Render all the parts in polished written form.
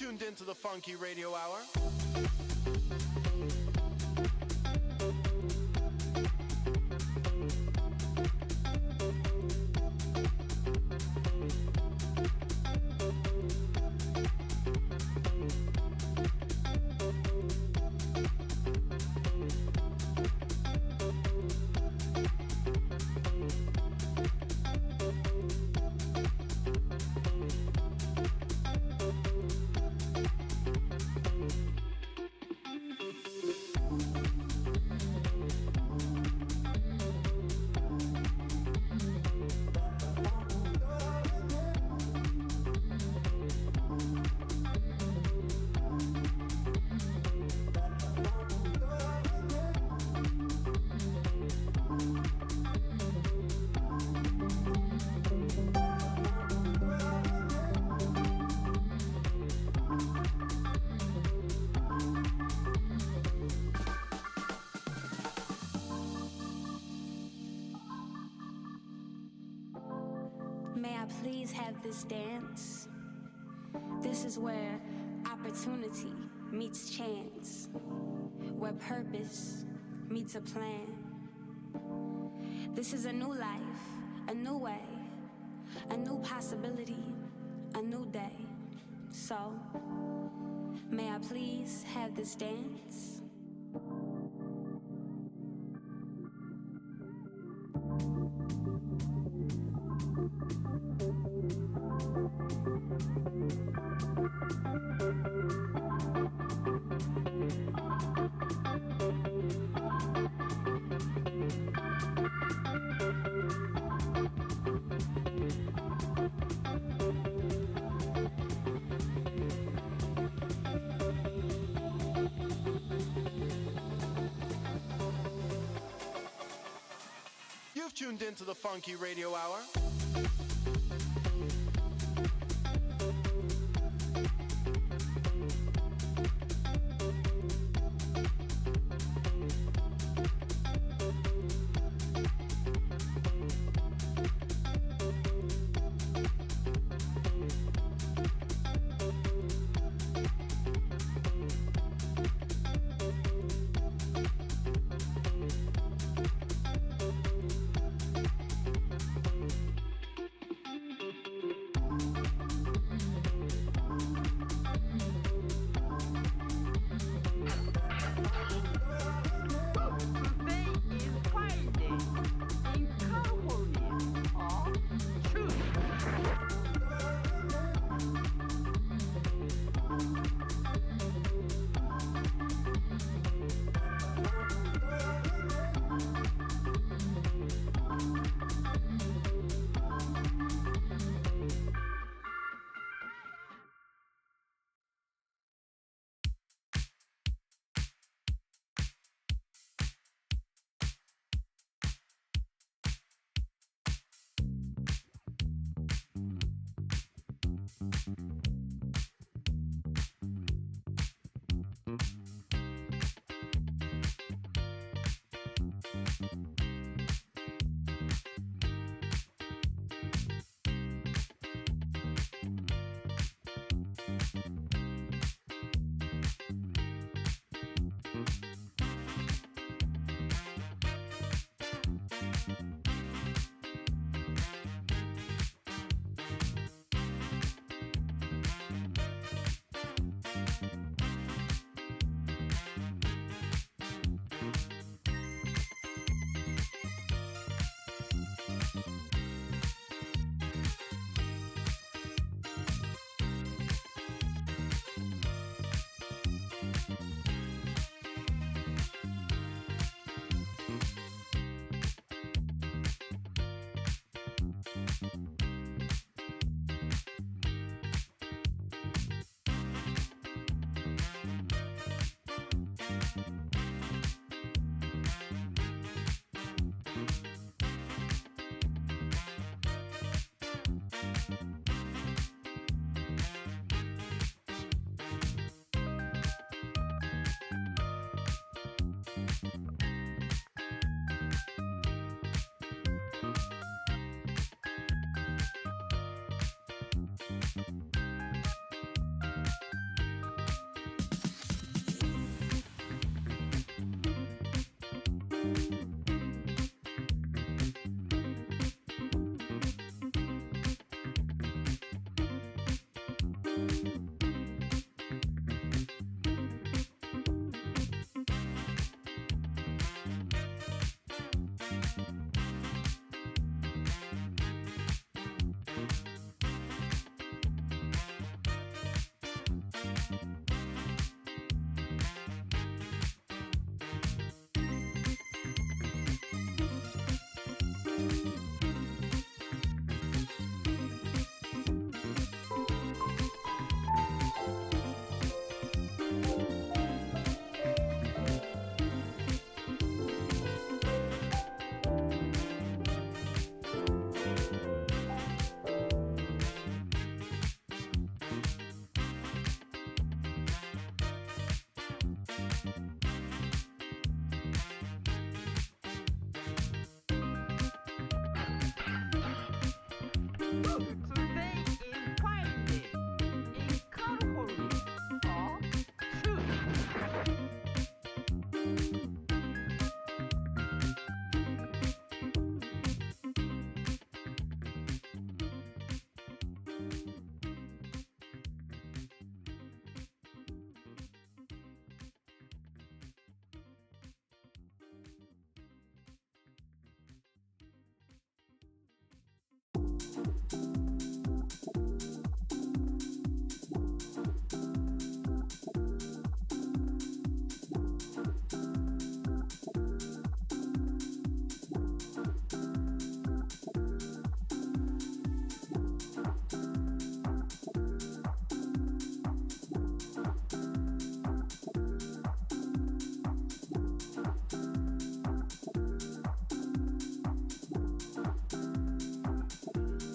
tuned into the Funky Radio Hour. This dance. This is where opportunity meets chance, where purpose meets a plan. This is a new life, a new way, a new possibility, a new day. So, may I please have this dance? You've tuned into the Funky Radio Hour.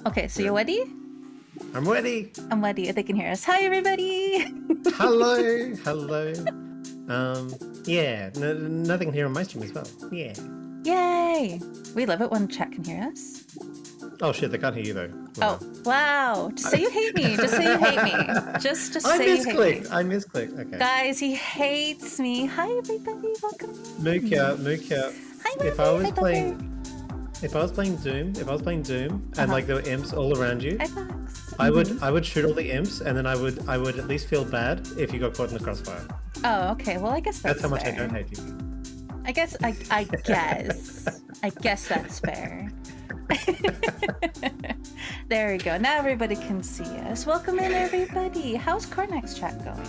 Okay, so you're ready? I'm ready. I'm ready. They can hear us. Hi, everybody. Hello. Hello. Yeah, nothing here on my stream as well. Yeah. Yay. We love it when chat can hear us. Oh shit, they can't hear you though. Wow. Oh, wow. Just say you hate me. Just say you hate me. Just say you hate me. I misclicked. Okay. Guys, he hates me. Hi, everybody. Welcome. Mookia. Hi, If I was playing Doom, and like there were imps all around you, Hi, Fox. I would shoot all the imps, and then I would at least feel bad if you got caught in the crossfire. Oh, okay. Well, I guess that's how much fair. I don't hate you. I guess that's fair. There we go. Now everybody can see us. Welcome in, everybody. How's Cornex's chat going?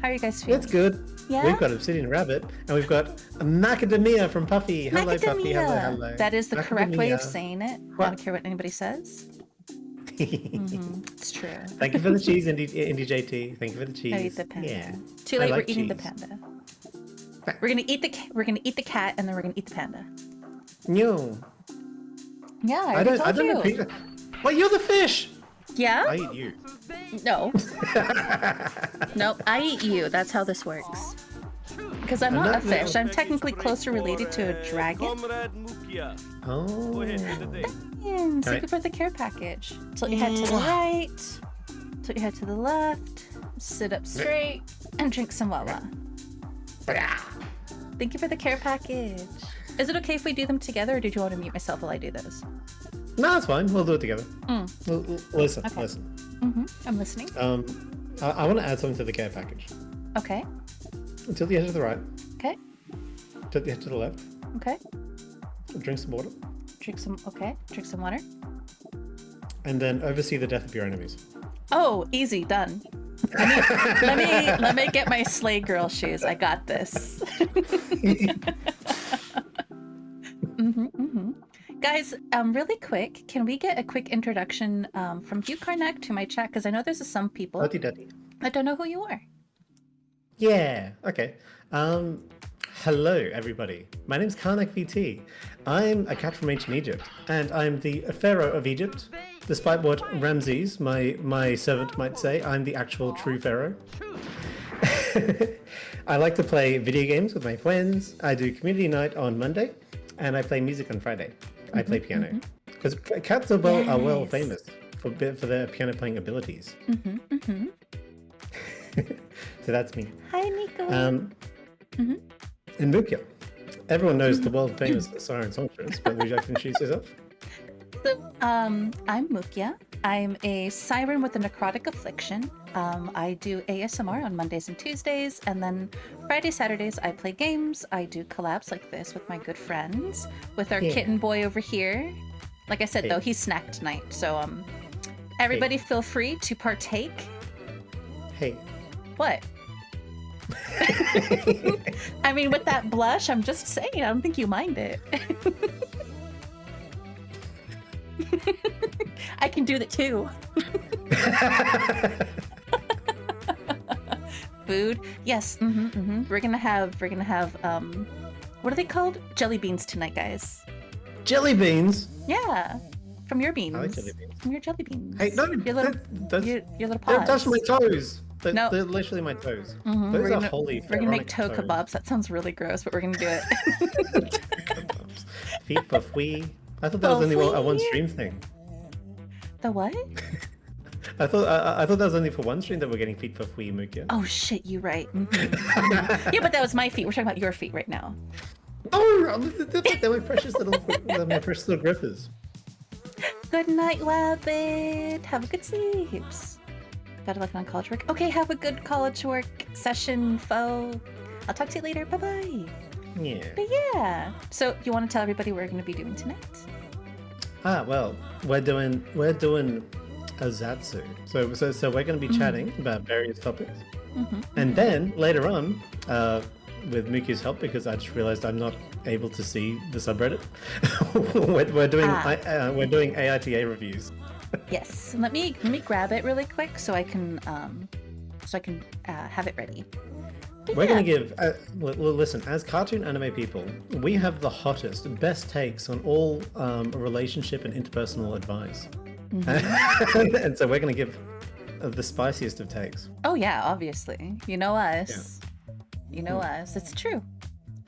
How are you guys feeling? It's good. Yeah? We've got Obsidian Rabbit, and we've got Macadamia from Puffy. Hello, Puffy. Hello. That is the correct way of Macadamia. saying it. I don't care what anybody says. It's true. Thank you for the cheese, Indie JT. Thank you for the cheese. I eat the panda. Yeah. Too late. I like We're eating the cheese. panda. We're gonna eat the cat, and then we're gonna eat the panda. No. Yeah, I don't told know. you. Well, you're the fish. Yeah. I eat you. No. Nope. I eat you. That's how this works. Because I'm not a not fish. real. I'm technically closer related to a dragon. Oh. Thank you for the care package. Tilt your head to the right. Tilt your head to the left. Sit up straight and drink some wawa. Thank you for the care package. Is it okay if we do them together, or did you want to mute myself while I do those? No, it's fine. We'll do it together. Listen. Okay. Listen. I'm listening. I want to add something to the care package. Okay. Tilt the head to the right. Okay. Tilt the head to the left. Okay. Drink some water. Drink some water. And then oversee the death of your enemies. Oh, easy, done. Let me get my sleigh girl shoes. I got this. Guys, really quick, can we get a quick introduction from you, Karnak, to my chat? Because I know there's some people that don't know who you are. Yeah, okay. Hello, everybody. My name's Karnak VT. I'm a cat from ancient Egypt, and I'm the Pharaoh of Egypt. Despite what Ramses, my servant, might say, I'm the actual true Pharaoh. I like to play video games with my friends. I do community night on Monday, and I play music on Friday. I play piano. Because cats are well famous for their piano playing abilities. So that's me. Hi, Nico. And Mookia. Everyone knows the world famous Siren songstress, but would you like to introduce yourself? So, I'm Mukia. I'm a siren with a necrotic affliction. I do ASMR on Mondays and Tuesdays, and then Friday, Saturdays, I play games. I do collabs like this with my good friends, with our kitten boy over here. Like I said, though, he snacked tonight, so everybody feel free to partake. Hey. What? I mean, with that blush, I'm just saying, I don't think you mind it. I can do that too. Food, yes. We're gonna have what are they called? Jelly beans tonight, guys. Jelly beans? Yeah, from your beans. I like jelly beans. From your jelly beans. Hey, no, your little they're paws. touching my toes. No. They're literally my toes. Mm-hmm. Those we're are gonna, holy. We're gonna make toe toes. kebabs. That sounds really gross, but we're gonna do it. Feet for fwee. I thought that was only a one stream thing. The what? I thought that was only for one stream that we're getting feet for fwee, Mukia. Oh shit, you right. Mm-hmm. Yeah, but that was my feet. We're talking about your feet right now. Oh, they're my precious little grippers. Good night, Wabbit. Have a good sleeps. Gotta look on college work. Okay, have a good college work session, foe. I'll talk to you later. Bye-bye. Yeah. But yeah. So you want to tell everybody what we're going to be doing tonight? Well, we're doing a Zatsu. So we're going to be chatting about various topics, and then later on, with Muki's help, because I just realized I'm not able to see the subreddit, we're doing AITA reviews. Yes. Let me grab it really quick so I can have it ready. But We're going to give, listen, as cartoon anime people, we have the hottest, best takes on all relationship and interpersonal advice. And so we're going to give the spiciest of takes. Oh yeah, obviously. You know us. Yeah. You know us. It's true.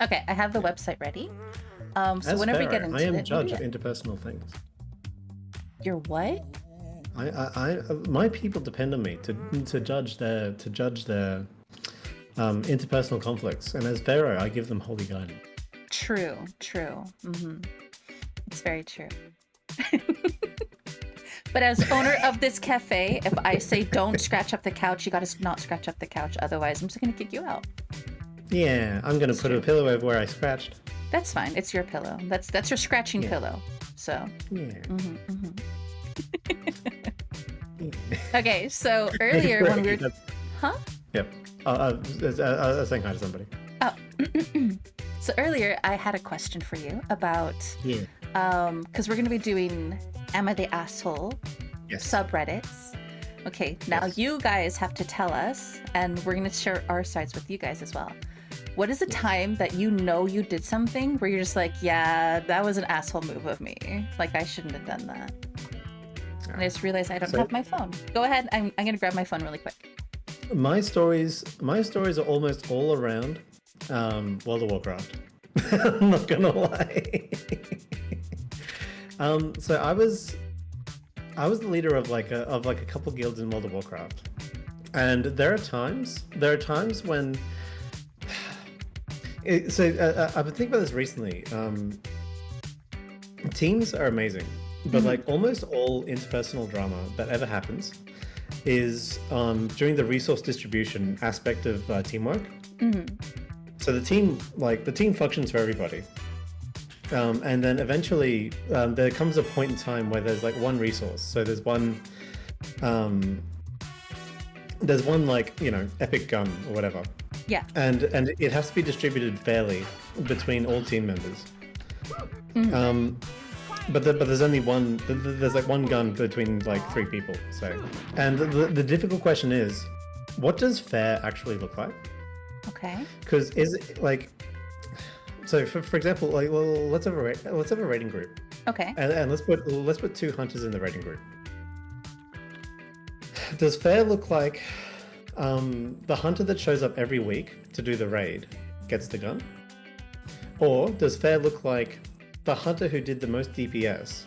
Okay, I have the website ready. So as whenever we Pharoah, get into I am it, judge of interpersonal things. You're what? My people depend on me to judge their interpersonal conflicts, and as Pharoah, I give them holy guidance. True. It's very true. But as owner of this cafe, if I say don't scratch up the couch, you gotta not scratch up the couch. Otherwise, I'm just gonna kick you out. Yeah, I'm gonna put a pillow over where I scratched. That's fine. It's your pillow. That's your scratching pillow. So. Yeah. Okay, so earlier when we were... Huh? Yep. I was saying hi to somebody. Oh. So earlier I had a question for you about... Yeah. Because we're going to be doing Am I the Asshole? Yes. Subreddits. Okay, now you guys have to tell us, and we're going to share our sides with you guys as well. What is a time that you know you did something where you're just like, yeah, that was an asshole move of me. Like, I shouldn't have done that. And I just realized I don't have my phone. Go ahead. I'm going to grab my phone really quick. My stories are almost all around World of Warcraft. I'm not going to lie. So I was the leader of like a couple guilds in World of Warcraft. And there are times when I've been thinking about this recently. Teams are amazing, but like almost all interpersonal drama that ever happens is during the resource distribution aspect of teamwork. So the team functions for everybody, and then eventually there comes a point in time where there's like one resource. So there's one like, you know, epic gun or whatever. Yeah. And it has to be distributed fairly between all team members. But there's only one. There's like one gun between like 3 people. So, and the difficult question is, what does fair actually look like? Okay. Because is it like, so for example, like, well, let's have a raiding group. Okay. And let's put 2 hunters in the raiding group. Does fair look like the hunter that shows up every week to do the raid gets the gun? Or does fair look like the hunter who did the most DPS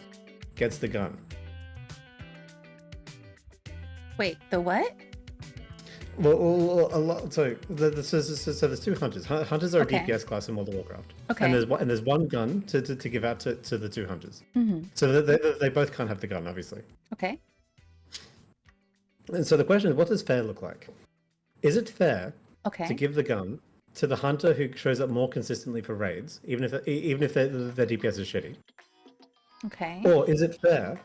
gets the gun? Wait, the what? Well, a lot. So there's two hunters. Hunters are Okay. a DPS class in World of Warcraft. Okay. And there's one gun to give out to the two hunters. So they both can't have the gun, obviously. Okay. And so the question is, what does fair look like? Is it fair Okay. to give the gun to the hunter who shows up more consistently for raids, even if their DPS is shitty? Okay. Or is it fair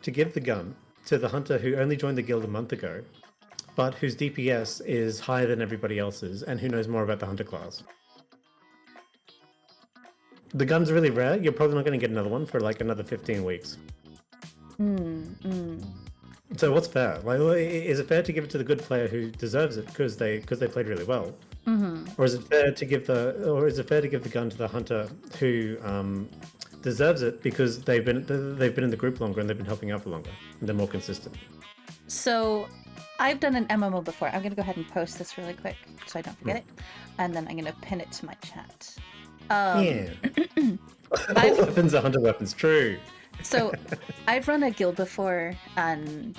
to give the gun to the hunter who only joined the guild a month ago, but whose DPS is higher than everybody else's and who knows more about the hunter class? The gun's really rare. You're probably not going to get another one for like another 15 weeks. So what's fair? Like, is it fair to give it to the good player who deserves it because they played really well, or is it fair to give the gun to the hunter who deserves it because they've been in the group longer and they've been helping out for longer and they're more consistent? So I've done an MMO before. I'm going to go ahead and post this really quick so I don't forget it. And then I'm going to pin it to my chat. Yeah. All weapons are hunter weapons. True. So I've run a guild before, and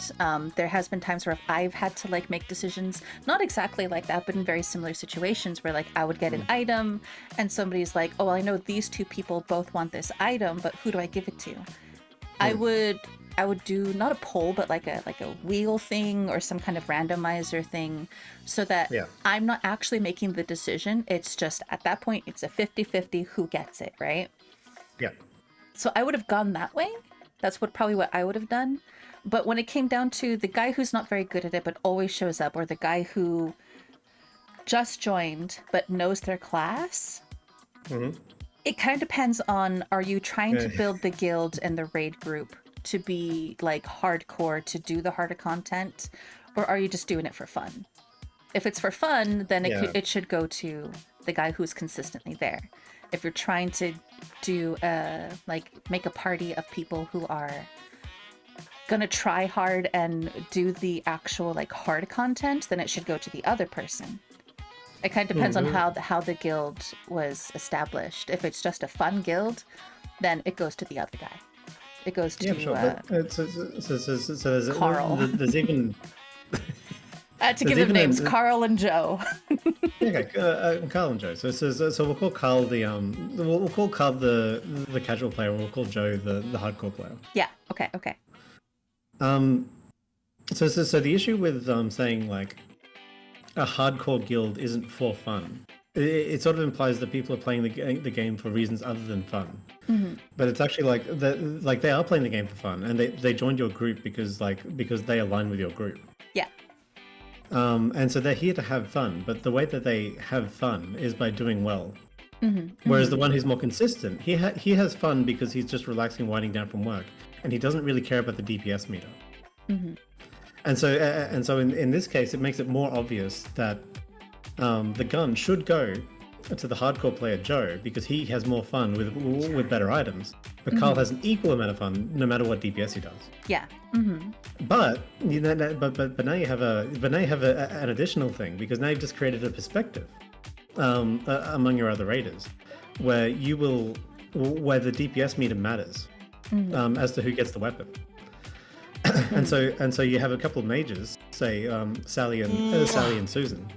there has been times where I've had to like make decisions, not exactly like that, but in very similar situations where like I would get an item and somebody's like, oh, I know these two people both want this item, but who do I give it to? I would do not a poll, but like a wheel thing or some kind of randomizer thing so that I'm not actually making the decision. It's just at that point, it's a 50-50 who gets it, right? Yeah. So I would have gone that way. That's probably what I would have done. But when it came down to the guy who's not very good at it but always shows up, or the guy who just joined but knows their class, it kind of depends on, are you trying to build the guild and the raid group to be like hardcore to do the harder content, or are you just doing it for fun? If it's for fun, then it should go to the guy who's consistently there. If you're trying to do make a party of people who are gonna try hard and do the actual like hard content, then it should go to the other person. It kind of depends on how the guild was established. If it's just a fun guild, then it goes to the other guy. It goes to So there's Carl. There's even. I had to give them names, Carl and Joe. Okay, Carl and Joe. So we'll call Carl we'll call Carl the casual player. We'll call Joe the hardcore player. Yeah. Okay. So the issue with saying like a hardcore guild isn't for fun. It sort of implies that people are playing the game for reasons other than fun. But it's actually like they are playing the game for fun, and they joined your group because they align with your group. Yeah. And so they're here to have fun, but the way that they have fun is by doing well. Whereas the one who's more consistent, he has fun because he's just relaxing, winding down from work, and he doesn't really care about the DPS meter. And so in this case, it makes it more obvious that the gun should go to the hardcore player Joe because he has more fun with better items. But Carl has an equal amount of fun no matter what DPS he does. Yeah. But but now you have an additional thing, because now you've just created a perspective among your other raiders where the DPS meter matters as to who gets the weapon. and so you have a couple of mages, say Sally and Susan.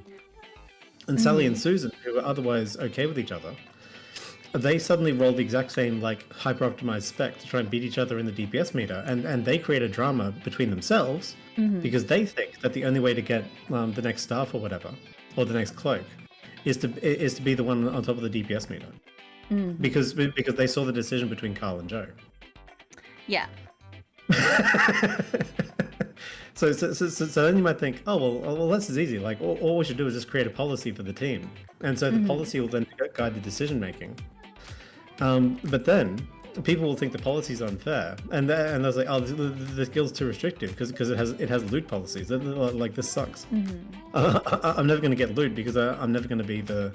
And Sally and Susan, who are otherwise okay with each other, they suddenly roll the exact same like hyper-optimized spec to try and beat each other in the DPS meter, and they create a drama between themselves because they think that the only way to get the next staff or whatever, or the next cloak, is to be the one on top of the DPS meter, because they saw the decision between Carl and Joe. Yeah. So then you might think, oh well, this is easy. Like all we should do is just create a policy for the team, and so the policy will then guide the decision making. But then people will think the policy is unfair, and they'll say, oh, this guild's too restrictive because it has loot policies. Like this sucks. I'm never going to get loot because I'm never going to be the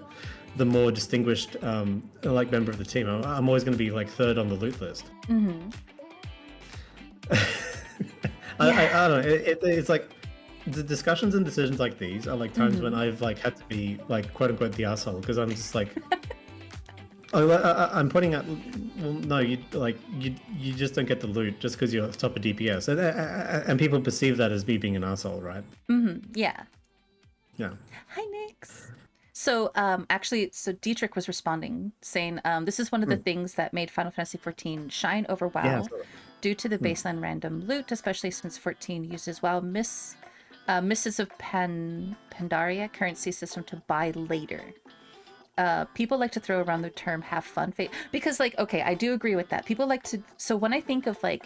more distinguished like member of the team. I'm always going to be like third on the loot list. I don't know. It's like the discussions and decisions like these are like times when I've like had to be like quote unquote the asshole, because I'm just like, I'm pointing out, well, no, you just don't get the loot just because you're top of DPS, and people perceive that as me being an asshole, right? Yeah. Yeah. Hi, Nix. So, actually, so Dietrich was responding, saying, this is one of the things that made Final Fantasy XIV shine over WoW Yeah. due to the baseline random loot, especially since 14 uses WoW Misses of Pandaria currency system to buy later. People like to throw around the term have fun because, like, okay, I do agree with that. People like to, so when I think of like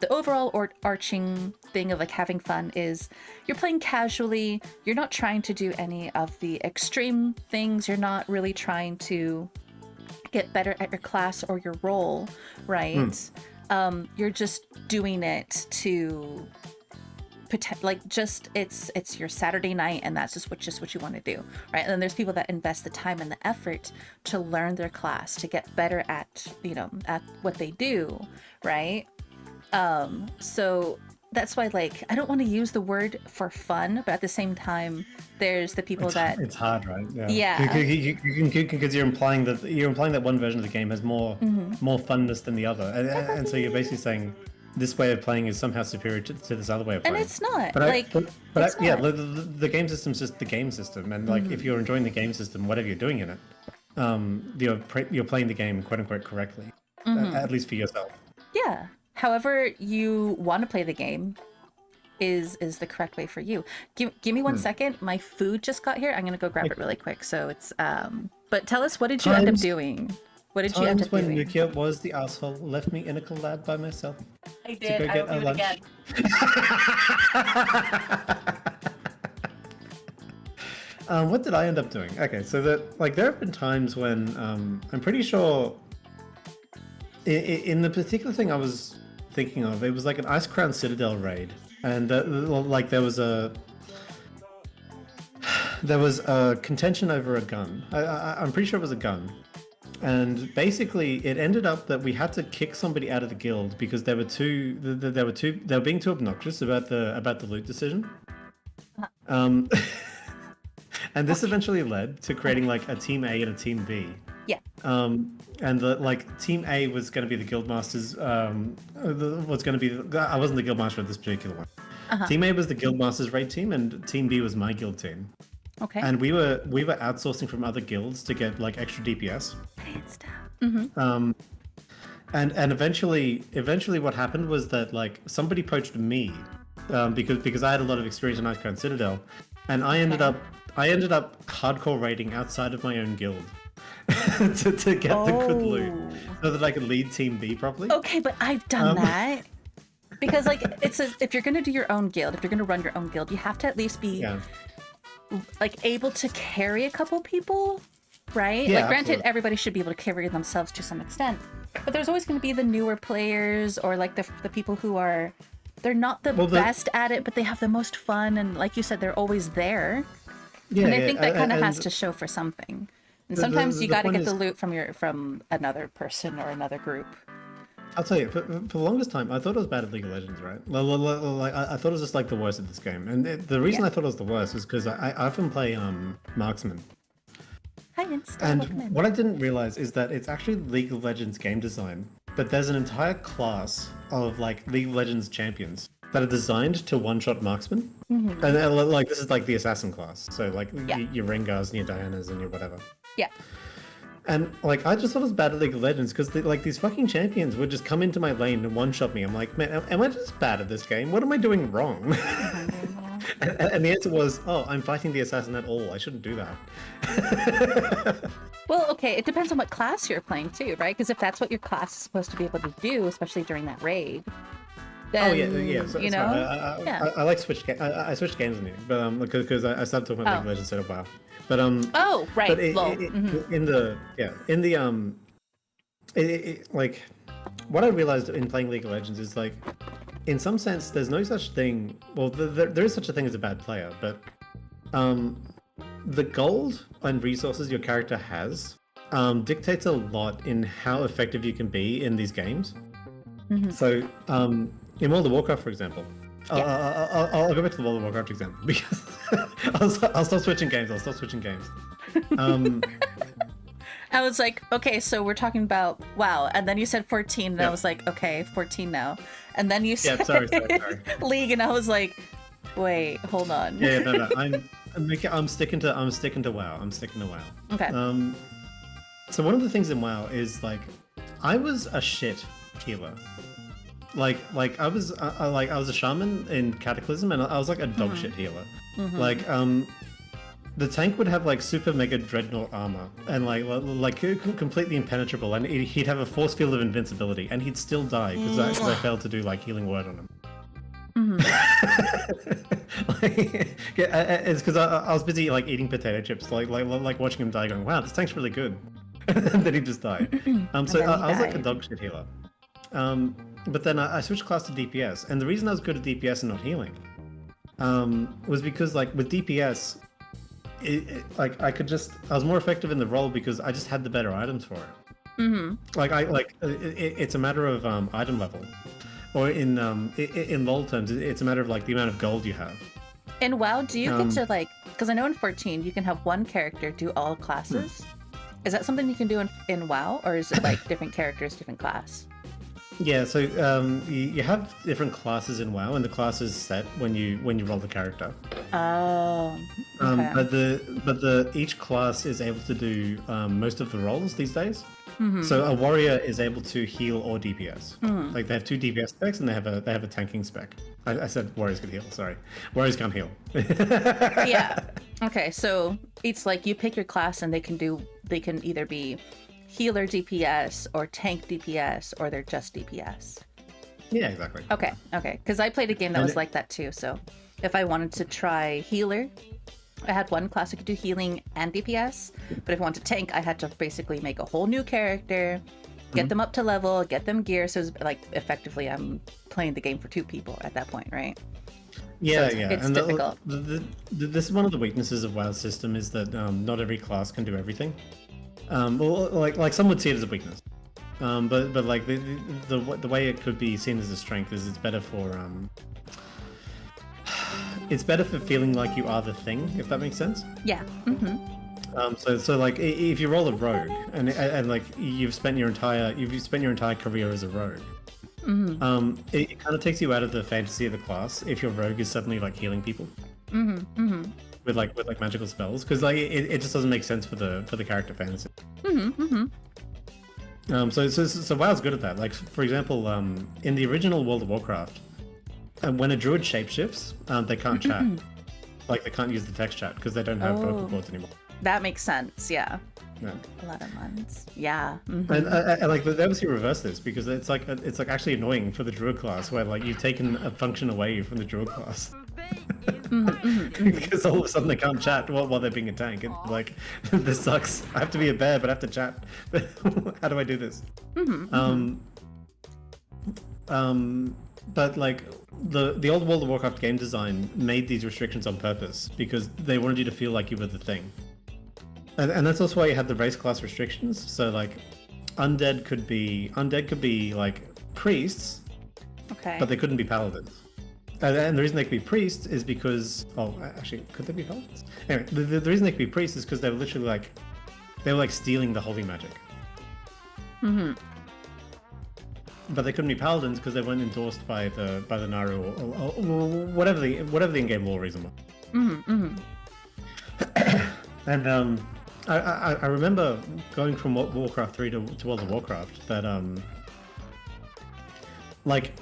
the overall arching thing of like having fun is you're playing casually, you're not trying to do any of the extreme things, you're not really trying to get better at your class or your role, right? You're just doing it to like just it's your Saturday night, and that's just what you want to do, right? And then there's people that invest the time and the effort to learn their class, to get better at, you know, at what they do, right? So that's why, like, I don't want to use the word for fun, but at the same time, there's the people that it's hard, right? Yeah. Because you're implying that one version of the game has more funness than the other, and so you're basically saying this way of playing is somehow superior to this other way of playing. And it's not. The game system's just the game system, and like if you're enjoying the game system, whatever you're doing in it, you're playing the game quote unquote correctly, at least for yourself. Yeah. However you want to play the game is the correct way for you. Give me 1 second. My food just got here. I'm gonna go grab it really quick. So it's but tell us, what did you end up doing? What did you end up doing? When Nukia was the asshole, left me in a collab by myself. I did. I will do it again. What did I end up doing? Okay, so there have been times when I'm pretty sure in the particular thing I was thinking of, it was like an Icecrown Citadel raid, and like there was a contention over a gun. I'm pretty sure it was a gun. And basically, it ended up that we had to kick somebody out of the guild because they were being too obnoxious about the loot decision. And this eventually led to creating like a team A and a team B. Yeah. And team A was going to be the guildmasters. I wasn't the guildmaster of this particular one. Team A was the guildmasters raid team, and team B was my guild team. Okay. And we were outsourcing from other guilds to get like extra DPS. And eventually what happened was that like somebody poached me because I had a lot of experience in Icecrown Citadel, and I ended up hardcore raiding outside of my own guild to get the good loot so that I could lead Team B properly. Okay, but I've done that. Because like if you're gonna do your own guild, if you're gonna run your own guild, you have to at least be like able to carry a couple people, right? Yeah, like granted, absolutely. Everybody should be able to carry themselves to some extent, but there's always going to be the newer players or like the people who are, they're not the best at it, but they have the most fun, and like you said, they're always there. Yeah, and I think that kind of has to show for something. And sometimes you got to get the is, loot from another person or another group. I'll tell you, for the longest time, I thought it was bad at League of Legends, right? Like, I thought it was just like the worst at this game, and the reason I thought it was the worst is because I often play marksman. Hi, Vince. And what I didn't realize is that it's actually League of Legends game design, but there's an entire class of like League of Legends champions that are designed to one-shot marksman, and like this is like the assassin class, so like your Rengars and your Dianas and your whatever. Yeah. And like I just thought it was bad at League of Legends because like these fucking champions would just come into my lane and one-shot me. I'm like, man, am I just bad at this game? What am I doing wrong? and the answer was, oh, I'm fighting the assassin at all. I shouldn't do that. Well, okay, it depends on what class you're playing too, right? Because if that's what your class is supposed to be able to do, especially during that raid, then So, you know, I like switch. I switched games on you, but because I started talking about League of Legends instead of WoW. But oh right, but like what I realized in playing League of Legends is like, in some sense, there's no such thing. Well, there is such a thing as a bad player, but the gold and resources your character has dictates a lot in how effective you can be in these games. So in World of Warcraft, for example, I'll go back to the World of Warcraft example because I'll stop switching games. I was like, okay, so we're talking about WoW, and then you said 14, and I was like, okay, 14 now, and then you said sorry. League, and I was like, wait, hold on. No. I'm sticking to WoW. Okay. So one of the things in WoW is like, I was a shit healer. Like I was a shaman in Cataclysm, and I was like a dog shit healer. Like the tank would have like super mega dreadnought armor and like completely impenetrable, and he'd have a force field of invincibility, and he'd still die because I failed to do like healing word on him. It's because I was busy like eating potato chips, like watching him die, going, "Wow, this tank's really good," and then he just died. So I was like a dog shit healer. But then I switched class to DPS, and the reason I was good at DPS and not healing was because like with DPS, I was more effective in the role because I just had the better items for it. It's a matter of item level, or in LoL terms, it's a matter of like the amount of gold you have. In WoW, do you get to like? Because I know in 14 you can have one character do all classes. Is that something you can do in WoW, or is it like different characters, different class? Yeah, so you have different classes in WoW, and the class is set when you roll the character. Oh. Okay. But each class is able to do most of the roles these days. So a warrior is able to heal or DPS. Like they have 2 DPS specs, and they have a tanking spec. I said warriors can heal. Sorry, warriors can't heal. Yeah. Okay, so it's like you pick your class, and they can either be healer DPS or tank DPS, or they're just DPS. Yeah, exactly. Okay. Because I played a game that was like that too. So if I wanted to try healer, I had one class I could do healing and DPS. But if I wanted to tank, I had to basically make a whole new character, get them up to level, get them gear. So it's like effectively I'm playing the game for 2 people at that point, right? Yeah, so yeah. It's and difficult. This is one of the weaknesses of WoW's system, is that not every class can do everything. Well, like some would see it as a weakness, but like the way it could be seen as a strength is it's better for feeling like you are the thing, if that makes sense. Yeah. So like if you roll a rogue and like you've spent your entire career as a rogue, it kind of takes you out of the fantasy of the class if your rogue is suddenly like healing people. With magical spells, because like it just doesn't make sense for the character fantasy. So WoW's good at that. Like for example, in the original World of Warcraft, when a druid shapeshifts, they can't chat. Like they can't use the text chat because they don't have vocal cords anymore. That makes sense. Yeah. Yeah. A lot of months. Yeah. And like they obviously reverse this because it's like actually annoying for the druid class where like you've taken a function away from the druid class. Because all of a sudden they can't chat while they're being a tank. It's like, this sucks. I have to be a bear, but I have to chat. How do I do this? But like the old World of Warcraft game design made these restrictions on purpose because they wanted you to feel like you were the thing. And that's also why you had the race class restrictions. So like, undead could be like priests, Okay. but they couldn't be paladins. And the reason they could be priests is because... Oh, actually, could they be paladins? Anyway, the reason they could be priests is because they were literally like... They were like stealing the holy magic. But they couldn't be paladins because they weren't endorsed by the Naru or whatever the in-game law reason was. And I remember going from Warcraft 3 to World of Warcraft that like...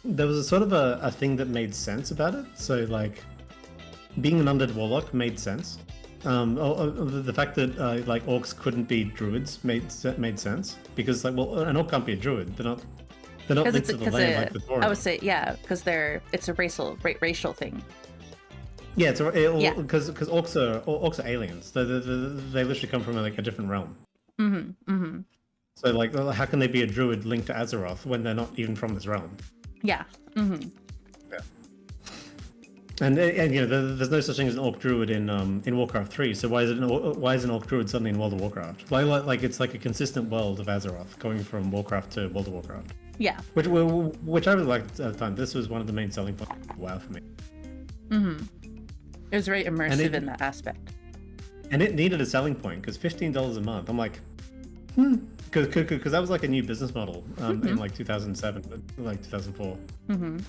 There was a sort of a thing that made sense about it. So like, being an undead warlock made sense. The fact that like orcs couldn't be druids made sense because like, well, an orc can't be a druid. They're not linked to the land like the Torah. I would say because it's a racial thing. Yeah, because orcs are aliens. They literally come from like a different realm. So like, how can they be a druid linked to Azeroth when they're not even from this realm? Yeah. Yeah. And you know, there's no such thing as an orc druid in Warcraft 3. So why is an orc druid suddenly in World of Warcraft? Like it's like a consistent world of Azeroth going from Warcraft to World of Warcraft. Yeah. Which I really liked at the time. This was one of the main selling points of WoW for me. It was very immersive in that aspect. And it needed a selling point because $15 a month. I'm like, because that was like a new business model in like 2007, like 2004.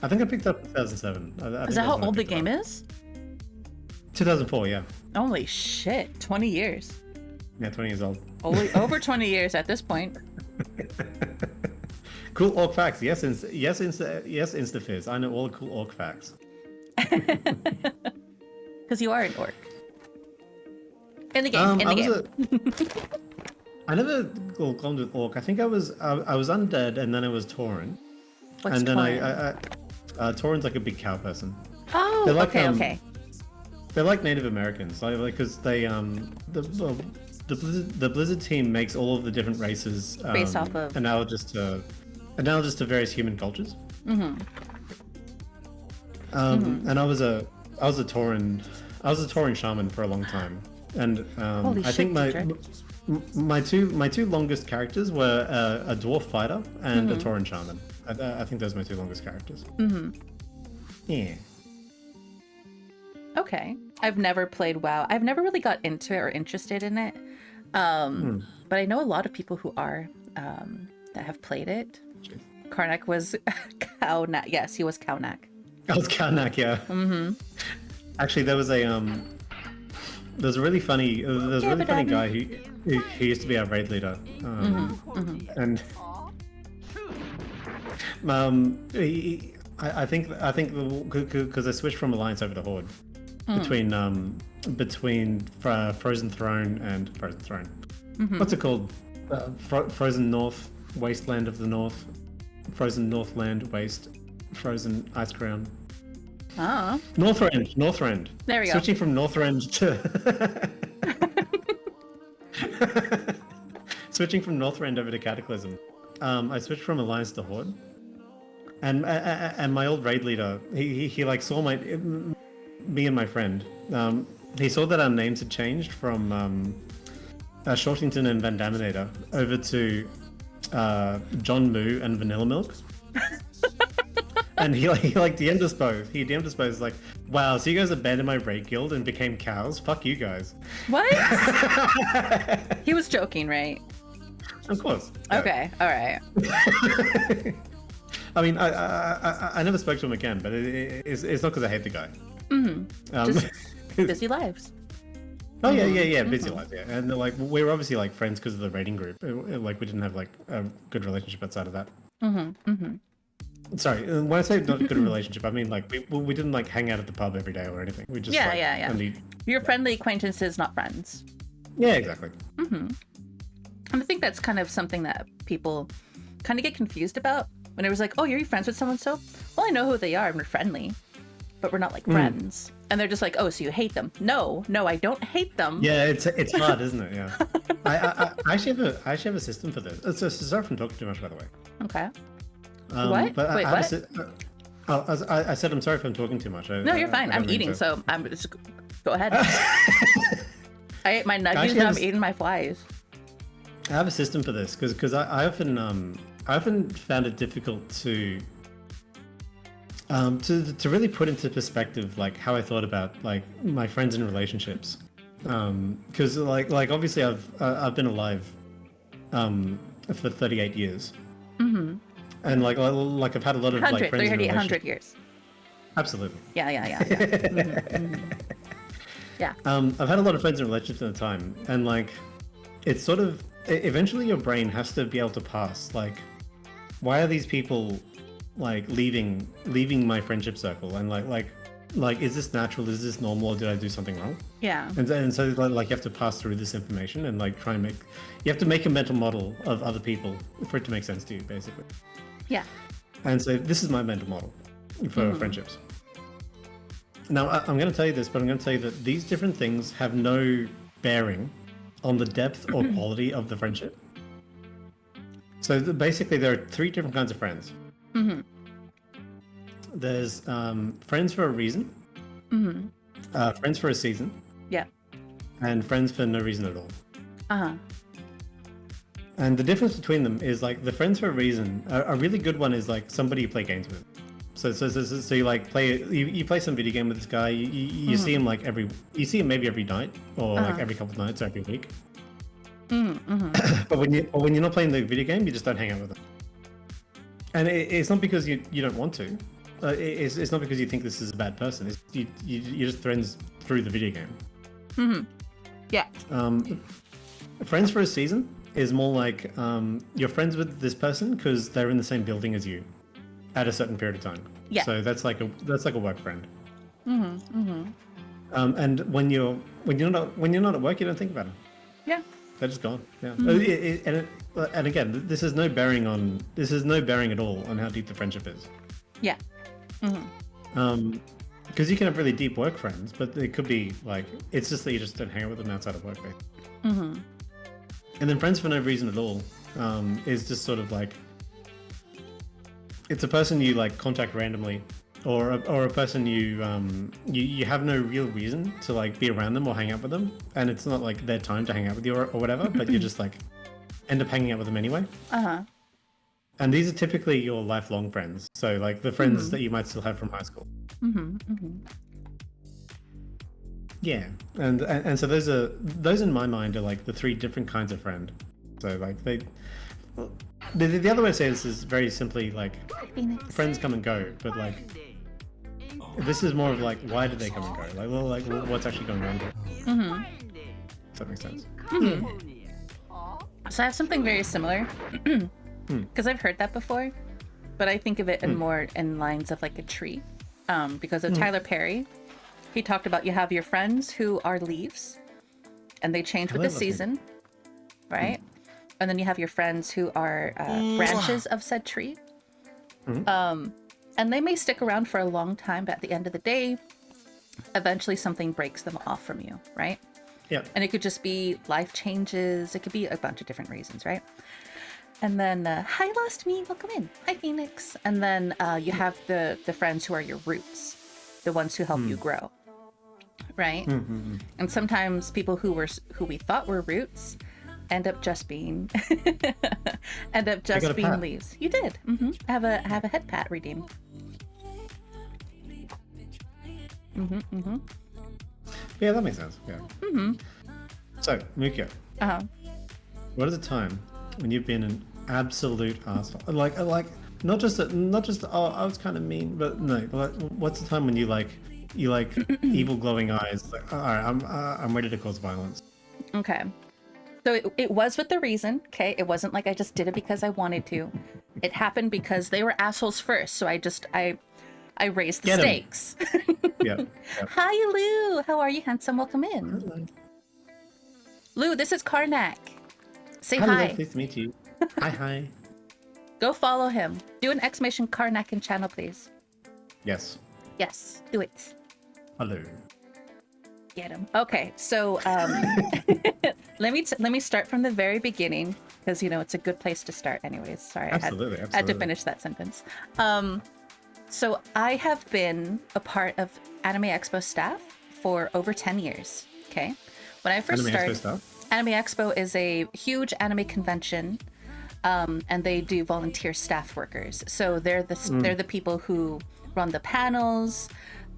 I think I picked up 2007. Is that how old the game is? 2004, yeah. Holy shit, 20 years. Yeah, 20 years old. Over 20 years at this point. Cool orc facts. Yes, Instafizz. I know all the cool orc facts. Because you are an orc. In the game. I never gone with orc. I think I was undead, and then I was tauren. What's and then tauren? Tauren's like a big cow person. Oh, They're like, okay. They're like Native Americans, like because they the Blizzard team makes all of the different races Based off of analogous to various human cultures. Mm-hmm. And I was a Tauren shaman for a long time, and I think my two longest characters were a dwarf fighter and a Tauren shaman. I think those are my two longest characters. Mm-hmm. Yeah. Okay. I've never played WoW. I've never really got into it or interested in it. But I know a lot of people who are that have played it. Jeez. Karnak was Kaunak. Yes, he was Kaunak. I was Karnak, yeah. Mm-hmm. Actually, there was a really funny guy who used to be our raid leader, and I think because I switched from Alliance over to Horde between Frozen Throne and Frozen Throne. What's it called? Frozen North, Wasteland of the North, Frozen Northland, Waste, Frozen Ice Crown. Oh. Northrend. There we go. Switching from Northrend to switching from Northrend over to Cataclysm. I switched from Alliance to Horde, and my old raid leader, he like saw me and my friend. He saw that our names had changed from Shortington and Vandaminator over to John Moo and Vanilla Milk. And he DM'd us both. He DM'd us both like, wow, so you guys abandoned my raid guild and became cows? Fuck you guys. What? He was joking, right? Of course. Okay, all right. I mean, I never spoke to him again, but it's not because I hate the guy. Just busy lives. Oh yeah, busy lives, yeah. And like we were obviously like friends because of the raiding group. Like we didn't have like a good relationship outside of that. Sorry, when I say not a good relationship, I mean like we didn't like hang out at the pub every day or anything. We just only... You're friendly acquaintances, not friends. Yeah, exactly. And I think that's kind of something that people kind of get confused about when it was like, oh, you're friends with someone, so well, I know who they are and we're friendly, but we're not like friends. And they're just like, oh, so you hate them? No, I don't hate them. Yeah, it's hard, isn't it? Yeah. I actually have a system for this. So sorry from talking too much, by the way. Okay. What? But Wait, I said I'm sorry if I'm talking too much. No, you're fine. I'm eating, so I'm just go ahead. I ate my nuggies and I'm eating my flies. I have a system for this because I often found it difficult to really put into perspective like how I thought about like my friends and relationships. Because like obviously I've been alive for 38 years. And like I've had a lot of like friends in 100 years. Absolutely. Yeah. Yeah. I've had a lot of friends in relationships at the time, and like it's sort of eventually your brain has to be able to pass like, why are these people like leaving my friendship circle, and like is this natural, is this normal, or did I do something wrong? Yeah. And so like you have to pass through this information and like try and you have to make a mental model of other people for it to make sense to you, basically. Yeah. And so this is my mental model for friendships. Now I'm going to tell you this, but I'm going to tell you that these different things have no bearing on the depth or quality of the friendship. So basically there are three different kinds of friends. There's friends for a reason, friends for a season, and friends for no reason at all. And the difference between them is like the friends for a reason. A really good one is like somebody you play games with. So you like you play some video game with this guy. You see him like maybe every night or like every couple of nights or every week. But when you're not playing the video game, you just don't hang out with them. And it's not because you don't want to. It's not because you think this is a bad person. You're just friends through the video game. Yeah. Friends for a season is more like you're friends with this person because they're in the same building as you at a certain period of time. Yeah. So that's like a work friend. And when you're not at work, you don't think about them. Yeah. They're just gone. Yeah. And again, this is no bearing at all on how deep the friendship is. Yeah. Because you can have really deep work friends, but it could be like it's just that you just don't hang out with them outside of work. And then friends for no reason at all is just sort of like it's a person you like contact randomly, or a person you have no real reason to like be around them or hang out with them, and it's not like their time to hang out with you or whatever, but you just like end up hanging out with them anyway. And these are typically your lifelong friends, so like the friends that you might still have from high school. Yeah, and so those in my mind are like the three different kinds of friend. So like the other way to say this is very simply like friends come and go, but like this is more of like why do they come and go? Like well, like what's actually going on here? Does that make sense? So I have something very similar because I've heard that before, but I think of it in more in lines of like a tree. Because of Tyler Perry, he talked about you have your friends who are leaves, and they change with the season, right? And then you have your friends who are branches of said tree. And they may stick around for a long time, but at the end of the day, eventually something breaks them off from you, right? Yeah. And it could just be life changes. It could be a bunch of different reasons, right? And then, hi, Lost Me, welcome in. Hi, Phoenix. And then you have the friends who are your roots, the ones who help you grow, right? And sometimes people who we thought were roots end up just being leaves. You did. I have a head pat redeemed. Yeah, that makes sense. Yeah. So, Mukia, what is a time when you've been an absolute asshole? Like not just oh, I was kind of mean, but no. Like, what's the time when you evil glowing eyes? Like, all right, I'm ready to cause violence. Okay. So it was with the reason. Okay, it wasn't like I just did it because I wanted to. It happened because they were assholes first. So I raised the stakes. Yeah. Hi, Lou. How are you, handsome? Welcome in. Hello. Lou, this is Karnak. Say Hello, hi. nice to meet you. Hi. Go follow him. Do an exclamation Karnak in channel, please. Yes. Yes, do it. Hello. Get him. Okay, so let me start from the very beginning because it's a good place to start. Anyways, sorry, Absolutely. I had to finish that sentence. So I have been a part of Anime Expo staff for over 10 years. Okay, when I first started, Anime Expo is a huge anime convention, and they do volunteer staff workers. So they're the people who run the panels.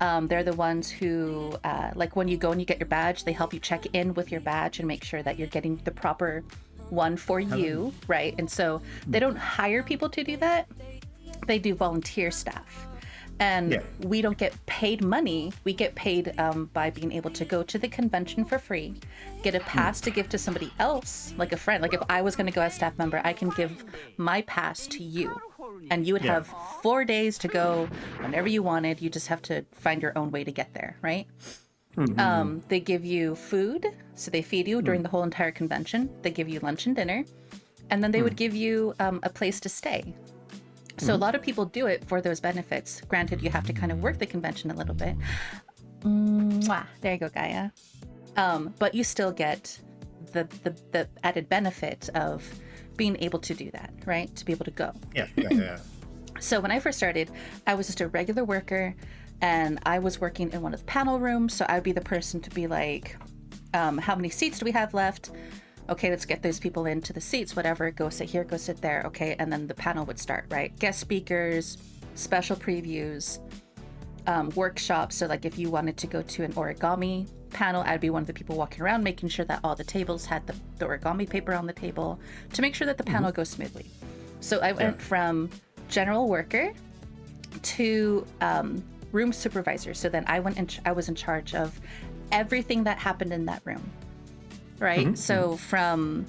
They're the ones who, like when you go and you get your badge, they help you check in with your badge and make sure that you're getting the proper one for you, right? And so they don't hire people to do that. They do volunteer staff. And we don't get paid money. We get paid by being able to go to the convention for free, get a pass to give to somebody else, like a friend. Like if I was going to go as a staff member, I can give my pass to you. And you would have 4 days to go whenever you wanted. You just have to find your own way to get there, right? They give you food. So they feed you during the whole entire convention. They give you lunch and dinner. And then they would give you a place to stay. So a lot of people do it for those benefits. Granted, you have to kind of work the convention a little bit. Mwah. There you go, Gaia. But you still get the added benefit of being able to do that, right? To be able to go. Yeah. So when I first started, I was just a regular worker, and I was working in one of the panel rooms. So I'd be the person to be like, how many seats do we have left? Okay, let's get those people into the seats, whatever. Go sit here, go sit there. Okay, and then the panel would start, right? Guest speakers, special previews, workshops. So like if you wanted to go to an origami panel, I'd be one of the people walking around making sure that all the tables had the origami paper on the table to make sure that the panel goes smoothly. So I went from general worker to room supervisor. So then I was in charge of everything that happened in that room, right? So from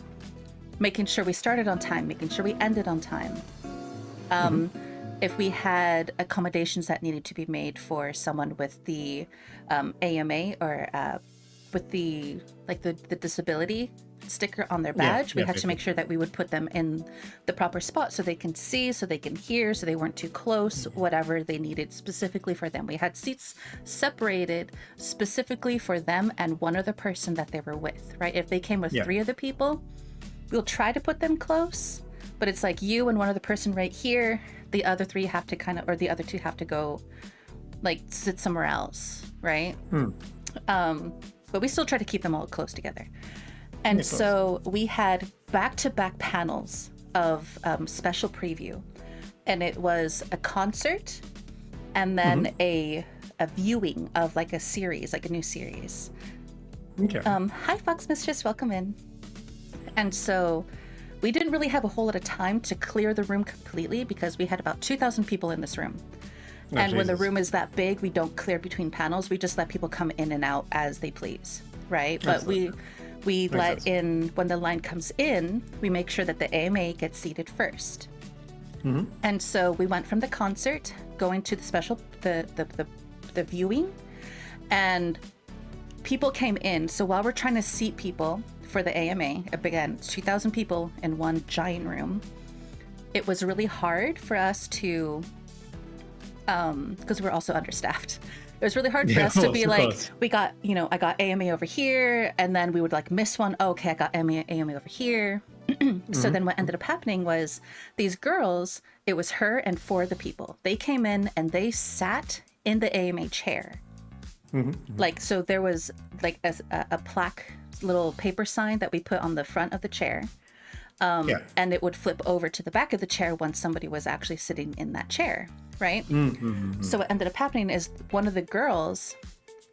making sure we started on time, making sure we ended on time. If we had accommodations that needed to be made for someone with the AMA or with the disability sticker on their badge, we had to make sure that we would put them in the proper spot so they can see, so they can hear, so they weren't too close, whatever they needed specifically for them. We had seats separated specifically for them and one other person that they were with, right? If they came with 3 other people, we'll try to put them close, but it's like you and one other person right here, the other 3 have to kind of, or the other 2 have to go like sit somewhere else, right? But we still try to keep them all close together. And so we had back-to-back panels of special preview, and it was a concert and then a viewing of like a series, like a new series. Okay. Hi, Fox Mistress, welcome in. And so we didn't really have a whole lot of time to clear the room completely because we had about 2,000 people in this room. And when the room is that big, we don't clear between panels. We just let people come in and out as they please, right? But we let in, when the line comes in, we make sure that the AMA gets seated first. And so we went from the concert, going to the special, the viewing, and people came in. So while we're trying to seat people for the AMA, again, 2,000 people in one giant room, it was really hard for us to, because we're also understaffed. It was really hard for us to be like, we got, I got AMA over here, and then we would like miss one. Oh, okay, I got AMA over here. So then what ended up happening was these girls, it was her and 4 of the people. They came in and they sat in the AMA chair. Like, so there was like a plaque, little paper sign that we put on the front of the chair. And it would flip over to the back of the chair once somebody was actually sitting in that chair, right? So what ended up happening is one of the girls,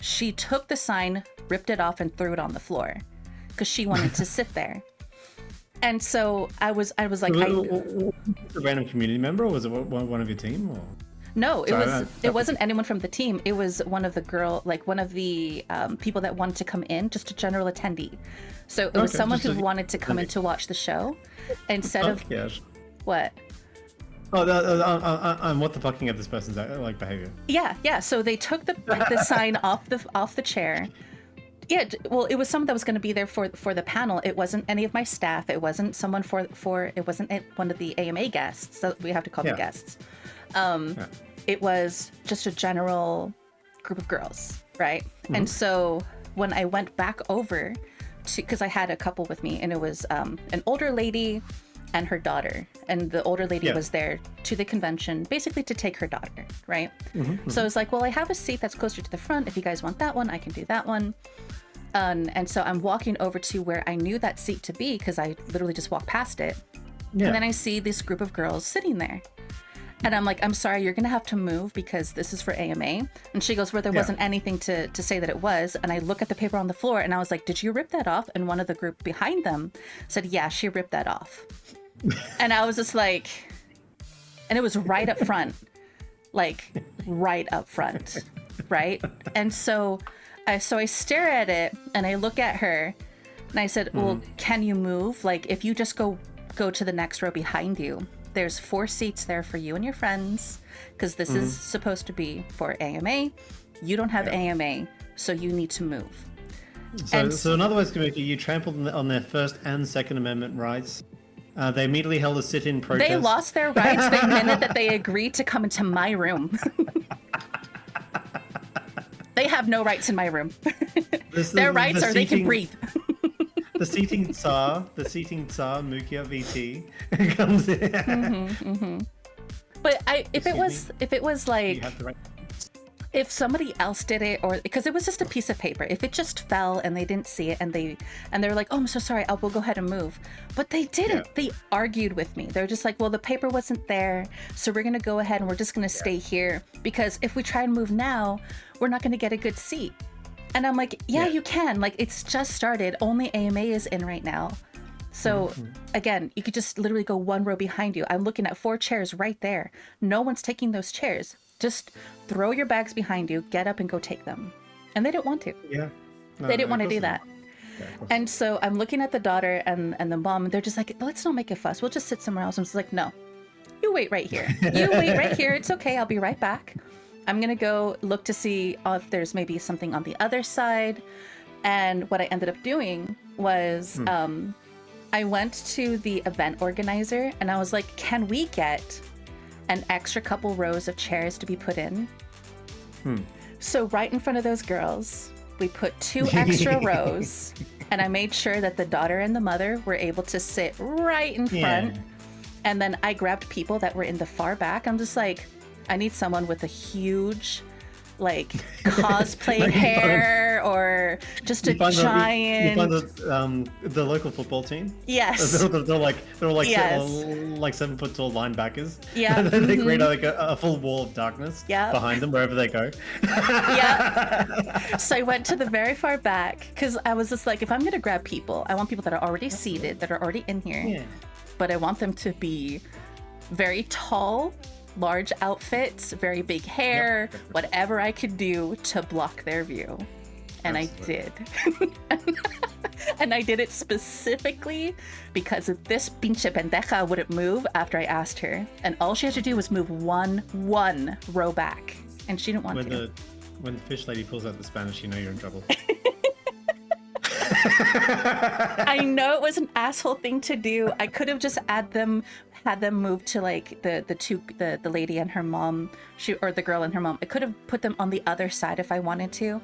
she took the sign, ripped it off, and threw it on the floor because she wanted to sit there. And so I was like, a random community member, or was it one of your team? Or? No, it wasn't anyone from the team. It was one of the people that wanted to come in, just a general attendee. So it was someone who wanted to come in to watch the show instead of what? Oh, what the fucking of this person's like behavior? Yeah. So they took the sign off the chair. Yeah, well, it was someone that was going to be there for the panel. It wasn't any of my staff. It wasn't someone it wasn't one of the AMA guests. So we have to call them guests. It was just a general group of girls, right? And so when I went back over to, because I had a couple with me, and it was an older lady and her daughter, and the older lady was there to the convention basically to take her daughter, right? So I was like, well, I have a seat that's closer to the front. If you guys want that one, I can do that one. And so I'm walking over to where I knew that seat to be because I literally just walked past it. And then I see this group of girls sitting there. And I'm like, I'm sorry, you're going to have to move because this is for AMA. And she goes, well, there wasn't anything to say that it was. And I look at the paper on the floor and I was like, did you rip that off? And one of the group behind them said, yeah, she ripped that off. And I was just like, and it was right up front, like right up front, right? And so I stare at it and I look at her and I said, well, can you move? Like, if you just go to the next row behind you, there's 4 seats there for you and your friends, because this is supposed to be for AMA. You don't have AMA, so you need to move. So in other words, community, you trampled on their First and Second Amendment rights. They immediately held a sit-in protest. They lost their rights the minute that they agreed to come into my room. They have no rights in my room. Their rights are they can breathe. The seating Tsar, Mukia VT comes in. But if it was like, you have the right. If somebody else did it, or because it was just a piece of paper, if it just fell and they didn't see it and they were like, oh, I'm so sorry, we'll go ahead and move. But they didn't. Yeah. They argued with me. They're just like, well, the paper wasn't there, so we're gonna go ahead and we're just gonna stay here, because if we try and move now, we're not gonna get a good seat. And I'm like, yeah, you can. Like, it's just started. Only AMA is in right now. So again, you could just literally go 1 row behind you. I'm looking at 4 chairs right there. No one's taking those chairs. Just throw your bags behind you, get up and go take them. And they didn't want to. Yeah. They didn't want to of do course that. not. Yeah, of course And so I'm looking at the daughter and the mom, and they're just like, let's not make a fuss. We'll just sit somewhere else. I'm just like, no, you wait right here. You wait right here. It's okay. I'll be right back. I'm going to go look to see if there's maybe something on the other side. And what I ended up doing was I went to the event organizer and I was like, can we get an extra couple rows of chairs to be put in? So right in front of those girls, we put 2 extra rows, and I made sure that the daughter and the mother were able to sit right in front. Yeah. And then I grabbed people that were in the far back. I'm just like, I need someone with a huge, like, cosplay hair or just a giant. You find the local football team? Yes. They're like Yes. like 7 foot tall linebackers. Yeah. And then they create like a full wall of darkness Yeah. behind them wherever they go. Yeah. So I went to the very far back because I was just like, if I'm going to grab people, I want people that are already seated, that are already in here. Yeah. But I want them to be very tall, large outfits, very big hair, whatever I could do to block their view. And Absolutely. I did. And I did it specifically because this pinche pendeja wouldn't move after I asked her. And all she had to do was move one row back. And she didn't want to. When the fish lady pulls out the Spanish, you know you're in trouble. I know it was an asshole thing to do. I could have just had them move to like the lady and her mom, or the girl and her mom. I could have put them on the other side if I wanted to.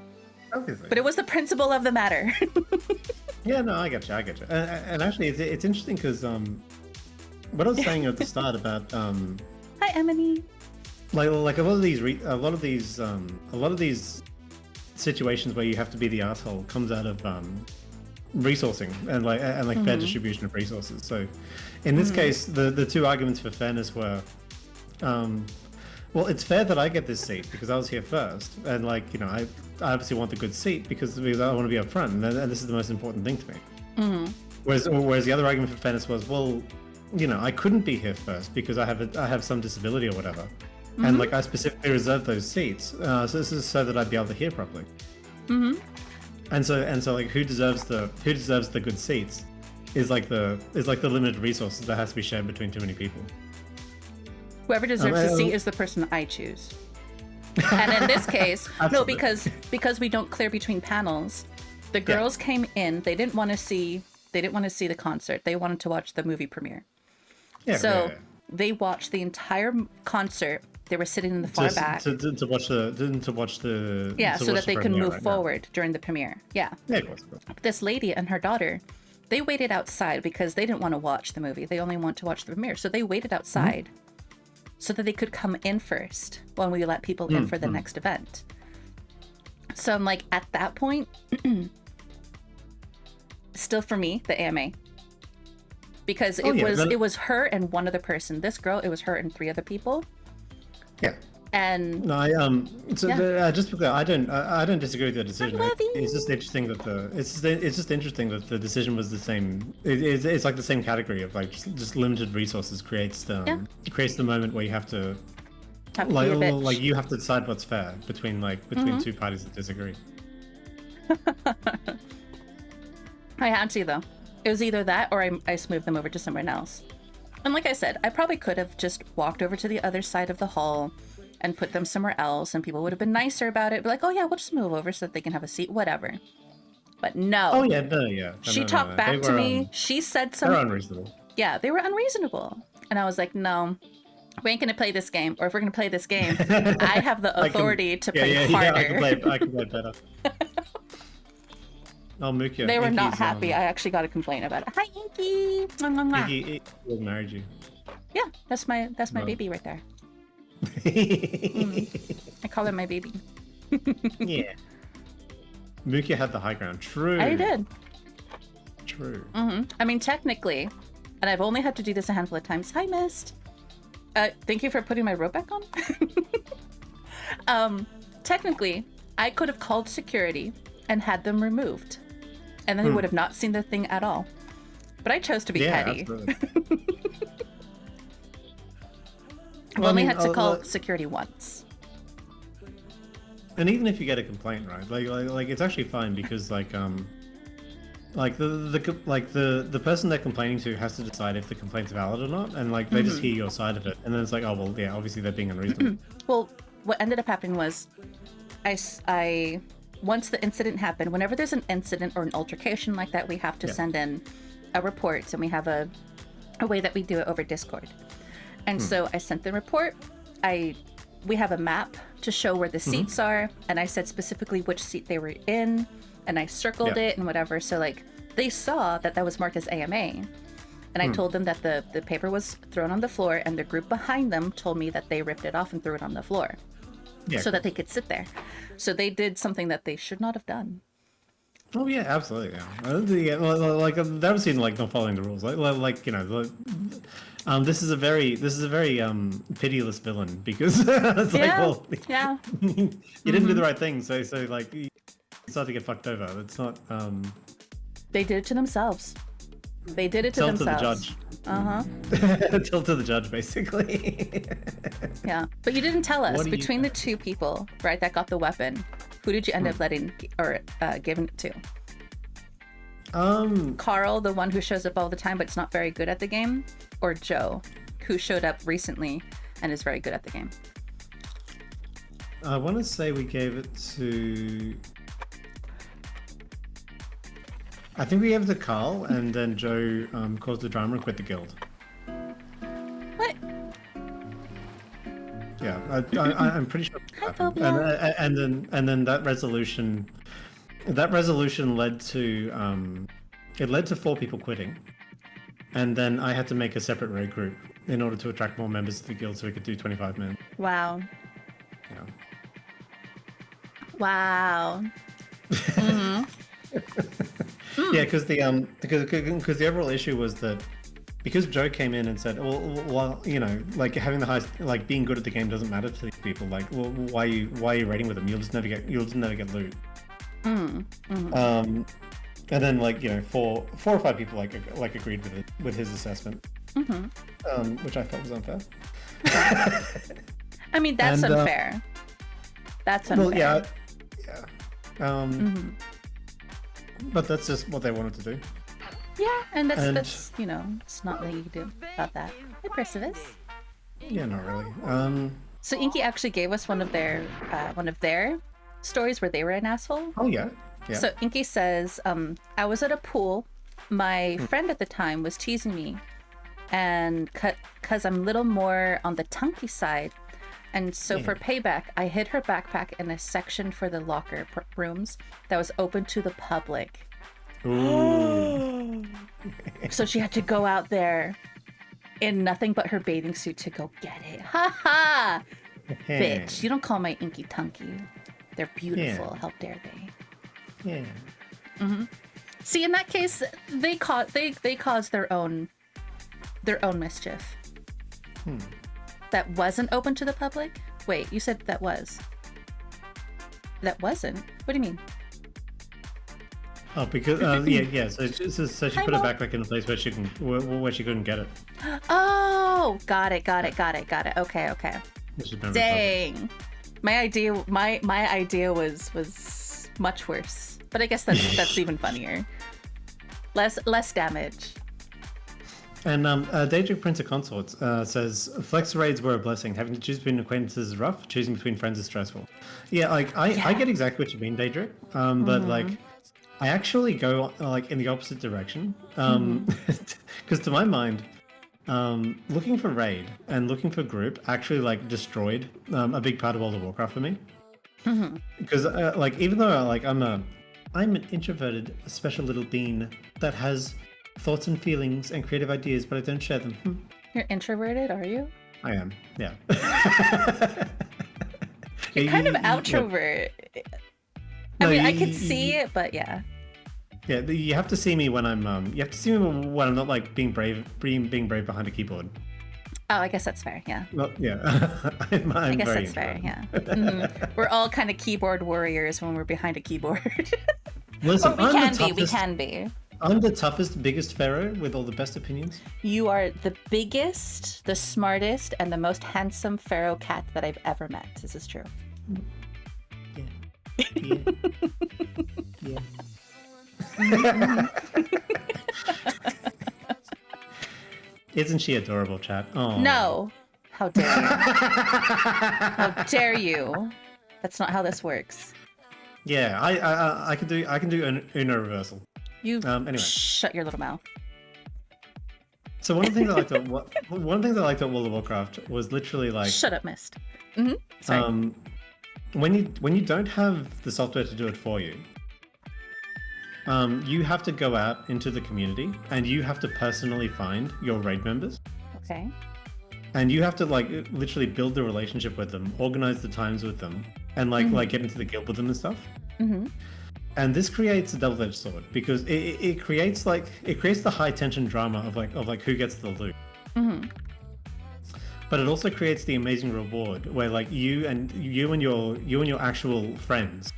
Obviously. But it was the principle of the matter. Yeah, no, I get you. And actually, it's interesting because what I was saying at the start about Hi, Emily. like a lot of these situations where you have to be the asshole comes out of resourcing and fair distribution of resources. So in this case, the 2 arguments for fairness were well, it's fair that I get this seat because I was here first, and like, you know, I obviously want the good seat because I want to be up front, and this is the most important thing to me. Whereas the other argument for fairness was, well, you know, I couldn't be here first because I have some disability or whatever, and like I specifically reserved those seats so this is so that I'd be able to hear properly. And so like who deserves the good seats is like the limited resources that has to be shared between too many people. Whoever deserves the seat is the person I choose. And in this case, no, because we don't clear between panels. The girls came in. They didn't want to see the concert. They wanted to watch the movie premiere. So they watched the entire concert. They were sitting in the far back to watch the so that they can move forward during the premiere. Yeah, of course. This lady and her daughter, they waited outside because they didn't want to watch the movie. They only want to watch the premiere. So they waited outside so that they could come in first when we let people in for the next event. So I'm like, at that point, still for me, the AMA. Because it was her and one other person. This girl, it was her and 3 other people. Yeah. And no, just because I don't disagree with the decision. It's just interesting that it's interesting that the decision was the same. It's like the same category of like just limited resources creates the moment where you have to like you have to decide what's fair between 2 parties that disagree. I had to though. It was either that or I smoothed them over to someone else. And like I said, I probably could have just walked over to the other side of the hall and put them somewhere else, and people would have been nicer about it. Be like, oh yeah, we'll just move over so that they can have a seat, whatever. But no. Oh yeah, no, yeah. She talked back to me. She said something. They're unreasonable. Yeah, they were unreasonable. And I was like, no, we ain't gonna play this game. Or if we're gonna play this game, I have the authority to play harder. I can play better. Oh, Mukia. They were not happy. I actually got a complaint about it. Hi, Inky. Inky married you. Yeah, that's my baby right there. I call her my baby. Yeah. Mukia had the high ground. True. I did. True. I mean, technically, and I've only had to do this a handful of times. Hi, Mist. Thank you for putting my robe back on. Technically, I could have called security and had them removed, and then they would have not seen the thing at all. But I chose to be petty. Absolutely. I only had to call security once. And even if you get a complaint, right? Like it's actually fine because like the person they're complaining to has to decide if the complaint's valid or not, and like they just hear your side of it, and then it's like, oh well, yeah, obviously they're being unreasonable. Well, what ended up happening was, I once the incident happened, whenever there's an incident or an altercation like that, we have to send in a report, and we have a way that we do it over Discord. And so I sent the report. We have a map to show where the seats are, and I said specifically which seat they were in, and I circled it and whatever. So like they saw that was marked as AMA, and I told them that the paper was thrown on the floor, and the group behind them told me that they ripped it off and threw it on the floor, so that they could sit there. So they did something that they should not have done. Oh yeah, absolutely. Yeah, like I've never seen like not following the rules. Like you know, this is a very pitiless villain because it's like, well, you didn't do the right thing, so like you start to get fucked over. It's not. They did it to themselves. They did it to themselves. Tell to the judge. Tell to the judge, basically. Yeah, but you didn't tell us between the two people, right, that got the weapon. Who did you end up letting or giving it to? Carl, the one who shows up all the time but's not very good at the game, or Joe, who showed up recently and is very good at the game? I want to say we gave it to. I think we gave it to Carl, and then Joe caused the drama and quit the guild. What? Yeah, I'm pretty sure. And then that resolution led to it led to 4 people quitting, and then I had to make a separate raid group in order to attract more members to the guild so we could do 25 men. Wow. Yeah. Wow. Yeah, because the overall issue was that because Joe came in and said, well, you know, like having the highest, like being good at the game doesn't matter to these people. Like, well, why are you raiding with them? You'll just never get loot. And then like, you know, four or five people like agreed with his assessment, which I felt was unfair. I mean, that's unfair. That's unfair. Well, yeah. But that's just what they wanted to do. Yeah, and that's you know, it's not what you can do about that. Hey, Percivis. Yeah, not really. So Inky actually gave us one of their stories where they were an asshole. Oh yeah. Yeah. So Inky says, I was at a pool. My friend at the time was teasing me, and cause I'm a little more on the tunky side, and so for payback, I hid her backpack in a section for the locker rooms that was open to the public. Ooh. So she had to go out there in nothing but her bathing suit to go get it. Ha ha! Bitch, you don't call my Inky tunky. They're beautiful. How dare they? Yeah. See, in that case, they caused their own mischief. That wasn't open to the public? Wait, you said that was. That wasn't? What do you mean? Oh, because yeah. So she put her backpack in a place where she couldn't get it. Oh, got it. Okay. Dang, my idea was much worse. But I guess that's even funnier. Less damage. And Daedric Prince of Consorts says flex raids were a blessing. Having to choose between acquaintances is rough. Choosing between friends is stressful. Yeah, like I get exactly what you mean, Daedric. But like I actually go like in the opposite direction. Because to my mind, looking for raid and looking for group actually like destroyed a big part of World of Warcraft for me. Because like even though like I'm an introverted special little bean that has thoughts and feelings and creative ideas, but I don't share them. You're introverted, are you? I am, yeah. You're kind of outrovert. I mean, I could see it, but yeah. Yeah, you have to see me when I'm. You have to see me when I'm not like being brave behind a keyboard. Oh, I guess that's fair. Yeah. Well, yeah. I guess that's fair. Yeah. We're all kind of keyboard warriors when we're behind a keyboard. Listen, or we can be. I'm the toughest, biggest pharaoh with all the best opinions. You are the biggest, the smartest, and the most handsome pharaoh cat that I've ever met. This is true. Yeah. Yeah. Isn't she adorable, chat? Oh. No. How dare you? How dare you? That's not how this works. Yeah, I can do an Uno reversal. You Anyway. shut your little mouth. So one of the things I liked about World of Warcraft was literally like Shut up, Mist. Sorry. when you don't have the software to do it for you, you have to go out into the community and you have to personally find your raid members. Okay. And you have to like literally build the relationship with them, organize the times with them, and like get into the guild with them and stuff. Mm-hmm. And this creates a double-edged sword because it creates the high tension drama of like who gets the loot. Mm-hmm. But it also creates the amazing reward where like you and your actual friends,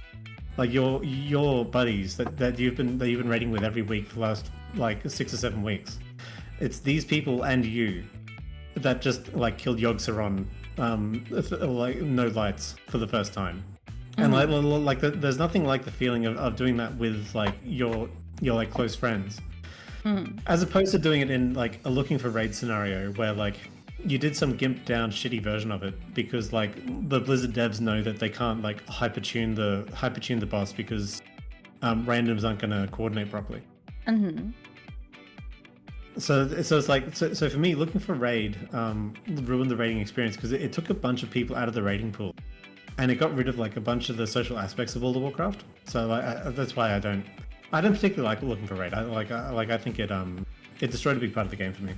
like your buddies that you've been raiding with every week for the last like 6 or 7 weeks. It's these people and you that just like killed 𝐽𝑢𝑠𝑡 like no lights for the first time. And there's nothing like the feeling of doing that with like your like close friends, as opposed to doing it in like a looking for raid scenario where like you did some gimped down shitty version of it because like the Blizzard devs know that they can't like hypertune the boss because randoms aren't going to coordinate properly. Mm-hmm. So it's like so for me, looking for raid ruined the raiding experience because it took a bunch of people out of the raiding pool. And it got rid of like a bunch of the social aspects of World of Warcraft. So that's why I don't particularly like looking for raid. I think it destroyed a big part of the game for me.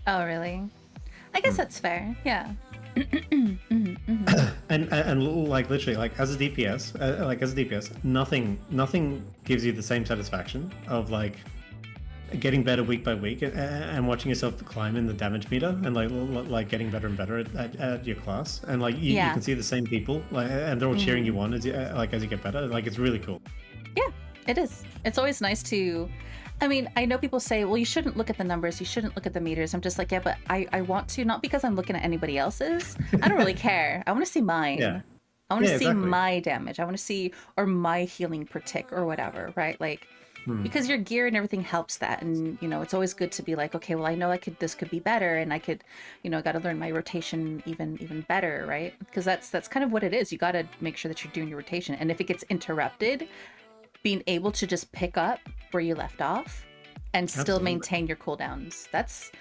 Oh, really? I guess that's fair. Yeah. and like literally like as a DPS, nothing gives you the same satisfaction of like getting better week by week and watching yourself climb in the damage meter and like getting better and better at your class and like you can see the same people like and they're all cheering you on as you get better. Like it's really cool. Yeah, it is. It's always nice to, I mean, I know people say, well, you shouldn't look at the numbers, you shouldn't look at the meters. I'm just like, yeah, but I want to, not because I'm looking at anybody else's. I don't really care. I want to see mine. Yeah. I want to see my damage. I want to see, or my healing per tick or whatever, right? Like, because your gear and everything helps that. And, you know, it's always good to be like, okay, well, I know this could be better and I could, you know, got to learn my rotation even better, right? Because that's kind of what it is. You got to make sure that you're doing your rotation. And if it gets interrupted, being able to just pick up where you left off and still maintain your cooldowns. That's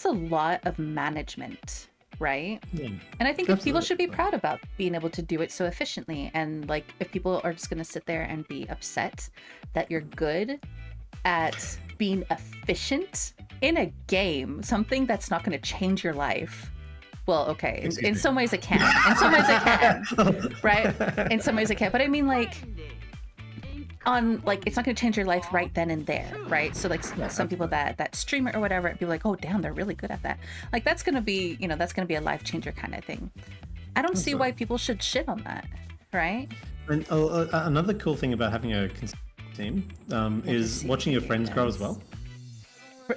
a lot of management, right? Yeah. And I think people should be proud about being able to do it so efficiently. And like, if people are just going to sit there and be upset that you're good at being efficient in a game, something that's not going to change your life. Well, okay, in some ways it can. In some ways it can, right? In some ways it can. But I mean, like, it's not going to change your life right then and there, right? So like some people that stream it or whatever, and be like, oh damn, they're really good at that. Like that's going to be, you know, that's going to be a life changer kind of thing. I don't see why people should shit on that, right? And another cool thing about having a team is watching your friends grow as well.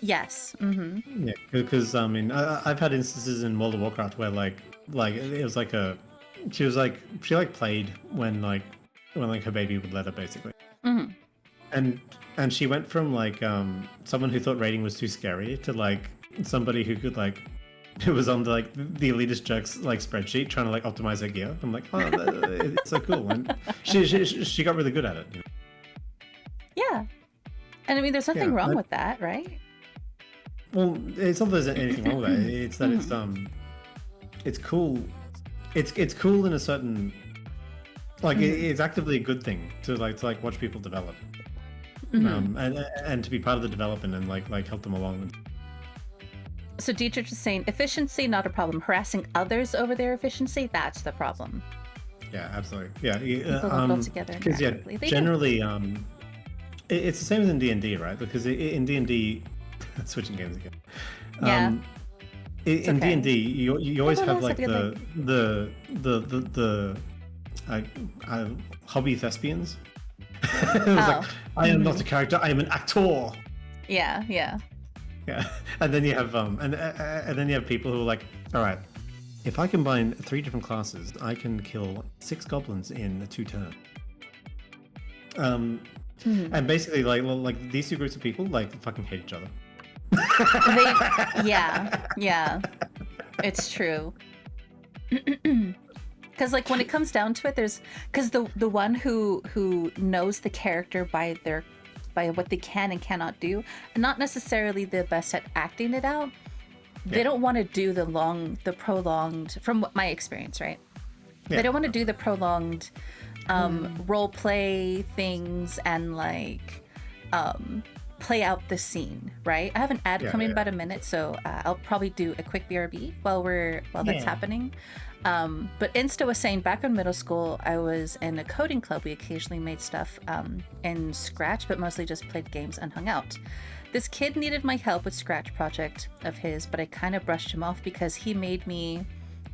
Yes. Mm-hmm. Yeah, because I mean, I've had instances in World of Warcraft where like it was like she played when her baby would let her basically. Mm-hmm. And she went from like someone who thought raiding was too scary to like somebody who could like who was on the elitist jerks like spreadsheet trying to like optimize her gear. I'm like, oh, it's so cool, and she got really good at it. You know? Yeah, and I mean, there's nothing wrong with that, right? Well, it's not that there's anything wrong with it. It's that it's cool. It's cool in a certain it's actively a good thing to watch people develop, and to be part of the development and like help them along. So Dietrich is saying efficiency not a problem. Harassing others over their efficiency, that's the problem. Yeah, absolutely. Yeah, people don't go together because generally it's the same as in D&D, right? Because in D&D, switching games again. In D&D, you always have like the hobby thespians. It was like, I am not a character, I am an actor. Yeah. And then you have and then you have people who are like, all right, if I combine 3 different classes, I can kill 6 goblins in 2 turns. And basically, like these two groups of people like fucking hate each other. Yeah, it's true. Because like when it comes down to it, because the one who knows the character by what they can and cannot do, and not necessarily the best at acting it out, they don't want to do the prolonged, from my experience, right? They don't want to do the prolonged role play things and like play out the scene, right? I have an ad coming in about a minute, so I'll probably do a quick BRB while that's happening. But Insta was saying back in middle school, I was in a coding club. We occasionally made stuff in Scratch, but mostly just played games and hung out. This kid needed my help with Scratch project of his, but I kind of brushed him off because he made me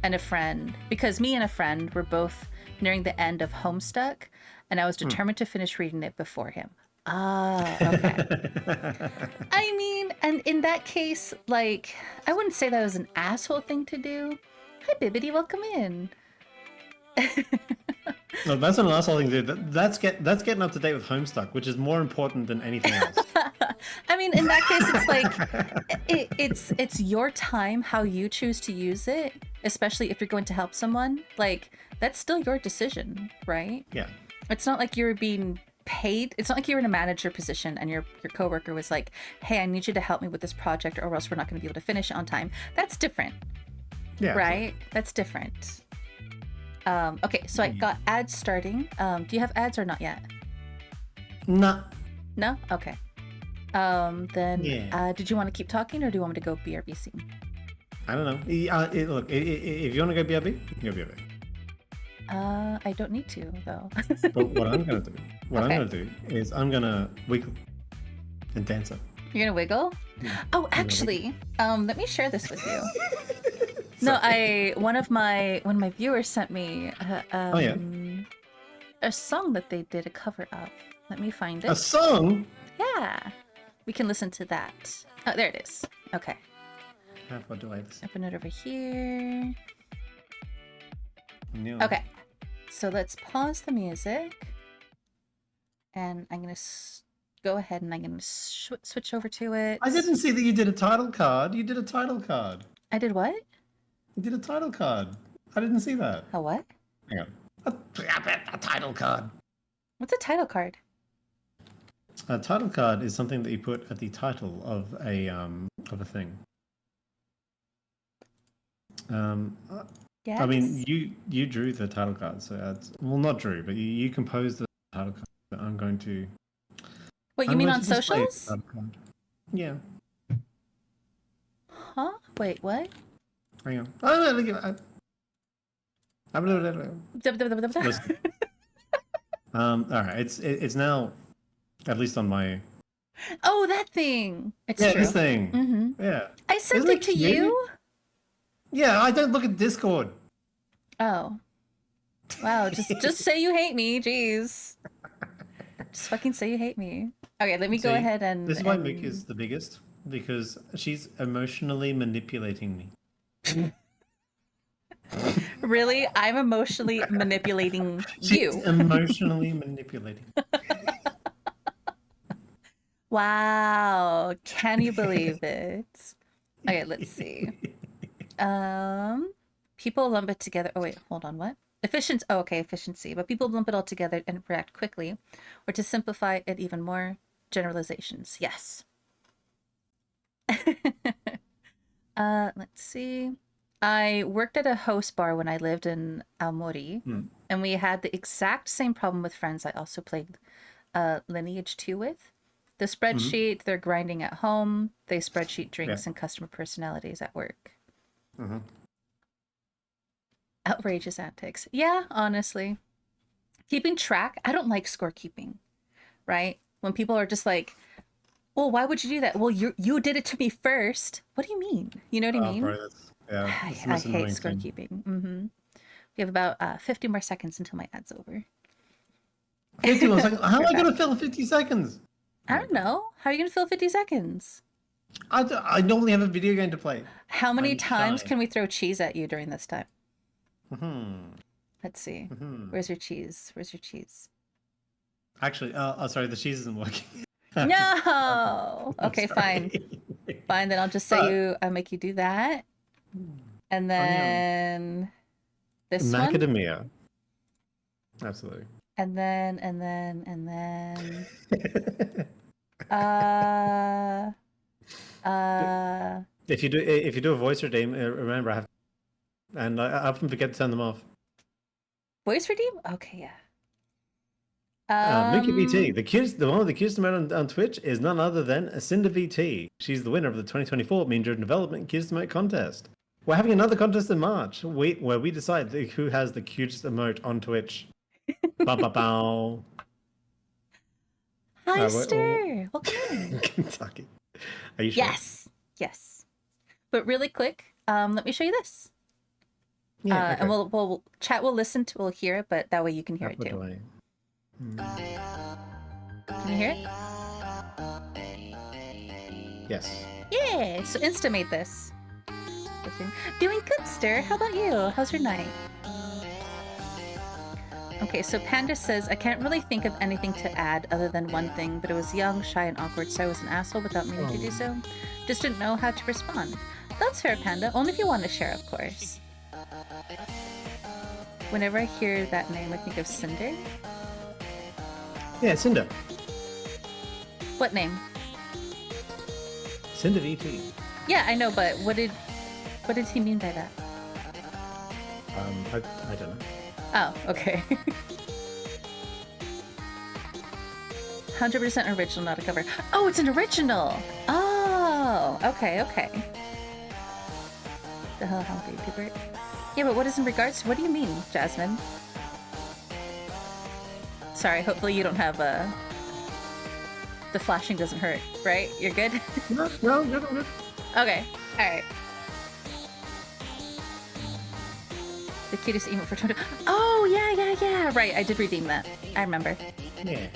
and a friend, because me and a friend were both nearing the end of Homestuck, and I was determined to finish reading it before him. Ah, okay. I mean, and in that case, like, I wouldn't say that was an asshole thing to do. Hi, Bibbidi, welcome in. No, that's not an asshole thing to do. That's getting up to date with Homestuck, which is more important than anything else. I mean, in that case, it's like it's your time, how you choose to use it, especially if you're going to help someone. Like, that's still your decision, right? Yeah. It's not like you're being paid. It's not like you're in a manager position and your coworker was like, "Hey, I need you to help me with this project, or else we're not going to be able to finish it on time." That's different. Yeah. Right? Absolutely. That's different. Okay, so I got ads starting. Do you have ads or not yet? No. No? Okay. Did you want to keep talking, or do you want me to go BRB scene? I don't know. Look, if you want to go BRB, you can go BRB. I don't need to, though. But what I'm going to do is I'm going to wiggle and dance it. You're going to wiggle? Yeah. Oh, actually, let me share this with you. No, one of my viewers sent me a song that they did a cover of. Let me find it. A song? Yeah. We can listen to that. Oh, there it is. Okay. How far do I listen? Open it over here. No. Okay. So let's pause the music. And I'm going to go ahead and I'm going to switch over to it. I didn't see that you did a title card. You did a title card. I did what? You did a title card. I didn't see that. A what? Hang on. A title card. What's a title card? A title card is something that you put at the title of a thing. Yes. I mean, you drew the title card, so not drew, but you composed the title card. But I'm going to. What, you mean on socials? Yeah. Huh? Wait, what? Hang on. Oh, no, look at Listen. All right. It's now, at least on my. Oh, that thing. It's true. This thing. Mm-hmm. Yeah. I sent it to you. Yeah, I don't look at Discord. Oh. Wow. Just say you hate me. Jeez. Just fucking say you hate me. Okay, let me go ahead and. This is why Mick is the biggest, because she's emotionally manipulating me. Really? I'm emotionally manipulating you. She's emotionally manipulating. Wow. Can you believe it? Okay, let's see. People lump it together. Oh, wait, hold on. What? Efficiency. Oh, okay, efficiency. But people lump it all together and react quickly. Or to simplify it even more, generalizations. Yes. Let's see. I worked at a host bar when I lived in Aomori, and we had the exact same problem with friends I also played Lineage 2 with. The spreadsheet, they're grinding at home. They spreadsheet drinks and customer personalities at work. Outrageous antics. Yeah, honestly. Keeping track, I don't like scorekeeping, right? When people are just like, well, why would you do that? Well, you did it to me first. What do you mean? You know what I mean? Right. I hate scorekeeping. We have about 50 more seconds until my ad's over. 50 more seconds? How am I going to fill 50 seconds? I don't know. How are you going to fill 50 seconds? I normally have a video game to play. How many times can we throw cheese at you during this time? Let's see. Where's your cheese? Actually, sorry, the cheese isn't working. No. Okay, fine. Fine. Then I'll just say I'll make you do that, and then this one, Macadamia. Absolutely. and then. Uh. If you do a voice redeem, remember I have, and I often forget to turn them off. Voice redeem? Okay, yeah. Mickey VT, the one with the cutest emote on Twitch is none other than Cinder VT. She's the winner of the 2024 Mean Driven Development Cutest Emote Contest. We're having another contest in March, where we decide who has the cutest emote on Twitch. Bow, bow, bow. Hi, Stir. Welcome in. Kentucky. Are you sure? Yes. But really quick, let me show you this. Yeah. Okay. And we'll chat. We'll hear it, but that way you can hear it too. Can you hear it? Yes. Yeah. So Insta made this. Doing good, Stir. How about you? How's your night? Okay, so Panda says, I can't really think of anything to add other than one thing, but it was young, shy, and awkward, so I was an asshole without meaning to do so. Just didn't know how to respond. That's fair, Panda. Only if you want to share, of course. Whenever I hear that name, I think of Cinder. Yeah, Cinder. What name? Cinder VT. Yeah, I know, but what did he mean by that? I don't know. Oh, okay. 100% original, not a cover. Oh, it's an original! Oh, okay. The hell, how big Bert? Yeah, but what is in regards to, what do you mean, Jasmine? Sorry, hopefully you don't have the flashing doesn't hurt, right? You're good? No, good. Okay, alright. The cutest emote for 20. Oh, yeah. Right, I did redeem that. I remember. Yeah.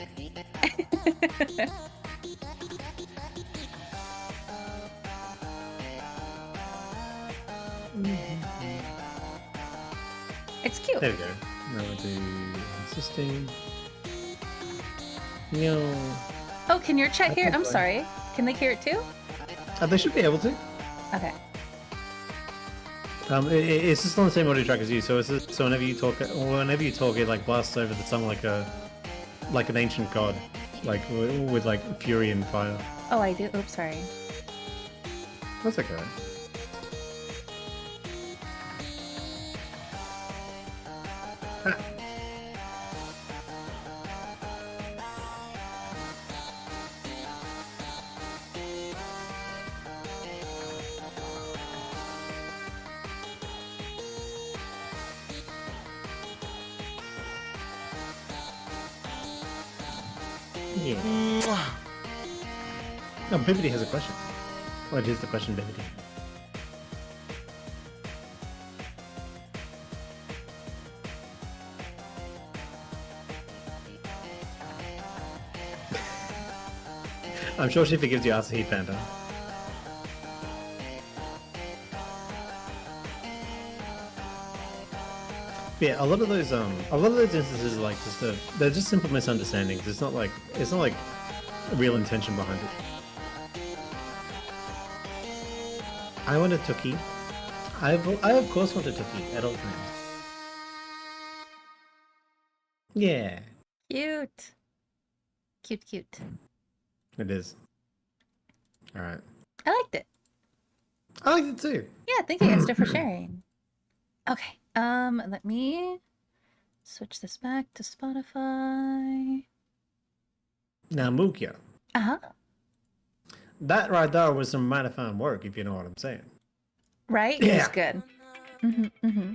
It's cute. There we go. Now we'll do insisting. No. Oh, can your chat hear? I'm sorry. Can they hear it too? They should be able to. Okay. It's just on the same audio track as you, so whenever you talk, it like blasts over the tongue like an ancient god, like with like fury and fire. Oh, I do. Oops, sorry. That's okay. Ha. Yeah. No, Bibbidi has a question. What is the question, Bibbidi? I'm sure she forgives you, Asahi Panda. Yeah, a lot of those instances are like they're just simple misunderstandings. It's not like real intention behind it. I want a Tookie. I of course want a Tookie at all times. Yeah. Cute. Cute. It is. Alright. I liked it. I liked it too. Yeah, thank you, Insta, for sharing. Okay. Let me switch this back to Spotify. Now, Mukia. Uh-huh. That right there was some mighty fine work, if you know what I'm saying. Right? Yeah. It was good. Mm-hmm.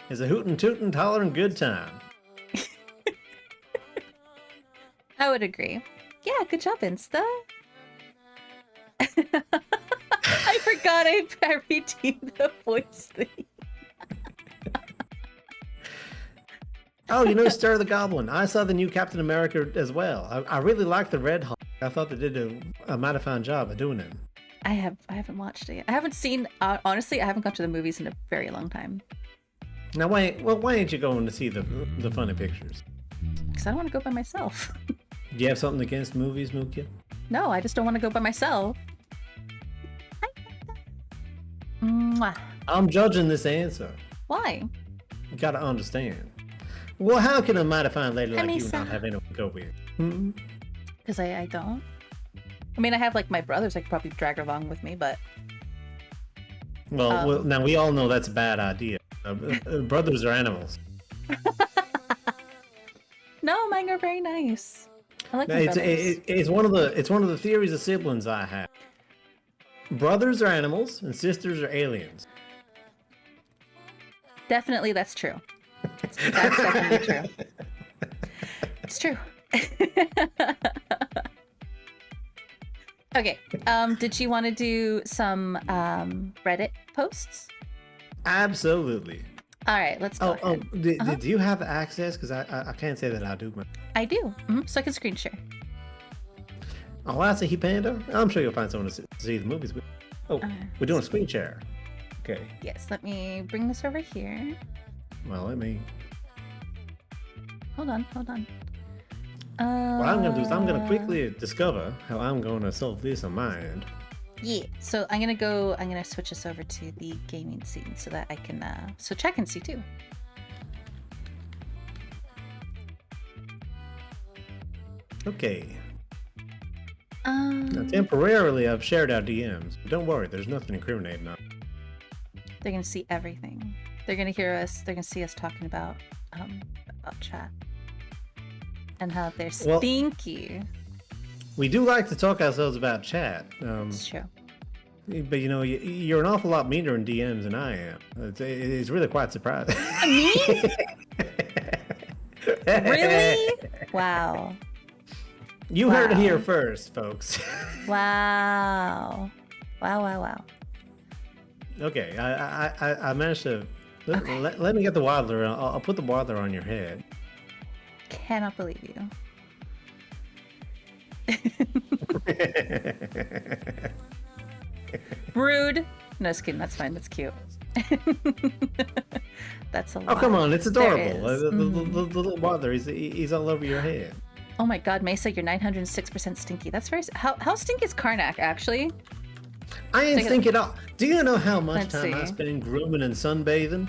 It's a hootin' tootin' hollering good time. I would agree. Yeah, good job, Insta. I forgot I redeemed the voice thing. Oh, you know, Stir the Goblin. I saw the new Captain America as well. I really liked the Red Hulk. I thought they did a mighty fine job of doing it. I haven't watched it yet. I haven't seen, honestly, I haven't gone to the movies in a very long time. Now, why ain't you going to see the funny pictures? Because I don't want to go by myself. Do you have something against movies, Mukia? No, I just don't want to go by myself. Mwah. I'm judging this answer. Why? You gotta understand. Well, how can a mighty fine lady like you Hamisa. not have anyone to go with? Because I don't. I mean, I have like my brothers I could probably drag along with me, but Well, now we all know that's a bad idea. Brothers are animals. no, mine are very nice. I like my brothers. It's one of the theories of siblings I have. Brothers are animals and sisters are aliens. Definitely, that's true. That's definitely true. It's true. Okay. Did you want to do some Reddit posts? Absolutely. All right, let's go ahead. Do you have access? Because I can't say that I do. I do. So I can screen share. Oh, that's a he panda. I'm sure you'll find someone to see the movies with. Oh, we're doing a screen share. Okay. Yes, let me bring this over here. Well, let me. Hold on. What I'm gonna do is I'm gonna quickly discover how I'm gonna solve this on my end. Yeah. So I'm gonna switch this over to the gaming scene so that I can so chat can see too. Okay. Now, temporarily, I've shared our DMs, but don't worry, there's nothing incriminating on. They're gonna see everything. They're gonna hear us. They're gonna see us talking about chat and how they're stinky. We do like to talk ourselves about chat. It's true. But you know, you're an awful lot meaner in DMs than I am. It's really quite surprising. Me? Really? Wow. You heard it here first, folks. Wow. Wow. Okay, I managed to. Let me get the waddler. I'll put the waddler on your head. Cannot believe you. Rude. No, just kidding. That's fine. That's cute. That's a lot. Oh, come on. It's adorable. The little waddler, he's all over your head. Oh my god, Mesa, you're 906% stinky. That's very... How stinky is Karnak, actually? I ain't stinky at all. Do you know how much Let's time I see. spend grooming and sunbathing?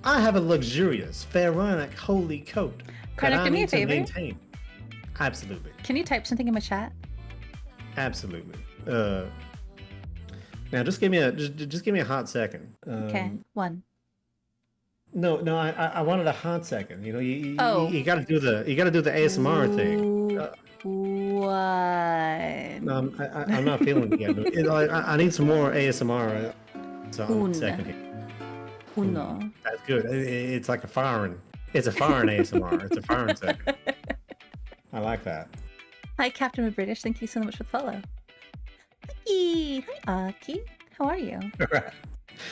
I have a luxurious, Pharaonic, holy coat that Karnak, I do me a need to favor. maintain. Absolutely. Can you type something in my chat? Absolutely. Now just give me a hot second. Okay, 1. No, I wanted a hot second. You know, you got to do the ASMR thing. What? No, I'm not feeling it yet. I need some more ASMR. So Un. second here. Uno. That's good. It's like a foreign. It's a foreign ASMR. It's a foreign second. I like that. Hi, Captain of British. Thank you so much for the follow. Hi, Aki. How are you?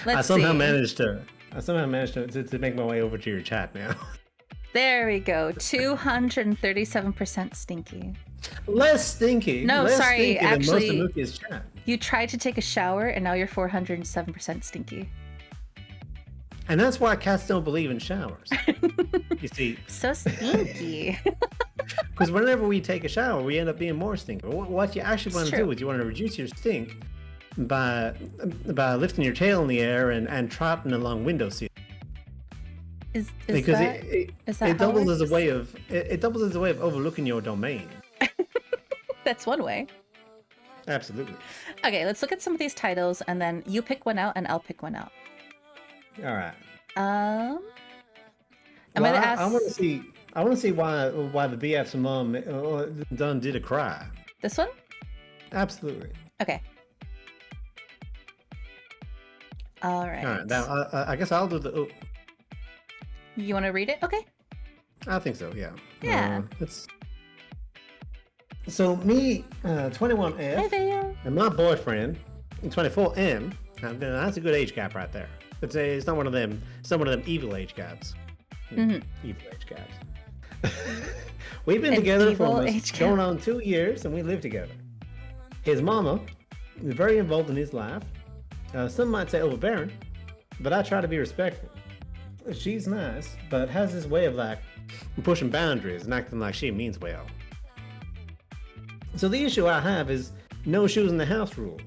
I somehow managed to make my way over to your chat now. There we go. 237% stinky. Less stinky. No, less sorry, stinky actually- than most of Nukia's chat. You tried to take a shower and now you're 407% stinky. And that's why cats don't believe in showers. You see, So stinky. because whenever we take a shower, we end up being more stinky. What you actually want to do is you want to reduce your stink by lifting your tail in the air and trotting along windowsill. Is Because that it how doubles it as a works? way of overlooking your domain. That's one way. Absolutely. Okay, let's look at some of these titles and then you pick one out and I'll pick one out. All right. I'm Well, gonna ask I want to see why the BF's mom done did a cry. this one. Absolutely. Okay. All right. All right. Now I guess I'll do the. Oh, You want to read it? Okay. I think so. Yeah. Yeah. So me, 21F, Hey there. and my boyfriend, 24M. That's a good age gap right there. It's not one of them. It's not one of them evil age gaps. Mhm. Evil age gaps. We've been An together for evil almost age gap. going on 2 years, and we live together. His mama is very involved in his life. Some might say overbearing, but I try to be respectful. She's nice, but has this way of like pushing boundaries and acting like she means well. So the issue I have is no shoes in the house rule.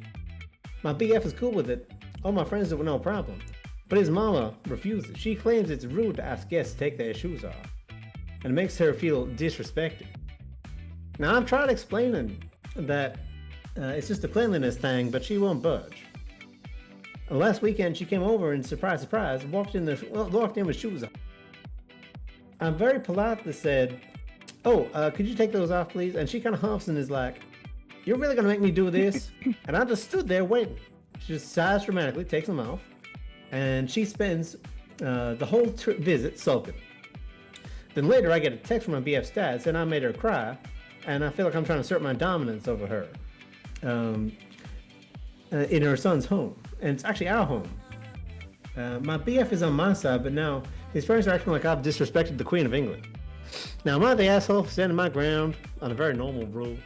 My BF is cool with it. All my friends do with no problem. But his mama refuses. She claims it's rude to ask guests to take their shoes off. And it makes her feel disrespected. Now I've tried explaining that it's just a cleanliness thing, but she won't budge. And last weekend she came over and surprise, walked in with shoes on. I very politely said, "Oh, could you take those off, please?" And she kind of huffs and is like, "You're really gonna make me do this?" And I just stood there waiting. She just sighs dramatically, takes them off, and she spends the whole visit sulking. Then later I get a text from my BF's dad saying I made her cry, and I feel like I'm trying to assert my dominance over her in her son's home. And it's actually our home. My BF is on my side, but now his parents are acting like I've disrespected the Queen of England. Now, am I the asshole for standing my ground on a very normal rule?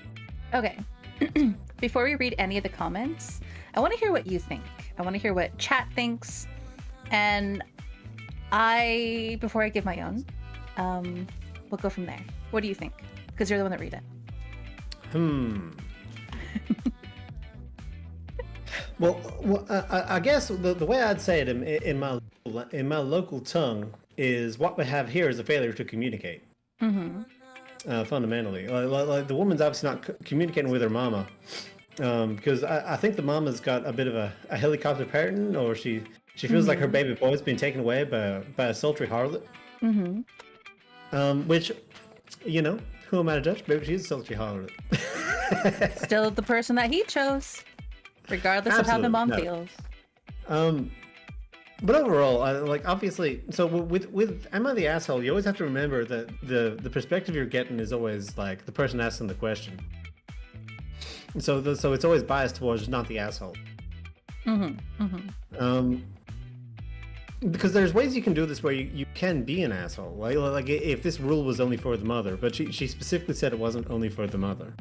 Okay. Before we read any of the comments, I want to hear what you think. I want to hear what chat thinks. And before I give my own, we'll go from there. What do you think? Because you're the one that read it. Well, I guess the way I'd say it in my local tongue is what we have here is a failure to communicate. Fundamentally, like the woman's obviously not communicating with her mama, because I think the mama's got a bit of a helicopter parenting, or she feels like her baby boy's been taken away by a sultry harlot. Which, you know, who am I to judge? Maybe she's a sultry harlot. Still the person that he chose, regardless of how the mom feels. But overall, obviously, so with Am I the Asshole, you always have to remember that the perspective you're getting is always like the person asking the question. So it's always biased towards not the asshole. Because there's ways you can do this where you can be an asshole. Like if this rule was only for the mother, but she specifically said it wasn't only for the mother.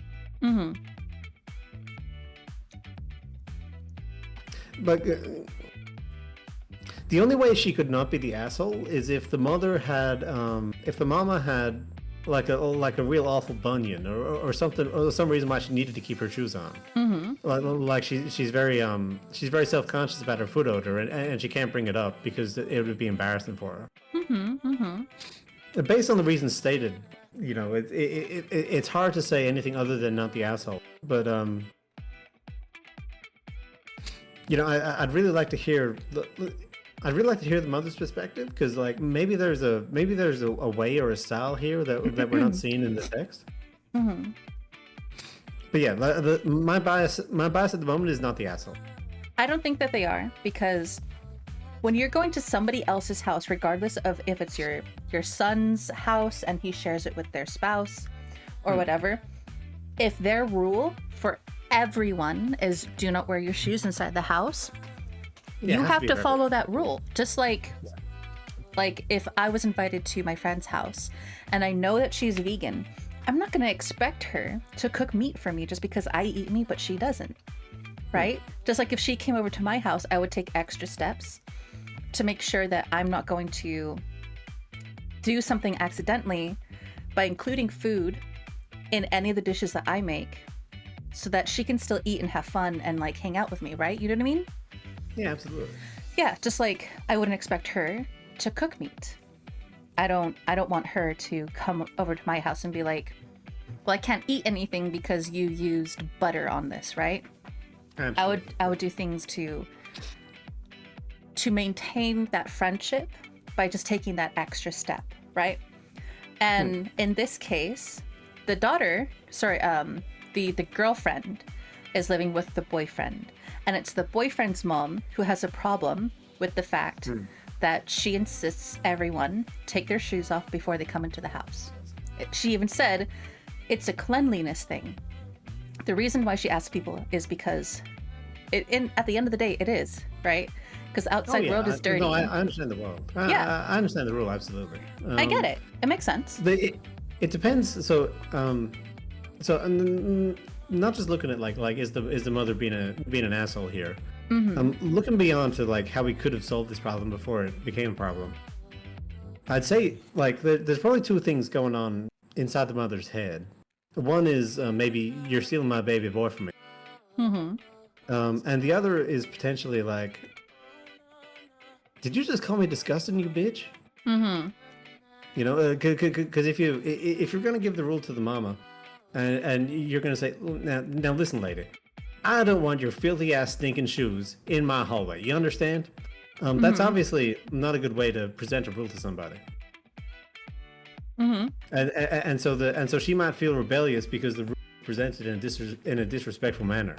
But the only way she could not be the asshole is if the mother had, if the mama had like a real awful bunion or something, or some reason why she needed to keep her shoes on. Like she's very self-conscious about her foot odor, and she can't bring it up because it would be embarrassing for her. Based on the reasons stated, you know, it's hard to say anything other than not the asshole. But you know, I'd really like to hear the mother's perspective, because like maybe there's a way or a style here that we're not seeing in the text. But yeah, my bias at the moment is not the asshole. I don't think that they are, because when you're going to somebody else's house, regardless of if it's your son's house and he shares it with their spouse or whatever, if their rule for everyone is do not wear your shoes inside the house, you have to follow that rule. Just like if I was invited to my friend's house and I know that she's vegan, I'm not going to expect her to cook meat for me just because I eat meat but she doesn't, right? Just like if she came over to my house, I would take extra steps to make sure that I'm not going to do something accidentally by including food in any of the dishes that I make, so that she can still eat and have fun and like hang out with me, right? You know what I mean? Yeah, absolutely. Yeah, just like I wouldn't expect her to cook meat. I don't want her to come over to my house and be like, well, I can't eat anything because you used butter on this, right? Absolutely. I would do things to maintain that friendship by just taking that extra step, right? And in this case, the girlfriend is living with the boyfriend, and it's the boyfriend's mom who has a problem with the fact that she insists everyone take their shoes off before they come into the house. She even said it's a cleanliness thing. The reason why she asks people is because at the end of the day, it is, right? Because the outside world is dirty. No, I understand the world. I understand the rule, absolutely. I get it. It makes sense. It depends. So not just looking at like is the mother being an asshole here. Looking beyond to like how we could have solved this problem before it became a problem. I'd say like there's probably two things going on inside the mother's head. One is maybe you're stealing my baby boy from me. And the other is potentially like, did you just call me disgusting, you bitch? You know, because if you're gonna give the rule to the mama, and you're gonna say, now listen, lady, I don't want your filthy ass stinking shoes in my hallway. You understand? That's obviously not a good way to present a rule to somebody. And so she might feel rebellious because the rule is presented in a disrespectful manner.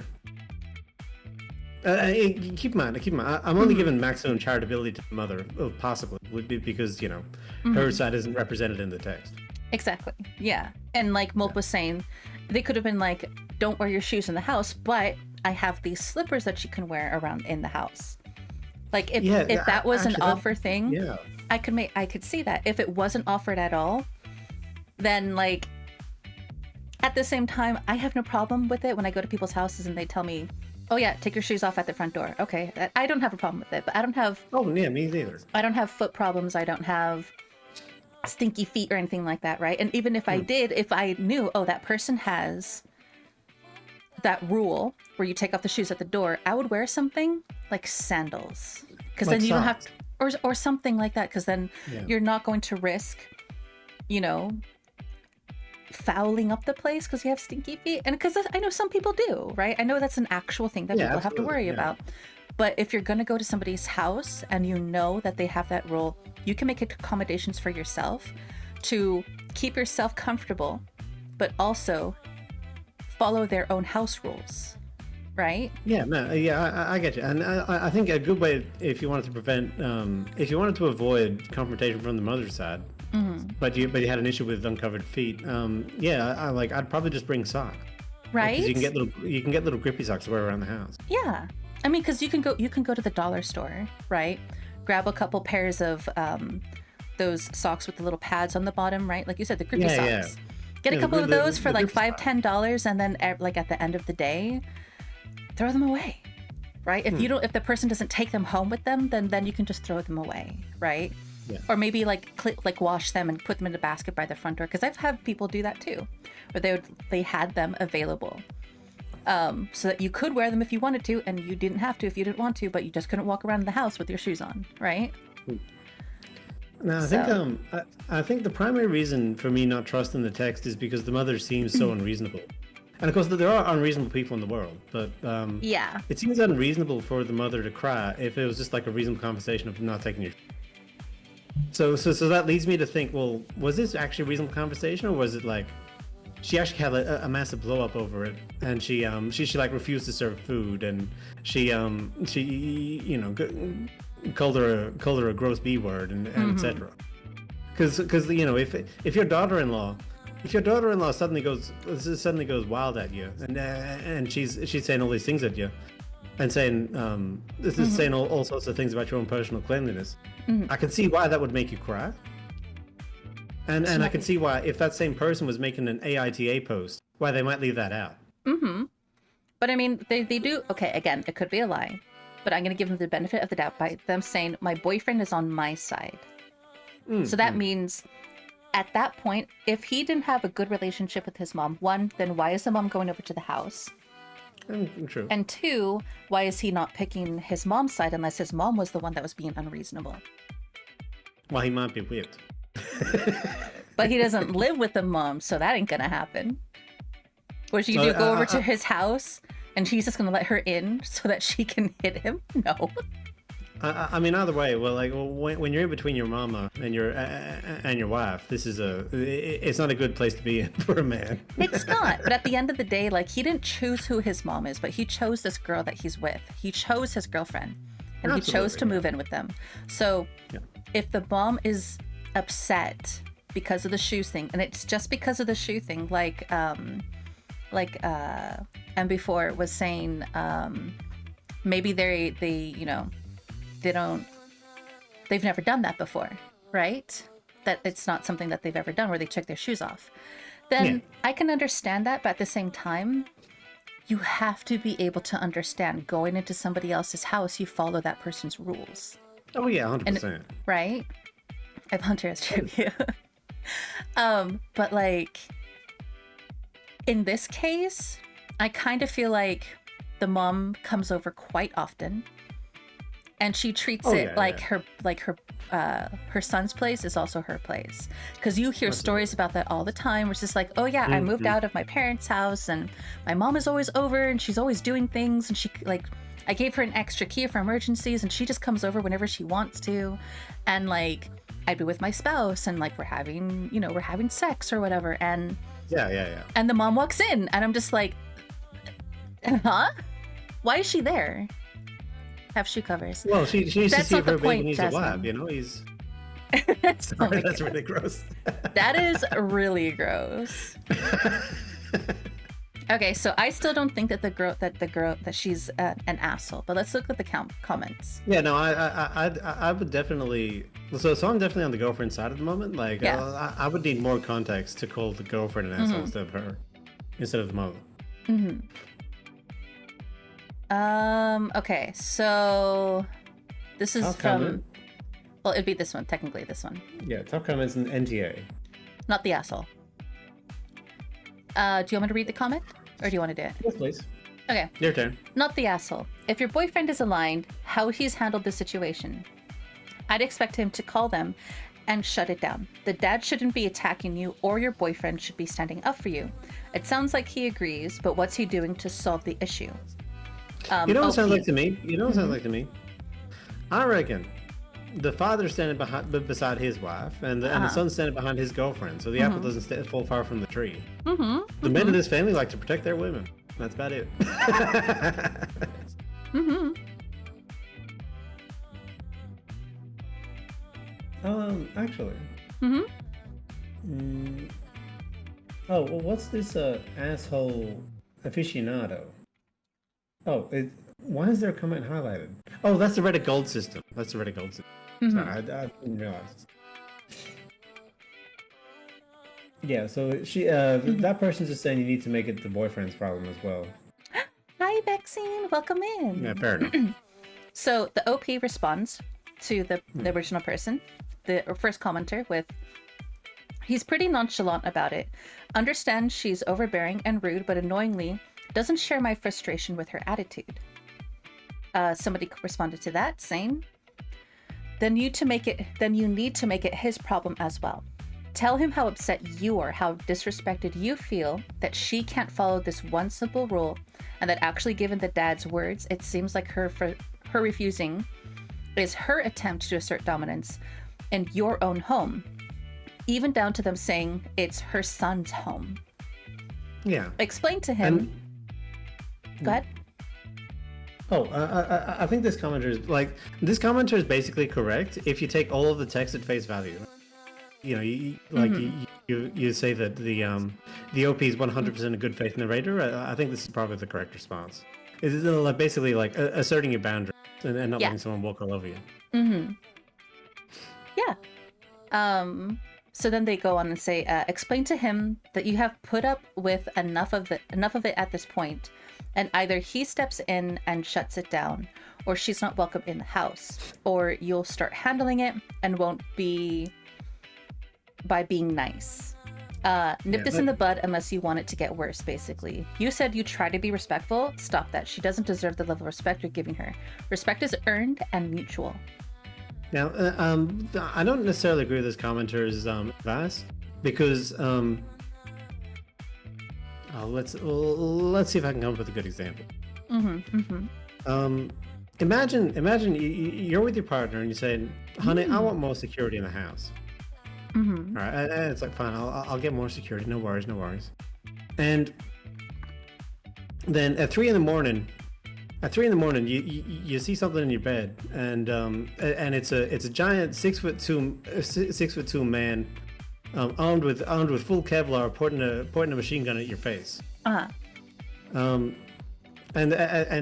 Keep in mind, I'm only giving maximum charitability to the mother, possibly, would be because, you know, her side isn't represented in the text. Exactly. Yeah. And like Mope was saying, they could have been like, don't wear your shoes in the house, but I have these slippers that you can wear around in the house. Like if that was actually, an offer thing, I could see that. If it wasn't offered at all, then like at the same time, I have no problem with it when I go to people's houses and they tell me, oh yeah, take your shoes off at the front door. Okay, I don't have a problem with it, but I don't have... Oh yeah, me neither. I don't have foot problems. I don't have stinky feet or anything like that, right? And even if I did, if I knew, oh, that person has that rule where you take off the shoes at the door, I would wear something like sandals. Because like then you don't have to, or something like that, because then you're not going to risk, you know, fouling up the place because you have stinky feet. And because I know some people do, right? I know that's an actual thing that people have to worry about. But if you're going to go to somebody's house and you know that they have that rule, you can make accommodations for yourself to keep yourself comfortable, but also follow their own house rules, right? Yeah, no, I get you. And I think a good way, if you wanted to prevent, if you wanted to avoid confrontation from the mother's side, but you had an issue with uncovered feet, I'd probably just bring socks, right? Because you can get little grippy socks to wear around the house. Yeah, I mean, because you can go to the dollar store, right? Grab a couple pairs of those socks with the little pads on the bottom, right? Like you said, the grippy socks. Yeah. Get a couple of those for like $5-10, and then like at the end of the day, throw them away, right? If the person doesn't take them home with them, then you can just throw them away, right? Yeah. Or maybe like wash them and put them in a basket by the front door, because I've had people do that too, where they had them available, so that you could wear them if you wanted to, and you didn't have to if you didn't want to, but you just couldn't walk around the house with your shoes on, right? Now, I think the primary reason for me not trusting the text is because the mother seems so unreasonable. And of course, there are unreasonable people in the world, but it seems unreasonable for the mother to cry if it was just like a reasonable conversation of not taking your... So that leads me to think, well, was this actually a reasonable conversation, or was it like she actually had a massive blow up over it, and she like refused to serve food, and she you know, called her a gross B word, and etc. Because you know, if your daughter-in-law suddenly goes wild at you, and she's saying all these things at you, and saying this is saying all sorts of things about your own personal cleanliness, I can see why that would make you cry. And I can see why, if that same person was making an AITA post, why they might leave that out. But I mean, they do, okay, again, it could be a lie, but I'm going to give them the benefit of the doubt by them saying, my boyfriend is on my side. So that means, at that point, if he didn't have a good relationship with his mom, one, then why is the mom going over to the house? True. And two, why is he not picking his mom's side unless his mom was the one that was being unreasonable? Well, he might be weird. But he doesn't live with the mom, so that ain't gonna happen. What should you do? Go over to his house, and she's just gonna let her in so that she can hit him? No. I mean, either way, when you're in between your mama and your wife, it's not a good place to be in for a man. It's not. But at the end of the day, like, he didn't choose who his mom is, but he chose this girl that he's with. He chose his girlfriend, and he chose to move in with them. So if the mom is upset because of the shoes thing, and it's just because of the shoe thing, like and before was saying, maybe they you know, they've never done that before, right? That it's not something that they've ever done where they took their shoes off. Then I can understand that, but at the same time, you have to be able to understand going into somebody else's house, you follow that person's rules. Oh yeah, 100%. Right? I've Hunter as trivia. But like, in this case, I kind of feel like the mom comes over quite often, and she treats her son's place is also her place, because you hear stories about that all the time, where it's just like, oh yeah, I moved out of my parents' house and my mom is always over and she's always doing things, and she like, I gave her an extra key for emergencies and she just comes over whenever she wants to, and like I'd be with my spouse and like we're having sex or whatever, and and the mom walks in and I'm just like, huh? Why is she there? Have shoe covers. Well, she needs to That's see not if the her baby point, needs Jasmine. a lab, you know? He's... Oh my That's God. really gross. That is really gross. Okay, so I still don't think that that she's an asshole. But let's look at the comments. Yeah, no, I would definitely. So I'm definitely on the girlfriend side at the moment. Like, I would need more context to call the girlfriend an asshole instead of the mother. Okay, so this is Top from. comment. Well, it'd be this one, technically this one. Yeah, top comments in NTA. Not the asshole. Do you want me to read the comment? Or do you want to do it? Yes, please. Okay. Your turn. Not the asshole. If your boyfriend is aligned, how he's handled the situation. I'd expect him to call them and shut it down. The dad shouldn't be attacking you, or your boyfriend should be standing up for you. It sounds like he agrees, but what's he doing to solve the issue? You know what it sounds like to me? I reckon the father's standing beside his wife, and the son's standing behind his girlfriend, so the apple doesn't fall far from the tree. The men of this family like to protect their women. That's about it. Actually. Oh, well, what's this asshole aficionado? Oh, why is there a comment highlighted? Oh, that's the Reddit Gold system. Sorry, I didn't realize. Yeah, so she, that person's just saying you need to make it the boyfriend's problem as well. Hi, Vaccine. Welcome in. Yeah, fair enough. So the OP responds to the original person, the first commenter, with, he's pretty nonchalant about it. Understands she's overbearing and rude, but annoyingly doesn't share my frustration with her attitude. Somebody responded to that saying, then you need to make it his problem as well. Tell him how upset you are, how disrespected you feel that she can't follow this one simple rule, and that actually, given the dad's words, it seems like her refusing is her attempt to assert dominance in your own home, even down to them saying it's her son's home. Yeah. Explain to him. Go ahead. Oh, I think this commenter is basically correct if you take all of the text at face value. You know, you say that the OP is 100% a good faith narrator. I think this is probably the correct response. It's basically like asserting your boundaries and not letting someone walk all over you. Yeah. So then they go on and say, explain to him that you have put up with enough of it at this point, and either he steps in and shuts it down, or she's not welcome in the house, or you'll start handling it and won't be by being nice. Nip this in the bud unless you want it to get worse, basically. You said you try to be respectful. Stop that. She doesn't deserve the level of respect you're giving her. Respect is earned and mutual. Now, I don't necessarily agree with this commenter's advice, because let's see if I can come up with a good example. Imagine you're with your partner and you say, honey, I want more security in the house. All right, and it's like, fine, I'll get more security, no worries. And then at 3 a.m, you see something in your bed, and it's a giant 6'2" man, armed with full Kevlar, pointing a machine gun at your face. And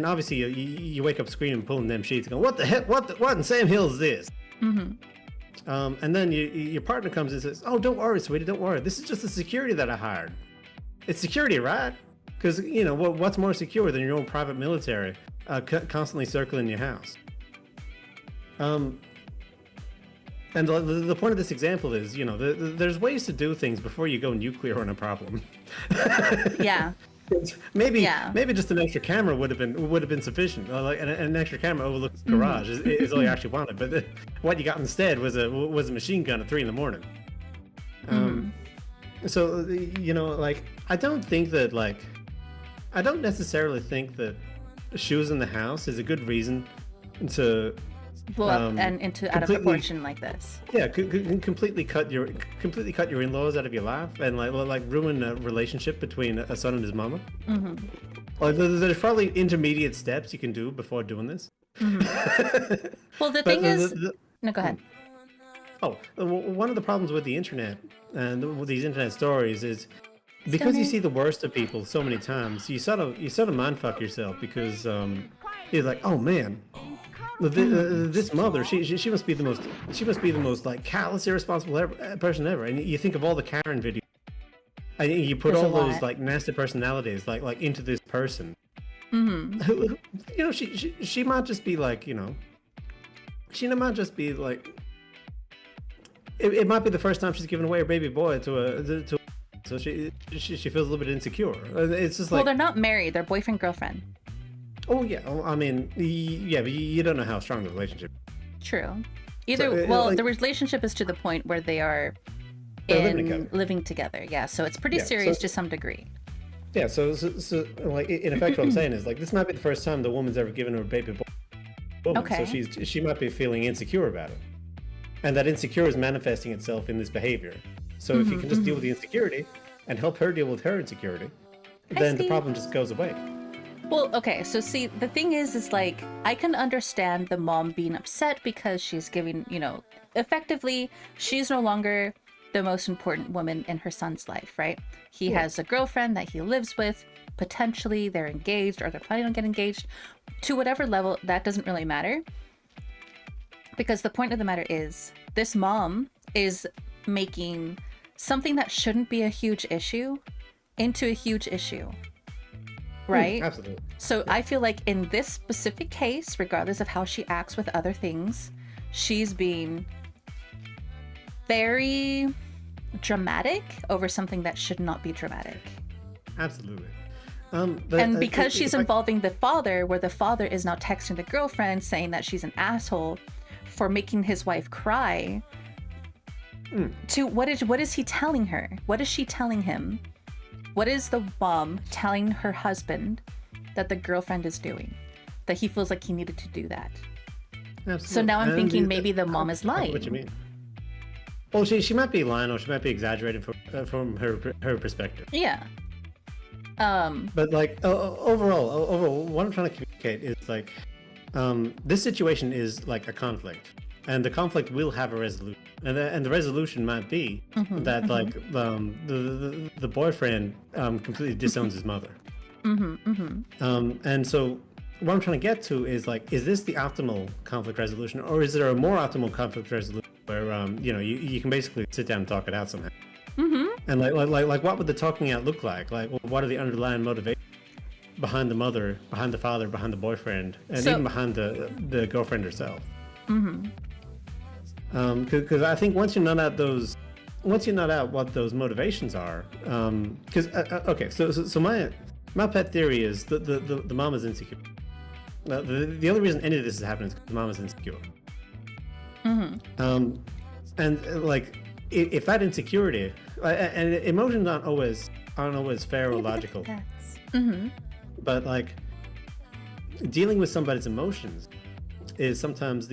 obviously you wake up screaming, pulling them sheets, going, what the heck? What in Sam Hill is this? And then your partner comes and says, oh, don't worry, sweetie, don't worry. This is just the security that I hired. It's security, right? Because, you know, what's more secure than your own private military constantly circling your house? And And the point of this example is, there's ways to do things before you go nuclear on a problem. Yeah. Maybe just an extra camera would have been sufficient. Like an extra camera overlooking the garage is all you actually wanted. But what you got instead was a machine gun at 3 a.m. So like I don't necessarily think that shoes in the house is a good reason to blow up and into out of proportion like this. Yeah, completely cut your in-laws out of your life and like ruin a relationship between a son and his mama. Like there's probably intermediate steps you can do before doing this. Well, the thing is, no, go ahead. Oh, one of the problems with the internet and with these internet stories is because you see the worst of people so many times, you sort of mindfuck yourself because you're like, oh man. This mother, she must be the most like callous, irresponsible person ever. And you think of all the Karen videos, and you put all those like nasty personalities like into this person. Who, she might just be like, she might just be like, it might be the first time she's given away her baby boy to so she feels a little bit insecure. It's just like, well, they're not married; they're boyfriend girlfriend. Oh yeah, I mean, yeah, but you don't know how strong the relationship is. True. The relationship is to the point where they are living together. Yeah, so it's pretty serious to some degree. Yeah, so like in effect, what I'm saying is like this might be the first time the woman's ever given her a baby boy. Okay. So she might be feeling insecure about it, and that insecure is manifesting itself in this behavior. So if you can just deal with the insecurity and help her deal with her insecurity, then the problem just goes away. Well, okay, so see, the thing is like, I can understand the mom being upset because she's giving, effectively, she's no longer the most important woman in her son's life, right? He has a girlfriend that he lives with, potentially they're engaged or they're planning on getting engaged. To whatever level, that doesn't really matter. Because the point of the matter is, this mom is making something that shouldn't be a huge issue into a huge issue. Right? Absolutely. So I feel like in this specific case, regardless of how she acts with other things, she's being very dramatic over something that should not be dramatic. Absolutely. And because she's involving the father, where the father is now texting the girlfriend saying that she's an asshole for making his wife cry, to what is he telling her? What is she telling him? What is the mom telling her husband that the girlfriend is doing? That he feels like he needed to do that. Absolutely. So now I'm thinking maybe the mom is lying. What you mean? Well, she might be lying, or she might be exaggerating from her perspective. Yeah. But like overall, what I'm trying to communicate is like, this situation is like a conflict, and the conflict will have a resolution, and the resolution might be that like the boyfriend completely disowns his mother. And so what I'm trying to get to is like, is this the optimal conflict resolution, or is there a more optimal conflict resolution where you can basically sit down and talk it out somehow? And like what would the talking out look like? Like, what are the underlying motivations behind the mother, behind the father, behind the boyfriend, and even behind the girlfriend herself? Because I think once you nut out what those motivations are, because okay, so my pet theory is the mom is insecure. The only reason any of this is happening is because the mom is insecure. And like, if that insecurity, and emotions aren't always fair or logical, but like dealing with somebody's emotions is sometimes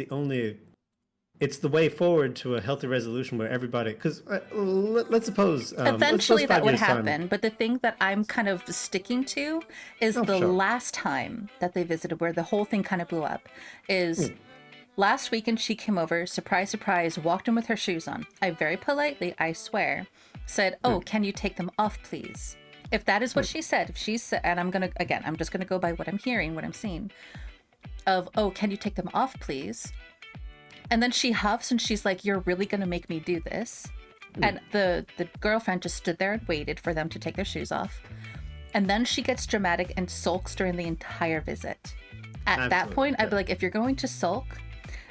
it's the way forward to a healthy resolution where everybody, because let's suppose eventually that would happen, but the thing that I'm kind of sticking to is last time that they visited, where the whole thing kind of blew up, is last weekend she came over, surprise, surprise, walked in with her shoes on. I very politely, I swear, said, "Oh, can you take them off, please?" If that is what she said, if she said, and I'm just gonna go by what I'm hearing, what I'm seeing, of, "Oh, can you take them off, please?" And then she huffs and she's like, "You're really gonna make me do this?" And the girlfriend just stood there and waited for them to take their shoes off. And then she gets dramatic and sulks during the entire visit. At that point, I'd be like, if you're going to sulk,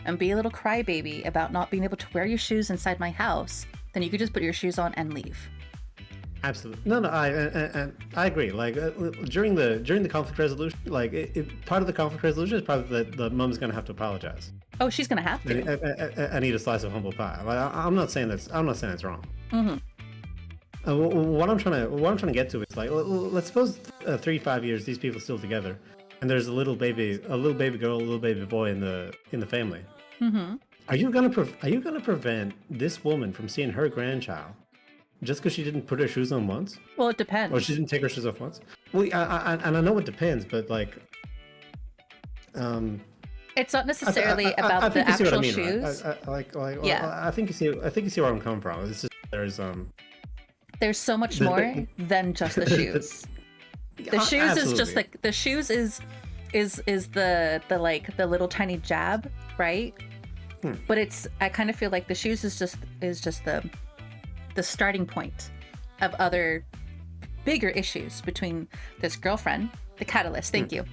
and be a little crybaby about not being able to wear your shoes inside my house, then you could just put your shoes on and leave. Absolutely. No, I agree. Like during the conflict resolution, like part of the conflict resolution is probably that the mom's gonna have to apologize. Oh, she's gonna have to. I need a slice of humble pie. Like, I'm not saying that's wrong. Mm-hmm. What I'm trying to get to is like, let's suppose 3-5 years these people still together, and there's a little baby girl, a little baby boy in the family. Mm-hmm. Are you gonna prevent this woman from seeing her grandchild just because she didn't put her shoes on once? Well, it depends. Or she didn't take her shoes off once? Well, and I know it depends, but like, it's not necessarily about the actual shoes. I think you see where I'm coming from. It's just there's so much more than just the shoes. The shoes absolutely. is just like the shoes is the like the little tiny jab, right? But I kind of feel like the shoes is just the starting point of other bigger issues between this girlfriend, the catalyst, thank you,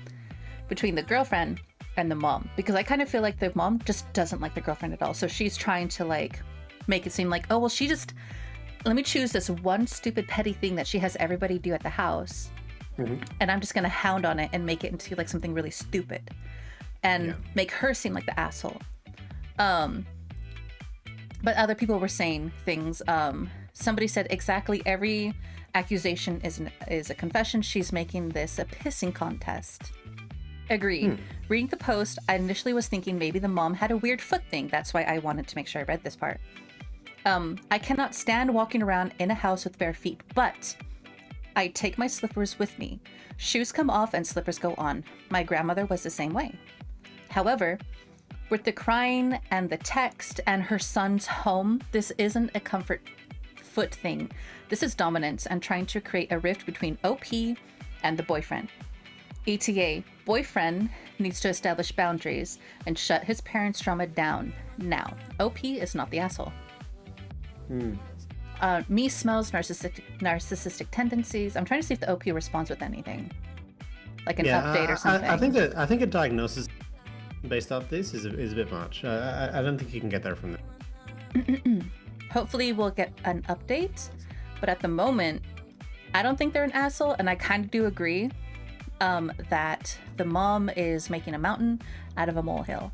between the girlfriend and the mom, because I kind of feel like the mom just doesn't like the girlfriend at all. So she's trying to like make it seem like, oh, well, let me choose this one stupid petty thing that she has everybody do at the house. And I'm just going to hound on it and make it into like something really stupid and make her seem like the asshole. But other people were saying things. Somebody said exactly every accusation is a confession. She's making this a pissing contest. Agreed. Reading the post, I initially was thinking maybe the mom had a weird foot thing. That's why I wanted to make sure I read this part. I cannot stand walking around in a house with bare feet, but I take my slippers with me. Shoes come off and slippers go on. My grandmother was the same way. However, with the crying and the text and her son's home, this isn't a comfort foot thing. This is dominance and trying to create a rift between OP and the boyfriend. ETA, boyfriend needs to establish boundaries and shut his parents' drama down now. OP is not the asshole. Me smells narcissistic tendencies. I'm trying to see if the OP responds with anything, like an update or something. I think a diagnosis based off this is a bit much. I don't think you can get there from there. Hopefully we'll get an update, but at the moment, I don't think they're an asshole, and I kind of do agree that the mom is making a mountain out of a molehill.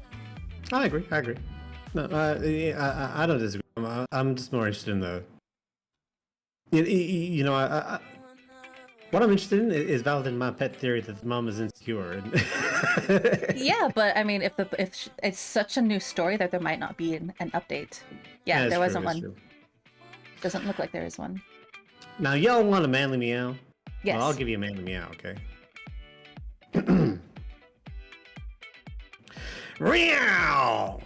I agree. No, I don't disagree. I'm just more interested in the. What I'm interested in is validating my pet theory that the mom is insecure. Yeah, but I mean, if it's such a new story that there might not be an update. Yeah, there wasn't one. True. Doesn't look like there is one. Now, y'all want a manly meow? Yes. Well, I'll give you a manly meow, okay? Meow!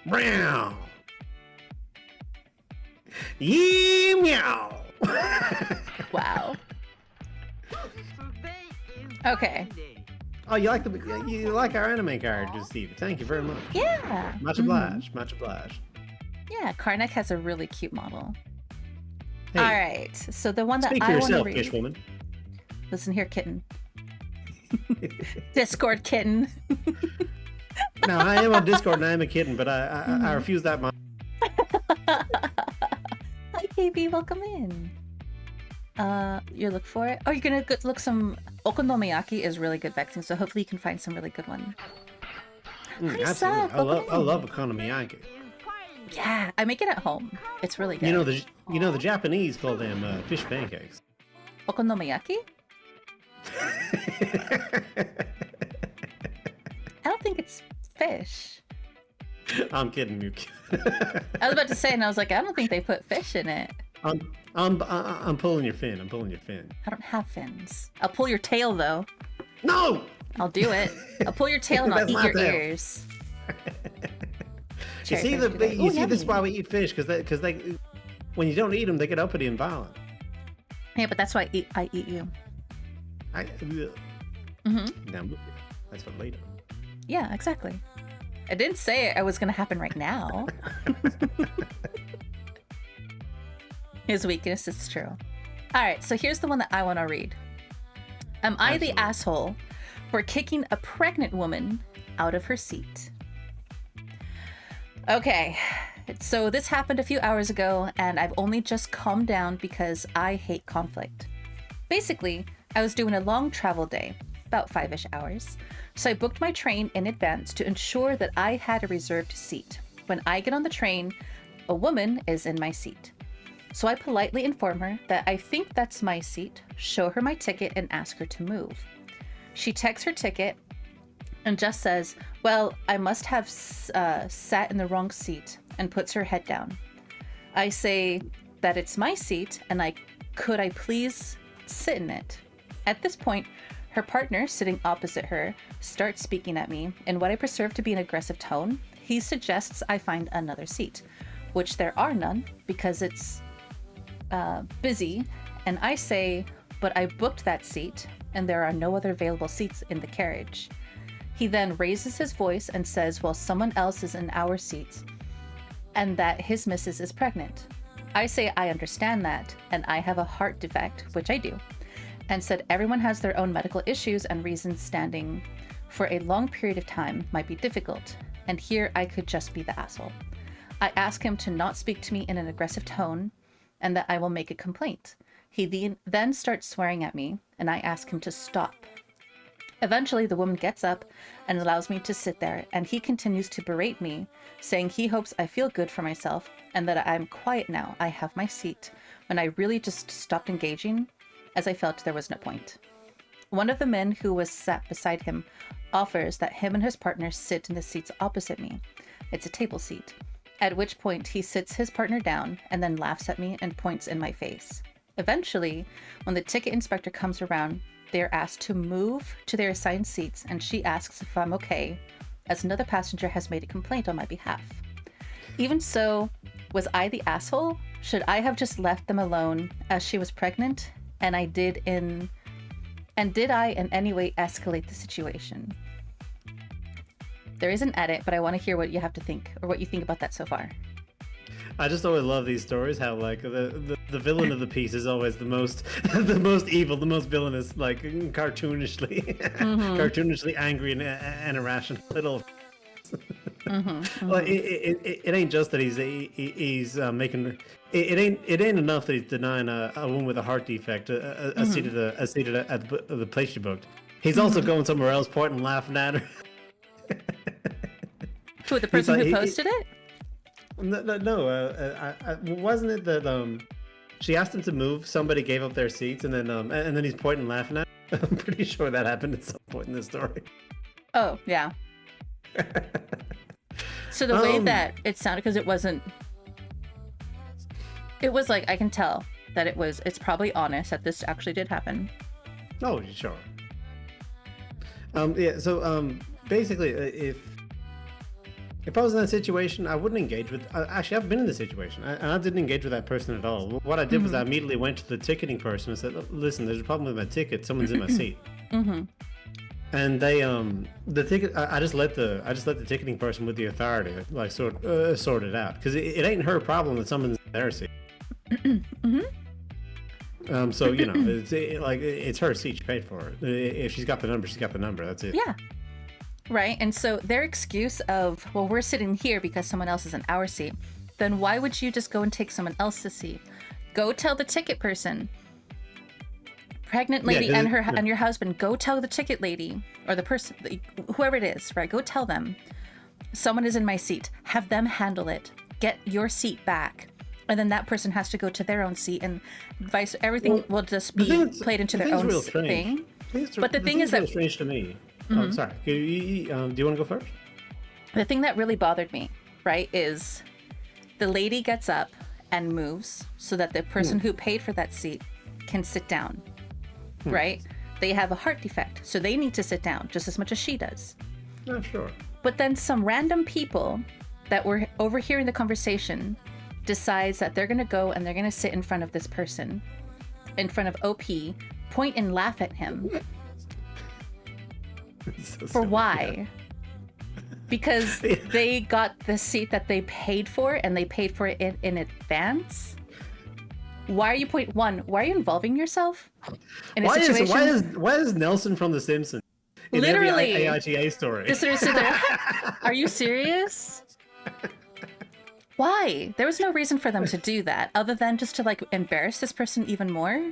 Meow! Yee meow! Wow. Okay. Oh, you like our anime characters, Steve? Thank you very much. Yeah. Much obliged. Much obliged. Yeah, Karnak has a really cute model. Hey, all right, so the one that speak I for want to yourself, read. fish woman. Listen here, kitten. Discord kitten. Now, I am on Discord and I am a kitten, but I refuse that. Hi, baby. Welcome in. You look for it? Oh, you're gonna look some. Okonomiyaki is really good vexing, so hopefully you can find some really good one. Hi, absolutely. I love okonomiyaki. Yeah, I make it at home. It's really good. You know the Japanese call them fish pancakes. Okonomiyaki? I don't think it's fish. I'm kidding you. I was about to say, and I was like, I don't think they put fish in it. I'm pulling your fin. I'm pulling your fin. I don't have fins. I'll pull your tail though. No. I'll do it. I'll pull your tail and I'll eat your ears. You see this is why we eat fish, because they when you don't eat them, they get uppity and violent. Yeah, but that's why I eat you. That's what later. Yeah, exactly. I didn't say it was going to happen right now. His weakness is true. All right, so here's the one that I want to read. Am I the asshole for kicking a pregnant woman out of her seat? Okay, so this happened a few hours ago, and I've only just calmed down because I hate conflict. Basically, I was doing a long travel day, about 5-ish hours, so I booked my train in advance to ensure that I had a reserved seat. When I get on the train, a woman is in my seat. So I politely inform her that I think that's my seat, show her my ticket, and ask her to move. She checks her ticket and just says, well, I must have sat in the wrong seat, and puts her head down. I say that it's my seat and could I please sit in it? At this point, her partner sitting opposite her starts speaking at me in what I perceive to be an aggressive tone. He suggests I find another seat, which there are none because it's busy, and I say, but I booked that seat and there are no other available seats in the carriage. He then raises his voice and says, well, someone else is in our seats and that his missus is pregnant. I say I understand that and I have a heart defect, which I do, and said everyone has their own medical issues and reasons standing for a long period of time might be difficult, and here I could just be the asshole. I ask him to not speak to me in an aggressive tone and that I will make a complaint. He then starts swearing at me and I ask him to stop. Eventually, the woman gets up and allows me to sit there, and he continues to berate me, saying he hopes I feel good for myself and that I'm quiet now. I have my seat, when I really just stopped engaging as I felt there was no point. One of the men who was sat beside him offers that him and his partner sit in the seats opposite me. It's a table seat. At which point he sits his partner down and then laughs at me and points in my face. Eventually, when the ticket inspector comes around, they are asked to move to their assigned seats, and she asks if I'm okay, as another passenger has made a complaint on my behalf. Even so, was I the asshole? Should I have just left them alone as she was pregnant? And did I in any way escalate the situation? There is an edit, but I want to hear what you have to think, or what you think about that so far. I just always love these stories. How like the villain of the piece is always the most the most evil, the most villainous, like cartoonishly angry and irrational little. Well, it ain't just that he's making it ain't enough that he's denying a woman with a heart defect a seat at the place she booked. He's also going somewhere else, pointing, laughing at her. Who, the person who posted it? No. Wasn't it that she asked him to move? Somebody gave up their seats, and then he's pointing, laughing at her. I'm pretty sure that happened at some point in the story. Oh yeah. So the way that it sounded, because it was like, I can tell that it's probably honest that this actually did happen. Oh, sure. Yeah, so basically, if I was in that situation, I wouldn't engage with. Actually, I've been in this situation, and I didn't engage with that person at all. What I did was I immediately went to the ticketing person and said, "Listen, there's a problem with my ticket. Someone's in my seat." And they the ticket. I just let the ticketing person with the authority like sort it out, because it ain't her problem that someone's in their seat. So you know, it's her seat. She paid for it. If she's got the number, she's got the number. That's it. Yeah. Right. And so their excuse of, well, we're sitting here because someone else is in our seat, then why would you just go and take someone else's seat? Go tell the ticket person, pregnant lady and your husband, go tell the ticket lady or the person, whoever it is, right? Go tell them someone is in my seat. Have them handle it. Get your seat back. And then that person has to go to their own seat, and everything will just be played into their own thing. But the thing is that strange to me. Oh, sorry. Do you want to go first? The thing that really bothered me, right, is the lady gets up and moves so that the person who paid for that seat can sit down, right? They have a heart defect, so they need to sit down just as much as she does. Oh, sure. But then some random people that were overhearing the conversation decides that they're going to go and they're going to sit in front of this person, in front of OP, point and laugh at him. So for why? Yeah. Because they got the seat that they paid for, and they paid for it in advance. Why are you Why are you involving yourself in a situation? Why is Nelson from The Simpsons in literally every AIGA story? Are you serious? Why? There was no reason for them to do that other than just to like embarrass this person even more.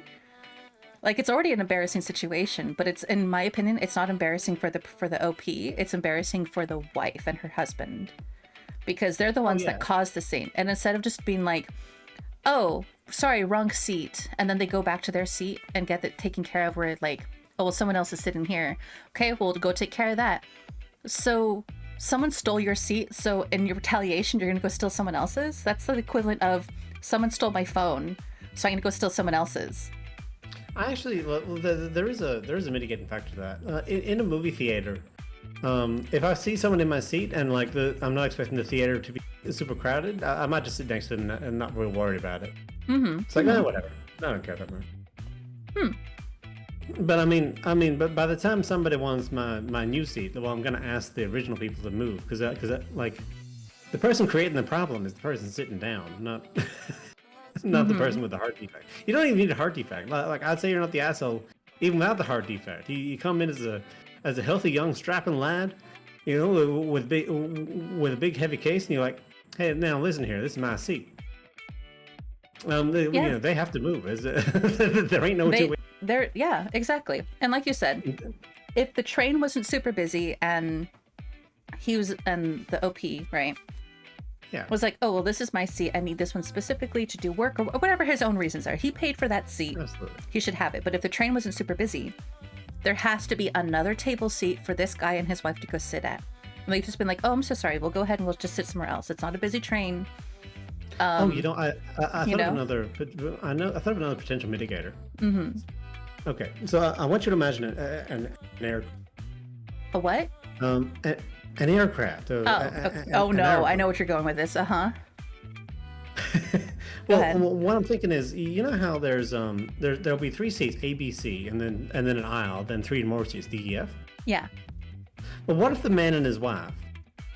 Like, it's already an embarrassing situation, but it's, in my opinion, it's not embarrassing for the OP. It's embarrassing for the wife and her husband, because they're the ones that caused the scene. And instead of just being like, oh, sorry, wrong seat, and then they go back to their seat and get it taken care of, where like, oh, well, someone else is sitting here. Okay, well, go take care of that. So someone stole your seat, so in your retaliation, you're gonna go steal someone else's? That's the equivalent of someone stole my phone, so I'm gonna go steal someone else's. I actually, there is a mitigating factor to that. In a movie theater, if I see someone in my seat and like I'm not expecting the theater to be super crowded, I might just sit next to them and not really worry about it. Mm-hmm. It's like, no, whatever. I don't care that much. But I mean, but by the time somebody wants my new seat, well, I'm gonna ask the original people to move, because like the person creating the problem is the person sitting down, not not the person with the heart defect. You don't even need a heart defect. Like, I'd say you're not the asshole even without the heart defect. You come in as a healthy young strapping lad, you know, with a big heavy case, and you're like, hey, now listen here, this is my seat. You know, they have to move. There ain't no two ways. Yeah, exactly. And like you said, if the train wasn't super busy and the OP, right? Yeah. Was like, oh, well, this is my seat. I need this one specifically to do work or whatever his own reasons are. He paid for that seat. Absolutely. He should have it. But if the train wasn't super busy, there has to be another table seat for this guy and his wife to go sit at. And they've just been like, oh, I'm so sorry. We'll go ahead and we'll just sit somewhere else. It's not a busy train. I thought of another potential mitigator. Mm-hmm. Okay, so I want you to imagine an air. A what? An aircraft. I know what you're going with this. Well, what I'm thinking is, you know how there'll be 3 seats, A, B, C, and then an aisle, then 3 more seats, D, E, F. Yeah. Well, what if the man and his wife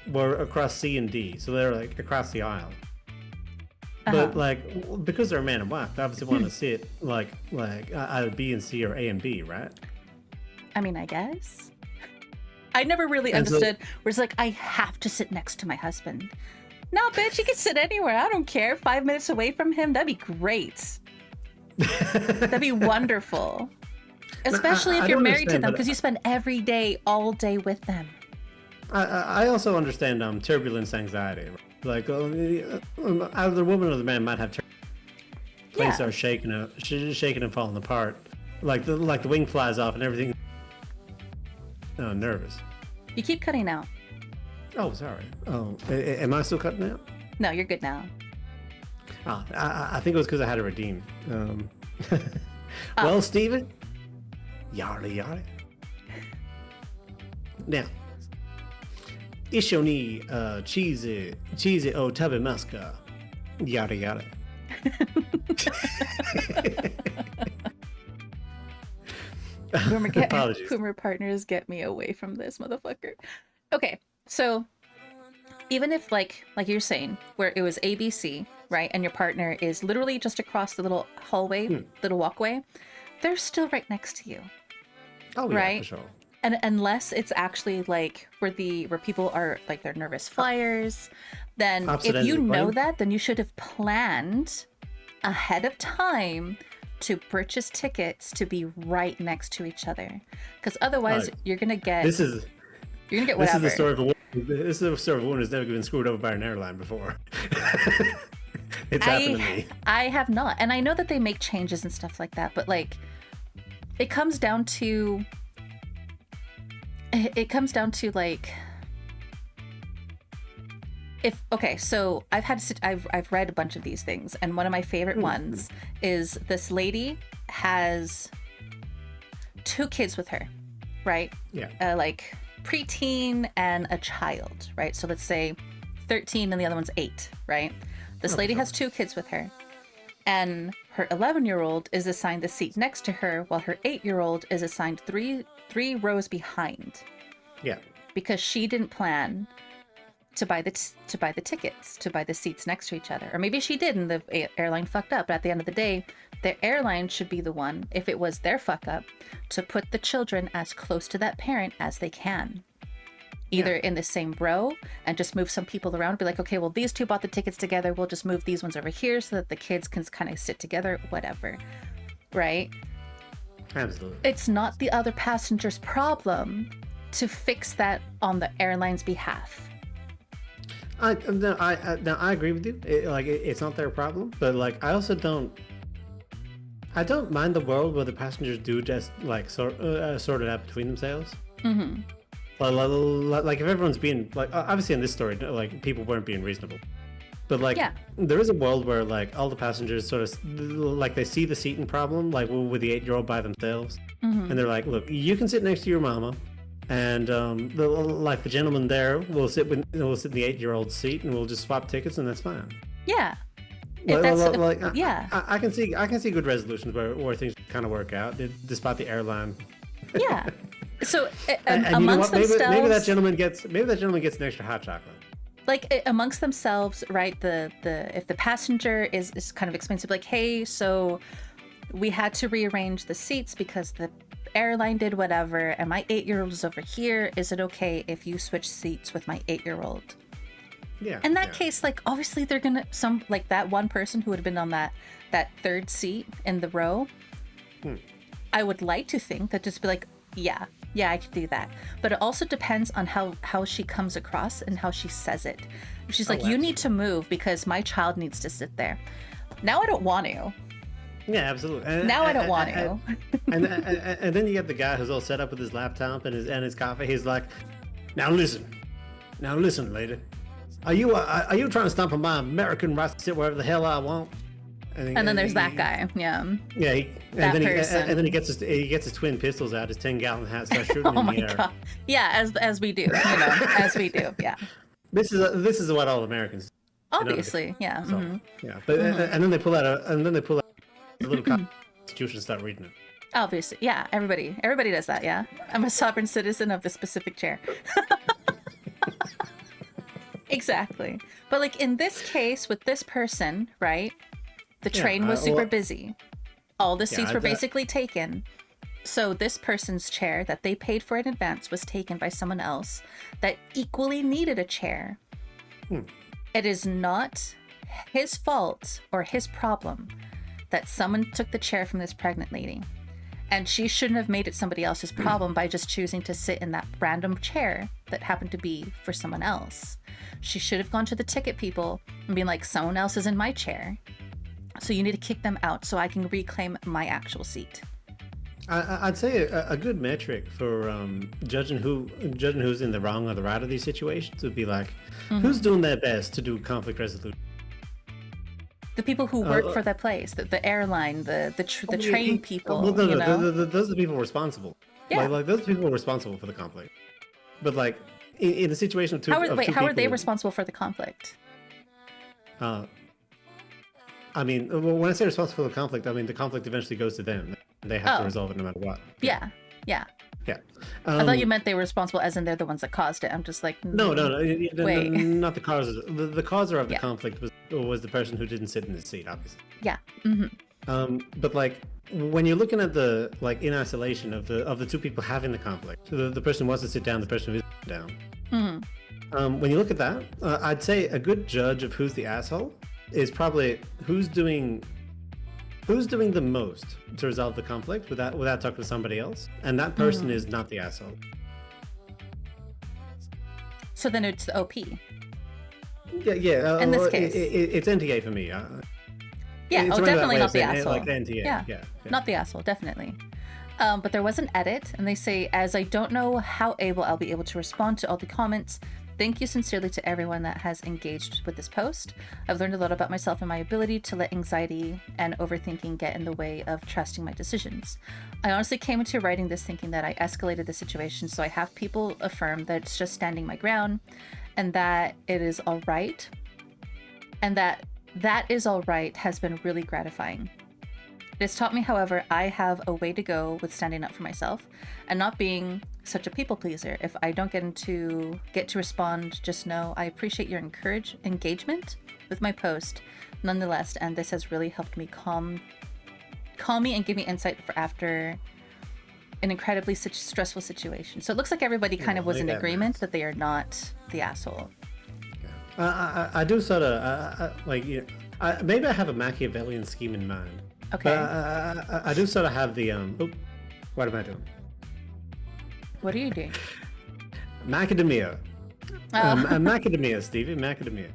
were across C and D, so they're like across the aisle? But like, because they're a man and wife, they obviously want to sit like either B and C or A and B, right? I mean, I guess. I never really understood where it's like, I have to sit next to my husband. No, bitch, you can sit anywhere. I don't care. 5 minutes away from him, that'd be great. That'd be wonderful. Especially if you're married to them, because you spend every day, all day with them. I also understand turbulence anxiety. Like, either the woman or the man might have planes start shaking and falling apart. Like the wing flies off and everything. Oh, nervous. You keep cutting out. Oh, sorry. Oh, am I still cutting out? No, you're good now. Oh, I think it was because I had to redeem. Well, Steven, yada. Now, 一緒にチーズを食べますか? Yada yada. Boomer partners, get me away from this motherfucker. Okay, so even if like you're saying, where it was ABC, right, and your partner is literally just across the little hallway, little walkway, they're still right next to you. Oh yeah, right? for sure. And unless it's actually like where people are like they're nervous flyers, then if you know that, then you should have planned ahead of time to purchase tickets to be right next to each other, because otherwise you're gonna get whatever. This is the story of a woman who's never been screwed over by an airline before. It's happened to me. I have not, and I know that they make changes and stuff like that, but like it comes down to like, so I've read a bunch of these things, and one of my favorite ones is this lady has 2 kids with her, right? Yeah. Like preteen and a child, right? So let's say 13 and the other one's 8, right? This lady has 2 kids with her, and her 11-year-old is assigned the seat next to her, while her 8-year-old is assigned three rows behind. Yeah. Because she didn't plan to buy the tickets, to buy the seats next to each other. Or maybe she did and the airline fucked up. But at the end of the day, the airline should be the one, if it was their fuck up, to put the children as close to that parent as they can. either in the same row and just move some people around. Be like, okay, well, these two bought the tickets together. We'll just move these ones over here so that the kids can kind of sit together, whatever. Right? Absolutely. It's not the other passenger's problem to fix that on the airline's behalf. I agree with you. It's not their problem, but like I also don't. I don't mind the world where the passengers do just like sort it out between themselves. Mm-hmm. Like if everyone's being like, obviously in this story, like people weren't being reasonable, but like there is a world where like all the passengers sort of like they see the seating problem, like with the 8-year-old by themselves, and they're like, look, you can sit next to your mama, and the gentleman there will sit in the 8-year-old seat, and we'll just swap tickets, and that's fine. Yeah. I can see good resolutions where things kind of work out despite the airline. Yeah. So and amongst you know what? themselves, maybe that gentleman gets an extra hot chocolate. Like amongst themselves, right? If the passenger is kind of expensive, like, hey, so we had to rearrange the seats because the airline did whatever, and my 8-year-old is over here. Is it okay if you switch seats with my 8-year-old? Yeah. In that case, like obviously they're gonna like that one person who would have been on that third seat in the row. I would like to think that just be like, yeah, I could do that. But it also depends on how she comes across and how she says it. If she's like, you need to move because my child needs to sit there. Now I don't want to. Yeah, absolutely. I don't want to. And then you get the guy who's all set up with his laptop and his coffee. He's like, now listen, lady. Are you trying to stomp on my American rights to sit wherever the hell I want? And then there's that guy. Yeah. Yeah. And then he gets his twin pistols out, his 10-gallon hat, starts shooting in the air. Oh my god. Yeah, as we do, as we do. Yeah. This is what all Americans do. Obviously, yeah. So, yeah. But and then they pull out a little constitution and start reading it. Obviously, yeah. Everybody does that. Yeah. I'm a sovereign citizen of the specific chair. Exactly. But like in this case with this person, right? The train was super busy. All the seats were basically taken. So this person's chair that they paid for in advance was taken by someone else that equally needed a chair. It is not his fault or his problem that someone took the chair from this pregnant lady. And she shouldn't have made it somebody else's problem by just choosing to sit in that random chair that happened to be for someone else. She should have gone to the ticket people and been like, someone else is in my chair, so you need to kick them out so I can reclaim my actual seat. I'd say a good metric for judging who's in the wrong or the right of these situations would be like, who's doing their best to do conflict resolution? The people who work for that place, the airline, the train people. Well, those are the people responsible. Yeah. Like those people are responsible for the conflict. But like in the situation of two how are they responsible for the conflict? I mean, when I say responsible for the conflict, I mean the conflict eventually goes to them. They have to resolve it no matter what. Yeah. I thought you meant they were responsible as in they're the ones that caused it. I'm just like, no, not the cause. The causer of the conflict was the person who didn't sit in his seat, obviously. Yeah. But like when you're looking at the like in isolation of the two people having the conflict, the person who wants to sit down, the person who's down. When you look at that, I'd say a good judge of who's the asshole is probably who's doing the most to resolve the conflict without talking to somebody else, and that person is not the asshole. So then it's the OP. Yeah. In this case, it's NTA for me. Definitely not the asshole. Like NTA. Yeah. Not the asshole, definitely. But there was an edit, and they say, as I don't know how I'll be able to respond to all the comments, thank you sincerely to everyone that has engaged with this post. I've learned a lot about myself and my ability to let anxiety and overthinking get in the way of trusting my decisions. I honestly came into writing this thinking that I escalated the situation, so I have people affirm that it's just standing my ground and that it is all right. And that is all right has been really gratifying. It has taught me, however, I have a way to go with standing up for myself and not being such a people pleaser. If I don't get to respond, just know I appreciate your engagement with my post nonetheless, and this has really helped me calm me and give me insight for after an incredibly stressful situation. So it looks like everybody kind of was in agreement that they are not the asshole. I do sort of like, you know, maybe I have a Machiavellian scheme in mind. Okay. But I do sort of have the what am I doing? What are you doing? Macadamia. Macadamia, Stevie. Macadamia.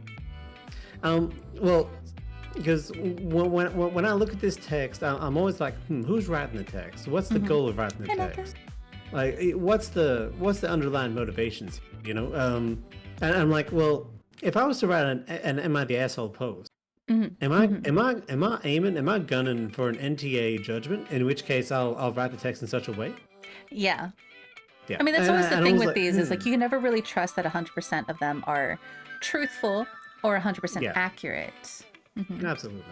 Well, because when I look at this text, I'm always like, who's writing the text? What's the goal of writing the text? Like, what's the underlying motivations? You know, and I'm like, well, if I was to write an "Am I the Asshole" post, am I gunning for an NTA judgment? In which case, I'll write the text in such a way. Yeah. Yeah. I mean, that's always the thing with like, these is like you can never really trust that 100% of them are truthful or 100% accurate. Absolutely.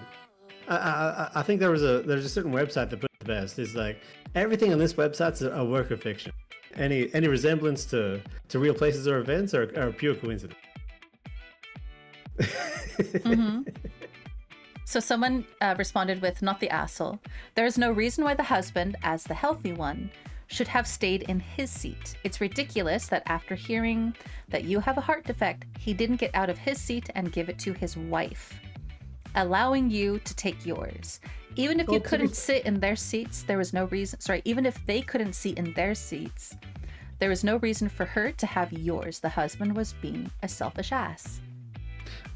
I think there's a certain website that put it the best. It's like everything on this website's a work of fiction. Any resemblance to real places or events are pure coincidence. So someone responded with, not the asshole. There is no reason why the husband, as the healthy one, should have stayed in his seat. It's ridiculous that after hearing that you have a heart defect, he didn't get out of his seat and give it to his wife, allowing you to take yours. Even if you couldn't sit in their seats, there was no reason. Sorry, even if they couldn't sit in their seats, there was no reason for her to have yours. The husband was being a selfish ass.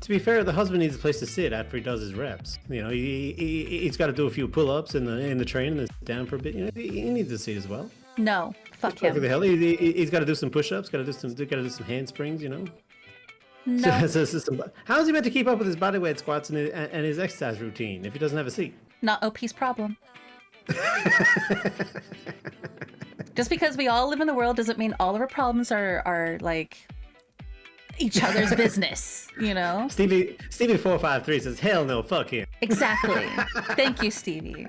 To be fair, the husband needs a place to sit after he does his reps. You know, he's got to do a few pull-ups in the train and then sit down for a bit. You know, he needs a seat as well. No, fuck him. What the hell? He's got to do some push-ups. Got to do some handsprings. You know. No. How is he meant to keep up with his bodyweight squats and his exercise routine if he doesn't have a seat? Not OP's problem. Just because we all live in the world doesn't mean all of our problems are like each other's business, you know? Stevie 453 says, hell no, fuck him. Exactly. Thank you, Stevie.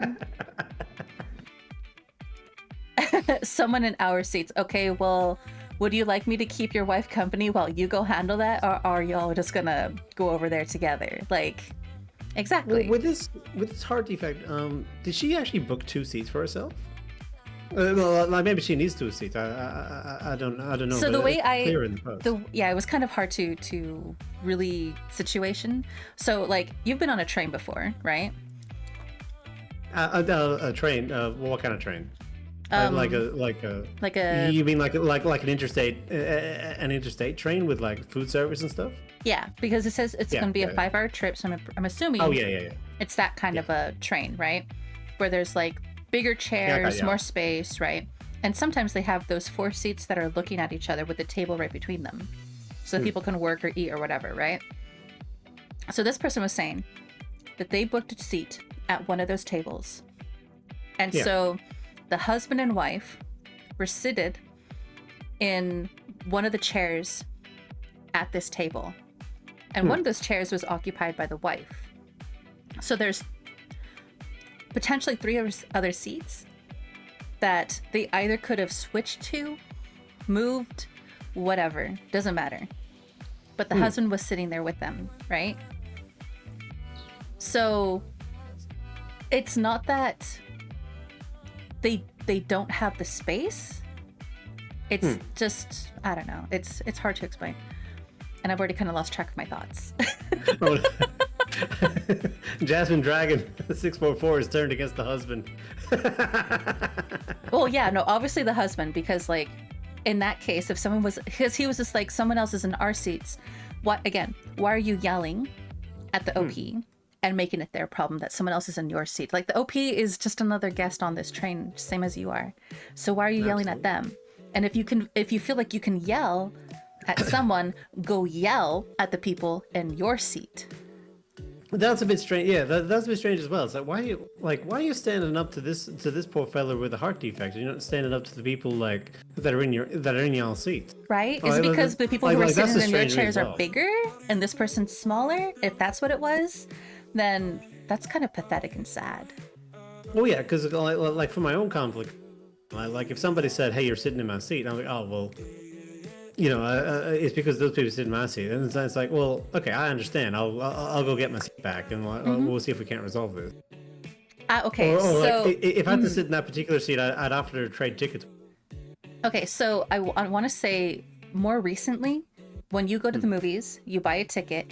Someone in our seats. Okay, well, would you like me to keep your wife company while you go handle that? Or are y'all just gonna go over there together? Like, exactly. Well, with this heart defect, did she actually book 2 seats for herself? Well, like maybe she needs 2 seats. I don't know. So the way it was kind of hard to really situation. So like you've been on a train before, right? A train. What kind of train? Like a. You mean like an interstate train with like food service and stuff? Yeah, because it says it's going to be a 5-hour trip, so I'm assuming. Oh yeah. It's that kind of a train, right? Where there's like bigger chairs, more space, right? And sometimes they have those 4 seats that are looking at each other with a table right between them, so people can work or eat or whatever, right? So this person was saying that they booked a seat at one of those tables, and so the husband and wife were seated in one of the chairs at this table, and one of those chairs was occupied by the wife. So there's potentially 3 other seats that they either could have switched to, moved, whatever, doesn't matter. But the husband was sitting there with them, right? So it's not that they don't have the space. It's just, I don't know. It's hard to explain. And I've already kind of lost track of my thoughts. Jasmine Dragon 644 is turned against the husband. Well, yeah, no, obviously the husband, because like in that case, if someone was, because he was just like, someone else is in our seats. Why are you yelling at the OP and making it their problem that someone else is in your seat? Like the OP is just another guest on this train, same as you are. So why are you yelling at them? And if you feel like you can yell at someone, go yell at the people in your seat. That's a bit strange. Yeah, that's a bit strange as well. It's like why are you standing up to this poor fella with a heart defect? You're not standing up to the people like that are in your seat. Right? Is it because the people who are sitting in your chairs are bigger and this person's smaller? If that's what it was, then that's kind of pathetic and sad. Oh yeah, because like for my own conflict, like if somebody said, "Hey, you're sitting in my seat," I'm like, "Oh well." You know, it's because those people sit in my seat, and it's like, well, okay, I understand. I'll go get my seat back, and we'll see if we can't resolve this. Okay, Or so like, if I had to sit in that particular seat, I'd offer to trade tickets. okay, so I want to say more recently, when you go to the movies, you buy a ticket,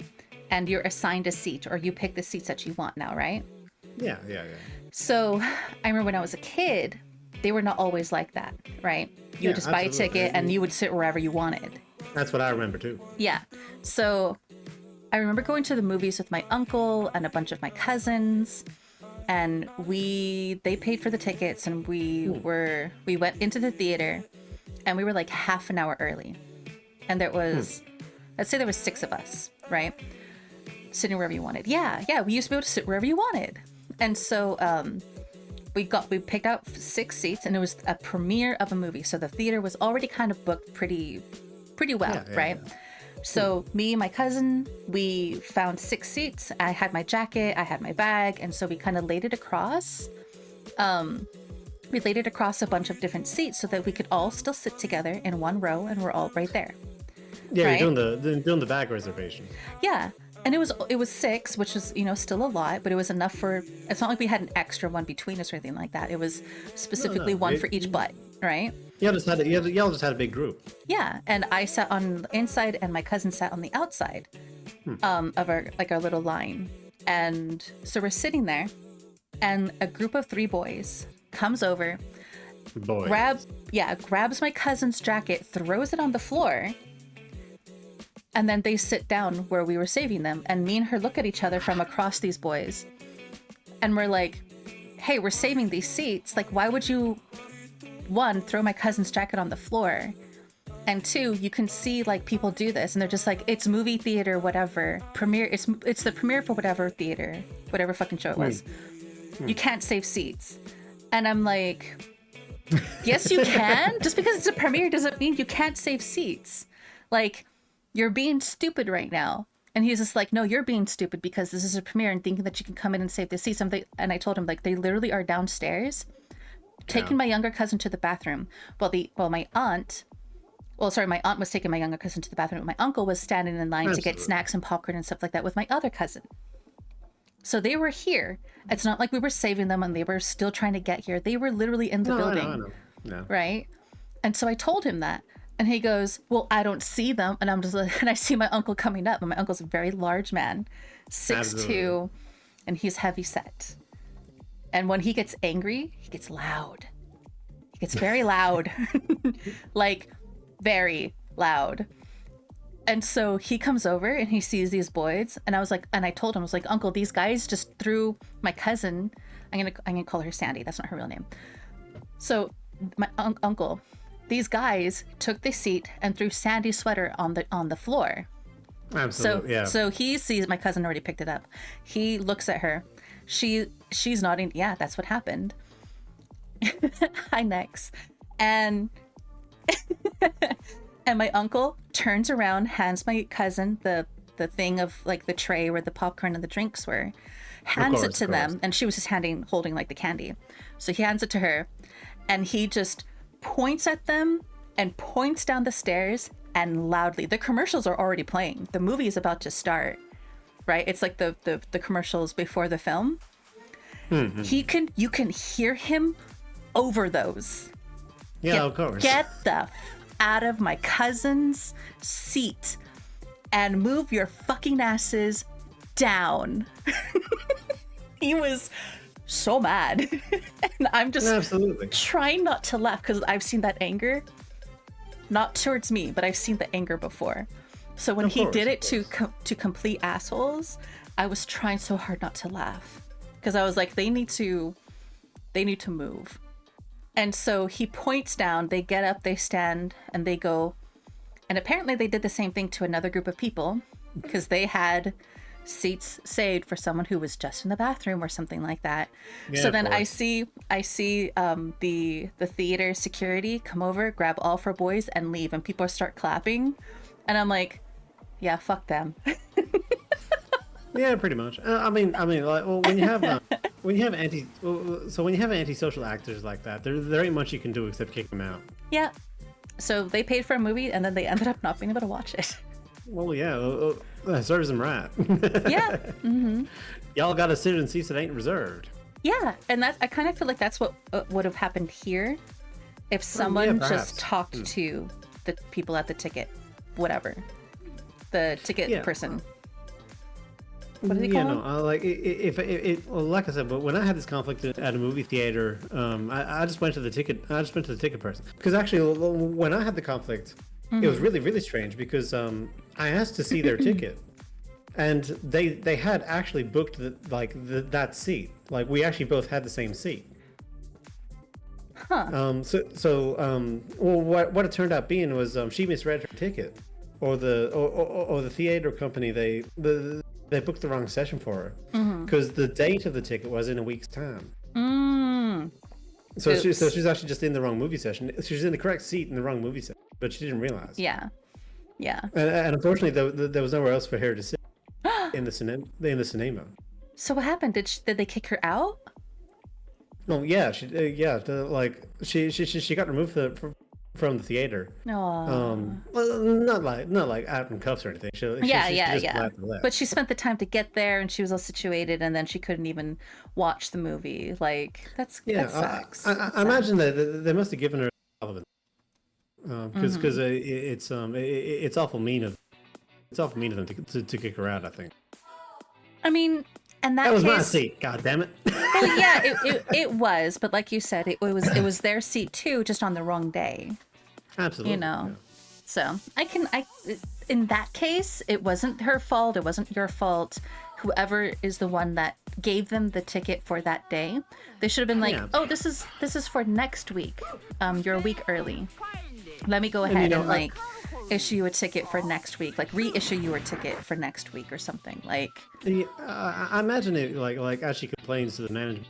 and you're assigned a seat, or you pick the seats that you want now, right? Yeah. So I remember when I was a kid, they were not always like that, right? You would just buy a absolutely. ticket and you would sit wherever you wanted. That's what I remember too. Yeah. So I remember going to the movies with my uncle and a bunch of my cousins, and they paid for the tickets, and we went into the theater, and we were like half an hour early. And there was, let's say there was 6 of us, right? Sitting wherever you wanted. Yeah, we used to be able to sit wherever you wanted. And so we picked out 6 seats, and it was a premiere of a movie. So the theater was already kind of booked pretty well, right? Yeah. So me and my cousin, we found 6 seats. I had my jacket, I had my bag, and so we kind of laid it across. We laid it across a bunch of different seats so that we could all still sit together in one row, and we're all right there. Yeah, right? You're doing the bag reservation. Yeah. And it was 6, which was, still a lot, but it was enough for, it's not like we had an extra one between us or anything like that. It was specifically one for each butt, right? Y'all just had a big group. Yeah. And I sat on the inside and my cousin sat on the outside of our little line. And so we're sitting there, and a group of 3 boys comes over, grabs my cousin's jacket, throws it on the floor, and then they sit down where we were saving them. And me and her look at each other from across these boys. And we're like, hey, we're saving these seats. Like, why would you, 1, throw my cousin's jacket on the floor? And 2, you can see like people do this. And they're just like, it's movie theater, whatever. Premiere, it's the premiere for whatever theater, whatever fucking show it was. You can't save seats. And I'm like, yes, you can. Just because it's a premiere doesn't mean you can't save seats. Like, you're being stupid right now. And he's just like, no, you're being stupid because this is a premiere and thinking that you can come in and save the seats. And I told him, like, they literally are downstairs taking my younger cousin to the bathroom. My aunt was taking my younger cousin to the bathroom. My uncle was standing in line to get snacks and popcorn and stuff like that with my other cousin. So they were here. It's not like we were saving them and they were still trying to get here. They were literally in the building. I know. No. Right? And so I told him that. And he goes, well, I don't see them. And I'm just like, and I see my uncle coming up. And my uncle's a very large man, 6'2", and he's heavy set. And when he gets angry, he gets loud. He gets very loud. Like, very loud. And so he comes over and he sees these boys. And I told him, I was like, Uncle, these guys just threw my cousin. I'm gonna call her Sandy. That's not her real name. So my uncle, these guys took the seat and threw Sandy's sweater on the floor. Absolutely, So he sees my cousin already picked it up. He looks at her. She's nodding. Yeah, that's what happened. Hi, next. And my uncle turns around, hands my cousin the thing of like the tray where the popcorn and the drinks were, hands it to them, and she was just holding like the candy. So he hands it to her, and he just points at them and points down the stairs and loudly. The commercials are already playing. The movie is about to start, right? It's like the commercials before the film. Mm-hmm. You can hear him over those. Yeah, of course. Get the out of my cousin's seat and move your fucking asses down. He was so mad. And I'm just trying not to laugh because I've seen that anger, not towards me, but I've seen the anger before. So when he did it to complete assholes, I was trying so hard not to laugh because I was like, they need to move. And so he points down, they get up, they stand, and they go. And apparently they did the same thing to another group of people because they had seats saved for someone who was just in the bathroom or something like that. Yeah, so then I see the theater security come over, grab all 4 boys and leave, and people start clapping. And I'm like, yeah, fuck them. Yeah, pretty much. I mean, like, well, when you have antisocial actors like that, there ain't much you can do except kick them out. Yeah. So they paid for a movie, and then they ended up not being able to watch it. Well, yeah, serves them right. Yeah. Mm-hmm. Y'all got to sit in seats that ain't reserved. Yeah, and I kind of feel like that's what would have happened here if someone just talked to the people at the ticket, whatever, the ticket person. What do they call them? Like well, like I said, but when I had this conflict at a movie theater, I just went to the ticket. I just went to the ticket person because actually, when I had the conflict, it was really, really strange because I asked to see their ticket, and they had actually booked that seat. Like we actually both had the same seat. Huh. Well, what it turned out being was she misread her ticket, or the theater company they booked the wrong session for her because the date of the ticket was in a week's time. So she's actually just in the wrong movie session. She's in the correct seat in the wrong movie session, but she didn't realize. Yeah. And unfortunately, there was nowhere else for her to sit in the cinema. So what happened? Did they kick her out? Oh yeah, she got removed from the theater. No. Well, not like out in cuffs or anything. Yeah. But she spent the time to get there, and she was all situated, and then she couldn't even watch the movie. Like that sucks. I imagine that they must have given her relevance because it's awful mean of them to kick her out. I think. I mean. And that was my seat. God damn it! Well, yeah, it was, but like you said, it was their seat too, just on the wrong day. Absolutely. Yeah. So in that case, it wasn't her fault. It wasn't your fault. Whoever is the one that gave them the ticket for that day, they should have been like, "Oh, this is for next week. You're a week early. Let me go ahead and issue you a ticket for next week, like reissue you a ticket for next week or something." Like, I imagine it like as she complains to the management,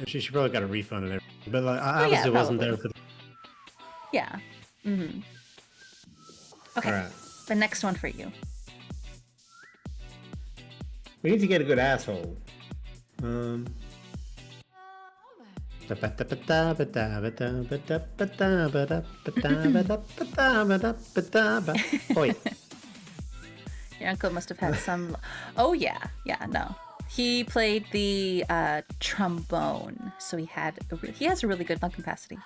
she probably got a refund and everything, but obviously it wasn't there for. Yeah. Okay. All right. The next one for you. We need to get a good asshole. Oh yeah. Your uncle must have had some. Oh yeah, no. He played the trombone, so he has a really good lung capacity.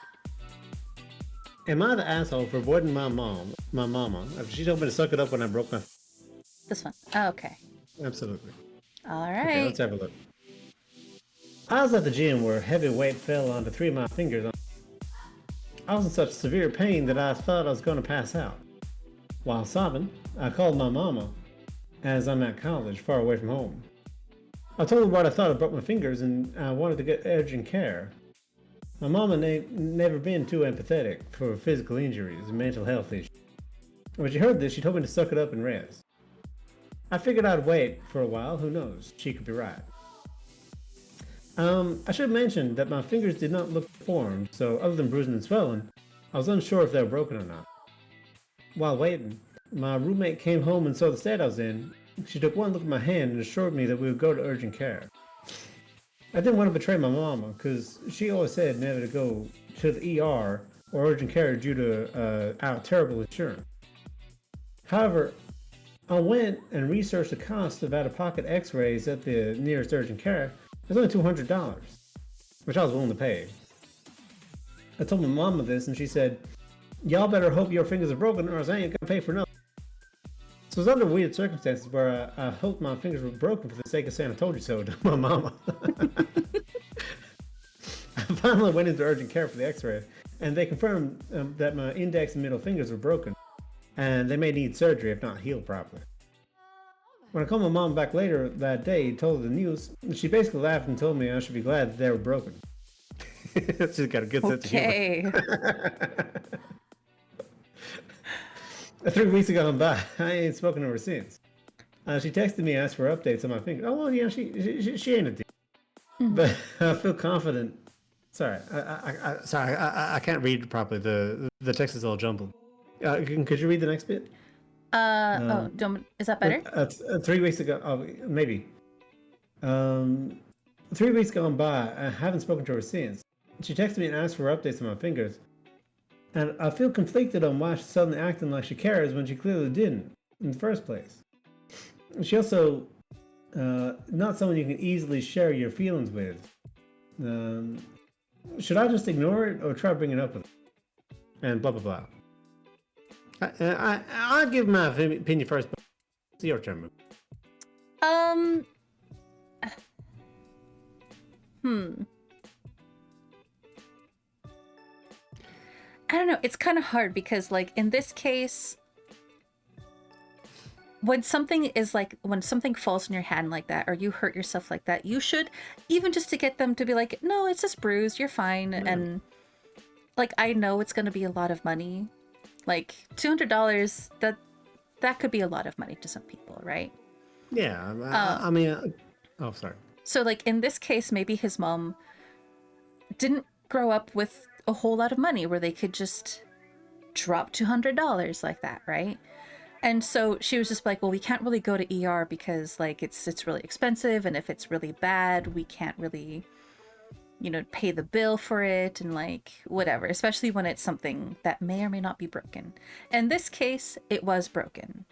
Am I the asshole for avoiding my mama? She told me to suck it up when I broke my. This one. Oh, okay. Absolutely. All right. Okay, let's have a look. I was at the gym where heavy weight fell onto 3 of my fingers. I was in such severe pain that I thought I was going to pass out. While sobbing, I called my mama, as I'm at college, far away from home. I told her what I thought I broke my fingers and I wanted to get urgent care. My mama never been too empathetic for physical injuries and mental health issues. When she heard this, she told me to suck it up and rest. I figured I'd wait for a while. Who knows? She could be right. I should mention that my fingers did not look deformed, so other than bruising and swelling, I was unsure if they were broken or not. While waiting, my roommate came home and saw the state I was in. She took one look at my hand and assured me that we would go to urgent care. I didn't want to betray my mama, because she always said never to go to the ER or urgent care due to our terrible insurance. However, I went and researched the cost of out-of-pocket x-rays at the nearest urgent care. It was only $200, which I was willing to pay. I told my mama this, and she said, "Y'all better hope your fingers are broken, or else I ain't gonna pay for nothing." So it was under weird circumstances where I hoped my fingers were broken for the sake of saying I told you so to my mama. I finally went into urgent care for the x-ray, and they confirmed that my index and middle fingers were broken, and they may need surgery if not healed properly. When I called my mom back later that day and told her the news, she basically laughed and told me I should be glad that they were broken. She's got a good sense of humor. 3 weeks ago I'm by. I ain't spoken to her since. She texted me and asked for updates on my finger. Oh well, yeah, she ain't a deal. But I feel confident. Sorry, I can't read properly. The text is all jumbled. Could you read the next bit? Is that better? 3 weeks ago, maybe. 3 weeks gone by, I haven't spoken to her since. She texted me and asked for updates on my fingers. And I feel conflicted on why she's suddenly acting like she cares when she clearly didn't in the first place. She also, not someone you can easily share your feelings with. Should I just ignore it or try to bring it up with her? And blah blah blah. I'll give my opinion first, but it's your turn. I don't know. It's kind of hard because, like, in this case, when something falls in your hand like that, or you hurt yourself like that, you should, even just to get them to be like, no, it's just bruised, you're fine. Yeah. And, like, I know it's going to be a lot of money. Like, $200, that could be a lot of money to some people, right? Yeah. I mean, oh, sorry. So, like, in this case, maybe his mom didn't grow up with a whole lot of money where they could just drop $200 like that, right? And so she was just like, well, we can't really go to ER because, like, it's really expensive, and if it's really bad, we can't really, you know, pay the bill for it, and, like, whatever, especially when it's something that may or may not be broken. In this case, it was broken.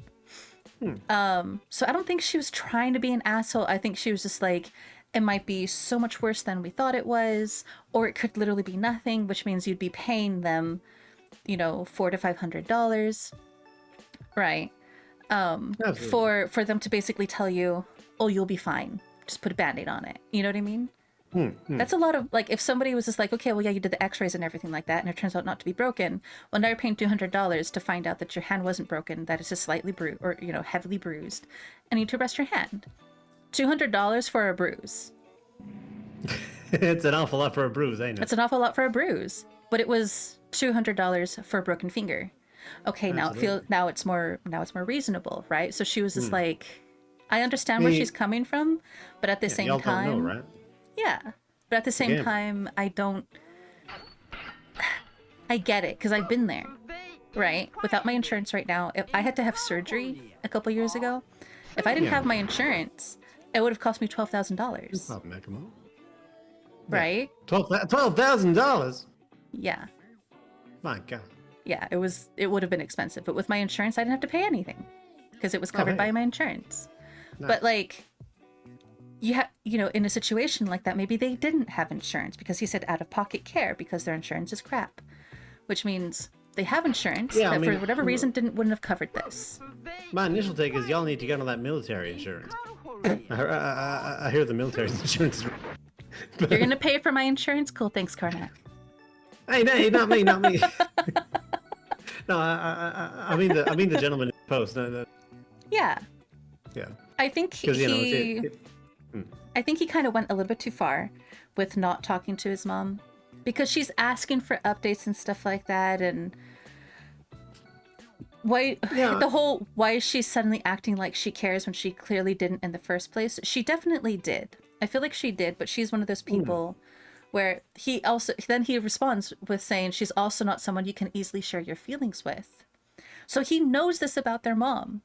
So I don't think she was trying to be an asshole. I think she was just like, it might be so much worse than we thought it was, or it could literally be nothing, which means you'd be paying them, you know, $400 to $500, right? For them to basically tell you, oh, you'll be fine. Just put a Band-Aid on it. You know what I mean? That's a lot of, like, if somebody was just like, okay, well, yeah, you did the x-rays and everything like that, and it turns out not to be broken, well, now you're paying $200 to find out that your hand wasn't broken, that it's just slightly bruised, or, you know, heavily bruised, and you need to rest your hand. $200 for a bruise. It's an awful lot for a bruise, ain't it? It's an awful lot for a bruise, but it was $200 for a broken finger. Okay, now it's more reasonable, right? So she was just like, I understand where she's coming from, but at the same y'all time, don't know, right? Yeah, but at the same time, I get it, because I've been there, right? Without my insurance right now, if I had to have surgery a couple years ago, if I didn't have my insurance, it would have cost me $12,000. Right? $12,000? Yeah. My God. Yeah, it would have been expensive, but with my insurance, I didn't have to pay anything because it was covered by my insurance. Nice. But, like, you know, in a situation like that, maybe they didn't have insurance because he said out-of-pocket care because their insurance is crap, which means they have insurance that for whatever reason wouldn't have covered this. My initial take is y'all need to get on that military insurance. I hear the military insurance is... You're gonna pay for my insurance? Cool, thanks, Karnak. Hey, not me. No, I mean the gentleman in the post. No. Yeah. Yeah. I think I think he kind of went a little bit too far with not talking to his mom, because she's asking for updates and stuff like that, and why is she suddenly acting like she cares when she clearly didn't in the first place? She definitely did. I feel like she did, but she's one of those people where he responds with saying she's also not someone you can easily share your feelings with. So he knows this about their mom,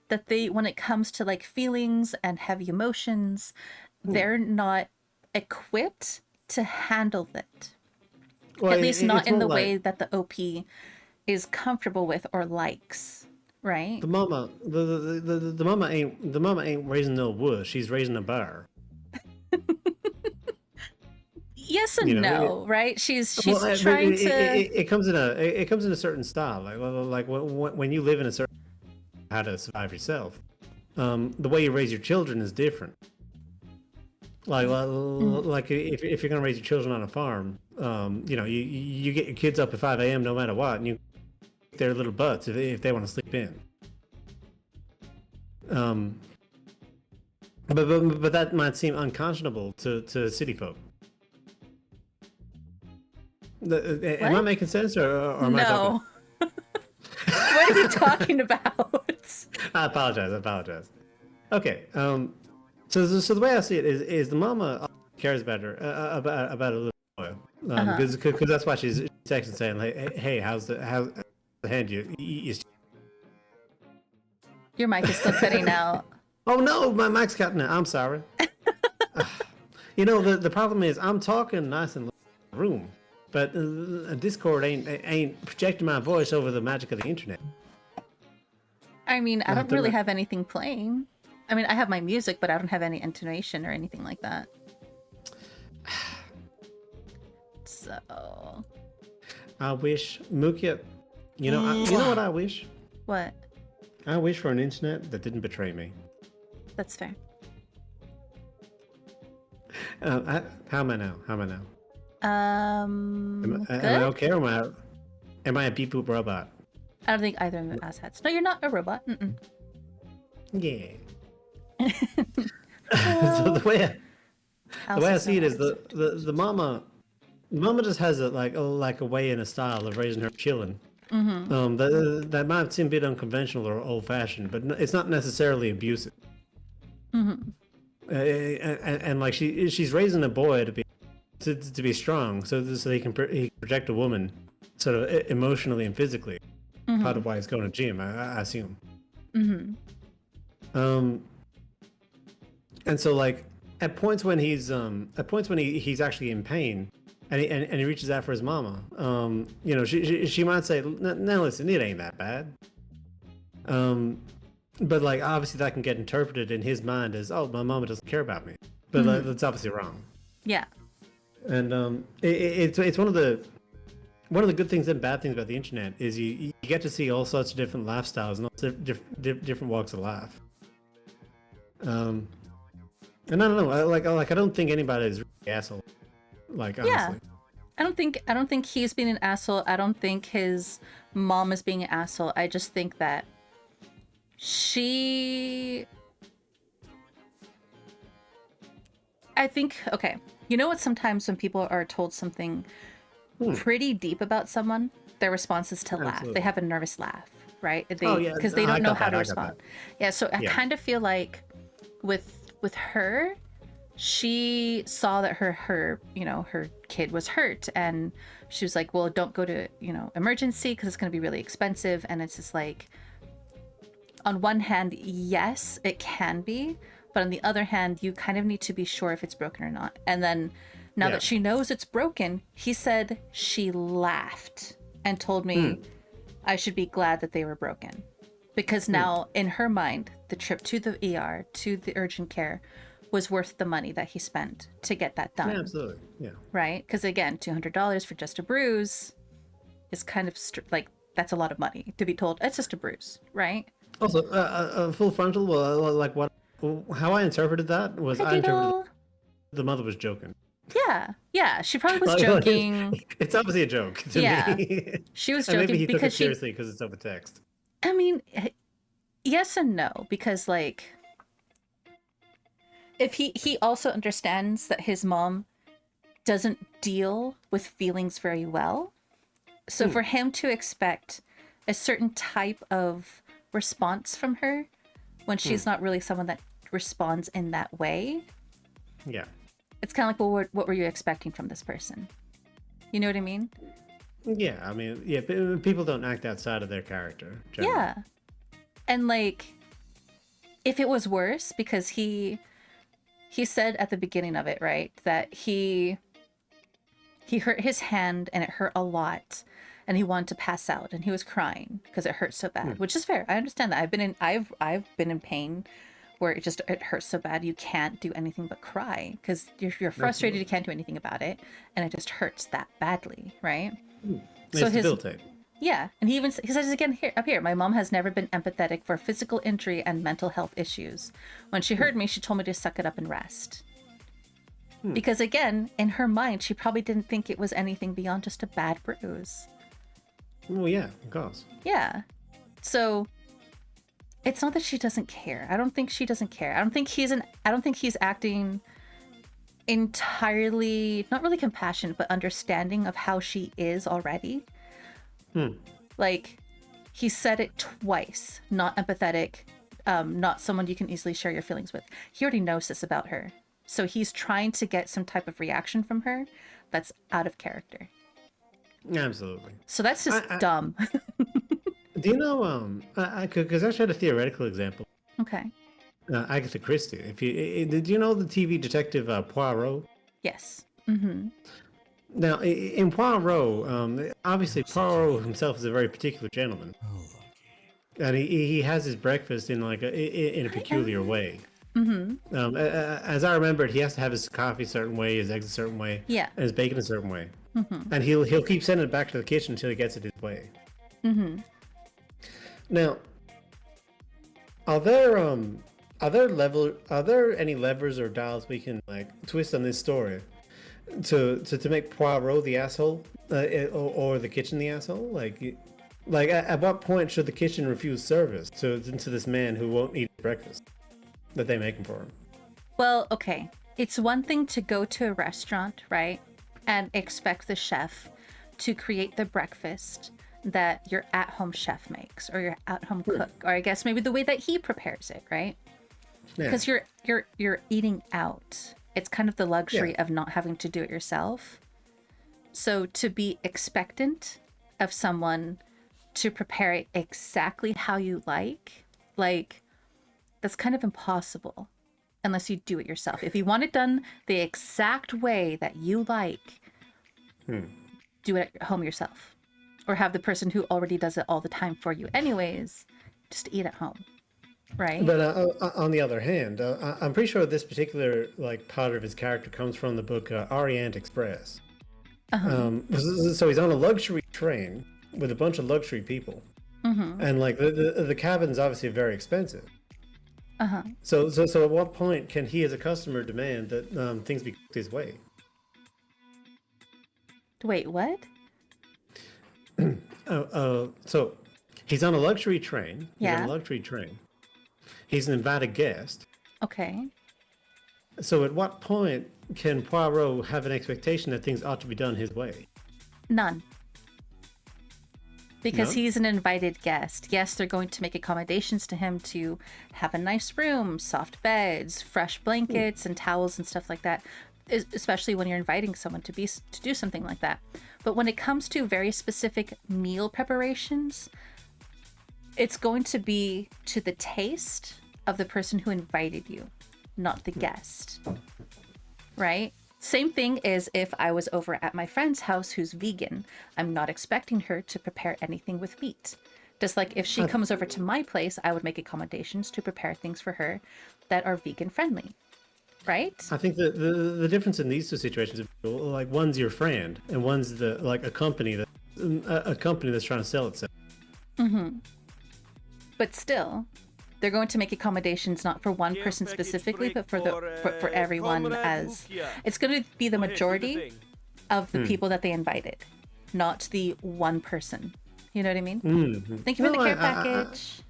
that when it comes to, like, feelings and heavy emotions, they're not equipped to handle it. Well, at least not in the way that the OP is comfortable with or likes, right? The mama ain't raising no wuss. She's raising a bear. Yes and no, right? She's trying to. It comes in a certain style. Like when you live in a certain how to survive yourself. The way you raise your children is different. Like if you're gonna raise your children on a farm, you know, you get your kids up at 5 a.m. no matter what, and you their little butts if they want to sleep in. But that might seem unconscionable to city folk. Am I making sense, or am I talking? What are you talking about? I apologize. Okay. So the way I see it is the mama cares about her about a little boy, because that's why she's texting saying, like, hey, how's the hand you Your mic is still cutting out. Oh no, my mic's cutting out. I'm sorry. You know, the problem is I'm talking nice and loud in the room, but Discord ain't projecting my voice over the magic of the internet. I mean, I don't really have anything playing. I mean, I have my music, but I don't have any intonation or anything like that. so. I wish Mukia. You know what I wish? What? I wish for an internet that didn't betray me. That's fair. How am I now? Am Good? I okay, or am I a beep boop robot? I don't think either of them has hats. No, you're not a robot. Mm-mm. Yeah. So the way I see it is the mama just has a way and a style of raising her children. That might seem a bit unconventional or old fashioned, but it's not necessarily abusive. And like she's raising a boy to be strong, so he can project a woman sort of emotionally and physically. Part of why he's going to gym, I assume. And so like at points when he's actually in pain, and he reaches out for his mama, you know, she might say, no, listen, it ain't that bad. But like obviously that can get interpreted in his mind as, oh, my mama doesn't care about me, but that's obviously wrong. Yeah. And it's one of the good things and bad things about the internet is you get to see all sorts of different lifestyles and all different walks of life. And I don't know, I don't think anybody is really an asshole. Like, honestly. Yeah. I don't think he's being an asshole. I don't think his mom is being an asshole. I just think that okay, you know what, sometimes when people are told something pretty deep about someone, their response is to laugh. They have a nervous laugh, right? Because they don't know how to respond. Yeah, so I kind of feel like with her, she saw that her kid was hurt, and she was like, well, don't go to emergency because it's going to be really expensive. And it's just like, on one hand, yes, it can be, but on the other hand, you kind of need to be sure if it's broken or not. And then now that she knows it's broken, he said she laughed and told me I should be glad that they were broken, because now in her mind, the trip to the ER, to the urgent care, was worth the money that he spent to get that done. Yeah, absolutely. Yeah. Right? Because again, $200 for just a bruise is kind of that's a lot of money to be told it's just a bruise, right? Also, a full frontal, how I interpreted that was the mother was joking. Yeah, she probably was joking. It's obviously a joke to me. She was and joking maybe he because took it seriously because it's over text. I mean, yes and no, because like, if he also understands that his mom doesn't deal with feelings very well, so for him to expect a certain type of response from her when she's not really someone that responds in that way, it's kind of like, well, what were you expecting from this person? You know what I mean? Yeah, I mean, people don't act outside of their character generally. Yeah. And like, if it was worse, because he said at the beginning of it, right, that he hurt his hand and it hurt a lot, and he wanted to pass out, and he was crying because it hurt so bad, which is fair. I understand that. I've been in pain where it hurts so bad you can't do anything but cry because you're frustrated. You can't do anything about it, and it just hurts that badly, right? So his debilitating. Yeah, and he says again up here, my mom has never been empathetic for physical injury and mental health issues. When she heard me, she told me to suck it up and rest. Because again, in her mind, she probably didn't think it was anything beyond just a bad bruise. Well, yeah, of course. Yeah. So it's not that she doesn't care. I don't think she doesn't care. I don't think he's acting entirely, not really compassionate, but understanding of how she is already. Like, he said it twice, not empathetic, not someone you can easily share your feelings with. He already knows this about her. So he's trying to get some type of reaction from her that's out of character. Absolutely. So that's just dumb. Do you know, because I actually had a theoretical example. Okay. Agatha Christie. Did you know the TV detective Poirot? Yes. Mm-hmm. Now, in Poirot, obviously Poirot himself is a very particular gentleman, and he has his breakfast in in a peculiar way. Mm-hmm. As I remember it, he has to have his coffee a certain way, his eggs a certain way, and his bacon a certain way. and he'll keep sending it back to the kitchen until he gets it his way. Now, are there any levers or dials we can like twist on this story to make Poirot the asshole, or the kitchen the asshole? Like at what point should the kitchen refuse service to this man who won't eat breakfast that they make him for him? Well, okay. It's one thing to go to a restaurant, right? And expect the chef to create the breakfast that your at-home chef makes, or your at-home cook, or I guess maybe the way that he prepares it, right? Because you're eating out. It's kind of the luxury of not having to do it yourself. So to be expectant of someone to prepare it exactly how you like, that's kind of impossible unless you do it yourself. If you want it done the exact way that you like, do it at home yourself. Or have the person who already does it all the time for you anyways, just eat at home. Right. But on the other hand, I'm pretty sure this particular like part of his character comes from the book Orient Express. So he's on a luxury train with a bunch of luxury people, and like the cabin's obviously very expensive. So at what point can he, as a customer, demand that things be cooked his way? Wait, what? So he's on a luxury train. He's on Yeah. a luxury train. He's an invited guest. Okay. So at what point can Poirot have an expectation that things ought to be done his way? None. Because No? he's an invited guest. Yes, they're going to make accommodations to him to have a nice room, soft beds, fresh blankets and towels and stuff like that, especially when you're inviting someone to do something like that. But when it comes to very specific meal preparations, it's going to be to the taste of the person who invited you, not the guest. Right? Same thing is if I was over at my friend's house who's vegan, I'm not expecting her to prepare anything with meat. Just like if she comes over to my place, I would make accommodations to prepare things for her that are vegan friendly. Right? I think the difference in these two situations is like one's your friend and one's a company that's trying to sell itself. But still, they're going to make accommodations not for one person specifically, but for everyone, as it's going to be the majority of the people that they invited, not the one person. You know what I mean? Thank you for the care package.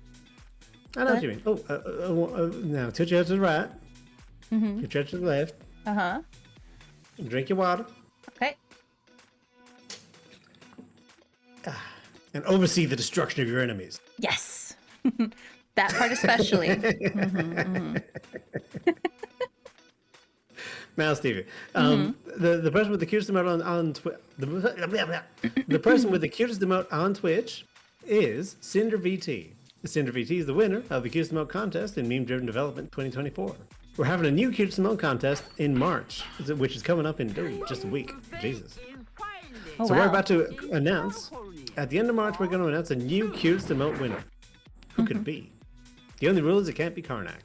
I know what you mean. Now tilt your head to the right. Your head to the left. Drink your water. Okay. And oversee the destruction of your enemies. Yes. That part especially. Now, Stevie, the person with the cutest emote on Twitch, the person with the cutest emote on Twitch is CinderVT. CinderVT is the winner of the cutest emote contest in Meme Driven Development 2024. We're having a new cutest emote contest in March, which is coming up in just a week. Jesus. Oh, So wow. we're about to announce, at the end of March, we're going to announce a new cutest emote winner. Who could it be? The only rule is it can't be Karnak.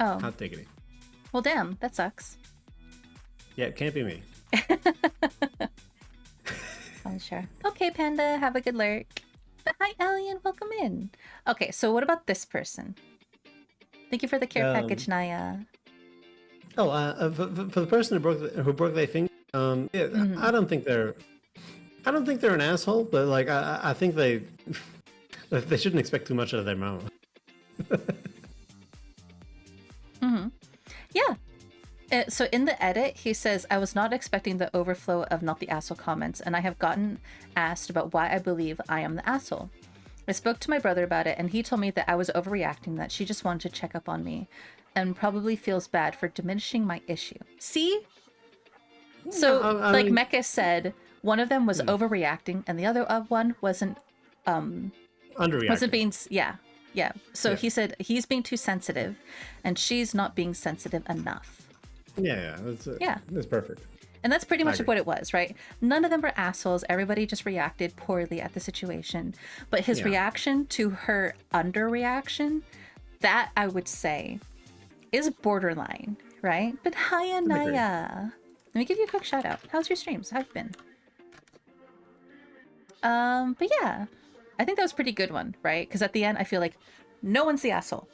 Oh, Hot diggity. well, damn, that sucks. Yeah, it can't be me. Oh, sure. Okay, Panda, have a good lurk. Hi, Alien, welcome in. Okay, so what about this person? Thank you for the care package, Naya. Oh, for the person who broke their finger, I don't think they're an asshole, but like I think they shouldn't expect too much out of their mom. Yeah. So in the edit, he says, I was not expecting the overflow of not the asshole comments, and I have gotten asked about why I believe I am the asshole. I spoke to my brother about it, and he told me that I was overreacting, that she just wanted to check up on me, and probably feels bad for diminishing my issue. See? So, I mean, Mecca said, one of them was overreacting, and the other one wasn't underreacting. being, yeah. So he said he's being too sensitive, and she's not being sensitive enough. Yeah, that's perfect. And that's pretty much agree. what it was, right? None of them were assholes. Everybody just reacted poorly at the situation. But his reaction to her underreaction, that I would say is borderline, right? But hi, Anaya. Let me give you a quick shout out. How's your streams? How've you been? But yeah, I think that was a pretty good one, right? Because at the end, I feel like no one's the asshole.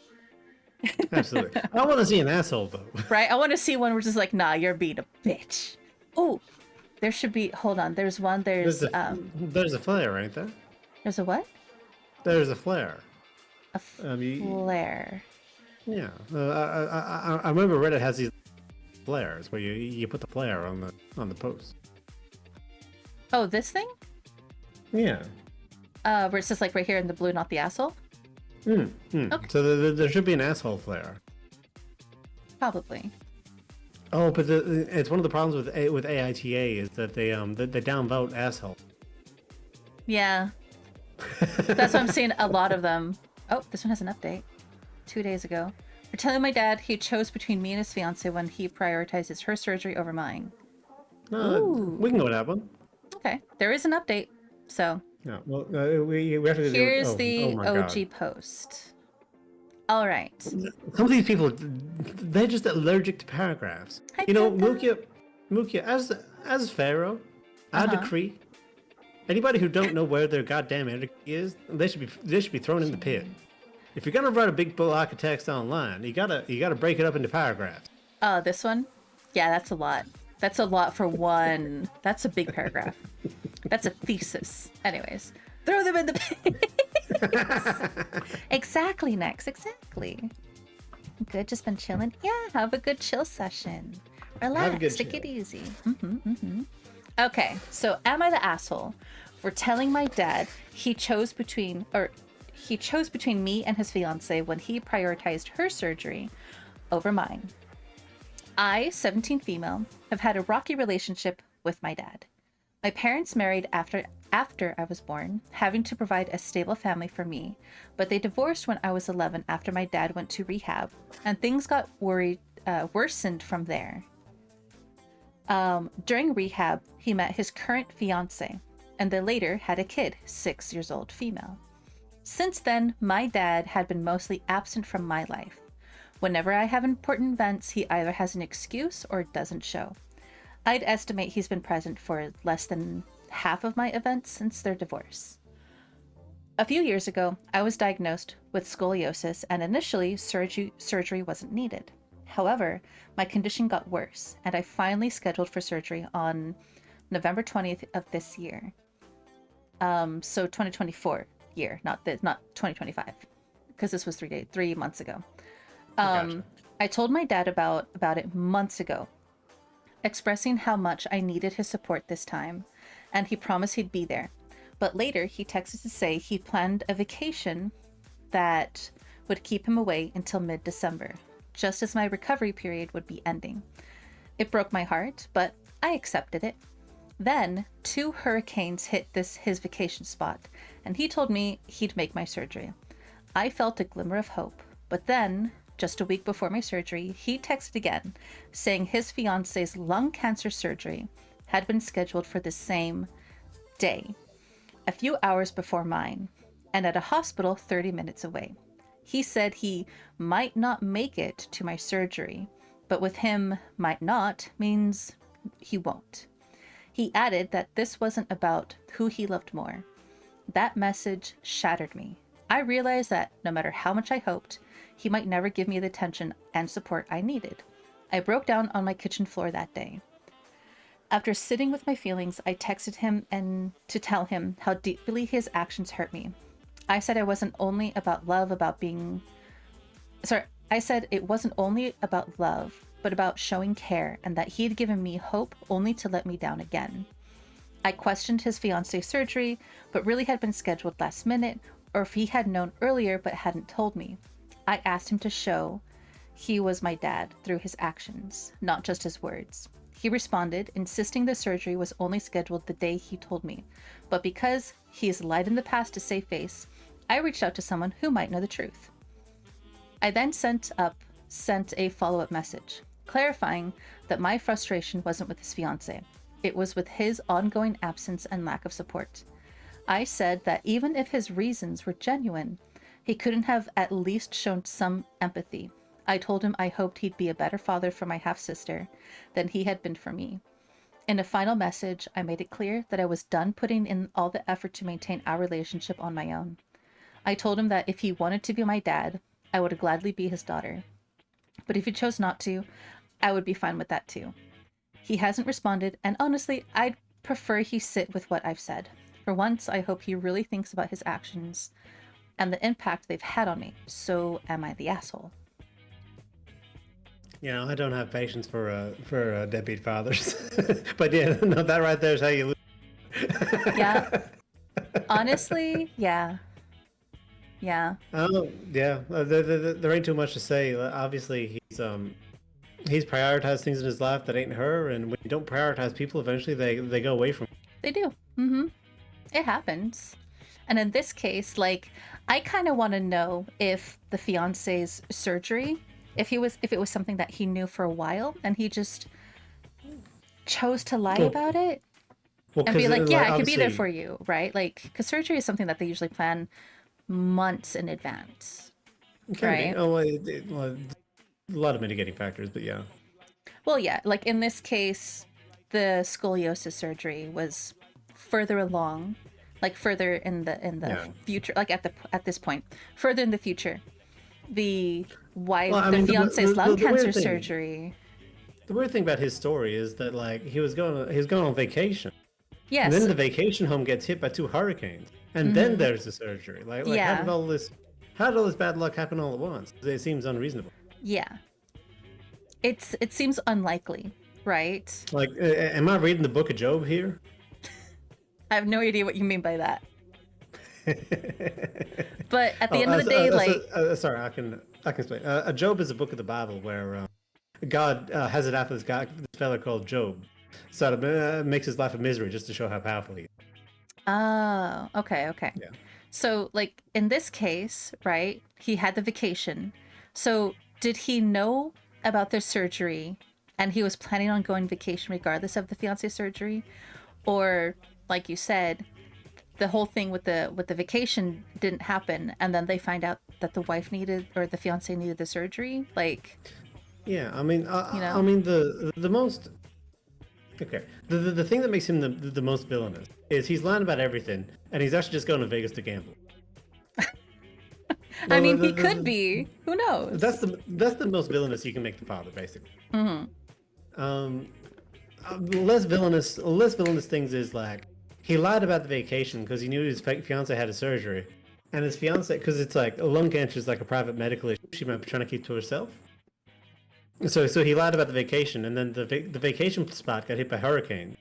Absolutely. I want to see an asshole though. Right? I want to see one which is like, nah, you're being a bitch. Oh, there should be. Hold on. There's one. There's a flare, ain't there? There's a what? There's a flare. A flare. Yeah. I remember Reddit has these flares where you put the flare on the post. Oh, this thing? Yeah. Where it says like right here in the blue, not the asshole. Okay. So there should be an asshole flare. Probably. Oh, but it's one of the problems with AITA is that they downvote asshole. Yeah. That's why I'm seeing a lot of them. Oh, this one has an update. 2 days ago. For telling my dad he chose between me and his fiance when he prioritizes her surgery over mine. We can go with that one. Okay. There is an update. So. Yeah. Well, we have to do. Here's the OG God. post. All right. Some of these people, they're just allergic to paragraphs. You know, Mukia, as Pharaoh, I decree, anybody who don't know where their goddamn energy is, they should be thrown in the pit. If you're gonna write a big block of text online, you gotta break it up into paragraphs. This one? Yeah, that's a lot. That's a lot for one. That's a big paragraph. That's a thesis. Anyways, throw them in the pit. Exactly, Nex. Exactly. Good. Just been chilling. Yeah, have a good chill session. Relax. Take it easy. Okay, so am I the asshole for telling my dad he chose between me and his fiance when he prioritized her surgery over mine? I, 17 female, have had a rocky relationship with my dad. My parents married after I was born, having to provide a stable family for me, but they divorced when I was 11 after my dad went to rehab, and things got worsened from there. During rehab, he met his current fiance, and they later had a kid, 6 years old female. Since then, my dad had been mostly absent from my life. Whenever I have important events, he either has an excuse or doesn't show. I'd estimate he's been present for less than half of my events since their divorce. A few years ago, I was diagnosed with scoliosis, and initially surgery wasn't needed. However, my condition got worse, and I finally scheduled for surgery on November 20th of this year. So 2024 year, not 2025, because this was 3 months ago. Gotcha. I told my dad about it months ago, expressing how much I needed his support this time, and he promised he'd be there. But later, he texted to say he planned a vacation that would keep him away until mid-December, just as my recovery period would be ending. It broke my heart, but I accepted it. Then, 2 hurricanes hit his vacation spot, and he told me he'd make my surgery. I felt a glimmer of hope, but then, just a week before my surgery, he texted again, saying his fiance's lung cancer surgery had been scheduled for the same day, a few hours before mine, and at a hospital 30 minutes away. He said he might not make it to my surgery, but with him, might not means he won't. He added that this wasn't about who he loved more. That message shattered me. I realized that no matter how much I hoped, he might never give me the attention and support I needed. I broke down on my kitchen floor that day. After sitting with my feelings, I texted him and to tell him how deeply his actions hurt me. I said it wasn't only about love, but about showing care, and that he had given me hope only to let me down again. I questioned his fiance's surgery, but really had been scheduled last minute, or if he had known earlier but hadn't told me. I asked him to show he was my dad through his actions, not just his words. He responded, insisting the surgery was only scheduled the day he told me, but because he is light in the past to save face, I reached out to someone who might know the truth. I then sent a follow-up message, clarifying that my frustration wasn't with his fiance. It was with his ongoing absence and lack of support. I said that even if his reasons were genuine, he couldn't have at least shown some empathy. I told him I hoped he'd be a better father for my half-sister than he had been for me. In a final message, I made it clear that I was done putting in all the effort to maintain our relationship on my own. I told him that if he wanted to be my dad, I would gladly be his daughter. But if he chose not to, I would be fine with that too. He hasn't responded, and honestly, I'd prefer he sit with what I've said. For once, I hope he really thinks about his actions and the impact they've had on me. So am I the asshole? You know, I don't have patience for deadbeat fathers. But yeah, no, that right there is how you lose. Yeah. Honestly, yeah. Yeah. Oh, yeah. There ain't too much to say. Obviously, he's prioritized things in his life that ain't her, and when you don't prioritize people, eventually they go away from you. They do. Mm-hmm. It happens. And in this case, like, I kind of want to know if the fiance's surgery, if it was something that he knew for a while and he just chose to lie about it and be like, yeah, I could be there for you, right? Like, because surgery is something that they usually plan months in advance, right? Oh, a lot of mitigating factors, but yeah. Well, yeah, like in this case, the scoliosis surgery was further along, like further in the future, like at this point, further in the future. The fiance's lung cancer surgery. The weird thing about his story is that like he was going on vacation. Yes. And then the vacation home gets hit by 2 hurricanes, and then there's the surgery. Like yeah. how did all this bad luck happen all at once? It seems unreasonable. Yeah. It seems unlikely, right? Like, am I reading the book of Job here? I have no idea what you mean by that. But at the end of the day, sorry, I can explain. Job is a book of the Bible where God has it after this fella called Job, so it makes his life a misery just to show how powerful he is. Oh, okay. Yeah. So, like in this case, right? He had the vacation. So, did he know about the surgery, and he was planning on going vacation regardless of the fiance surgery, or like you said, the whole thing with the vacation didn't happen, and then they find out that the wife needed or the fiance needed the surgery? Like, yeah, I mean, I mean the most. Okay, the thing that makes him the most villainous is he's lying about everything, and he's actually just going to Vegas to gamble. I mean, he could be. Who knows? That's the most villainous you can make the father, basically. Mm-hmm. Less villainous things is like he lied about the vacation because he knew his fiance had a surgery, and his fiance, because it's like lung cancer is like a private medical issue she might be trying to keep to herself. So he lied about the vacation, and then the vacation spot got hit by a hurricane,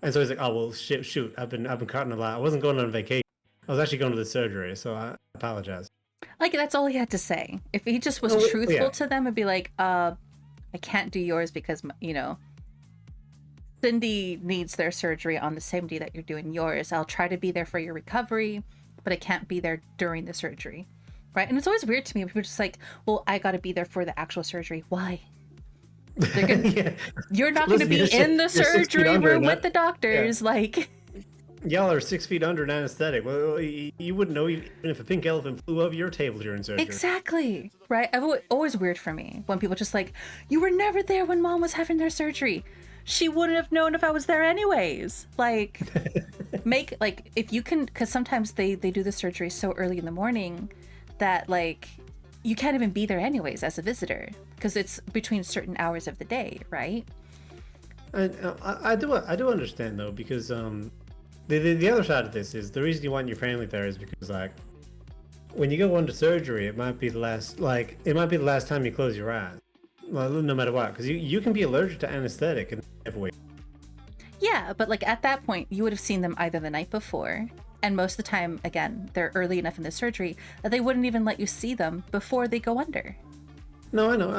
and so he's like, oh well, shoot, I've been caught in a lie. I wasn't going on vacation. I was actually going to the surgery, so I apologize. Like, that's all he had to say. If he just was truthful to them and be like, I can't do yours because, Cindy needs their surgery on the same day that you're doing yours. I'll try to be there for your recovery, but I can't be there during the surgery. Right? And it's always weird to me when people are just like, well, I got to be there for the actual surgery. Why? You're not going to be in the surgery room with the doctors. Yeah. Like... Y'all are 6 feet under an anesthetic. Well, you wouldn't know even if a pink elephant flew over your table during surgery. Exactly. Right? Always weird for me when people just like, you were never there when mom was having their surgery. She wouldn't have known if I was there anyways. Like, if you can, because sometimes they do the surgery so early in the morning that, like, you can't even be there anyways as a visitor because it's between certain hours of the day, right? And I do understand, though, because... The other side of this is the reason you want your family there is because, like, when you go under surgery, it might be the last time you close your eyes. Well, no matter what, because you can be allergic to anesthetic and never wake. Yeah, but like at that point, you would have seen them either the night before, and most of the time, again, they're early enough in the surgery that they wouldn't even let you see them before they go under. No, I know.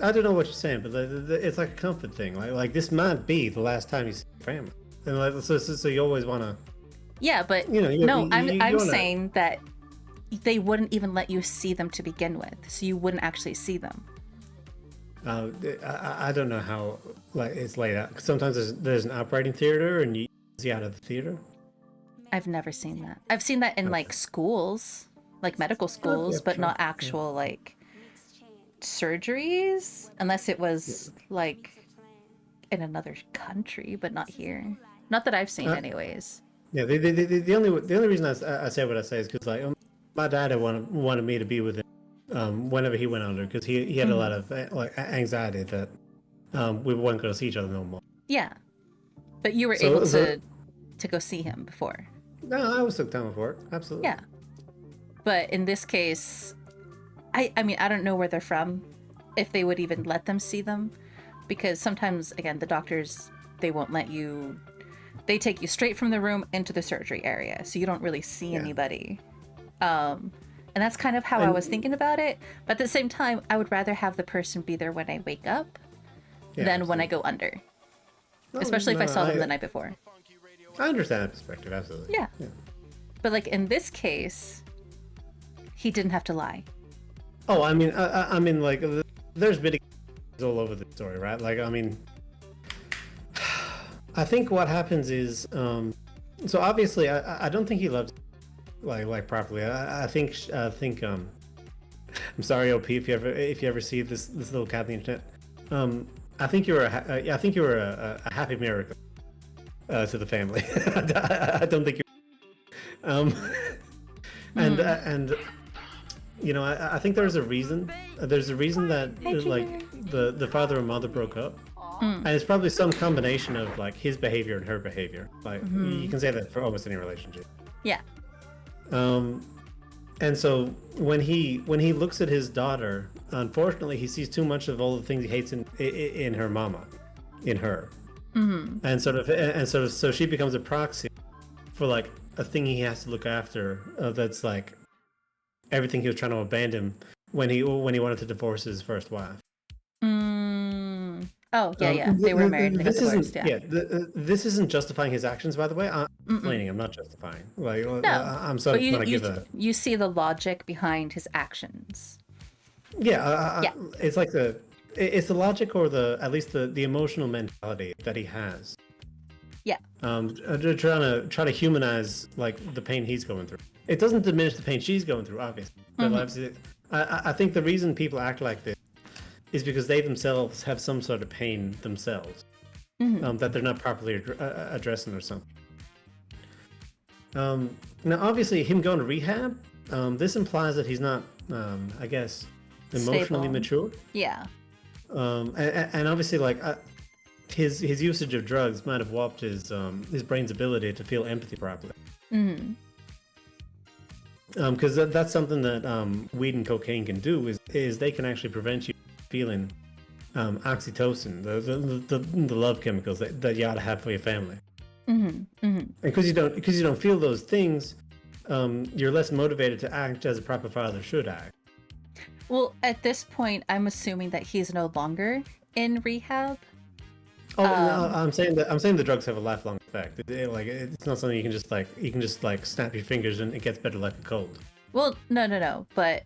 I don't know what you're saying, but it's like a comfort thing. Like this might be the last time you see your family. And like, so you always want to... Yeah, but I'm saying that they wouldn't even let you see them to begin with, so you wouldn't actually see them. I don't know how it's laid out. Sometimes there's an operating theater and you see out of the theater. I've never seen that. I've seen that in like schools, like medical schools, but not actual like surgeries, unless it was like in another country, but not here. Not that I've seen, anyways. Yeah, the only reason I say what I say is because like my dad had wanted me to be with him whenever he went under, because he had a lot of like anxiety that we weren't going to see each other no more. Yeah, but you were able to go see him before. No, I was took time for it. Absolutely. Yeah, but in this case, I mean, I don't know where they're from, if they would even let them see them, because sometimes, again, the doctors, they won't let you. They take you straight from the room into the surgery area, so you don't really see anybody. And that's kind of how I was thinking about it. But at the same time, I would rather have the person be there when I wake up than when I go under. Especially if I saw them the night before. I understand that perspective, absolutely. Yeah. But like in this case, he didn't have to lie. Oh, I mean, like, there's been all over the story, right? Like, I mean, I think what happens is, so obviously, I don't think he loves like properly. I think I'm sorry, OP, if you ever see this little cat on the internet. I think you were a happy miracle to the family. I don't think you. And you know, I think there's a reason. There's a reason that like the father and mother broke up. And it's probably some combination of like his behavior and her behavior. Like you can say that for almost any relationship. Yeah. And so when he looks at his daughter, unfortunately, he sees too much of all the things he hates in her mama, in her, and sort of so she becomes a proxy for like a thing he has to look after. That's like everything he was trying to abandon when he wanted to divorce his first wife. Oh, yeah. They were married and they got divorced, this isn't justifying his actions, by the way. I'm explaining, I'm not justifying. Like, no, I'm sort of trying to give a... You see the logic behind his actions. Yeah, it's like it's the logic or at least the emotional mentality that he has. Yeah. Trying to humanize, like, the pain he's going through. It doesn't diminish the pain she's going through, obviously. But obviously, I think the reason people act like this is because they themselves have some sort of pain themselves that they're not properly addressing or something. Now, obviously, him going to rehab, this implies that he's not, I guess, emotionally mature. Yeah. And obviously, like, his usage of drugs might have warped his brain's ability to feel empathy properly. Because that's something that weed and cocaine can do is they can actually prevent you feeling oxytocin, the love chemicals that you ought to have for your family. And because you don't feel those things, you're less motivated to act as a proper father should act. Well, at this point, I'm assuming that he's no longer in rehab. Oh, no, I'm saying the drugs have a lifelong effect. It's not something you can just snap your fingers and it gets better like a cold. Well, no, but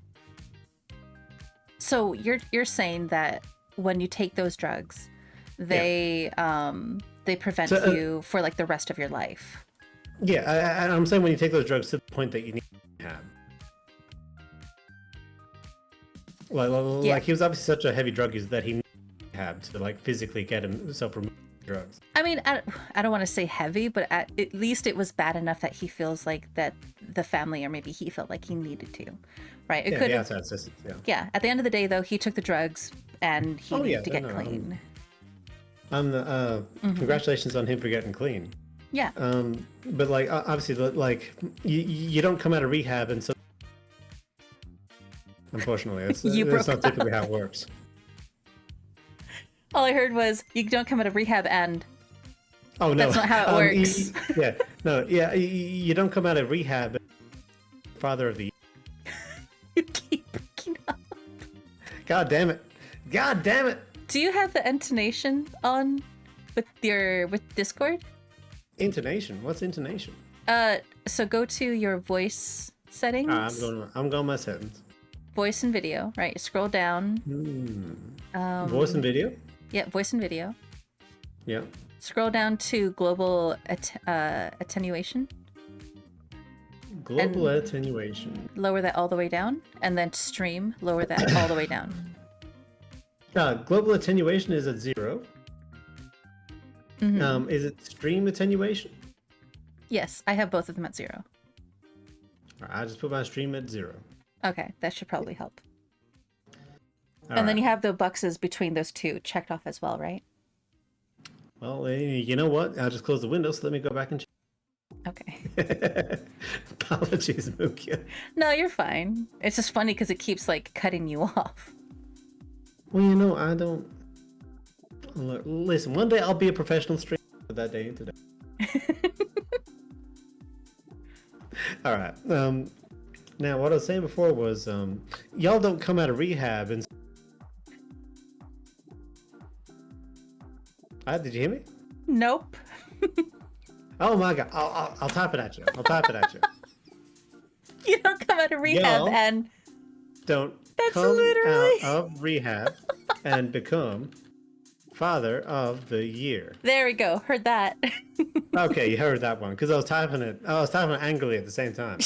so you're saying that when you take those drugs, they prevent you for like the rest of your life. Yeah, I'm saying when you take those drugs to the point that you need to have. Like he was obviously such a heavy drug user that he had to like physically get himself removed from drugs. I mean, I don't want to say heavy, but at least it was bad enough that he feels like that the family, or maybe he felt like he needed to, right? It could. The systems, yeah. At the end of the day, though, he took the drugs and he needed to get clean. Congratulations on him for getting clean. Yeah. But like obviously, like you don't come out of rehab and so. Unfortunately, that's not typically how it works. All I heard was, you don't come out of rehab and... Oh, no. That's not how it works. You don't come out of rehab father of the year. You keep breaking up. God damn it. Do you have the intonation on with Discord? Intonation? What's intonation? So go to your voice settings. I'm going my settings. Voice and video, right? Scroll down. Voice and video? Yeah, voice and video. Yeah. Scroll down to global attenuation. Global attenuation. Lower that all the way down, and then stream. Lower that all the way down. Global attenuation is at 0. Is it stream attenuation? Yes, I have both of them at 0. All right, I just put my stream at 0. Okay, that should probably help. All And then right. you have the boxes between those two checked off as well, right? Well, you know what? I'll just close the window, so let me go back and Okay. check. Apologies, Mukia. No, you're fine. It's just funny because it keeps like cutting you off. Well, I don't... Look, listen, one day I'll be a professional streamer, but that day ain't today. All right. Now, what I was saying before was, y'all don't come out of rehab and... did you hear me? Nope. Oh my god! I'll type it at you. I'll type it at you. You don't come out of rehab Y'all and don't That's come literally- out of rehab and become Father of the Year. there we go. Heard that. Okay, you heard that one because I was typing it. I was typing it angrily at the same time.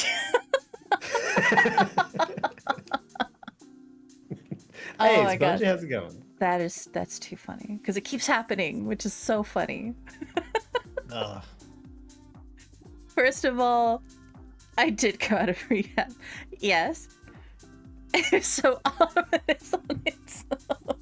Hey, my God. Spongy, how's it going? That's too funny because it keeps happening, which is so funny. Ugh. First of all, I did come out of rehab. Yes. So ominous on its own.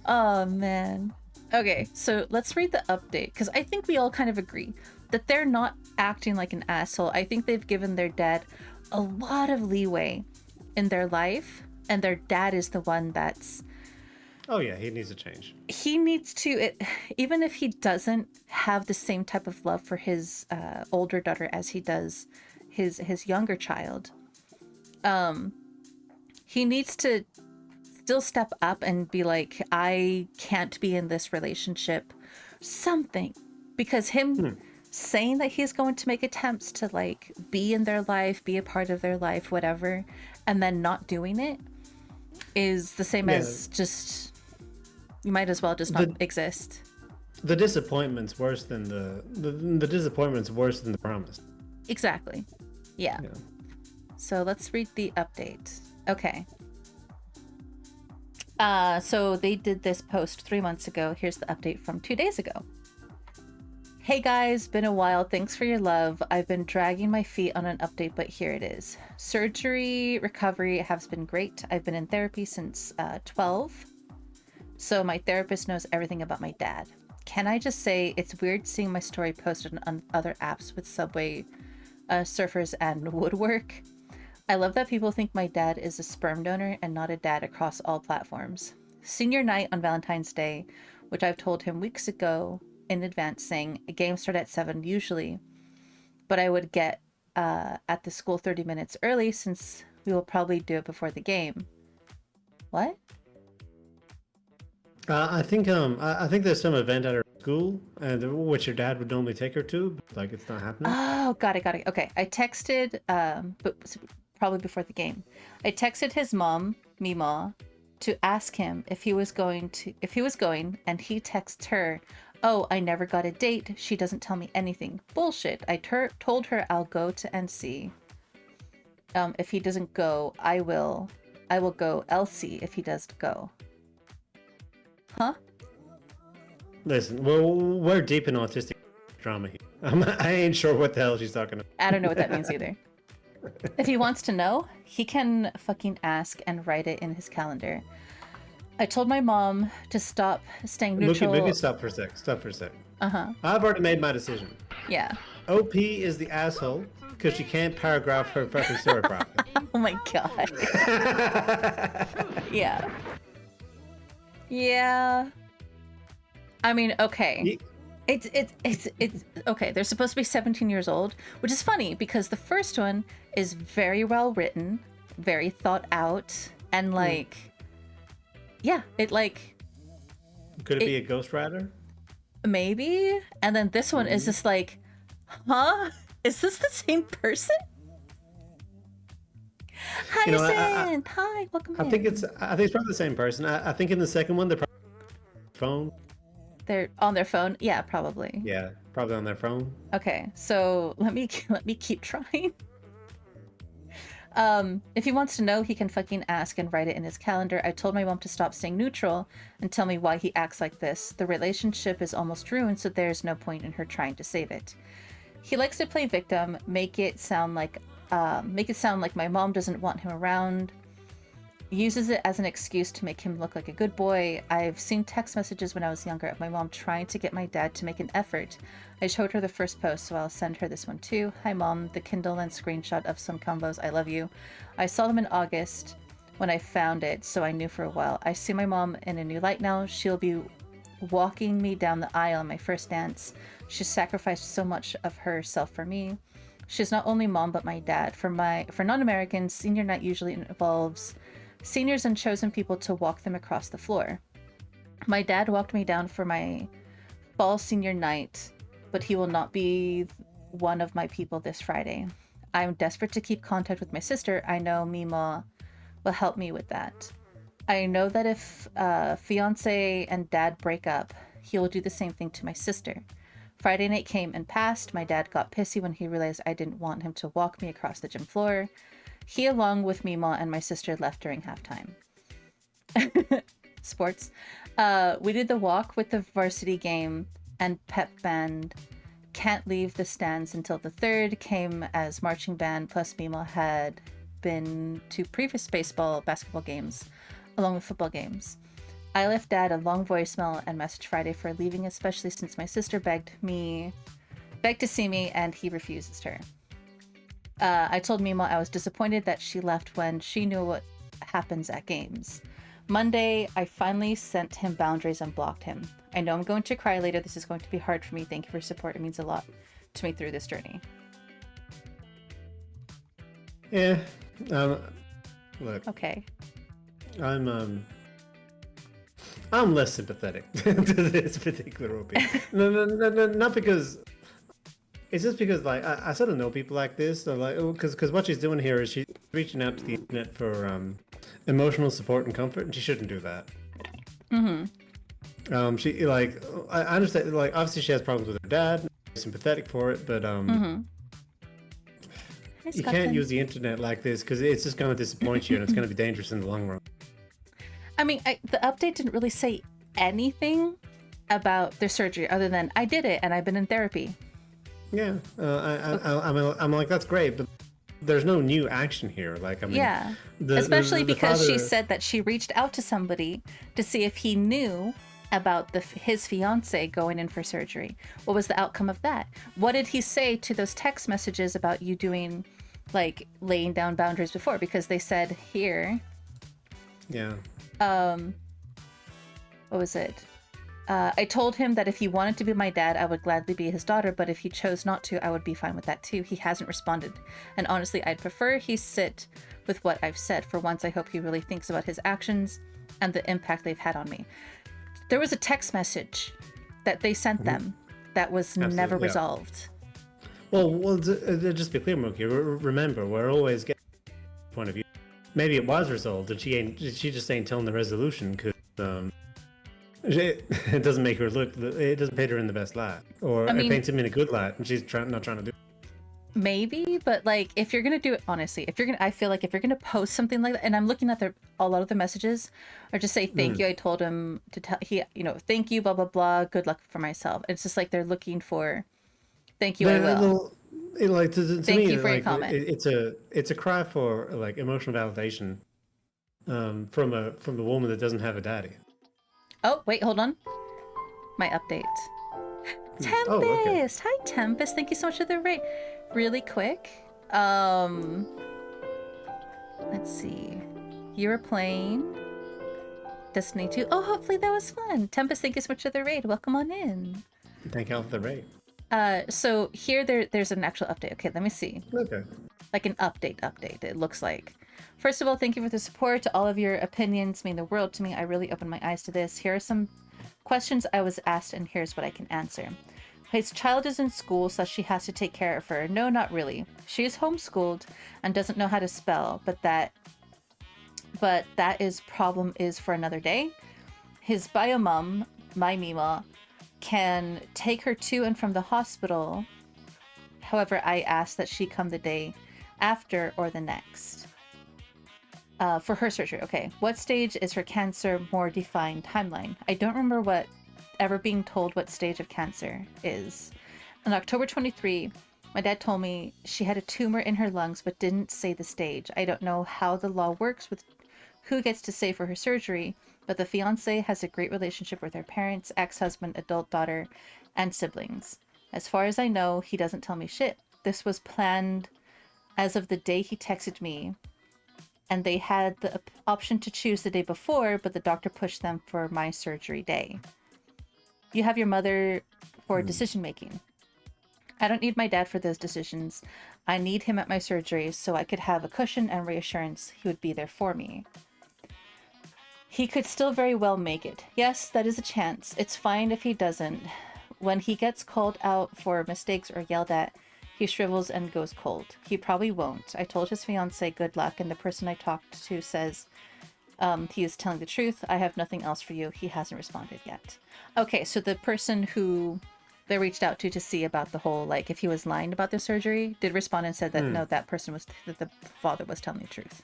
Oh man. Okay, so let's read the update because I think we all kind of agree that they're not acting like an asshole. I think they've given their dad a lot of leeway in their life, and their dad is the one that's Oh yeah, he needs to change. he needs to even if he doesn't have the same type of love for his older daughter as he does his younger child, he needs to still step up and be like, I can't be in this relationship, something, because him saying that he's going to make attempts to like be in their life, be a part of their life, whatever, and then not doing it is the same as just you might as well just not exist. The disappointment's worse than the disappointment's worse than the promise. Exactly. Yeah. So let's read the update. Okay. So they did this post 3 months ago. Here's the update from 2 days ago. Hey guys, been a while. Thanks for your love. I've been dragging my feet on an update, but here it is. Surgery recovery has been great. I've been in therapy since 12. So my therapist knows everything about my dad. Can I just say it's weird seeing my story posted on other apps with Subway surfers and woodwork. I love that people think my dad is a sperm donor and not a dad across all platforms. Senior night on Valentine's Day, which I've told him weeks ago in advance, saying a game start at 7 usually, but I would get at the school 30 minutes early since we will probably do it before the game. What? I think there's some event at her school, and which your dad would normally take her to, but like it's not happening. Oh, got it. Okay, I texted, but probably before the game. I texted his mom, Mima, to ask him if he was going, and he texts her, "Oh, I never got a date. She doesn't tell me anything." Bullshit. I told her I'll go to NC. If he doesn't go, I will go LC if he does go. Huh? Listen, well, we're deep in autistic drama here. I ain't sure what the hell she's talking about. I don't know what that means either. If he wants to know, he can fucking ask and write it in his calendar. I told my mom to stop staying neutral. Mookie, stop for a sec. I've already made my decision. Yeah. OP is the asshole because she can't paragraph her fucking story properly. Oh my god. Yeah. Yeah. I mean, okay. It's okay. They're supposed to be 17 years old, which is funny because the first one is very well written, very thought out, and like, yeah, it like. Could it be a ghostwriter? Maybe. And then this one is just like, huh? Is this the same person? Hi, hi, welcome in. I think it's probably the same person. I think in the second one, they're probably on their phone. They're on their phone? Yeah, probably. Yeah, probably on their phone. Okay, so let me keep trying. If he wants to know, he can fucking ask and write it in his calendar. I told my mom to stop staying neutral and tell me why he acts like this. The relationship is almost ruined, so there's no point in her trying to save it. He likes to play victim, make it sound like my mom doesn't want him around. Uses it as an excuse to make him look like a good boy. I've seen text messages when I was younger of my mom trying to get my dad to make an effort. I showed her the first post, so I'll send her this one too. Hi mom, the Kindle and screenshot of some combos. I love you. I saw them in August when I found it, so I knew for a while. I see my mom in a new light now. She'll be walking me down the aisle on my first dance. She sacrificed so much of herself for me. She's not only mom but my dad. For non-Americans, senior night usually involves seniors and chosen people to walk them across the floor. My dad walked me down for my fall senior night, but he will not be one of my people this Friday. I'm desperate to keep contact with my sister. I know Mima will help me with that. I know that if fiance and dad break up, he will do the same thing to my sister. Friday night came and passed. My dad got pissy when he realized I didn't want him to walk me across the gym floor. He, along with Mima and my sister, left during halftime. Sports. We did the walk with the varsity game and pep band. Can't leave the stands until the third. Came as marching band, plus Mima had been to previous basketball games, along with football games. I left Dad a long voicemail and message Friday for leaving, especially since my sister begged to see me, and he refuses her. I told Mima I was disappointed that she left when she knew what happens at games. Monday, I finally sent him boundaries and blocked him. I know I'm going to cry later. This is going to be hard for me. Thank you for your support. It means a lot to me through this journey. Yeah. Look. Okay. I'm less sympathetic to this particular opinion. No, not because. It's just because, like, I sort of know people like this. So, like, because what she's doing here is she's reaching out to the internet for emotional support and comfort, and she shouldn't do that. Mm-hmm. She, like, I understand, like, obviously she has problems with her dad. I'm sympathetic for it, but you can't use the internet like this because it's just going to disappoint you, and it's going to be dangerous in the long run. I mean, the update didn't really say anything about their surgery other than I did it and I've been in therapy. Yeah, I'm like, that's great, but there's no new action here. Like, I mean, yeah, especially because she said that she reached out to somebody to see if he knew about his fiance going in for surgery. What was the outcome of that? What did he say to those text messages about you doing, like, laying down boundaries before? Because they said here. Yeah. What was it? I told him that if he wanted to be my dad, I would gladly be his daughter, but if he chose not to, I would be fine with that too. He hasn't responded. And honestly, I'd prefer he sit with what I've said. For once, I hope he really thinks about his actions and the impact they've had on me. There was a text message that they sent them that was never resolved. Well, just be clear, Mookie. Remember, we're always getting a point of view. Maybe it was resolved, and she just ain't telling the resolution because it doesn't make her look. It doesn't paint her in the best light, or it paints him in a good light, and she's not trying to do it. Maybe, but like if you're gonna do it, honestly, I feel like if you're gonna post something like that, and I'm looking at a lot of the messages, or just say thank you. I told him to tell thank you, blah blah blah. Good luck for myself. It's just like they're looking for thank you. I will. Thank you for your comment. It's a cry for like emotional validation from the woman that doesn't have a daddy. Oh wait, hold on. My update. Tempest! Oh, okay. Hi Tempest, thank you so much for the rate. Really quick. Let's see. You were playing Destiny 2. Oh, hopefully that was fun. Tempest, thank you so much for the raid. Welcome on in. Thank you for the raid. So here there's an actual update. Okay, let me see. Okay. Like an update, it looks like. First of all, thank you for the support. All of your opinions mean the world to me. I really opened my eyes to this. Here are some questions I was asked, and here's what I can answer. His child is in school, so she has to take care of her. No, not really. She is homeschooled and doesn't know how to spell, but that problem is for another day. His bio mom, my Mima, can take her to and from the hospital. However, I asked that she come the day after or the next? For her surgery, okay. What stage is her cancer? More defined timeline. I don't remember ever being told what stage of cancer is. On October 23, my dad told me she had a tumor in her lungs but didn't say the stage. I don't know how the law works with who gets to say for her surgery, but the fiance has a great relationship with her parents, ex-husband, adult daughter, and siblings. As far as I know, he doesn't tell me shit. This was planned as of the day he texted me, and they had the option to choose the day before, but the doctor pushed them for my surgery day. You have your mother for decision making. I don't need my dad for those decisions. I need him at my surgery so I could have a cushion and reassurance he would be there for me. He could still very well make it. Yes, that is a chance. It's fine if he doesn't. When he gets called out for mistakes or yelled at, he shrivels and goes cold. He probably won't. I told his fiance good luck, and the person I talked to says he is telling the truth. I have nothing else for you. He hasn't responded yet. Okay, so the person who they reached out to see about the whole, like, if he was lying about the surgery, did respond and said that no, that the father was telling the truth.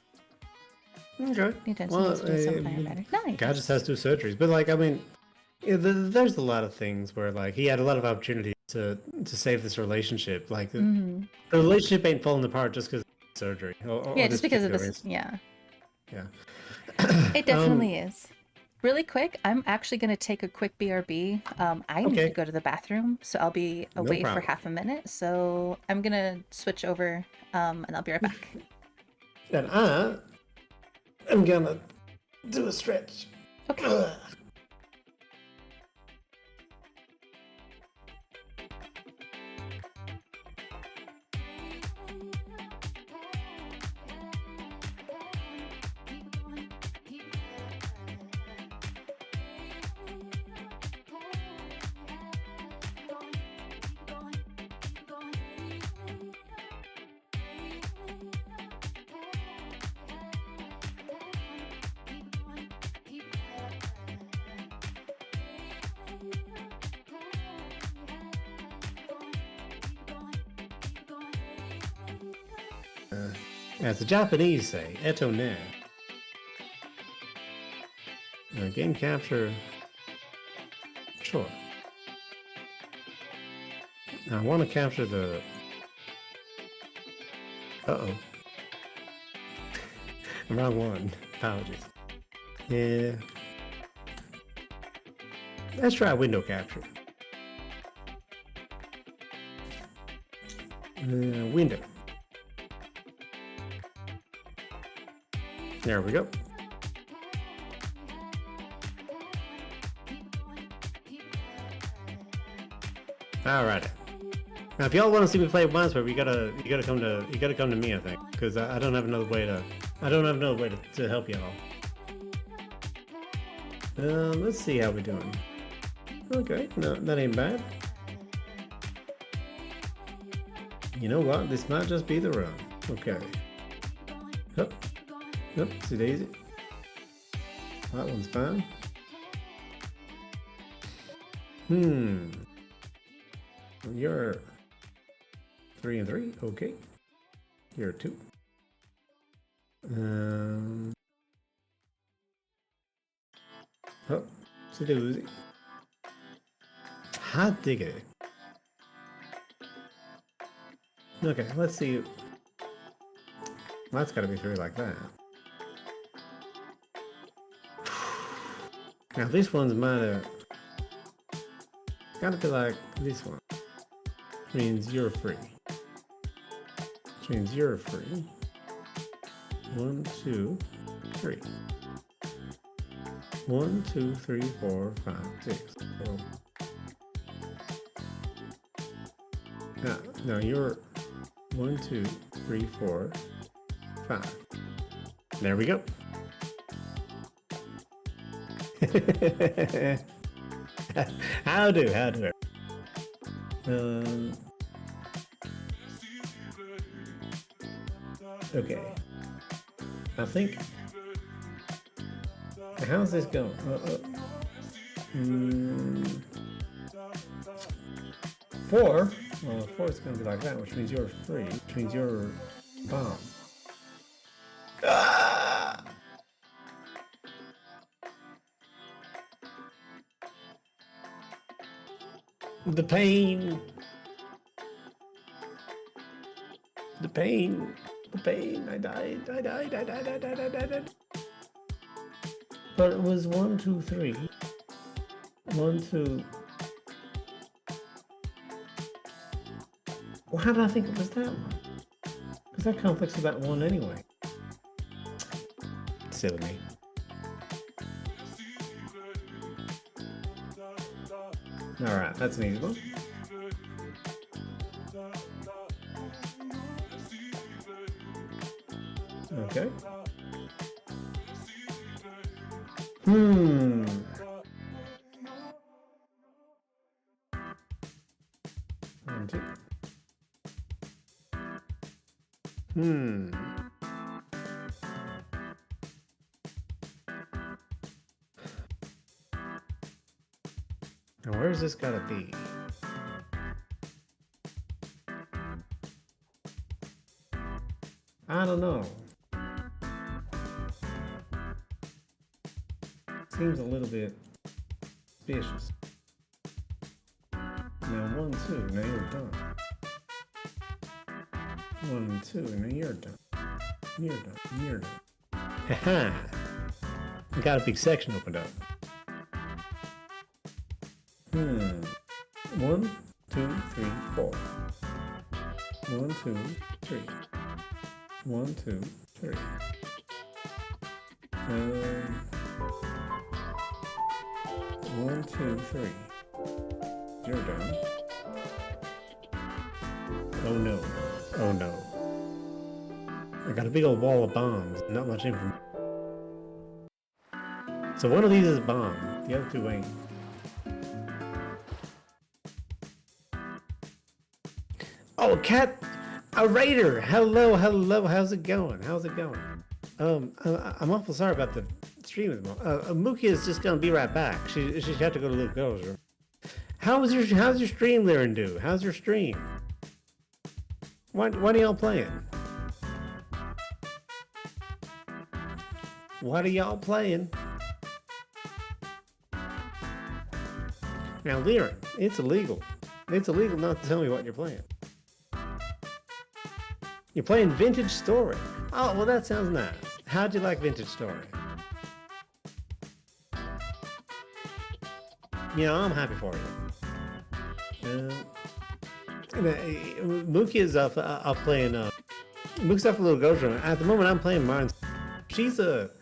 Okay. Well, nice. God just has to do surgeries, but like, I mean, there's a lot of things where like he had a lot of opportunity to save this relationship. Like the relationship ain't falling apart just because of surgery. Yeah, just because of this. Yeah. Yeah. It definitely is. Really quick, I'm actually going to take a quick BRB. I need to go to the bathroom, so I'll be away for half a minute. So I'm going to switch over, and I'll be right back. And I'm going to do a stretch. Okay. As the Japanese say, eto ne. Game capture. Sure. Now I want to capture the... Uh-oh. Wrong one. Apologies. Yeah. Let's try window capture. Window. There we go. Alright. Now, if y'all want to see me play Minesweeper, you gotta come to me, I think, because I don't have another way to help y'all. Let's see how we're doing. Okay, no, that ain't bad. You know what? This might just be the run. Okay. Hup. Yep, see daisy. That one's fine. You're 3 and 3, okay. You're 2. Oh, see doozy. Hot diggity. Okay, let's see. Well, that's gotta be 3 like that. Now this one's might have gotta be like this one. Which means you're free. Which means you're free. 1, 2, 3. 1, 2, 3, 4, 5, 6. Now you're 1, 2, 3, 4, 5. There we go. How do? Okay. I think. How's this going? 4. Well, 4 is going to be like that, which means you're free. Which means you're Bomb. Ah! The pain. The pain. The pain. I died. I died. I died. I died. I died. I died. But it was 1, 2, 3. 1, 2. Well, how did I think it was that one? Because that conflicts with that one anyway. Silly me. Alright, that's an easy one. Okay. One, two. Now where's this gotta be? I don't know. Seems a little bit suspicious. Now 1, 2, now you're done. 1, 2, now you're done. You're done. You're done. Haha! We got a big section opened up. 1, 2, 3, 4. 1, 2, 3. 1, 2, 3. 1, 2, 3. You're done. Oh no. Oh no. I got a big old wall of bombs. Not much information. So one of these is a bomb. The other two ain't. Oh, cat! A raider! Hello, hello. How's it going? How's it going? I'm awful sorry about the stream at the moment. Mookie is just gonna be right back. She's got to go to Luke Girl's room. How's your stream there and do? How's your stream? What are y'all playing? What are y'all playing? Now, Liren, it's illegal. It's illegal not to tell me what you're playing. You're playing Vintage Story. Oh, well, that sounds nice. How'd you like Vintage Story? You know, I'm happy for you. Mookie is off playing. Mookie's off a little ghost run. At the moment, I'm playing mine. She is a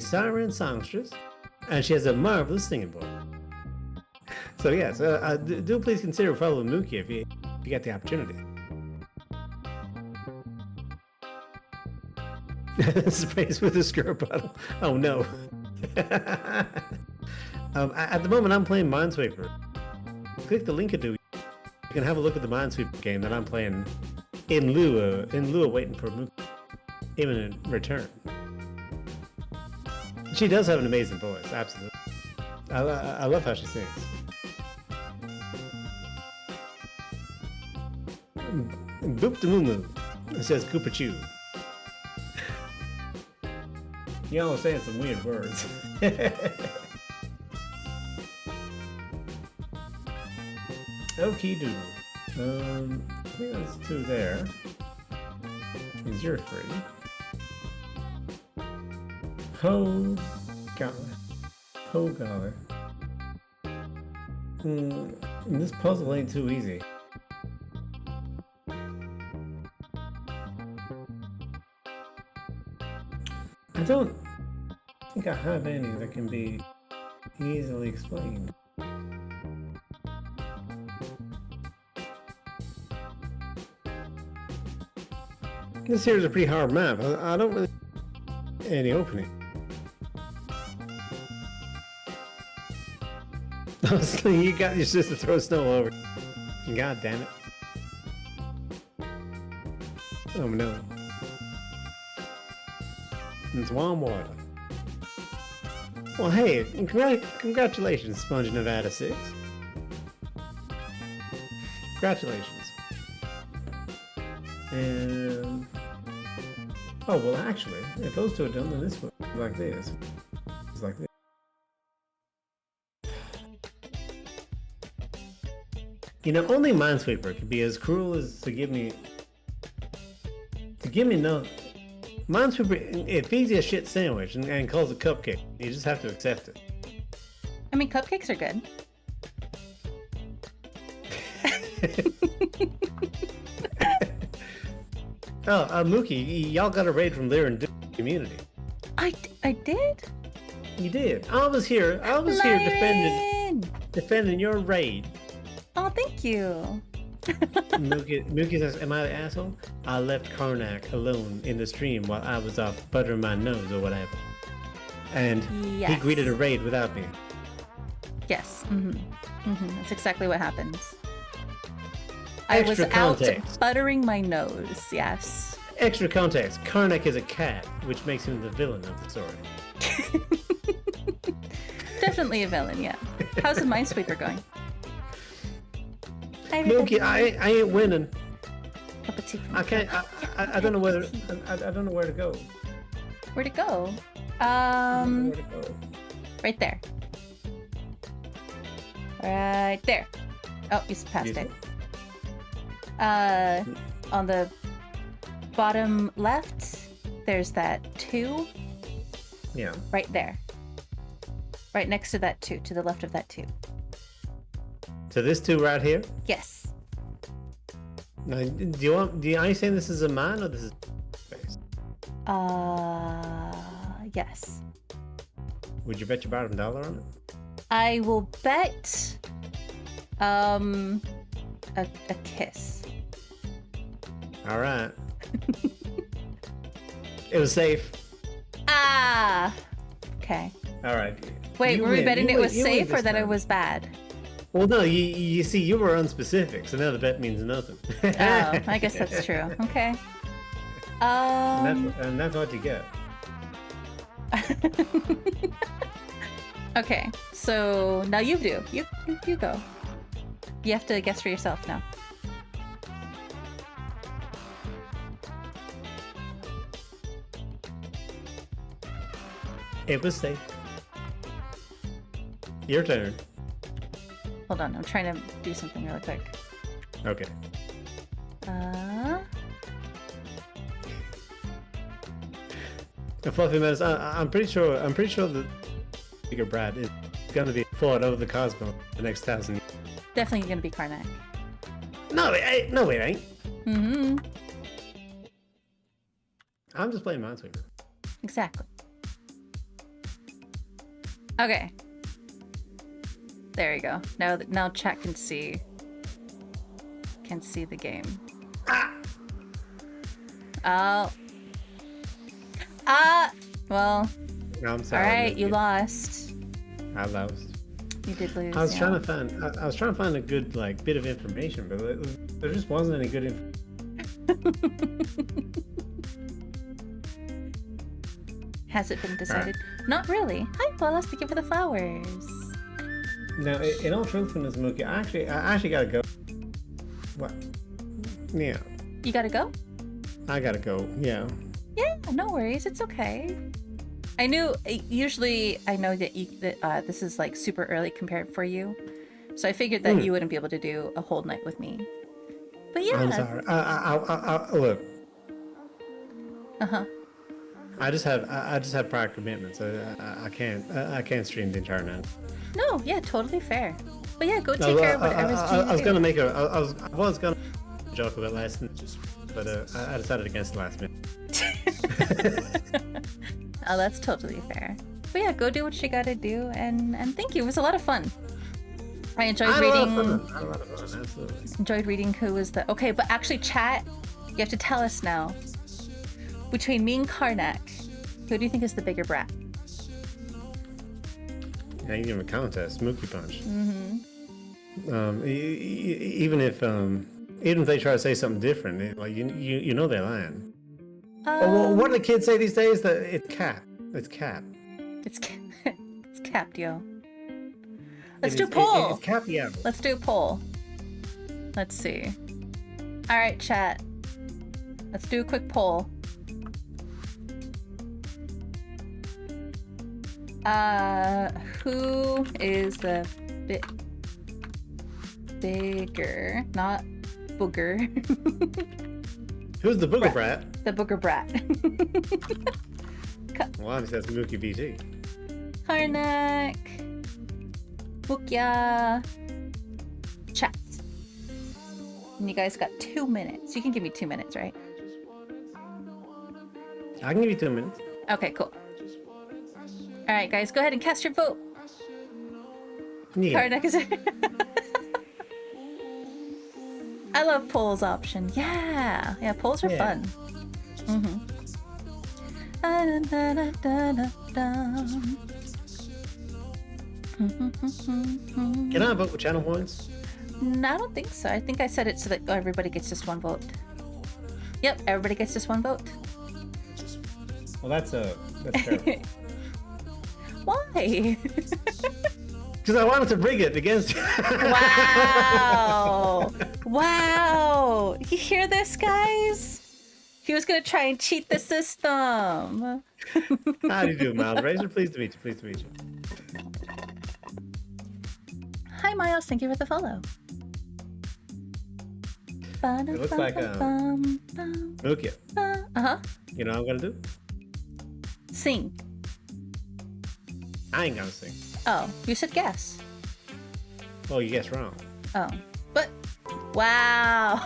siren songstress, and she has a marvelous singing voice. So yes, do please consider following Mookie if you get the opportunity. Sprays with a skirt bottle. Oh no. At the moment, I'm playing Minesweeper. Click the link you can have a look at the Minesweeper game that I'm playing in lieu of waiting for Mookie imminent return. She does have an amazing voice, absolutely. I love how she sings. Boop the moo moo. It says Koopa Choo. Y'all are saying some weird words. Okie doodle. I think that's 2 there. Is your 3. Oh golly. Oh golly. This puzzle ain't too easy. I don't think I have any that can be easily explained. This here is a pretty hard map. I don't really any opening. Honestly, you got your sister throw snow over. God damn it. Oh no. It's warm water. Well, hey, congratulations, Sponge Nevada 6. Congratulations. And oh well, actually, if those two are done, then this one is like this. It's like this. You know, only Minesweeper could be as cruel as to give me no. Minesweeper, it feeds you a shit sandwich and calls it cupcake. You just have to accept it. I mean, cupcakes are good. Oh, Mookie, y'all got a raid from there in community. I did? You did. I was here defending your raid. Oh, thank you. Mookie says, am I the asshole? I left Karnak alone in the stream while I was off buttering my nose or whatever. And Yes. he greeted a raid without me. Yes. That's exactly what happens. Extra I was context. out buttering my nose, yes. Extra context. Karnak is a cat, which makes him the villain of the story. Definitely a villain, yeah. How's the Minesweeper going? Mookie, I ain't winning. Cup of tea. I can't. I don't know whether. I don't know where to go. Where'd it go? Where to go. Right there. Right there. Oh, you passed Use it. On the bottom left, there's that 2. Yeah. Right there. Right next to that 2, to the left of that 2. So this 2 right here. Yes. Now, are you saying this is a mine or this is space? Yes. Would you bet your bottom dollar on it? I will bet, a kiss. All right. It was safe. Ah! Okay. All right. Wait, You were we win. betting You it win. was You win safe or this that it time. was bad? Well, no, you see, you were unspecific, so now the bet means nothing. Oh, I guess that's true. Okay. And that's what you get. Okay, so now you do. You go. You have to guess for yourself now. It was safe. Your turn. Hold on, I'm trying to do something really quick. Okay. Fluffy Meadows, I'm pretty sure that bigger Brad is gonna be fought over the Cosmo the next 1,000 years. Definitely gonna be Karnak. No, it ain't. No, it ain't. Mm-hmm. I'm just playing Minesweeper. Exactly. Okay. There you go. Now chat can see the game. Oh. Well. No, I'm All sorry. right, you lost. I lost. You did lose. I was yeah. trying to find a good bit of information, but there just wasn't any good information. Has it been decided? Not really. Hi, Paula. Thank you for the flowers. Now, in all truthfulness, Mookie, I actually gotta go. What? Yeah, You gotta go? I gotta go. Yeah. Yeah, no worries. It's okay. I know that this is like super early compared for you, so I figured that you wouldn't be able to do a whole night with me. But yeah. I'm sorry. I look. I just have prior commitments. I can't stream the entire night. No, yeah, totally fair. But yeah, go take care of whatever's I was doing. gonna make I was gonna joke about last minute, but I decided against the last minute. Oh, that's totally fair. But yeah, go do what you gotta do, and thank you. It was a lot of fun. I enjoyed reading. Absolutely. Enjoyed reading who was the. Okay, but actually, chat. You have to tell us now. Between me and Karnak, who do you think is the bigger brat? Yeah, you give him a contest, Mookie Punch. Mm-hmm. Even if they try to say something different, you know they're lying. Well, what do the kids say these days? That it's cap. It's cap. It's capped, yo. Let's It do a is- poll. It's cap, yeah. Let's do a poll. Let's see. All right, chat. Let's do a quick poll. Who is the bigger, not booger? Who's the booger brat? The booger brat. Well, obviously that's Mookie BT. Karnak, Mukya, chat. And you guys got 2 minutes. You can give me 2 minutes, right? I can give you 2 minutes. Okay, cool. All right, guys, go ahead and cast your vote. Yeah. Karnak is. I love polls option. Yeah, yeah, polls are fun. Can I vote with channel points? No, I don't think so. I think I said it so that everybody gets just one vote. Yep, everybody gets just one vote. Well, that's terrible. Why? Because I wanted to rig it against you. Wow! Wow! You hear this, guys? He was gonna try and cheat the system. How do you do, Miles Razor? Pleased to meet you. Pleased to meet you. Hi, Miles. Thank you for the follow. It looks like Mookie. Uh-huh. You know what I'm gonna do? Sing. I ain't gonna sing. Oh, you said guess. Oh, you guessed wrong. Oh, but wow.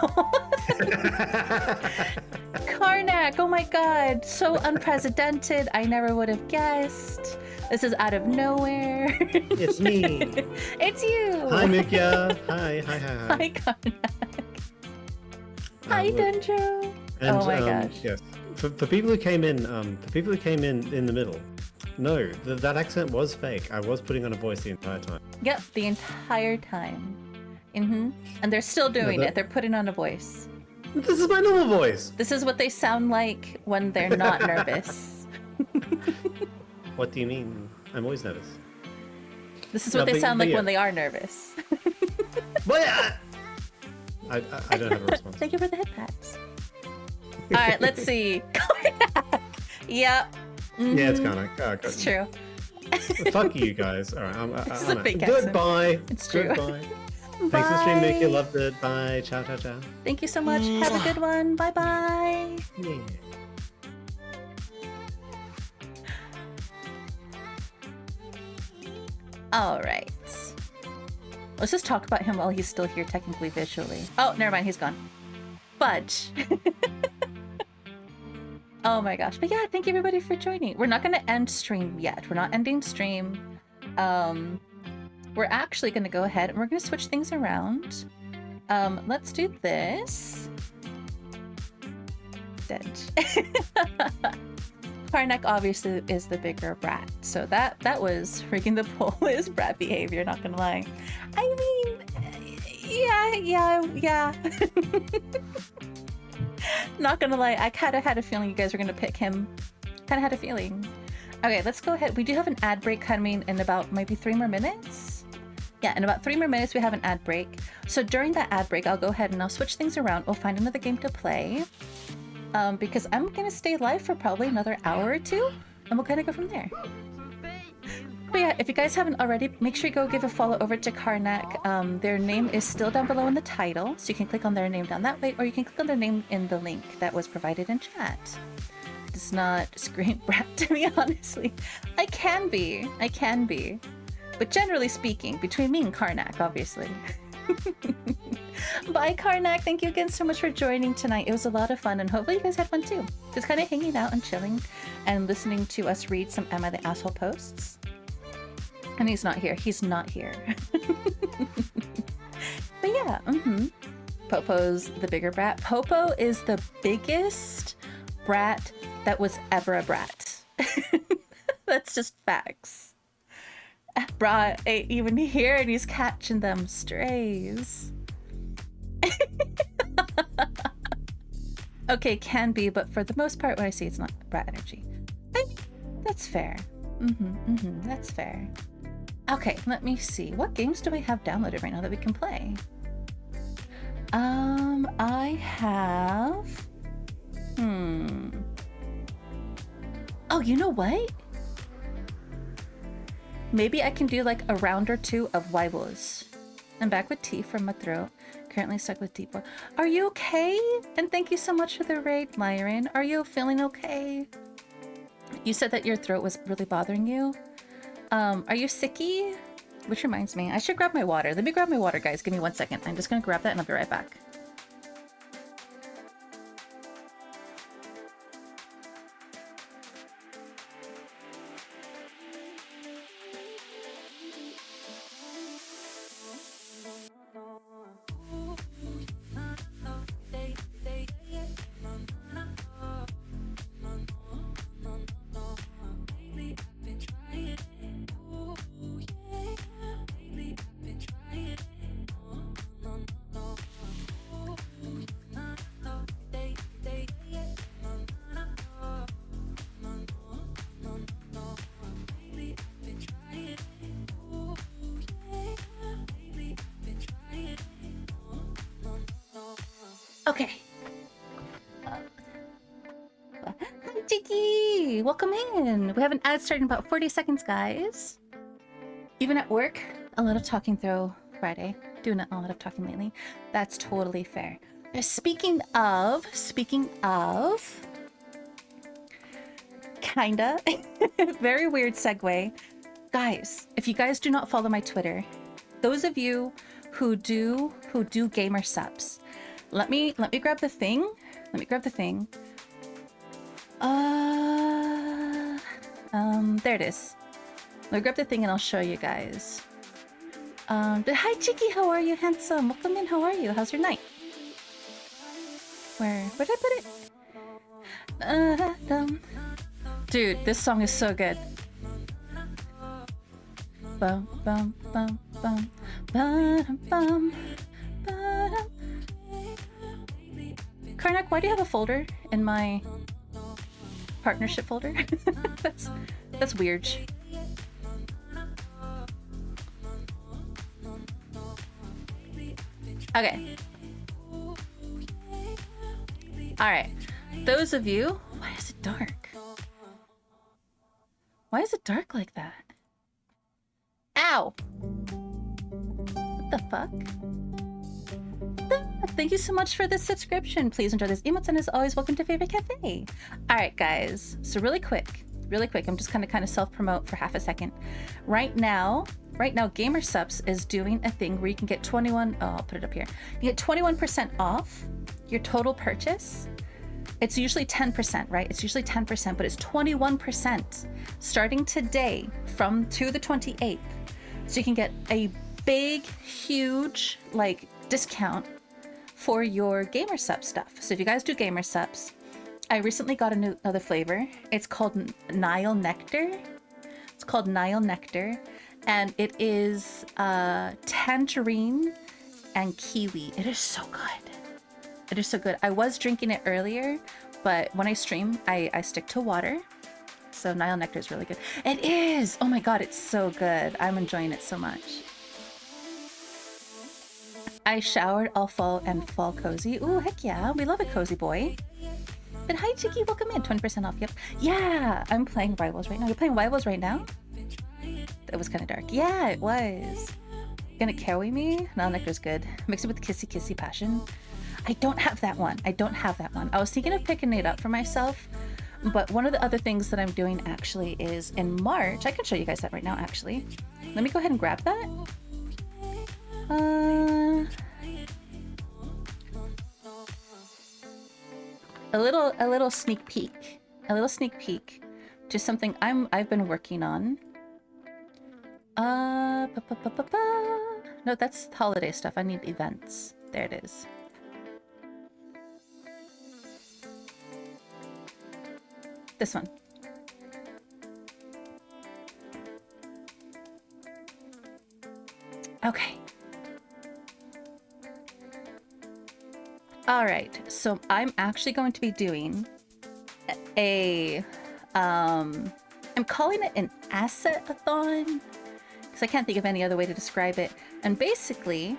Karnak, oh my god, so unprecedented. I never would have guessed. This is out of nowhere. It's me. It's you. Hi, Mukya. Hi. Hi, Karnak. Hi, Dendro. And, oh my gosh. Yes. For people who came in, in the middle, no, that accent was fake. I was putting on a voice the entire time. Yep, the entire time. And they're still doing it. They're putting on a voice. This is my normal voice. This is what they sound like when they're not nervous. What do you mean? I'm always nervous. This is what they sound like when they are nervous. I don't have a response. Thank you for the hit pats. All right, let's see. Karnak. Yep. Yeah, it's Karnak. Oh, it's true. Fuck you guys. All right, I'm a fake accent. Goodbye. It's true. Goodbye. Thanks for streaming, Mickey. Loved it. Bye. Ciao, ciao, ciao. Thank you so much. Have a good one. Bye bye. Yeah. All right. Let's just talk about him while he's still here, technically, visually. Oh, never mind. He's gone. Fudge. Oh my gosh. But yeah, thank you everybody for joining. We're not going to end stream yet. We're not ending stream. We're actually going to go ahead and we're going to switch things around. Let's do this. Dead. Karnak obviously is the bigger brat. So that was freaking the poll is brat behavior, not gonna lie. I mean, yeah. Not gonna lie, I kind of had a feeling you guys were gonna pick him. Kind of had a feeling. Okay, let's go ahead. We do have an ad break coming in about maybe 3 more minutes. Yeah, in about 3 more minutes we have an ad break. So during that ad break, I'll go ahead and I'll switch things around. We'll find another game to play. Because I'm gonna stay live for probably another hour or two, and we'll kind of go from there. But yeah, if you guys haven't already, make sure you go give a follow over to Karnak. Their name is still down below in the title, so you can click on their name down that way, or you can click on their name in the link that was provided in chat. It's not scream brat to me, honestly. I can be. But generally speaking, between me and Karnak, obviously. Bye, Karnak. Thank you again so much for joining tonight. It was a lot of fun, and hopefully you guys had fun too. Just kind of hanging out and chilling and listening to us read some Am I the Asshole posts. And he's not here. He's not here. But yeah, Popo's the bigger brat. Popo is the biggest brat that was ever a brat. That's just facts. Brat ain't even here and he's catching them strays. Okay, can be, but for the most part when I see it's not brat energy. That's fair. That's fair. Okay, let me see. What games do I have downloaded right now that we can play? I have Oh, you know what? Maybe I can do like a round or two of 𝑦𝑜𝑢𝑠𝑡. I'm back with tea from my throat. Currently stuck with deep. Are you okay? And thank you so much for the raid, Myron. Are you feeling okay? You said that your throat was really bothering you. Are you sicky? Which reminds me, I should grab my water. Let me grab my water, guys. Give me 1 second. I'm just gonna grab that and I'll be right back. Okay. Hi, Jiggy! Welcome in! We have an ad starting in about 40 seconds, guys. Even at work, a lot of talking through Friday. Doing a lot of talking lately. That's totally fair. Speaking of... Kinda. Very weird segue. Guys, if you guys do not follow my Twitter, those of you who do gamer subs, let me grab the thing. Let me grab the thing. There it is. Let me grab the thing and I'll show you guys. Hi Chicky, how are you, handsome? Welcome in, how are you? How's your night? Where did I put it? Dude, this song is so good. Bum bum bum bum bum bum bum. Karnak, why do you have a folder in my partnership folder? that's weird. Okay. Alright. Those of you... Why is it dark? Why is it dark like that? Ow! What the fuck? Thank you so much for this subscription. Please enjoy this emotes, and as always, welcome to Favorite Cafe. Alright, guys. So really quick, I'm just gonna kind of self-promote for half a second. Right now, Gamer Subs is doing a thing where you can get 21... Oh, I'll put it up here. You get 21% off your total purchase. It's usually 10%, right? It's usually 10%, but it's 21% starting today to the 28th. So you can get a big, huge, like, discount for your Gamer Sub stuff. So if you guys do Gamer Subs, I recently got another flavor. It's called Nile Nectar. It's called Nile Nectar, and it is tangerine and kiwi. It is so good. It is so good. I was drinking it earlier, but when I stream, I stick to water. So Nile Nectar is really good. It is! Oh my god, it's so good. I'm enjoying it so much. I showered all fall and fall cozy. Ooh, heck yeah. We love a cozy boy. But hi, Chicky. Welcome in. 20% off. Yep. Yeah, I'm playing Rivals right now. You're playing Rivals right now? It was kind of dark. Yeah, it was. Gonna carry me? Nile Nectar's good. Mix it with Kissy Kissy Passion. I don't have that one. I was thinking of picking it up for myself, but one of the other things that I'm doing actually is in March. I can show you guys that right now, actually. Let me go ahead and grab that. A little sneak peek. Just something I've been working on. No, that's holiday stuff. I need events. There it is. This one. Okay. All right. So I'm actually going to be doing I'm calling it an asset-a-thon because I can't think of any other way to describe it. And basically,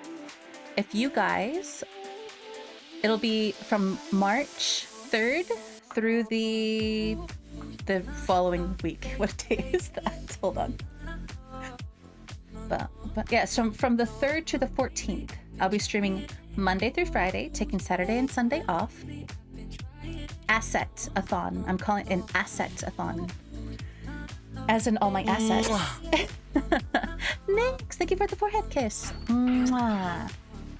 if you guys, it'll be from March 3rd through the following week. What day is that? Hold on. But yeah, so from the 3rd to the 14th, I'll be streaming Monday through Friday, taking Saturday and Sunday off. Asset-a-thon. I'm calling it an asset-a-thon. As in all my assets. Nyx, thank you for the forehead kiss. Mwah.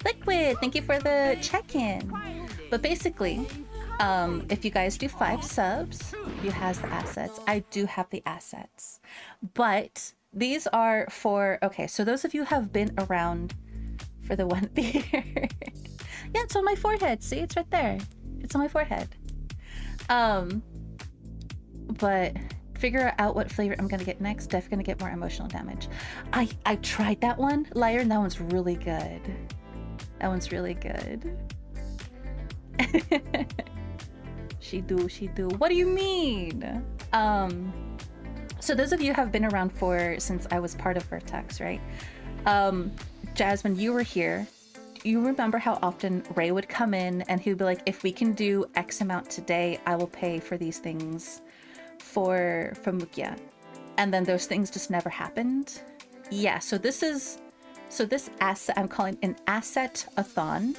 Liquid, thank you for the check-in. But basically, if you guys do 5 subs, you has the assets. I do have the assets. But these are for, okay, so those of you who have been around for the 1 beard. Yeah, it's on my forehead. See, it's right there. It's on my forehead. But figure out what flavor I'm gonna get next. Definitely gonna get more emotional damage. I tried that one, Liar, and that one's really good. That one's really good. She do. What do you mean? So those of you who have been around since I was part of Vertex, right? Jasmine, you were here. You remember how often Ray would come in and he'd be like, if we can do X amount today, I will pay for these things for Mukia. And then those things just never happened. Yeah, so this asset, I'm calling an asset-a-thon.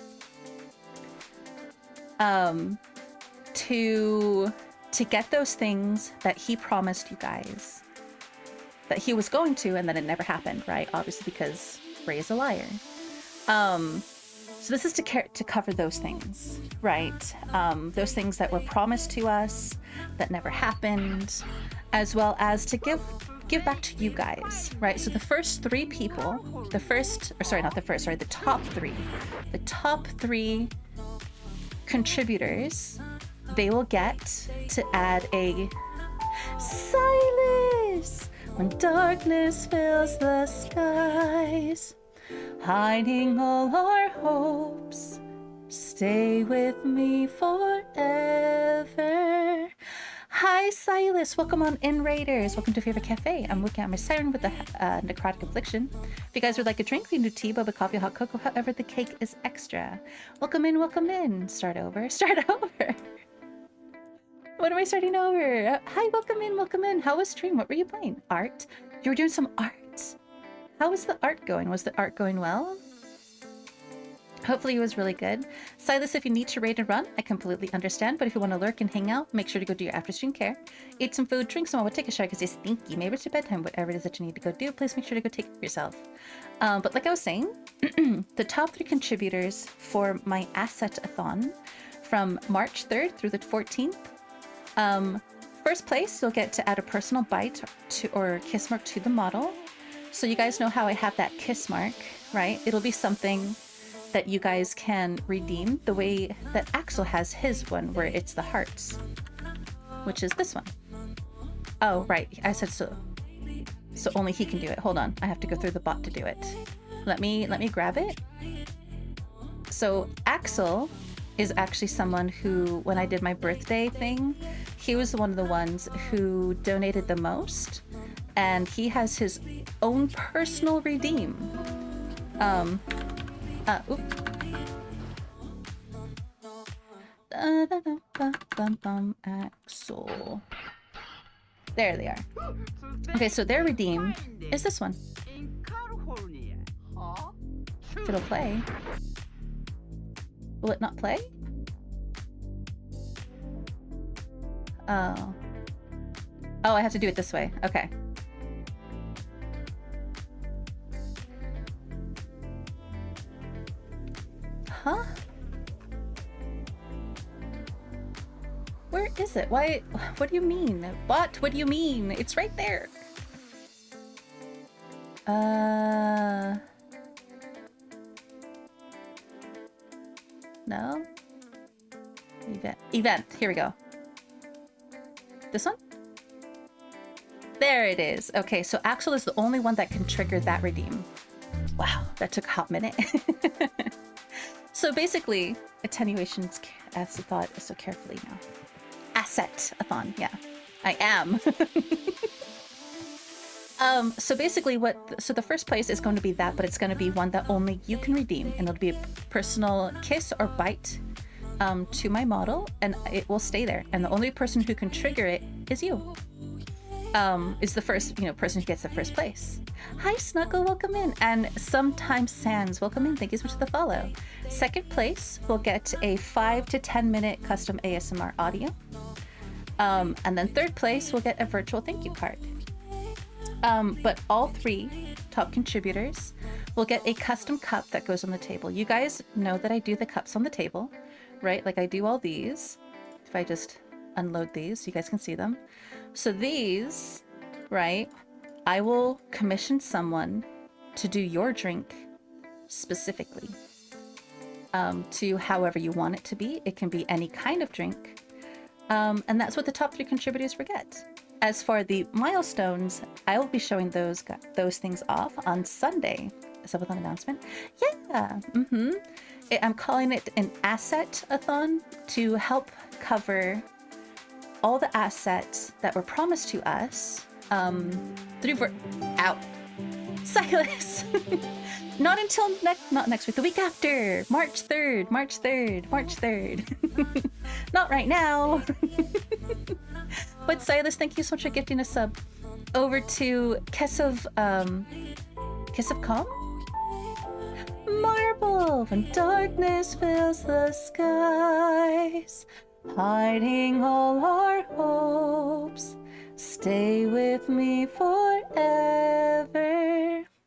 To get those things that he promised you guys that he was going to, and then it never happened, right? Obviously, because Ray is a liar. So this is to cover those things, right? Those things that were promised to us that never happened, as well as to give back to you guys, right? So the first 3 people, the top three contributors, they will get to add a Silas when darkness fills the skies, hiding all our hopes, stay with me forever. Hi Silas, welcome on in, Raiders. Welcome to Favorite Cafe. I'm looking at my Siren with the necrotic affliction. If you guys would like a drink, we can do tea, boba, coffee, hot cocoa, however the cake is extra. Welcome in. Start over. What am I starting over? Hi, welcome in. How was stream? What were you playing? Art? You were doing some art. How was the art going? Was the art going well? Hopefully it was really good. Silas, if you need to raid and run, I completely understand. But if you want to lurk and hang out, make sure to go do your after stream care. Eat some food, drink some water, take a shower because it's stinky. Maybe it's your bedtime, whatever it is that you need to go do. Please make sure to go take care of yourself. But like I was saying, the top 3 contributors for my asset-a-thon from March 3rd through the 14th. First place, you'll get to add a personal bite or kiss mark to the model. So you guys know how I have that kiss mark, right? It'll be something that you guys can redeem the way that Axel has his one, where it's the hearts, which is this one. Oh, right. I said so only he can do it. Hold on. I have to go through the bot to do it. Let me grab it. So Axel is actually someone who, when I did my birthday thing, he was one of the ones who donated the most, and he has his own personal redeem. Axel. There they are. Okay, so their redeem is this one. If it'll play. Will it not play? Oh, I have to do it this way. Okay. Huh? Where is it? Why? What do you mean? What do you mean? It's right there. No? Event. Here we go. This one? There it is. Okay, so Axel is the only one that can trigger that redeem. Wow, that took a hot minute. So basically, attenuations as a thought so carefully now. Asset-a-thon, yeah. I am. So basically so the first place is going to be that, but it's going to be one that only you can redeem, and it'll be a personal kiss or bite to my model, and it will stay there. And the only person who can trigger it is you. Is the first, person who gets the first place. Hi, Snuggle, welcome in. And sometimes Sans, welcome in. Thank you so much for the follow. Second place will get a 5 to 10 minute custom ASMR audio. And then third place will get a virtual thank you card. But all 3 top contributors will get a custom cup that goes on the table. You guys know that I do the cups on the table, right? Like I do all these. If I just unload these, you guys can see them. So these, right, I will commission someone to do your drink specifically to however you want it to be. It can be any kind of drink. And that's what the top 3 contributors will get. As for the milestones, I will be showing those things off on Sunday. Is that with an announcement? Yeah. I'm calling it an asset-a-thon to help cover all the assets that were promised to us through Silas. Not until not next week, the week after, March 3rd. Not right now. But Silas, thank you so much for gifting a sub over to Kiss of Calm. Marble, when darkness fills the skies, hiding all our hopes, stay with me forever.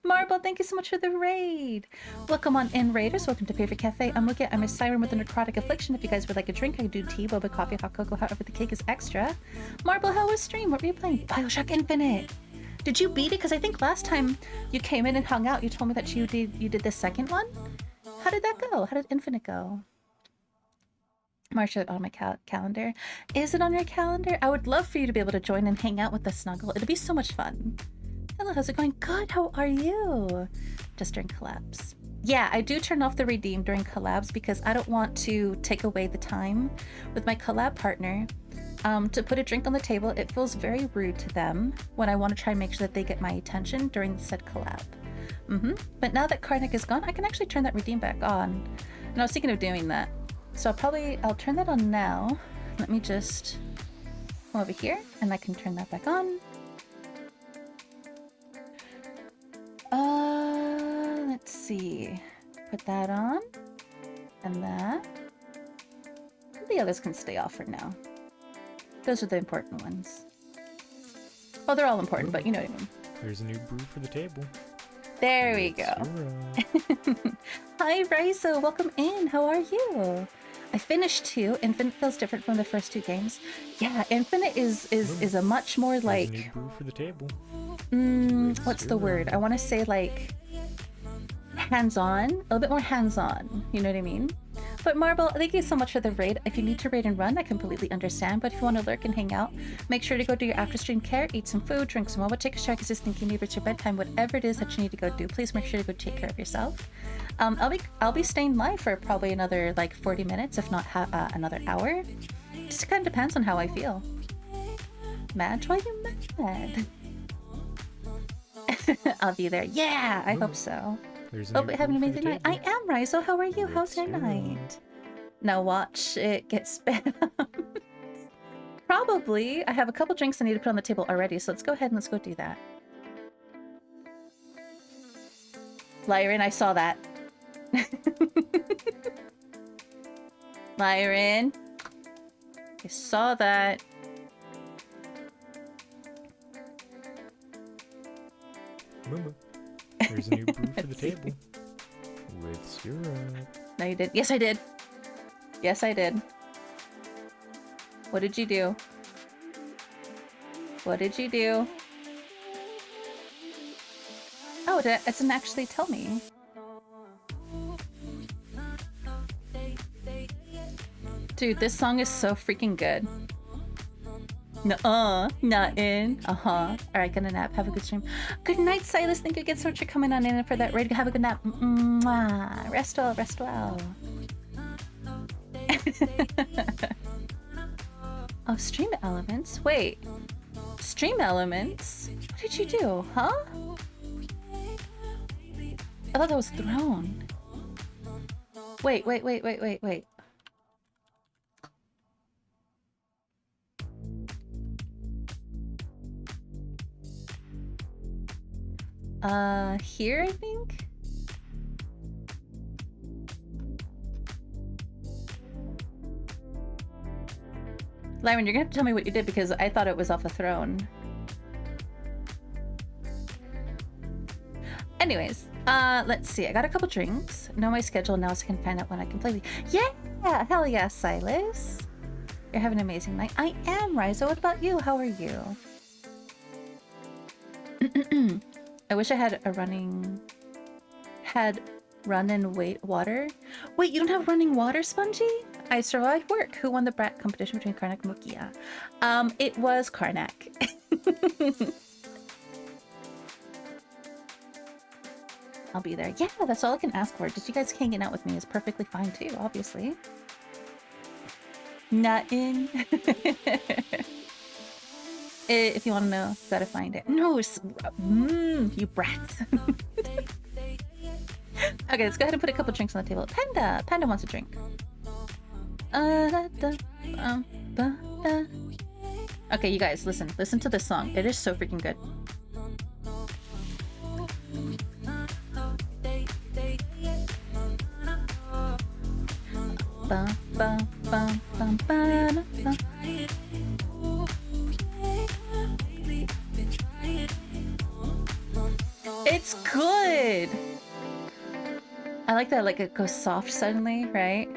Marble, thank you so much for the raid. Welcome on in, raiders. Welcome to Favorite Cafe. I'm a siren with a necrotic affliction. If you guys would like a drink, I do tea, boba, coffee, hot cocoa, however the cake is extra. Marble, how was stream? What were you playing? Bioshock Infinite. Did you beat it? Because I think last time you came in and hung out, you told me that you did the second one. How did that go? How did Infinite go? March it on my calendar. Is it on your calendar? I would love for you to be able to join and hang out with the Snuggle. It'll be so much fun. Hello, how's it going? Good, how are you? Just during collabs. Yeah, I do turn off the redeem during collabs because I don't want to take away the time with my collab partner to put a drink on the table. It feels very rude to them when I want to try and make sure that they get my attention during said collab. But now that Karnak is gone, I can actually turn that redeem back on. And I was thinking of doing that. So I'll turn that on now. Let me just come over here and I can turn that back on. Let's see. Put that on. And that. The others can stay off for now. Those are the important ones. Well, they're all important, but you know what I mean. There's a new brew for the table. There we go. Hi, Raizo. Welcome in. How are you? I finished 2. Infinite feels different from the first 2 games. Yeah, Infinite is a much more like... There's a new brew for the table. What's the word? I want to say like hands-on. A little bit more hands-on. You know what I mean? But Marble, thank you so much for the raid. If you need to raid and run, I completely understand. But if you want to lurk and hang out, make sure to go do your after-stream care, eat some food, drink some water, take a shower because it's stinky neighbor, it's your bedtime, whatever it is that you need to go do. Please make sure to go take care of yourself. I'll be staying live for probably another like 40 minutes, if not another hour. Just kind of depends on how I feel. Mad? Why are you mad? I'll be there. Yeah, I hope so. Hope you have an amazing night. I am, Raizo. How are you? How's your night? Now watch it get spit up. Probably. I have a couple drinks I need to put on the table already, so let's go ahead and let's go do that. Lyran, I saw that. Lyran. I saw that. Remember, there's a new brew for the table. With syrup. No, you did. Yes, I did. Yes, I did. What did you do? What did you do? Oh, it doesn't actually tell me. Dude, this song is so freaking good. Nuh-uh, not in. Alright, gonna nap. Have a good stream. Good night, Silas. Thank you again so much for coming on in for that raid. Have a good nap. Mwah. Rest well, rest well. Oh, stream elements? Wait. Stream elements? What did you do, huh? I thought that was Throne. Wait. Here, I think? Lyron, you're gonna have to tell me what you did because I thought it was off a throne. Anyways, let's see. I got a couple drinks. Know my schedule now, so I can find out when I can play. Yeah! Hell yeah, Silas. You're having an amazing night. I am, Riza. What about you? How are you? I wish I had a run and wait water. Wait, you don't have running water, Spongy? I survived work. Who won the brat competition between Karnak and Mukia? It was Karnak. I'll be there. Yeah, that's all I can ask for. Just you guys hanging out with me is perfectly fine too, obviously. Nothing. If you want to know, gotta find it. No, you brats. Okay, let's go ahead and put a couple drinks on the table. Panda wants a drink. Okay, you guys, listen to this song. It is so freaking good. It's good. I like that, like it goes soft suddenly, right?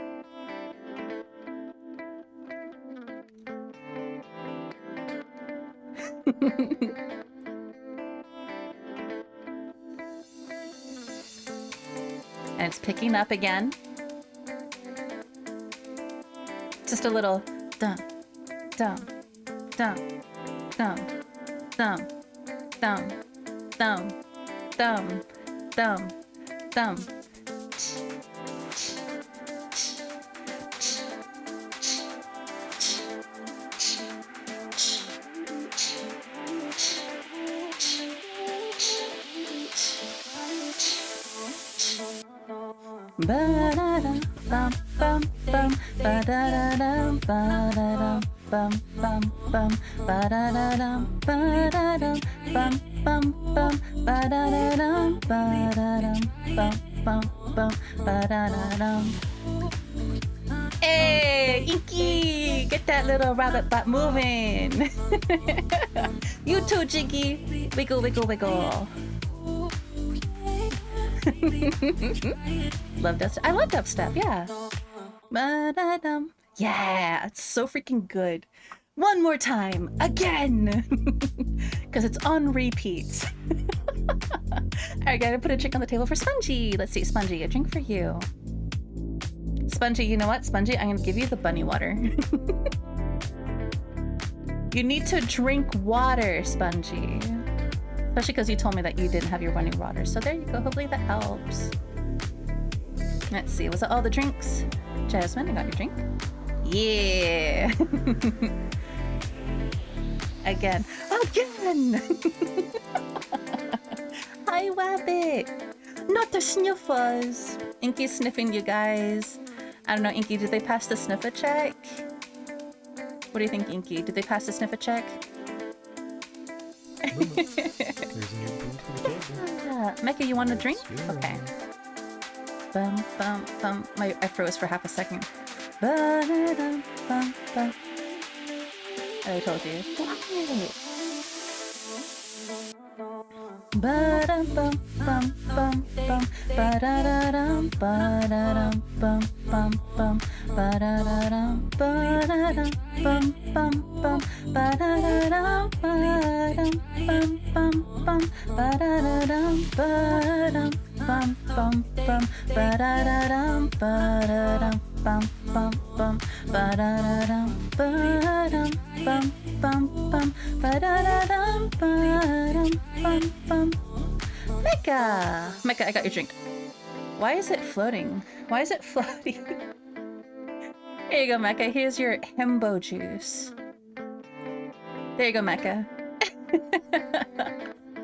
And it's picking up again. Just a little dum, dum, dum, dum, dum, dum, dum, dum, dum, dum. Ba-da-dum, bum, bum, bum, ba-da-da-dum, ba-da-dum, bum, bum, bum, ba-da-da-dum, ba-da-dum, bum, bum, bum, ba-da-da-dum, ba-da-dum, bum, bum, bum, ba-da-da-dum. Hey, Inky! Get that little rabbit butt moving! You too, Jiggy! Wiggle, wiggle, wiggle! Love dubstep. I love dubstep, yeah. Ba-da-dum. Yeah, it's so freaking good. One more time, again, because it's on repeat. I gotta put a drink on the table for Spongy. Let's see, Spongy, a drink for you. Spongy, you know what, Spongy? I'm gonna give you the bunny water. You need to drink water, Spongy. Especially because you told me that you didn't have your running water. So there you go. Hopefully that helps. Let's see. Was it all the drinks? Jasmine, I got your drink. Yeah. Again. Hi, Wabbit. Not the sniffers. Inky's sniffing you guys. I don't know, Inky, did they pass the sniffer check? What do you think, Inky? Did they pass the sniffer check? There's a new food for the table. Mecca, you want a drink? Okay. Bum, bum, bum. I froze for half a second. Ba-da-dum, bum, bum. I told you. Ba-dum, bum, bum, bum, bum. Ba-da-da-dum, ba-da-dum, bum, bum, bum. Ba-da-da-dum, ba-da-dum, bum, bum, bum. Ba-da-da-dum, ba-dum, bum, bum, bum. Ba-da-da-dum, ba-dum, bum, bum, bum. Ba-da-da-dum, ba-da-dum, bum, bum, bum. Ba-da-da-dum, ba-dum, bum, bum, bum. Ba-da-da-dum, ba-dum, bum, bum. Mecca! Mecca, I got your drink. Why is it floating? Why is it floating? Here you go, Mecca. Here's your himbo juice. There you go, Mecca.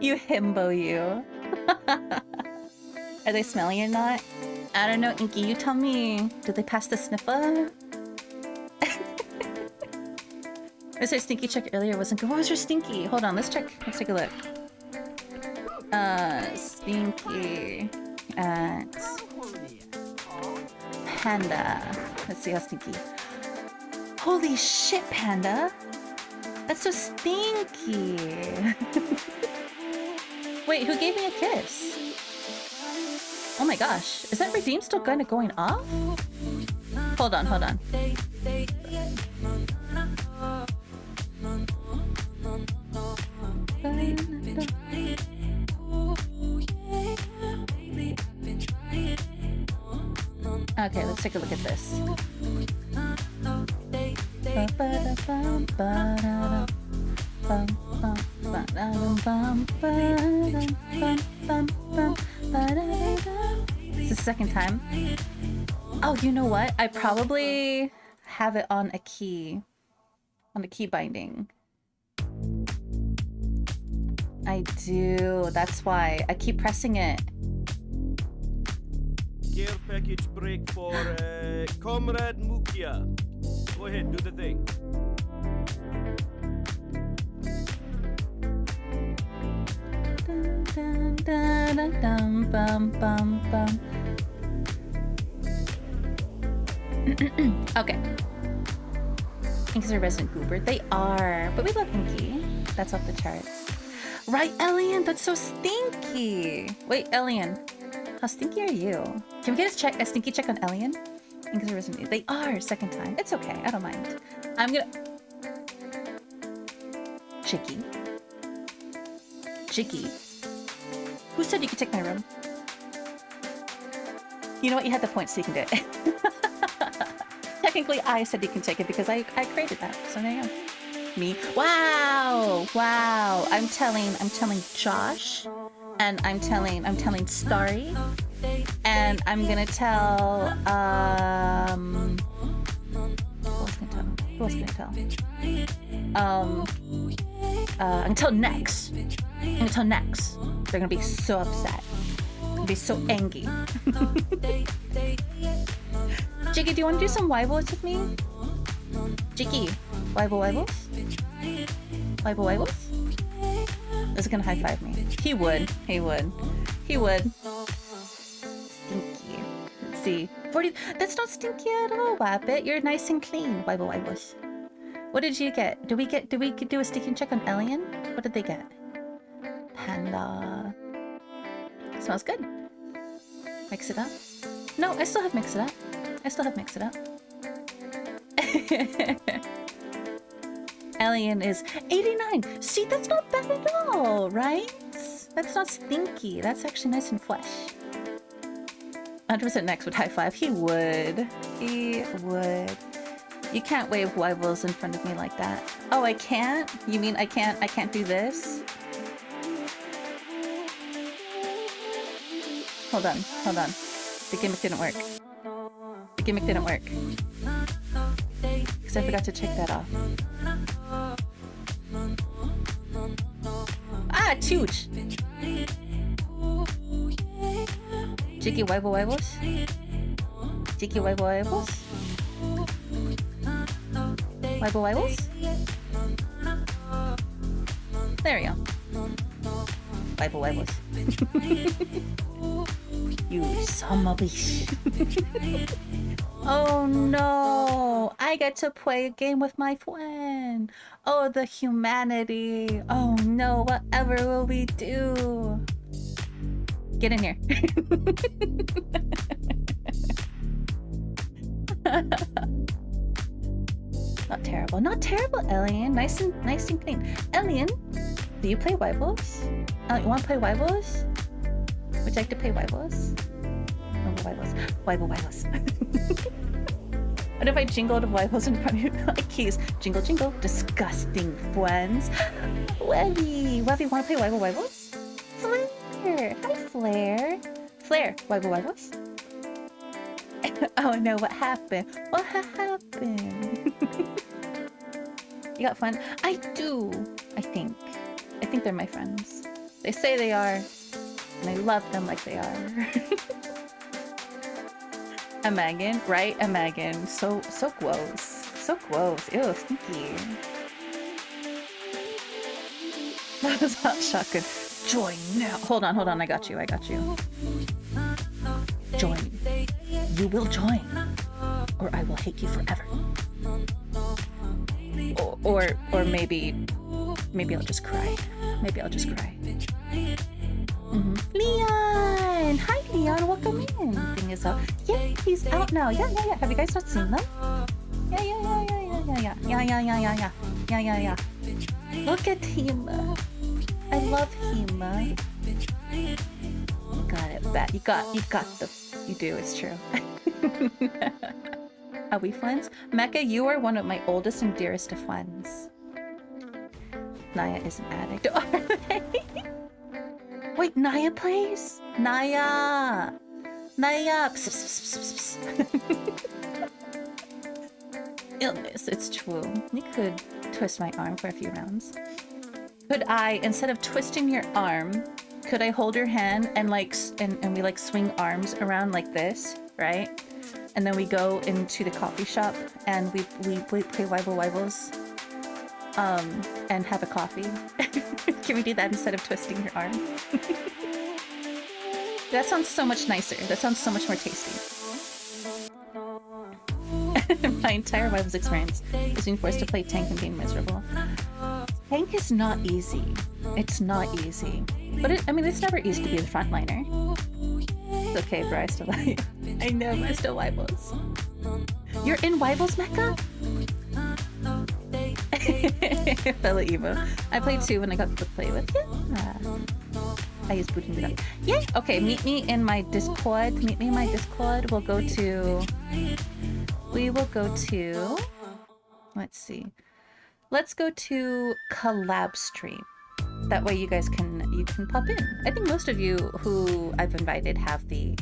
You himbo, you. Are they smelly or not? I don't know, Inky. You tell me. Did they pass the sniffer? I said stinky check earlier wasn't good. What was your stinky? Hold on, let's check. Let's take a look. Stinky at Panda. Let's see how stinky. Holy shit, Panda! That's so stinky! Wait, who gave me a kiss? Oh my gosh, is that redeem still kind of going off? Hold on, hold on. Okay, let's take a look at this. It's the second time. Oh, you know what? I probably have it on a key. On the key binding. I do. That's why. I keep pressing it. Care package break for Comrade Mukia. Go ahead, do the thing. Dun, dun, dun, dun, bum, bum, bum. Okay. Inky's a resident goober. They are, but we love Inky. That's off the charts. Right, Elian? That's so stinky. Wait, Elian. How stinky are you? Can we get a stinky check on Elian? Inky's a resident. They are, second time. It's okay, I don't mind. I'm gonna... Chicky. Chicky. Who said you could take my room? You know what? You had the point, so you can do it. Technically, I said you can take it because I created that. So there you go. Me. Wow. Wow. I'm telling Josh, and I'm telling Starry, and I'm gonna tell who else can I tell? I'm gonna tell Nex. I'm gonna tell Nex. They're gonna be so upset. They're gonna be so angry. Jiggy, do you want to do some Ybos with me? Jiggy, Ybos? Ybos? Is it gonna high five me? He would. He would. He would. Stinky. Let's see. 40. That's not stinky at all, Wabbit. You're nice and clean. Ybos. What did you get? Do we do a stinking check on Elian? What did they get? Panda. Smells good. Mix it up. No, I still have mix it up. Elian is 89. See, that's not bad at all, right? That's not stinky. That's actually nice and fresh. 100% Nex would high five. He would. He would. You can't wave Ybos in front of me like that. Oh, I can't? You mean I can't do this? Hold on. The gimmick didn't work. Because I forgot to check that off. Ah, chooch! Jiggy Ybos? Jiggy Ybos? Ybos? There we go. Ybos. You son of a bitch. Oh no! I get to play a game with my friend! Oh, the humanity! Oh no, whatever will we do? Get in here. Not terrible, Elian. Nice and clean. Elian, do you play Ybos? You want to play Ybos? Would you like to play Ybos? Ybos. What if I jingled Ybos in front of you like keys? Jingle, jingle. Disgusting friends. Webby, want to play Ybos? Flare. Hi, Flare. Flare, Ybos. Oh no, what happened? What happened? You got fun? I do. I think they're my friends. They say they are, and I love them like they are. A Megan, right? A Megan. So gross. So gross. Ew, stinky. That was hot shotgun. Join now. Hold on. I got you. Join. You will join, or I will hate you forever. Or maybe I'll just cry. Leon! Hi, Leon. Welcome in. Thing is up. Yeah, he's out now. Yeah. Have you guys not seen them? Yeah. Look at him. I love him. You got it, Bet. You got the. You do. It's true. Are we friends? Mecca, you are one of my oldest and dearest of friends. Naya is an addict. Wait, Naya plays? Naya! Psst, psst. Illness, it's true. You could twist my arm for a few rounds. Could I, instead of twisting your arm, could I hold your hand and and we like swing arms around like this, right? And then we go into the coffee shop and we play Wibbles and have a coffee. Can we do that instead of twisting your arm? That sounds so much nicer. That sounds so much more tasty. My entire Wibbles experience is being forced to play tank and being miserable. Tank is not easy. It's not easy. But it's never easy to be the frontliner. It's okay, bro. I still like you. I know, but I still Wibbles. You're in Wibbles, Mecca? Fellow Emo. I played 2 when I got to play with you. I use booting it up. Yeah. Okay, meet me in my Discord. We will go to. Let's see. Let's go to collab stream. That way you guys can pop in. I think most of you who I've invited have the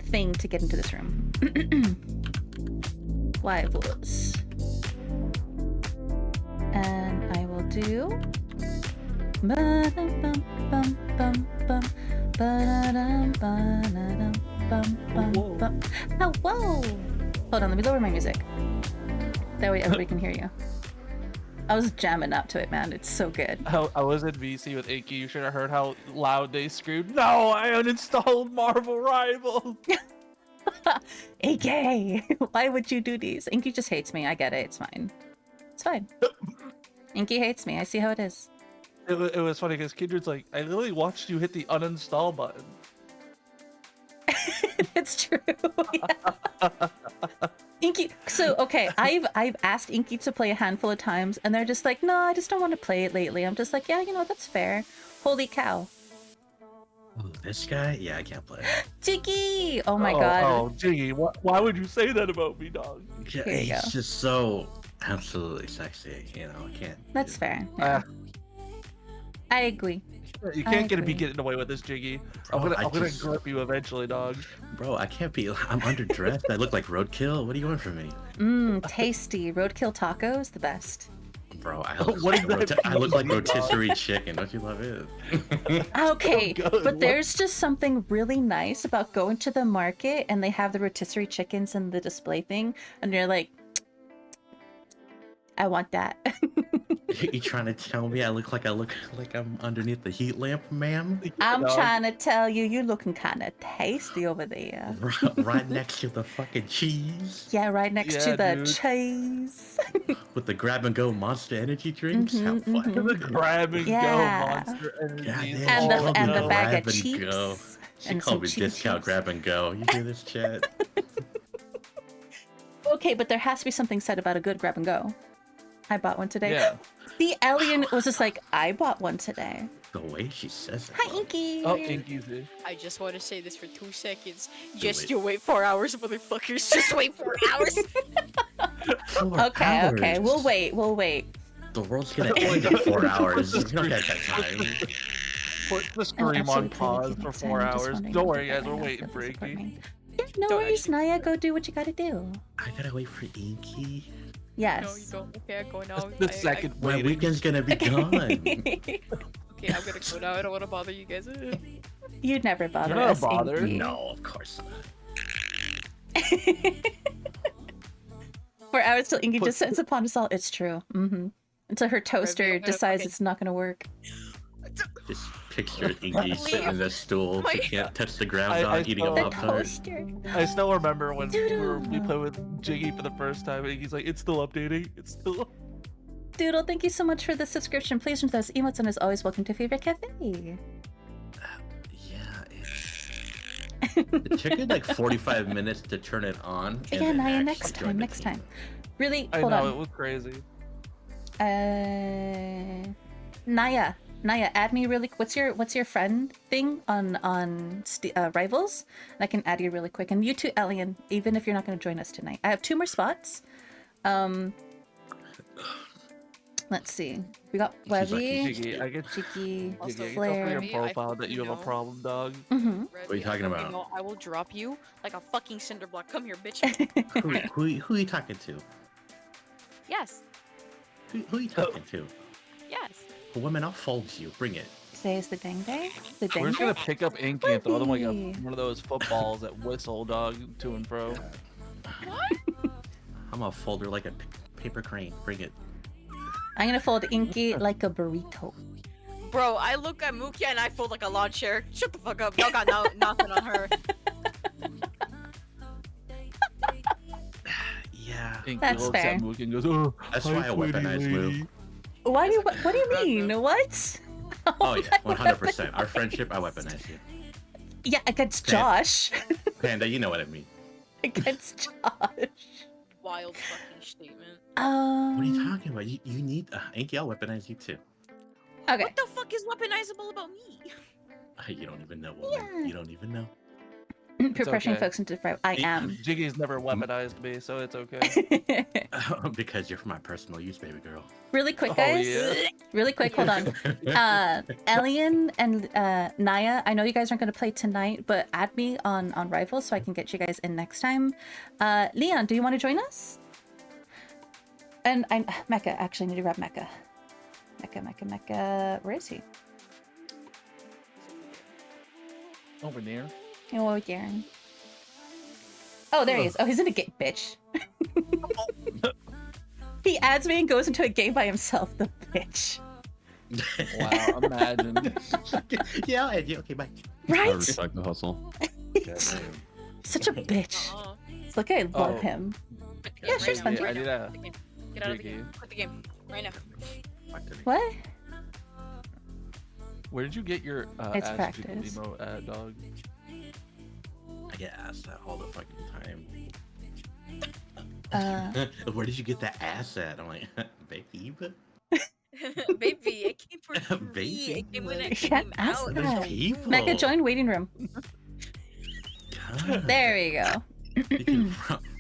thing to get into this room. Wibbles. And I will do. Whoa! Hold on, let me lower my music. That way everybody can hear you. I was jamming up to it, man. It's so good. I was in VC with Inky. You should have heard how loud they screamed. No, I uninstalled Marvel Rivals. AK, why would you do these? Inky just hates me. I get it. It's fine. It's fine. Inky hates me. I see how it is. It was funny because Kindred's like, I literally watched you hit the uninstall button. It's true. Yeah. Inky, so okay, I've asked Inky to play a handful of times, and they're just like, no, I just don't want to play it lately. I'm just like, yeah, that's fair. Holy cow. Oh, this guy? Yeah, I can't play. Jiggy! Oh my god. Oh, Jiggy, why would you say that about me, dog? Yeah, he's just so absolutely sexy, I can't. That's fair. Yeah. I agree. You can't be getting away with this, Jiggy. Bro, I'm gonna grip you eventually, dog. Bro, I can't be. I'm underdressed. I look like roadkill. What do you want from me? Tasty. Roadkill tacos, the best. Bro, I look like rotisserie chicken. Don't you love it? Okay, but there's just something really nice about going to the market and they have the rotisserie chickens in the display thing, and you're like, I want that. You trying to tell me I look like I'm underneath the heat lamp, ma'am? I'm trying to tell you, you're looking kind of tasty over there. Right next to the fucking cheese. Yeah, right next to the cheese. With the grab and go Monster Energy drinks. How fun! The grab and go Monster Energy. And the bag of cheeks. She called me discount grab and go. You hear this, chat? Okay, but there has to be something said about a good grab and go. I bought one today. Yeah. The alien was just like, I bought one today. The way she says it. Hi, Inky. Oh, Inky's here. I just want to say this for 2 seconds. You wait 4 hours, motherfuckers. Just wait 4 hours. 4 okay, hours. Okay. We'll wait. The world's gonna end in 4 hours. You don't have that time. Put the stream on pause for 4 hours. Don't worry, guys. We're waiting for Inky. Yeah, no worries, Naya. Go do what you gotta do. I gotta wait for Inky. Yes. No, you don't. Okay, I go now. The second My weekend's gonna be gone. Okay, I'm gonna go now. I don't want to bother you guys. You'd never bother You're not us, bothered. Inky. No, of course not. 4 hours till Inky just sets upon us all. It's true. Until her toaster decides it's not gonna work. Just picture Inky sitting in the stool. She can't touch the ground, I dog, eating a saw- Pop-Tart. I still remember when Doodle. we played with Jiggy for the first time, and he's like, "It's still updating. It's still." Doodle, thank you so much for the subscription. Please enjoy those emotes and as always, welcome to Favorite Cafe. It took it like 45 minutes to turn it on. And Yeah, then Naya, actually next join time, the next team. time. Really, I hold know on. it was crazy. Naya, add me really. What's your friend thing on Rivals? And I can add you really quick. And you too, Elian. Even if you're not going to join us tonight, I have 2 more spots. Let's see. We got Webby, Jiggy, I get Cheeky, Also, Jiggy, Flare. I Me, your I profile that fucking you have a know. problem, dog. Mm-hmm. What are you talking about? No, I will drop you like a fucking cinder block. Come here, bitch. Who are you talking to? Yes. Who are you talking to? Yes. Woman, I'll fold you. Bring it. Today is the dang day. The We're dang just gonna day. pick up Inky and throw them like Whoopee. one of those footballs that whistle, dog, to and fro. I'm gonna fold her like a paper crane. Bring it. I'm gonna fold Inky like a burrito. Bro, I look at Mukia and I fold like a lawn chair. Shut the fuck up. Y'all got nothing on her. Yeah. Inky That's looks fair. at Mookie and goes, "Oh, That's hi, why I sweetie weaponize lady." Lou. What do you mean? What? Oh yeah, 100%. Our friendship, I weaponize you. Yeah, against Panda. Josh. Panda, you know what I mean. Against Josh. Wild fucking statement. What are you Um. talking about? You need Inky, I'll weaponize you too. Okay. What the fuck is weaponizable about me? You don't even know, woman. Yeah. You don't even know. Pressuring okay. folks into I am. Jiggy's never weaponized me, so it's okay. Because you're for my personal use, baby girl. Really quick, Oh, guys. yeah? Really quick. Hold on. Elian and Naya, I know you guys aren't going to play tonight, but add me on Rivals so I can get you guys in next time. Leon, do you want to join us? And I'm Mecca. Actually, I need to grab Mecca. Mecca. Where is he? Over near. Oh, Darren. Oh, there he is. Oh, he's in a game, bitch. He adds me and goes into a game by himself, the bitch. Wow, imagine. Yeah, I'll add you. Okay, bye. I Right? respect the hustle. Such a bitch. Uh-uh. Look, I love Oh. him. Quit the Yeah, game sure, right now, Spongy. I right need now. a Quit the game. Get out of the Jiggy. game. Quit the game. Right now. What? Where did you get your It's Ash practice. Jiggy emote at, dog? I get asked that all the fucking time. Where did you get that ass at? I'm like, babe. Baby, it came for free. Baby. It came when it Shut came up. out. There's Right. people. Mecca, join waiting room. God. There we go. You can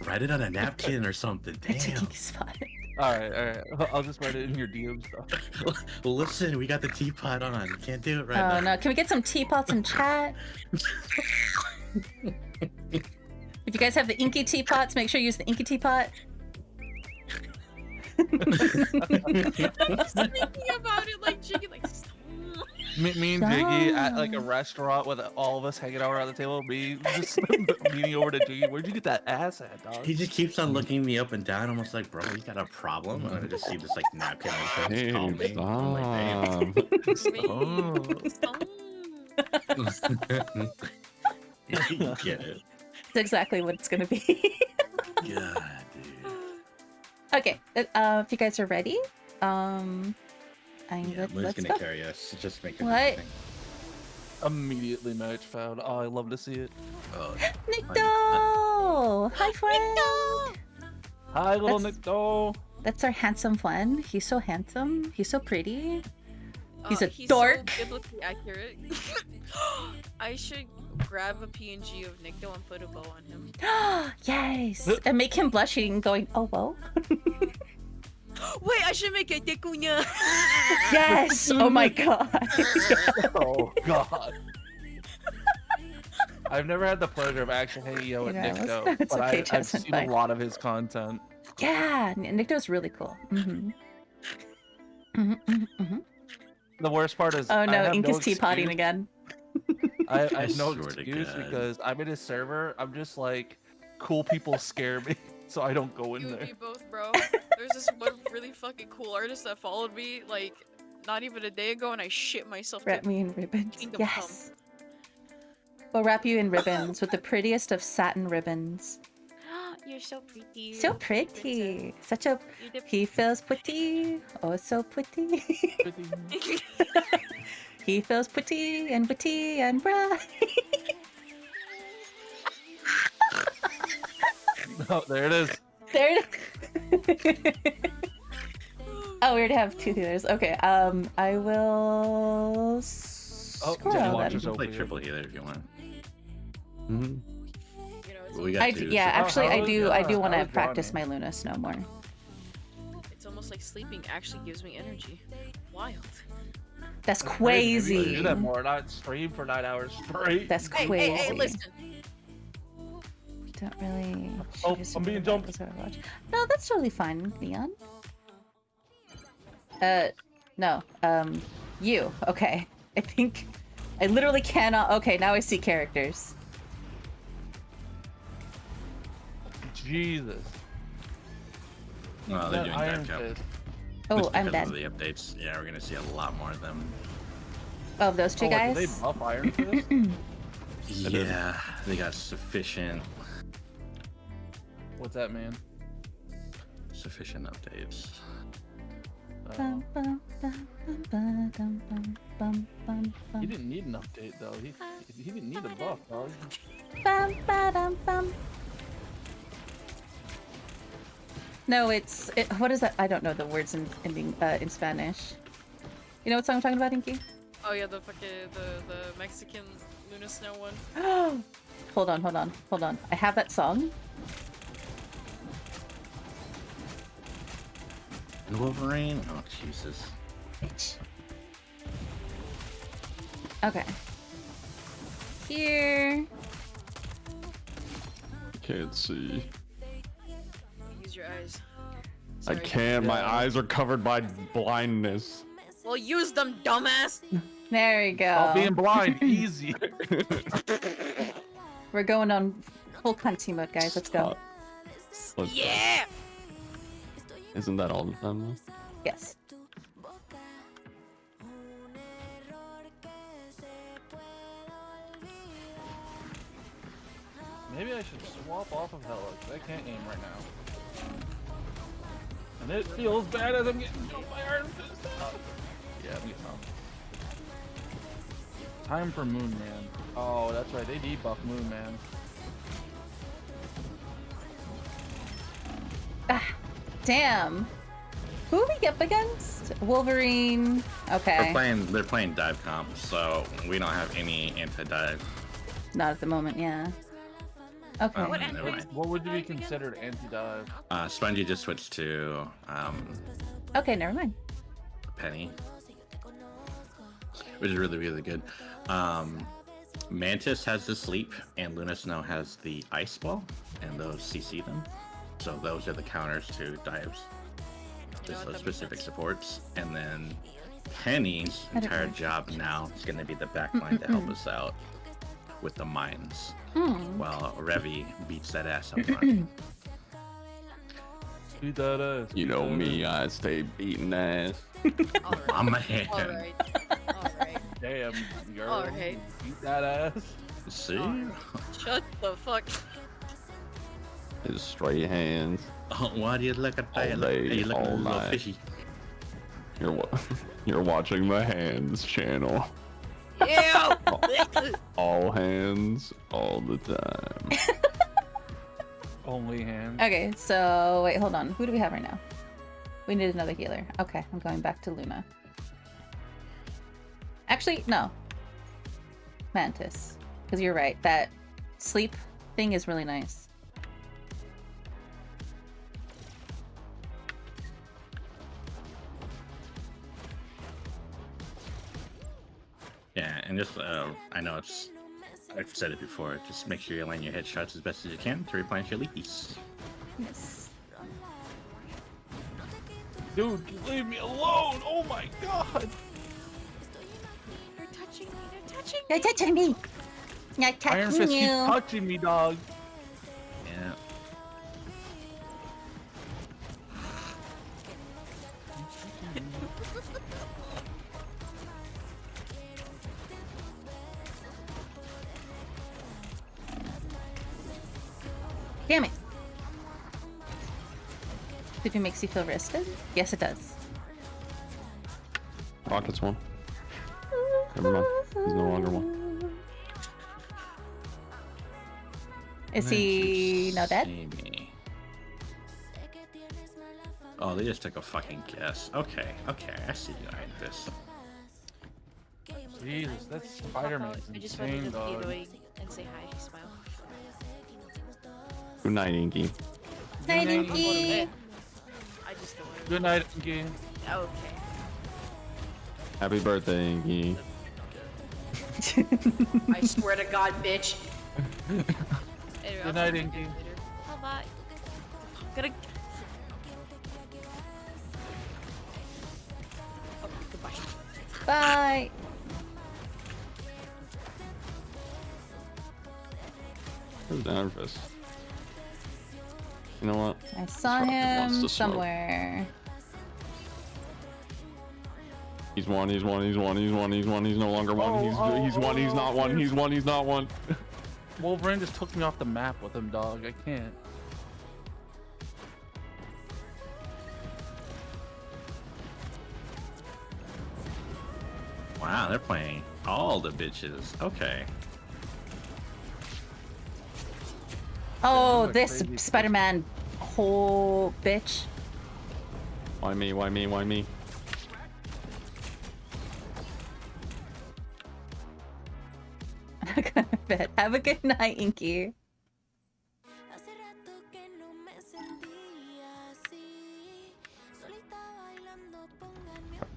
write it on a napkin or something. I took Damn. Inky's spot. Alright. I'll just write it in your DMs, dog. Well, listen, we got the teapot on. Can't do it right now. Oh no, can we get some teapots in chat? If you guys have the Inky teapots, make sure you use the Inky teapot. I was thinking about it like Jiggy, like, stop. Me and Jiggy at Stop. like a restaurant with all of us hanging out around the table. Me just leaning over to Jiggy. Where'd you get that ass at, dog? He just keeps on looking me up and down, almost like, bro, you got a problem? And I just see this like napkin on his Hey, call me. I'm like, stop. Stop. you get it. That's exactly what it's gonna be. God, dude. Okay, if you guys are ready, Yeah, Moon's let's gonna go. carry us. Just make it. What? Immediately match found. Oh, I love to see it. Oh, Nikto! Hi, friend! Hi, little That's- Nick. That's our handsome friend. He's so handsome. He's so pretty. He's a He's dork. so biblically accurate. I should grab a PNG of Nikto and put a bow on him. Yes! And make him blushing, going, oh, whoa. Wait, I should make a tekunya. Yes! Oh my god. Oh God. I've never had the pleasure of actually hanging out with You know, Nick, though, it's but okay, I've Jasmine, seen bye. a lot of his content. Yeah, Nikto's really cool. Mm-hmm. Mm-hmm. The worst part is, Oh I no, have Ink no is teapotting excuse. again. I have no swear to excuse God. because I'm in his server. I'm just like, cool people scare me, so I don't go in You and there. me both, bro. There's this one really fucking cool artist that followed me, like, not even a day ago, and I shit myself. Wrap to me in ribbons. Kingdom Yes. We'll wrap you in ribbons with the prettiest of satin ribbons. Come. You're so pretty. So pretty. Such a. You're the- He feels pretty. Oh, so pretty. He feels pretty and witty and bright. Oh, there it is. There it is. Oh, we already have two healers. Okay, I will Oh, scroll just then. watch You us can play over triple healer if you want. Mhm. You know, it's, We got two. Yeah, Oh, actually, how I was- do. I do how want to was practice Johnny? my Luna Snow more. it's almost like sleeping actually gives me energy. Wild. That's Maybe we should crazy. do that more. Not stream for 9 hours straight. That's Hey, crazy. hey, listen. Don't really. Oh, choose I'm being what jumped. episode I watch. No, that's totally fine, Leon. No. You. Okay. I think I literally cannot. Okay, now I see characters. Jesus. Oh, they're That doing Iron dive cap. Fist. Oh, Just I'm because dead. of the updates. Yeah, we're gonna see a lot more of them. Oh, those two Oh, guys. did they buff Iron Fist? Yeah, they got sufficient What's that, man? updates. Bum, bum, bum, bum, bum, bum, bum, bum, He bum. didn't need an update though. He didn't need a buff, dog. Bum, ba-dum, bum. No, it's what is that? I don't know the words in Spanish. You know what song I'm talking about, Inky? Oh yeah, the fucking the Mexican Luna Snow one. Hold on. I have that song. And Wolverine? Oh, Jesus. Bitch. Okay. Here. Can't see. Use your eyes. I Sorry. can't. My eyes are covered by blindness. Well, use them, dumbass. There you Stop being go. blind, easy. We're going on full cunty mode, guys. Let's go. Let's- Yeah. Isn't that all the time though? Yes. Maybe I should swap off of Hella, 'cause I can't aim right now. And it feels bad as I'm getting jumped by Iron Fist out. Yeah, I'm getting off. Time for Moon Man. Oh, that's right, they debuff Moon Man. Ah, damn. Who are we up against? Wolverine. Okay. They're playing dive comp, so we don't have any anti-dive. Not at the moment, yeah. Okay. Oh, never mind. What would be considered anti-dive? Spongy just switched to Okay, never mind. Penny, which is really, really good. Mantis has the sleep, and Luna Snow has the ice ball, and those CC them. So those are the counters to dives. Just those specific supports, and then Penny's entire job now is going to be the backline to help us out with the mines, while Revi beats that ass up front. Beat that ass. You know me, I stay beating ass. I'm a hand. Alright. Alright. Damn, girl. Alright. Beat that ass. See? Shut the fuck. His straight hands. Oh, why do you look at All that? day, You look a all little night. fishy. You're watching the Hands channel. Ew! All hands, all the time. Only hand. Okay, so wait, hold on. Who do we have right now? We need another healer. Okay, I'm going back to Luna. Actually, no. Mantis. Because you're right. That sleep thing is really nice. Yeah, and just, I know I've said it before, just make sure you land your headshots as best as you can to replenish your leakies. Yes. Dude, leave me alone! Oh my god! You're touching me. You're touching me. You're touching me! You're Iron touching Fist keep you! touching me, dog. Yeah. If it makes you feel rested? Yes, it does. Rocket's one. Never mind. He's no longer one. Is he now dead? See me. Oh, they just took a fucking guess. Okay, I see you behind this. Jesus, that's Spider-Man. I just wanted Insane, to dog. be and say hi. Smile. Good night, Inky. Night, Good night, Inky. I just don't want to. Good night, Inky. Okay. Happy birthday, Inky. I swear to God, bitch. Anyway, Good night, Inky. Bye bye. Gotta. Oh, goodbye. Bye. Where's Downfist? You know what? I saw Probably wants him to smoke. somewhere. He's one, he's one, he's one, he's one, he's one, he's no longer one. He's one, he's not one, he's one, he's not one. Wolverine just took me off the map with him, dog. I can't. Wow, they're playing all the bitches. Okay. Oh, like this crazy. Spider-Man whole bitch. Why me, why me, why me? Bet. Have a good night, Inky.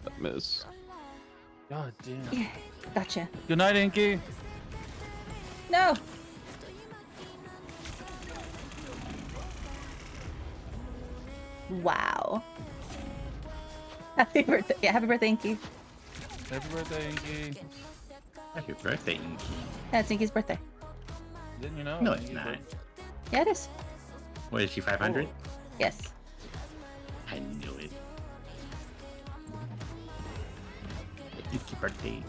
That miss. God damn. Yeah, gotcha. Good night, Inky. No. Wow. Happy birthday. Yeah, happy birthday, Inky. Happy birthday, Inky. Happy birthday, Inky. Yeah, it's Inky's birthday. Didn't you know? No, it's not. Yeah, it is. What is she, 500? Yes. I knew it. Inky birthday.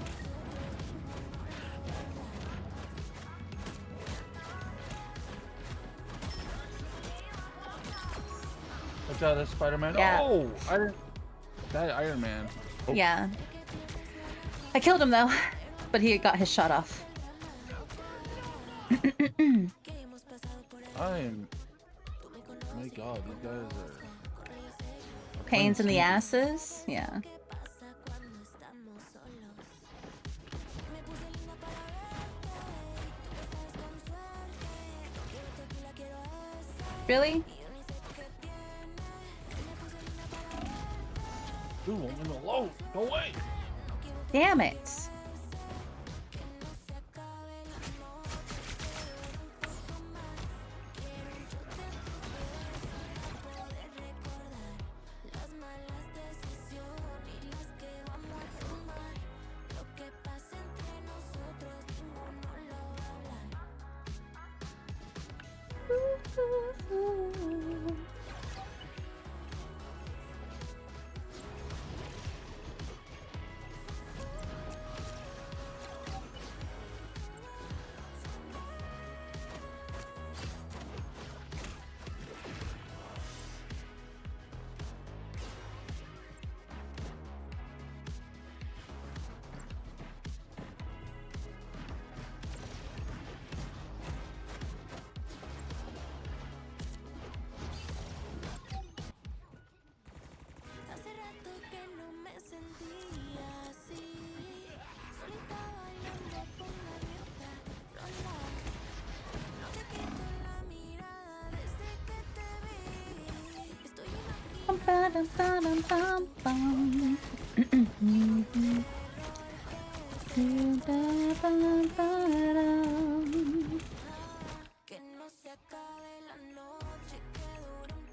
Watch out, that's Spider-Man. Yeah. Oh, that Iron Man. Oh. Yeah. I killed him though, but he got his shot off. My God, these guys are. Pains in the asses. Yeah. Really? Dude, I'm in the low. Go away. Damn it.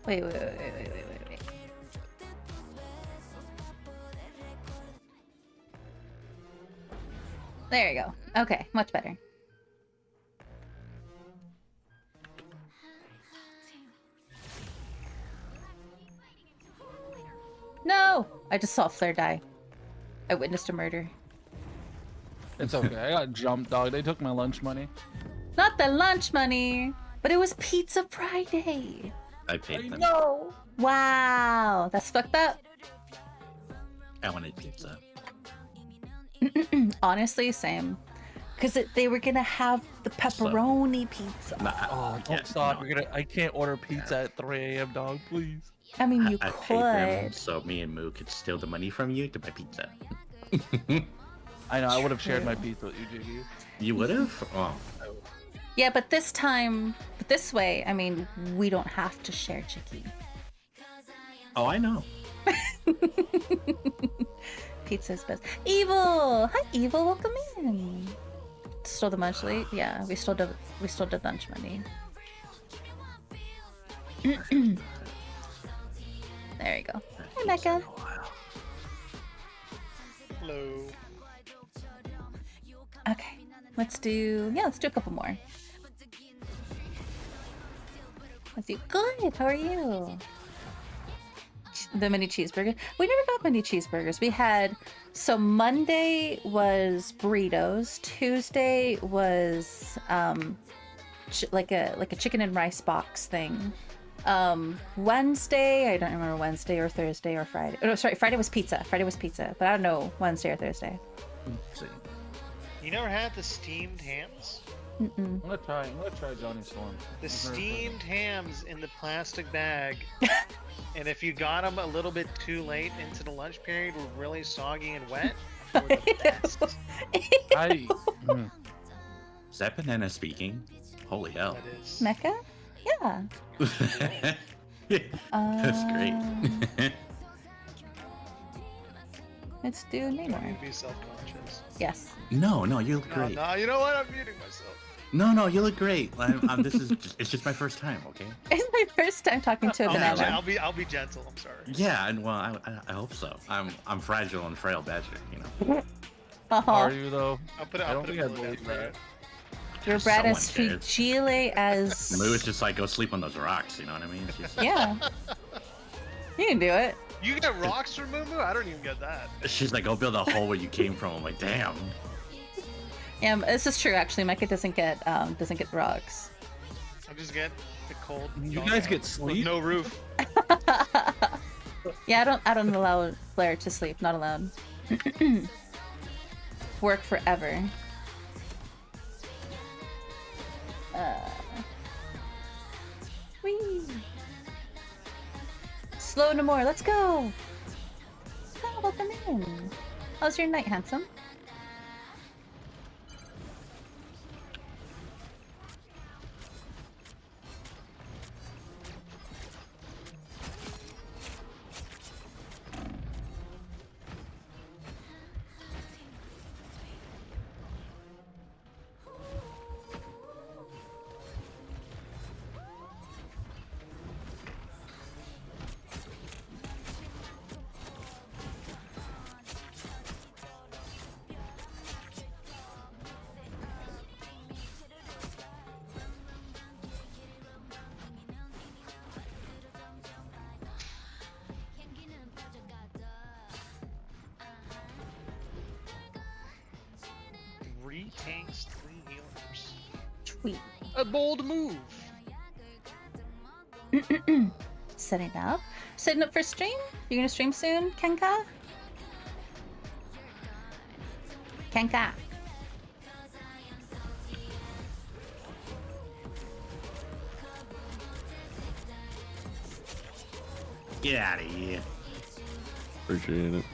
Wait. There you go. Okay, much better. No! I just saw a flare die. I witnessed a murder. It's okay. I got jumped, dog. They took my lunch money. Not the lunch money, but it was Pizza Friday. I paid them. No. Wow, that's fucked up. I wanted pizza. Honestly, same. Because they were gonna have the pepperoni pizza. Nah, Oh, don't yeah, stop! no. I can't order pizza at 3 a.m. Dog, please. I mean, you I paid them could. so me and Moo could steal the money from you to buy pizza. I know. I would have shared my pizza with you, JD. You would have? Oh. Yeah, but this time, but this way, I mean, we don't have to share Chicky. Oh, I know. Pizza's best. Evil! Hi, Evil. Welcome in. Stole the lunch late? Yeah, we stole the lunch money. There you go. Hi, Mecca. Hello. Okay, let's do a couple more. Let's do good. How are you? The mini cheeseburger. We never got mini cheeseburgers. We had Monday was burritos. Tuesday was like a chicken and rice box thing. Wednesday, I don't remember Wednesday or Thursday or Friday. Oh, no, sorry, Friday was pizza. But I don't know Wednesday or Thursday. You never had the steamed hams? Mm-mm. I'm gonna try Johnny Storm. The steamed hams in the plastic bag. And if you got them a little bit too late into the lunch period, were really soggy and wet. Were the best. Is that banana speaking? Holy hell. That is. Mecca? Yeah. That's great. Let's do Neymar. Be self-conscious. Yes. No, you look great. No, you know what? I'm muting myself. No, you look great. It's just my first time, okay? It's my first time talking to a banana. I'll be gentle. I'm sorry. Yeah, and well, I hope so. I'm fragile and frail badger, you know. Are you though? I don't think I believe that. You're Brad as Someone cares. fragile as. Moo is just like, go sleep on those rocks, you know what I mean? Yeah. You can do it. You get rocks from Moo Moo? I don't even get that. She's like, go build a hole where you came from. I'm like, damn. Yeah, this is true. Actually, Micah doesn't get rocks. I just get the cold. You guys get sleep? No roof. Yeah, I don't allow Blair to sleep. Not allowed. Work forever. Whee! Slow no more. Let's go. Oh, welcome in. How's your night, handsome? Tanks, 3 healers. Tweet. A bold move. Setting up for stream. You're gonna stream soon, Kenka? Kenka. Get out of here. Appreciate it.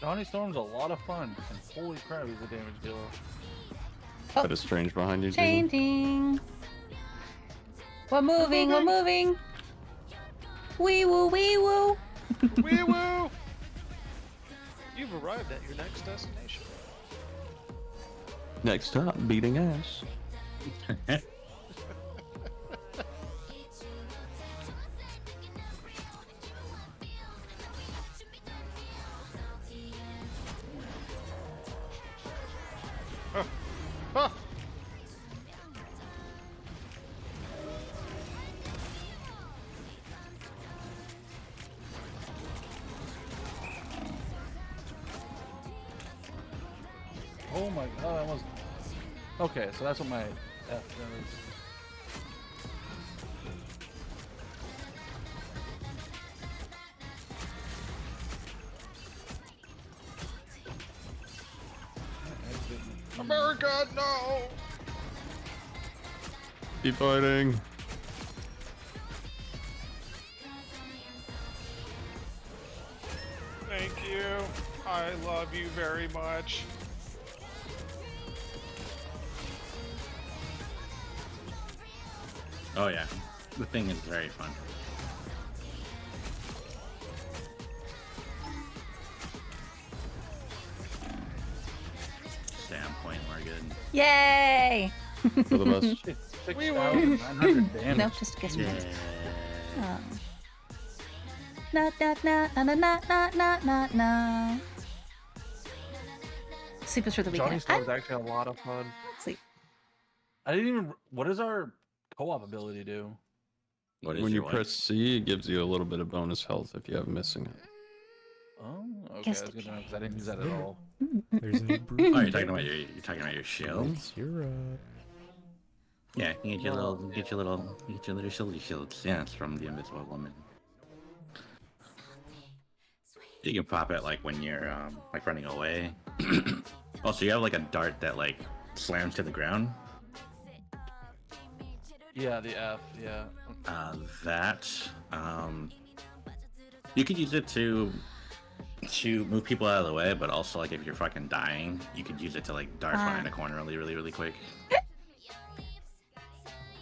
Johnny Storm's a lot of fun, and holy crap, he's a damage dealer. Oh. That is strange behind you, Jimmy. Changing. We're moving. We're moving. Wee woo, wee woo. Wee woo. You've arrived at your next destination. Next up, beating ass. Oh my god, I almost. Okay, so that's what my F does. America, no! Keep fighting. Thank you. I love you very much. Oh yeah, the thing is very fun. Stay on point, we're good. Yay! For the best. 6,900 damage. No, just guess Yeah. what. Oh. Na na na na na na na na na na. Sleep is for the Johnny weekend. Star is actually a lot of fun. Sleep. I didn't even. What does our co-op ability do? What is When you your press C, it gives you a little bit of bonus health if you have missing it. Oh, okay. Guess That's the good to know because I didn't use that at all. There's a new brew. Oh, you're talking about your shield? Europe. Yeah, you get your little shields. Yeah, it's from the Invisible Woman. You can pop it like when you're like running away. Also, you have like a dart that like slams to the ground. Yeah, the F. Yeah. That you could use it to move people out of the way, but also like if you're fucking dying, you could use it to like dart behind a corner really quick.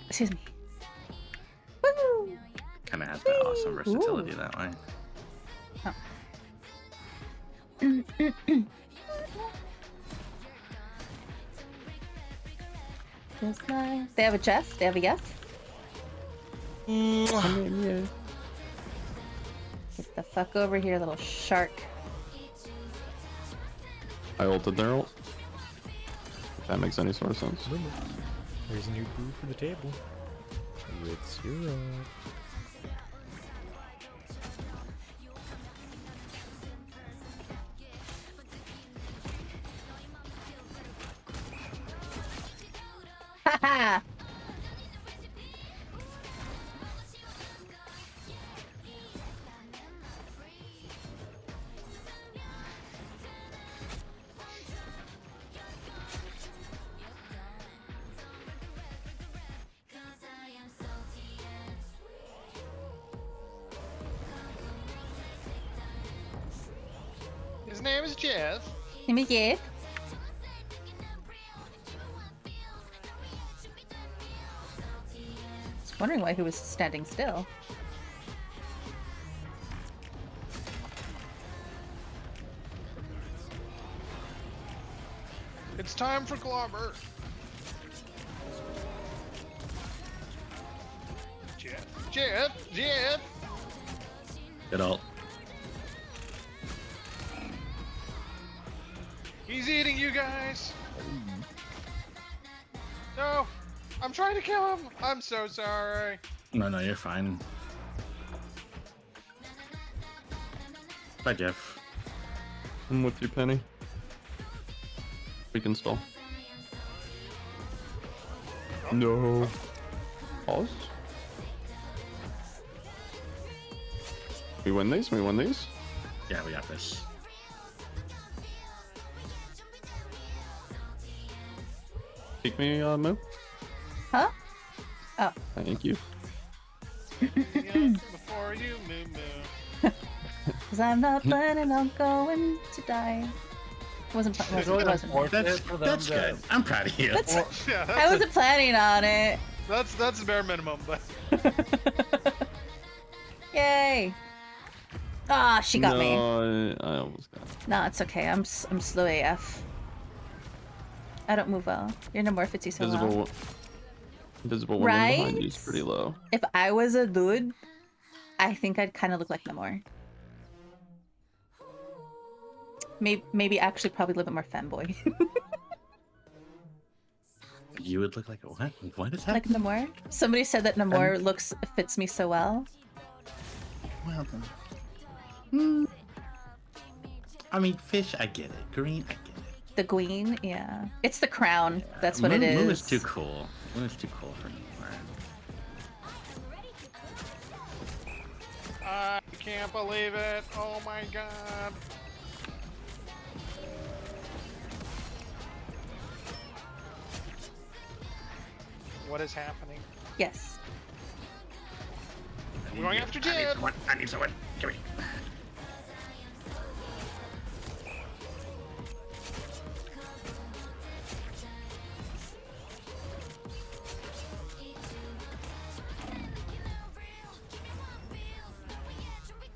Excuse me. Woo! Kind of has that awesome versatility that way. Just like they have a Jeff. They have a yes. Get the fuck over here, little shark. I ulted their ult. If that makes any sort of sense. There's a new brew for the table. With syrup. Haha! His name is Jeff. Give me yeah. Was wondering why he was standing still. It's time for Clobber. Jeff. Good ult. He's eating you guys. No, I'm trying to kill him. I'm so sorry. No, you're fine. Bye, Jeff. I'm with you, Penny. We can stall. No. Pause. We win these? We win these? Yeah, we got this. Pick me, Moo. Huh? Oh. Thank you. Before you moo. Cause I'm not planning on going to die. Wasn't It's really unfortunate That's for them that's to- good. I'm proud of you. That's, Yeah, I wasn't planning on it. that's the bare minimum, but Yay! Ah, she got me. No, I almost got it. No, it's okay. I'm slow AF. I don't move well. Your Nemorphity so well. Invisible woman behind you is pretty low. If I was a dude, I think I'd kind of look like Namor. Maybe actually probably a little bit more femboy. You would look like a what? What is that? Like Namor? Somebody said that Namor fits me so well. Well done. I mean, fish, I get it. Green, I get it. The queen, yeah. It's the crown. That's what it is. Moon is too cool. Moon is too cool for me. I can't believe it. Oh my god. What is happening? Yes. I'm going after Jib. I need someone. Give me.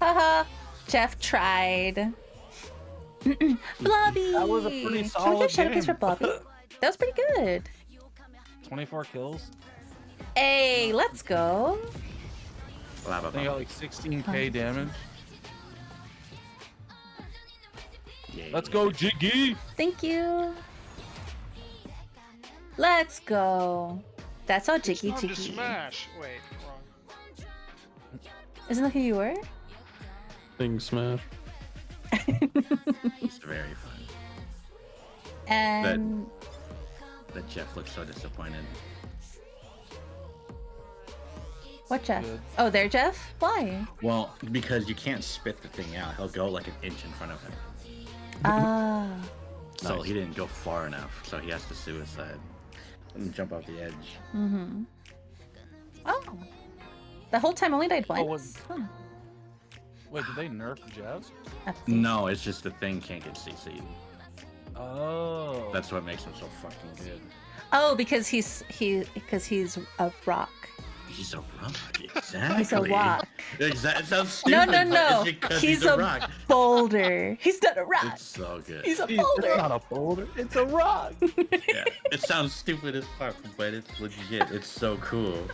Haha. Jeff tried. Blobby. That was a pretty Can we solid get shadowcase for game. Blobby? That was pretty good. 24 kills. Hey, let's go. Blah, blah, They blah. got like 16k damage. Yay. Let's go, Jiggy! Thank you. Let's go. That's all Jiggy Time to Jiggy. smash. Wait, wrong. Isn't that who you were? Thing smash. It's very fun. And That Jeff looks so disappointed. what Jeff? Good. Oh, there, Jeff? Why? Well, because you can't spit the thing out. He'll go like an inch in front of him. Ah. So he didn't go far enough. So he has to suicide and jump off the edge. Mm-hmm. Oh. The whole time only died Oh, once. Huh. Wait, did they nerf Jeff? I think. No, it's just the thing can't get CC'd. Oh. That's what makes him so fucking good. Oh, because he's a rock. He's a rock. Exactly. He's a rock. Exactly. It sounds No, stupid. no, but no. It's because He's a a rock. boulder. He's not a rock. It's so good. He's a It's boulder. not a boulder. It's a rock. Yeah. It sounds stupid as fuck, but it's legit. It's so cool.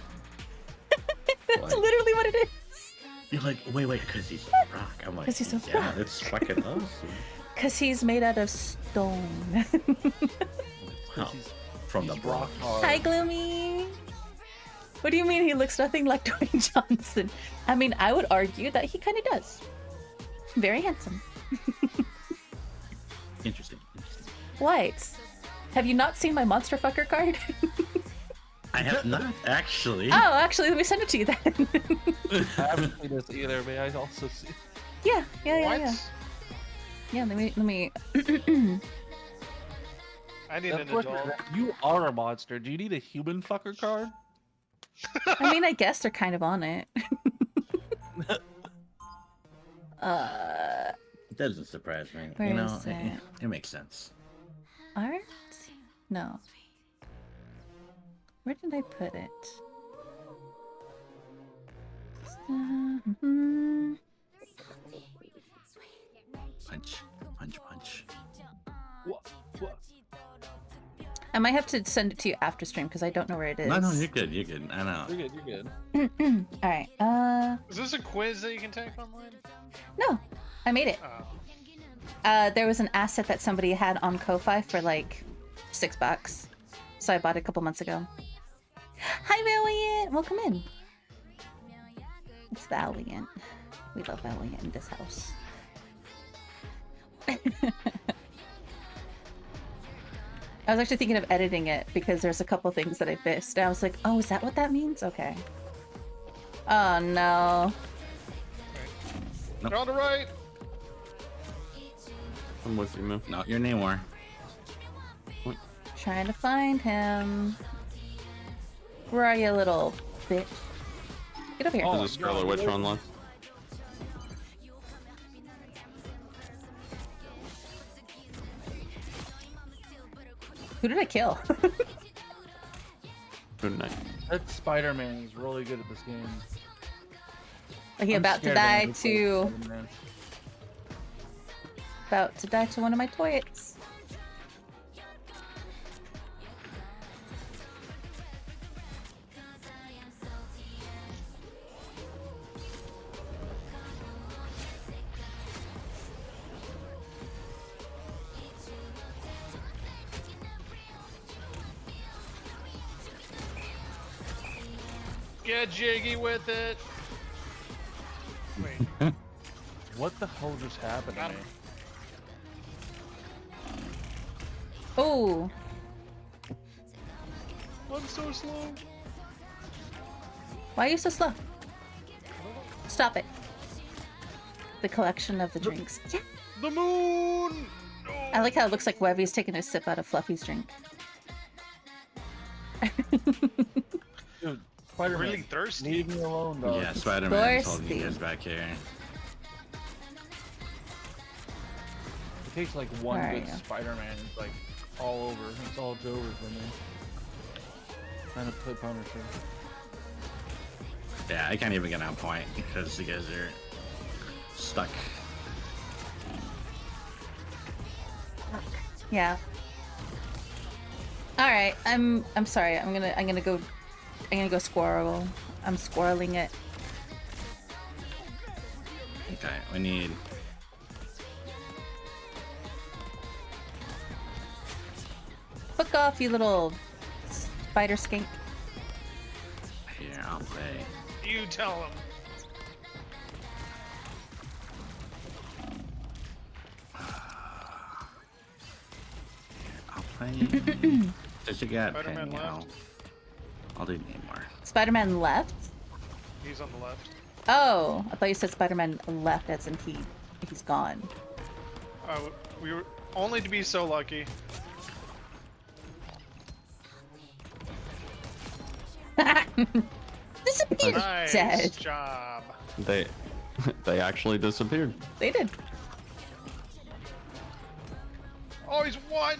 That's Like- literally what it is. You're like, wait, because he's a rock. I'm like, 'Cause he's a yeah, rock. it's fucking awesome. Because he's made out of stone. Wow. From the He's rock Bronx. hard. Hi, Gloomy. What do you mean he looks nothing like Dwayne Johnson? I mean, I would argue that he kind of does. Very handsome. Interesting. What? Have you not seen my monster fucker card? I have not actually. Oh, actually, let me send it to you then. I haven't seen this either. May I also see? yeah. What? Yeah, let me. I need an That's adult. You are a monster. Do you need a human fucker card? I mean, I guess they're kind of on it. It doesn't surprise me. Where you know, is it? it makes sense. Art? No. Where did I put it? Mhm. Punch, punch, punch. What? I might have to send it to you after stream because I don't know where it is. No, you're good. You're good. I know. You're good. You're good. All right. Is this a quiz that you can take online? No, I made it. Oh. There was an asset that somebody had on Ko-Fi for like $6, so I bought it a couple months ago. Hi, Valiant. Welcome in. It's Valiant. We love Valiant in this house. I was actually thinking of editing it because there's a couple things that I missed. And I was like, oh, is that what that means? Okay. Oh, no. Nope. You're on the right. I'm with you, man. No, your name war. Trying to find him. Where are you, little bitch? Get over here. There's a Scarlet Witch online. Who did I kill? Good night. That Spider-Man is really good at this game. Are he I'm about to scared die of to... Spider-Man. About to die to one of my toilets. Get jiggy with it. Wait. What the hell just happened to Got me? him. Oh, I'm so slow. why are you so slow? Stop it. The collection of the drinks. Yeah. The moon! I like how it looks like Webby's taking a sip out of Fluffy's drink. Dude, Spider-Man, Really thirsty. leave me alone, dog. Yeah, Spider-Man's holding you thirsty. guys back here. It takes like one Where are good you? Spider-Man, it's like all over. It's all over for me. Trying to play Punisher. Yeah, I can't even get on point because you guys are stuck. Yeah. All right. I'm sorry. I'm gonna go squirrel. I'm squirreling it. Okay, we need. Fuck off, you little spider skink. Here, I'll play. You tell him. I'll play. Does you got Spider-Man pen? left. I'll do Neymar. Spider-Man left? He's on the left. Oh, I thought you said Spider-Man left as in he's gone. We were only to be so lucky. Disappeared. Nice Dead. job. They actually disappeared. They did. Oh, he's one.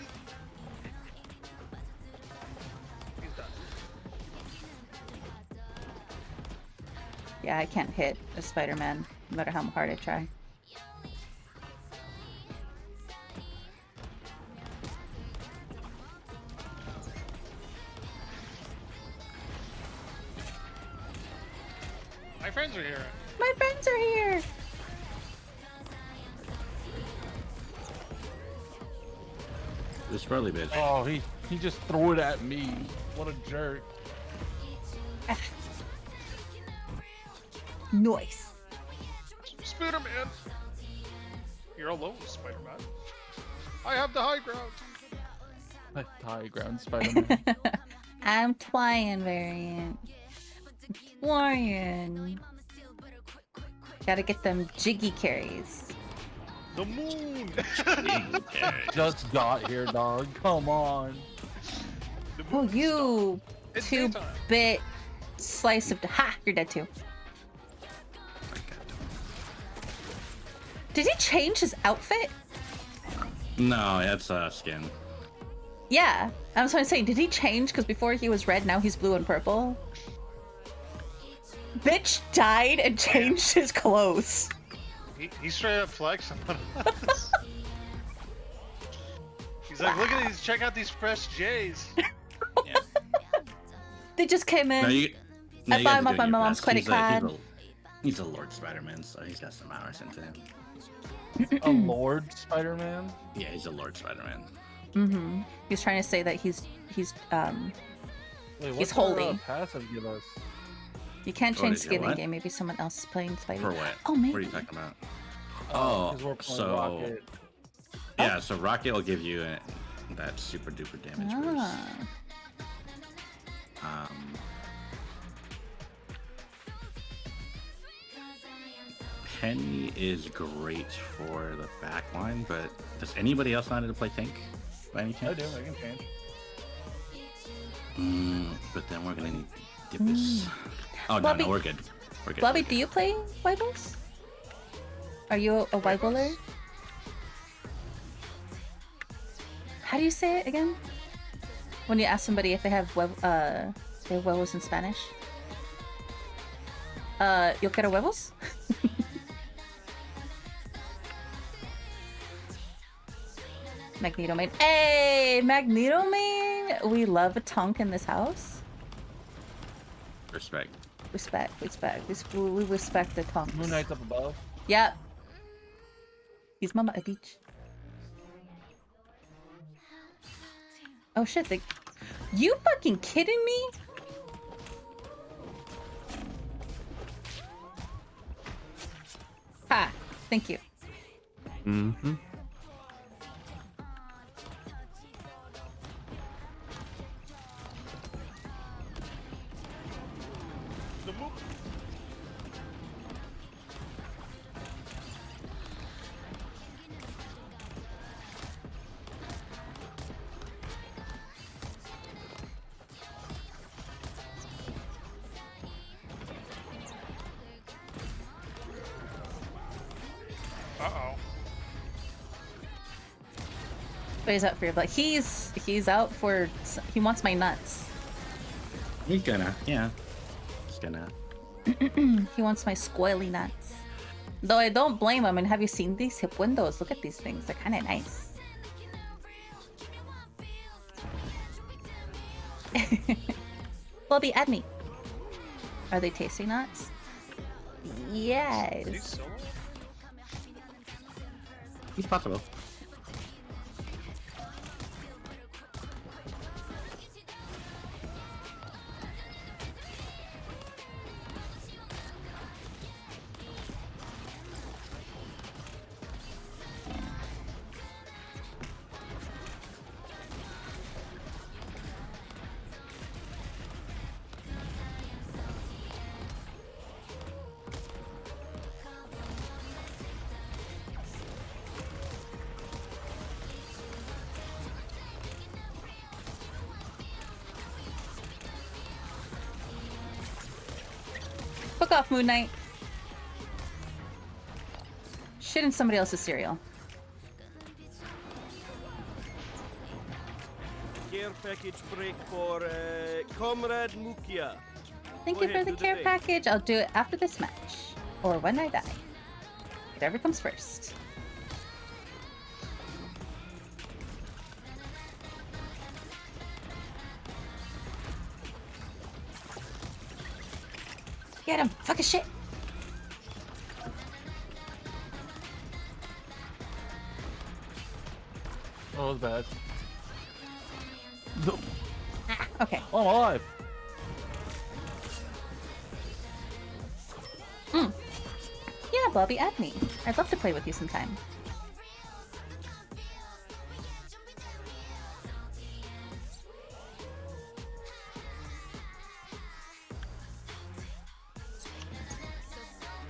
He's done. Yeah, I can't hit a Spider-Man, no matter how hard I try. My friends are here. My friends are here. This burly bitch. Oh, he just threw it at me. What a jerk. Nice. Spider-Man. You're alone, Spider-Man. I have the high ground. High ground Spider-Man. I'm Twine variant. Twine. Gotta get them jiggy carries. The moon. Just got here, dog. Come on. Oh, you It's daytime. 2-bit slice of ha! You're dead too. Did he change his outfit? No, that's skin. Yeah, I was trying to say, did he change? Because before he was red, now he's blue and purple. Bitch died and changed his clothes. He straight up flexing on us. He's like, look at these, check out these fresh J's. Yeah. They just came in. No, you I guys bought are him up doing on my your mom's best. credit card. He's a Lord Spider-Man, so he's got some hours into him. A Lord Spider-Man? Yeah, he's a Lord Spider-Man. Mm-hmm. He's trying to say that he's Wait, he's what's holy. Our, passive give us? You can't Oh, change did you skin in what? game. Maybe someone else is playing Spidey. For what? Oh, maybe. What are you talking about? 'Cause we're playing so Rocket. yeah, so Rocket will give you that super duper damage boost. Ah. Penny is great for the back line, but does anybody else know how to play tank by any I chance? do, I can change. But then we're gonna need to dip this. Oh Bobby- no, we're good. We're good. Bobby, we're do you play Wiggles? Are you a Wiggler? How do you say it again? When you ask somebody if they have their huevos in Spanish? Yo quiero huevos? Magneto main. Hey, Magneto main! We love a tonk in this house. Respect. Respect. We respect the tonks. Moon Knight's up above. Yep. He's mama a beach. Oh shit, you fucking kidding me? Ha! Thank you. Mm-hmm. the mook. Uh-oh. But he's out for your blood. He's out for. He wants my nuts. He's gonna, yeah. He's gonna. He wants my squirrely nuts. Though I don't blame him. And have you seen these hip windows? Look at these things. They're kind of nice. Bobby, add me. Are they tasty nuts? Yes. It's possible. Fuck off, Moon Knight. Shit in somebody else's cereal. Care package break for Comrade Mukia. Thank Go you for ahead, the do care thing. package. I'll do it after this match. Or when I die. Whatever comes first. Get him! Fucking shit! Oh, it was bad. Okay. Oh, I'm alive. Yeah, Bobby, add me. I'd love to play with you sometime.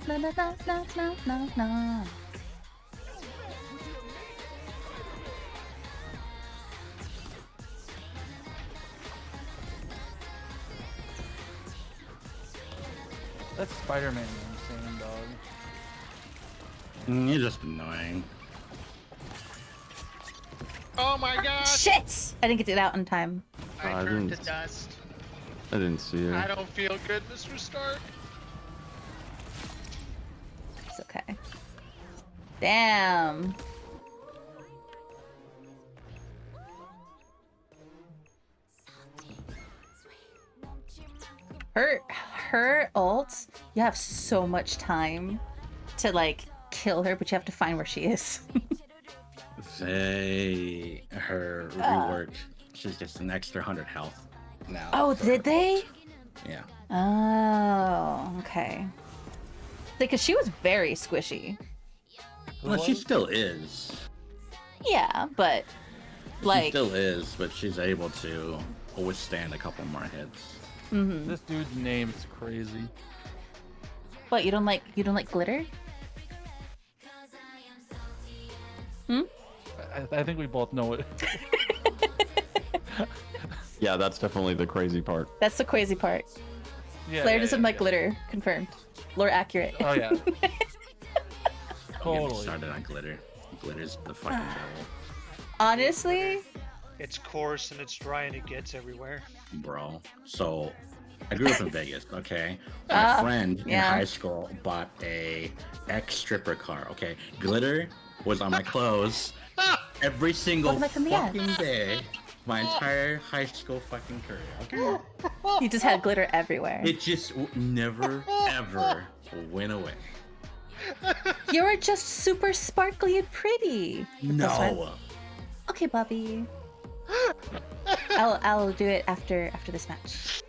No, no, no, no, no, no, no. That's Spider-Man, I'm saying, dog. You're just annoying. Oh my god! Shit! I didn't get it out in time. I I turned to didn't- dust. I didn't see I her. don't feel good, Mr. Stark. It's okay. Damn. Her ult, you have so much time to like kill her, but you have to find where she is. Her rework, she's just an extra 100 health now. Oh, for did her they? ult. Yeah. Oh, okay. Because she was very squishy. Well, she still is. Yeah, but She like, still is, but she's able to withstand a couple more hits. This dude's name is crazy. what, you don't like glitter? I think we both know it. Yeah, that's definitely the crazy part. That's the crazy part. Yeah, Claire yeah, doesn't yeah, like yeah. glitter. Confirmed. Lore accurate. Oh yeah. Don't get me Totally. started on glitter. Glitter's the fucking devil, Honestly, It's coarse and it's dry and it gets everywhere. bro. So, I grew up in Vegas, okay? My friend in yeah. high school bought a ex-stripper car, okay? Glitter was on my clothes every single Welcome back from the ad. fucking day. My entire high school fucking career, okay? you just had glitter everywhere. It just never, ever went away. You were just super sparkly and pretty. That's why- No. Okay, Bobby. I'll do it after this match.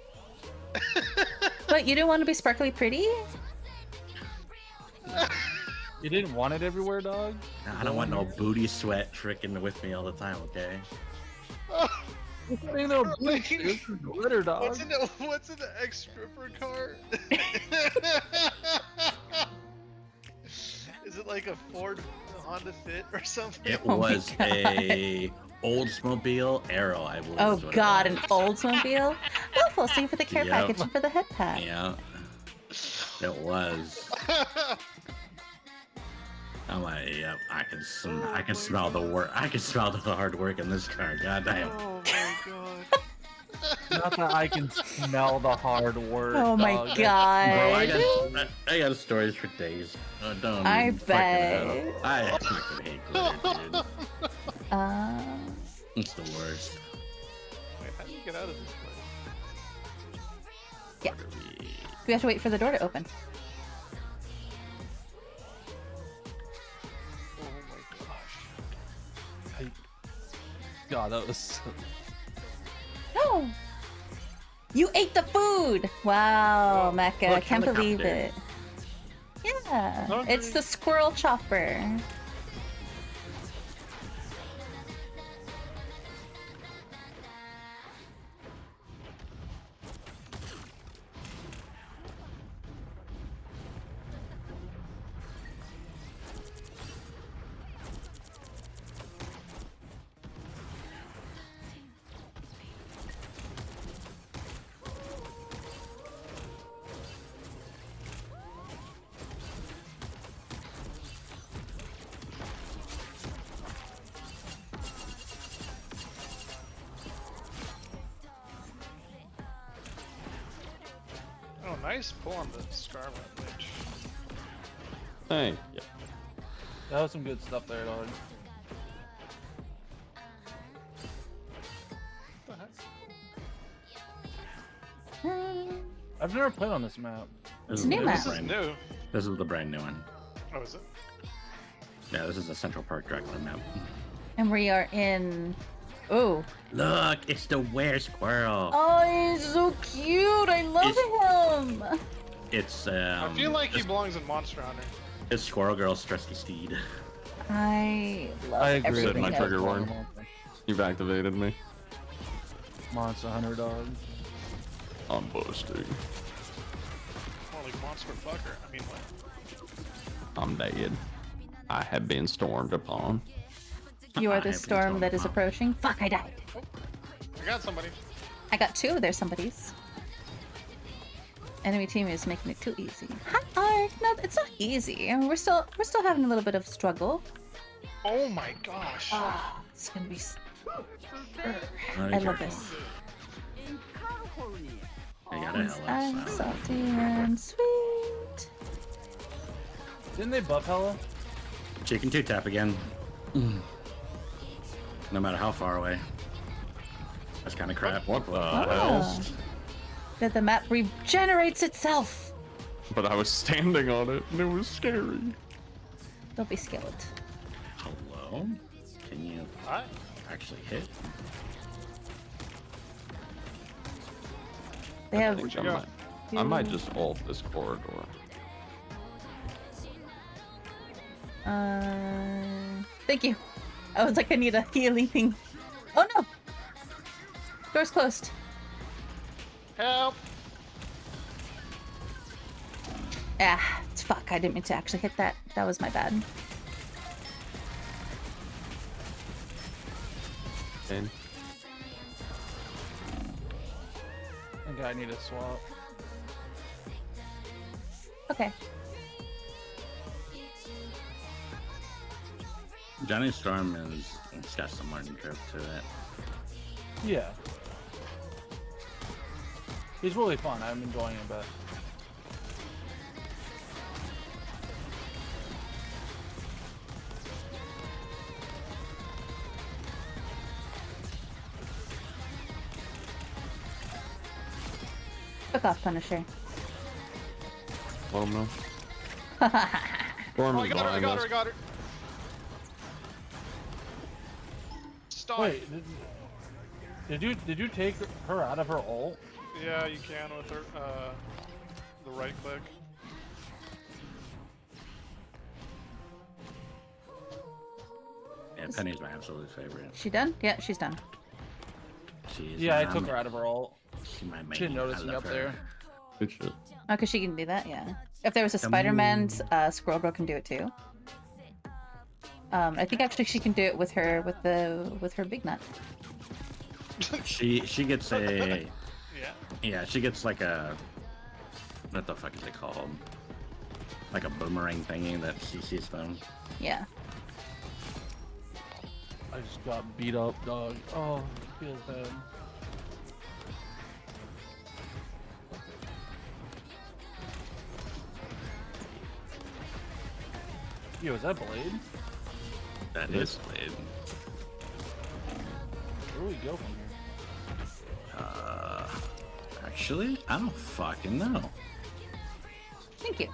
But you didn't want to be sparkly pretty? You didn't want it everywhere, dog? I don't want no booty sweat tricking with me all the time, okay? Ain't no bleach, it's glitter, dog. What's in the ex-stripper cart? Is it like a Ford Honda Fit or something? It Oh my was God. a Oldsmobile Arrow, I believe. Oh is what it God, was. an Oldsmobile. Well, we'll see for the care Yep. package and for the head pack. Yeah, it was. I'm like, yep, I can smell the work. I can smell the hard work in this car. God damn. Oh my god. Not that I can smell the hard work. Oh my dog. God. Bro, I got stories for days. Don't I even fucking bet. know. I fucking hate glitter, dude. It's the worst. Wait, how do you get out of this place? Yeah. We have to wait for the door to open. Oh my gosh. God, that was. So... No! You ate the food! Wow, Mecca, look, can't believe helicopter. it. Yeah, it's the squirrel chopper. Oh, nice pull on the Scarlet Witch. Hey. Yeah. That was some good stuff there, dog. What the heck? I've never played on this map. This It's is a new the map. This is brand- new. This is the brand new one. Oh, is it? Yeah, this is the Central Park Dracula map. And we are in... Oh. Look, it's the Were Squirrel. Oh, he's so cute! I love him! It's I feel like he belongs in Monster Hunter. it's Squirrel Girl's trusty steed. I love I agree. everything. Said my about trigger him. word. You've activated me. Monster Hunter, dog. I'm busted. More like Monster Fucker. I mean, what? I'm dead. I have been stormed upon. You are I the have been storm told that is not. approaching. Fuck, I died. I got somebody. I got two. There's somebody's. Enemy team is making it too easy. Hi, no, it's not easy. I mean, we're still having a little bit of struggle. Oh my gosh. Ah, it's gonna be. Oh, I love this. I got a I'm LS. salty and sweet. Didn't they buff Hella? Chicken two tap again. No matter how far away. That's kind of crap. What the hell? Ah. That the map regenerates itself. But I was standing on it and it was scary. Don't be scared. Hello? Can you Hi. actually hit? They have. I think I might just ult this corridor. Thank you. I was like, I need a healing. Oh no! Door's closed. Help. Ah, it's fuck. I didn't mean to actually hit that. That was my bad. And I think I need a swap. Okay. Johnny Storm is it's got some learning curve to it. Yeah. He's really fun. I'm enjoying it, but Fuck off, Punisher. let him know. Storm Oh, I is got her, I behind got us. her, I got her. Stop. wait, did you take her out of her ult? Yeah, you can with her, the right click. Yeah, Penny's my absolute favorite. She done? Yeah, she's done. She's Yeah, I took her out of her ult. She might She didn't notice me up there. Good shit. Oh, because she can do that, yeah. If there was a Spider-Man, Squirrel Bro can do it too. I think actually she can do it with her big nut. She gets a Yeah. yeah, she gets like a, what the fuck is it called? Like a boomerang thingy that CCs them. Yeah. I just got beat up, dog. Oh, it feels bad. Yo, is that Blade? That is Blade. Where do we go from here? Actually, I don't fucking know. Thank you.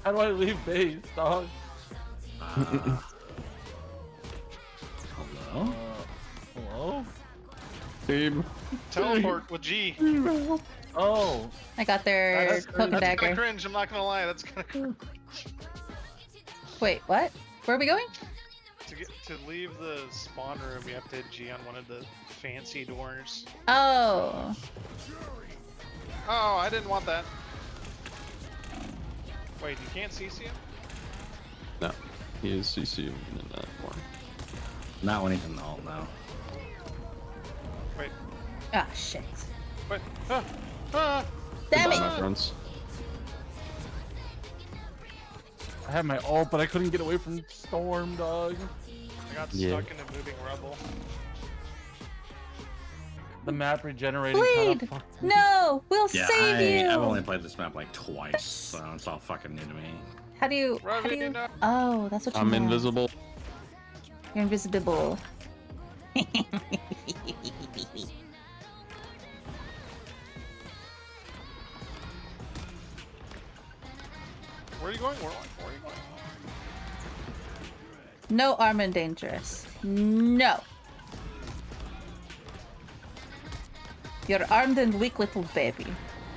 How do I leave base, dog? Hello? Hello? Team. Teleport with G. Oh. I got their That's poke and kind dagger. of cringe. I'm not gonna lie. That's kind of Wait, what? Where are we going? to leave the spawn room. You have to hit G on one of the fancy doors. Oh. Oh, I didn't want that. Wait, you can't CC him? No, he is CC in that one. Not when he's in the ult now. Wait. Ah, shit. Wait. Ah! Damn Goodbye, it! my friends. I had my ult, but I couldn't get away from Storm, dog. I got Yeah. stuck in a moving rubble. The map regenerating Blade! kinda fucked. No! We'll Yeah, save you! I've only played this map like twice, so it's all fucking new to me. How do you... Oh, that's what you I'm meant. invisible. You're invisible. Where are you going? Where are you going? No armor dangerous. No. You're armed and weak, little baby.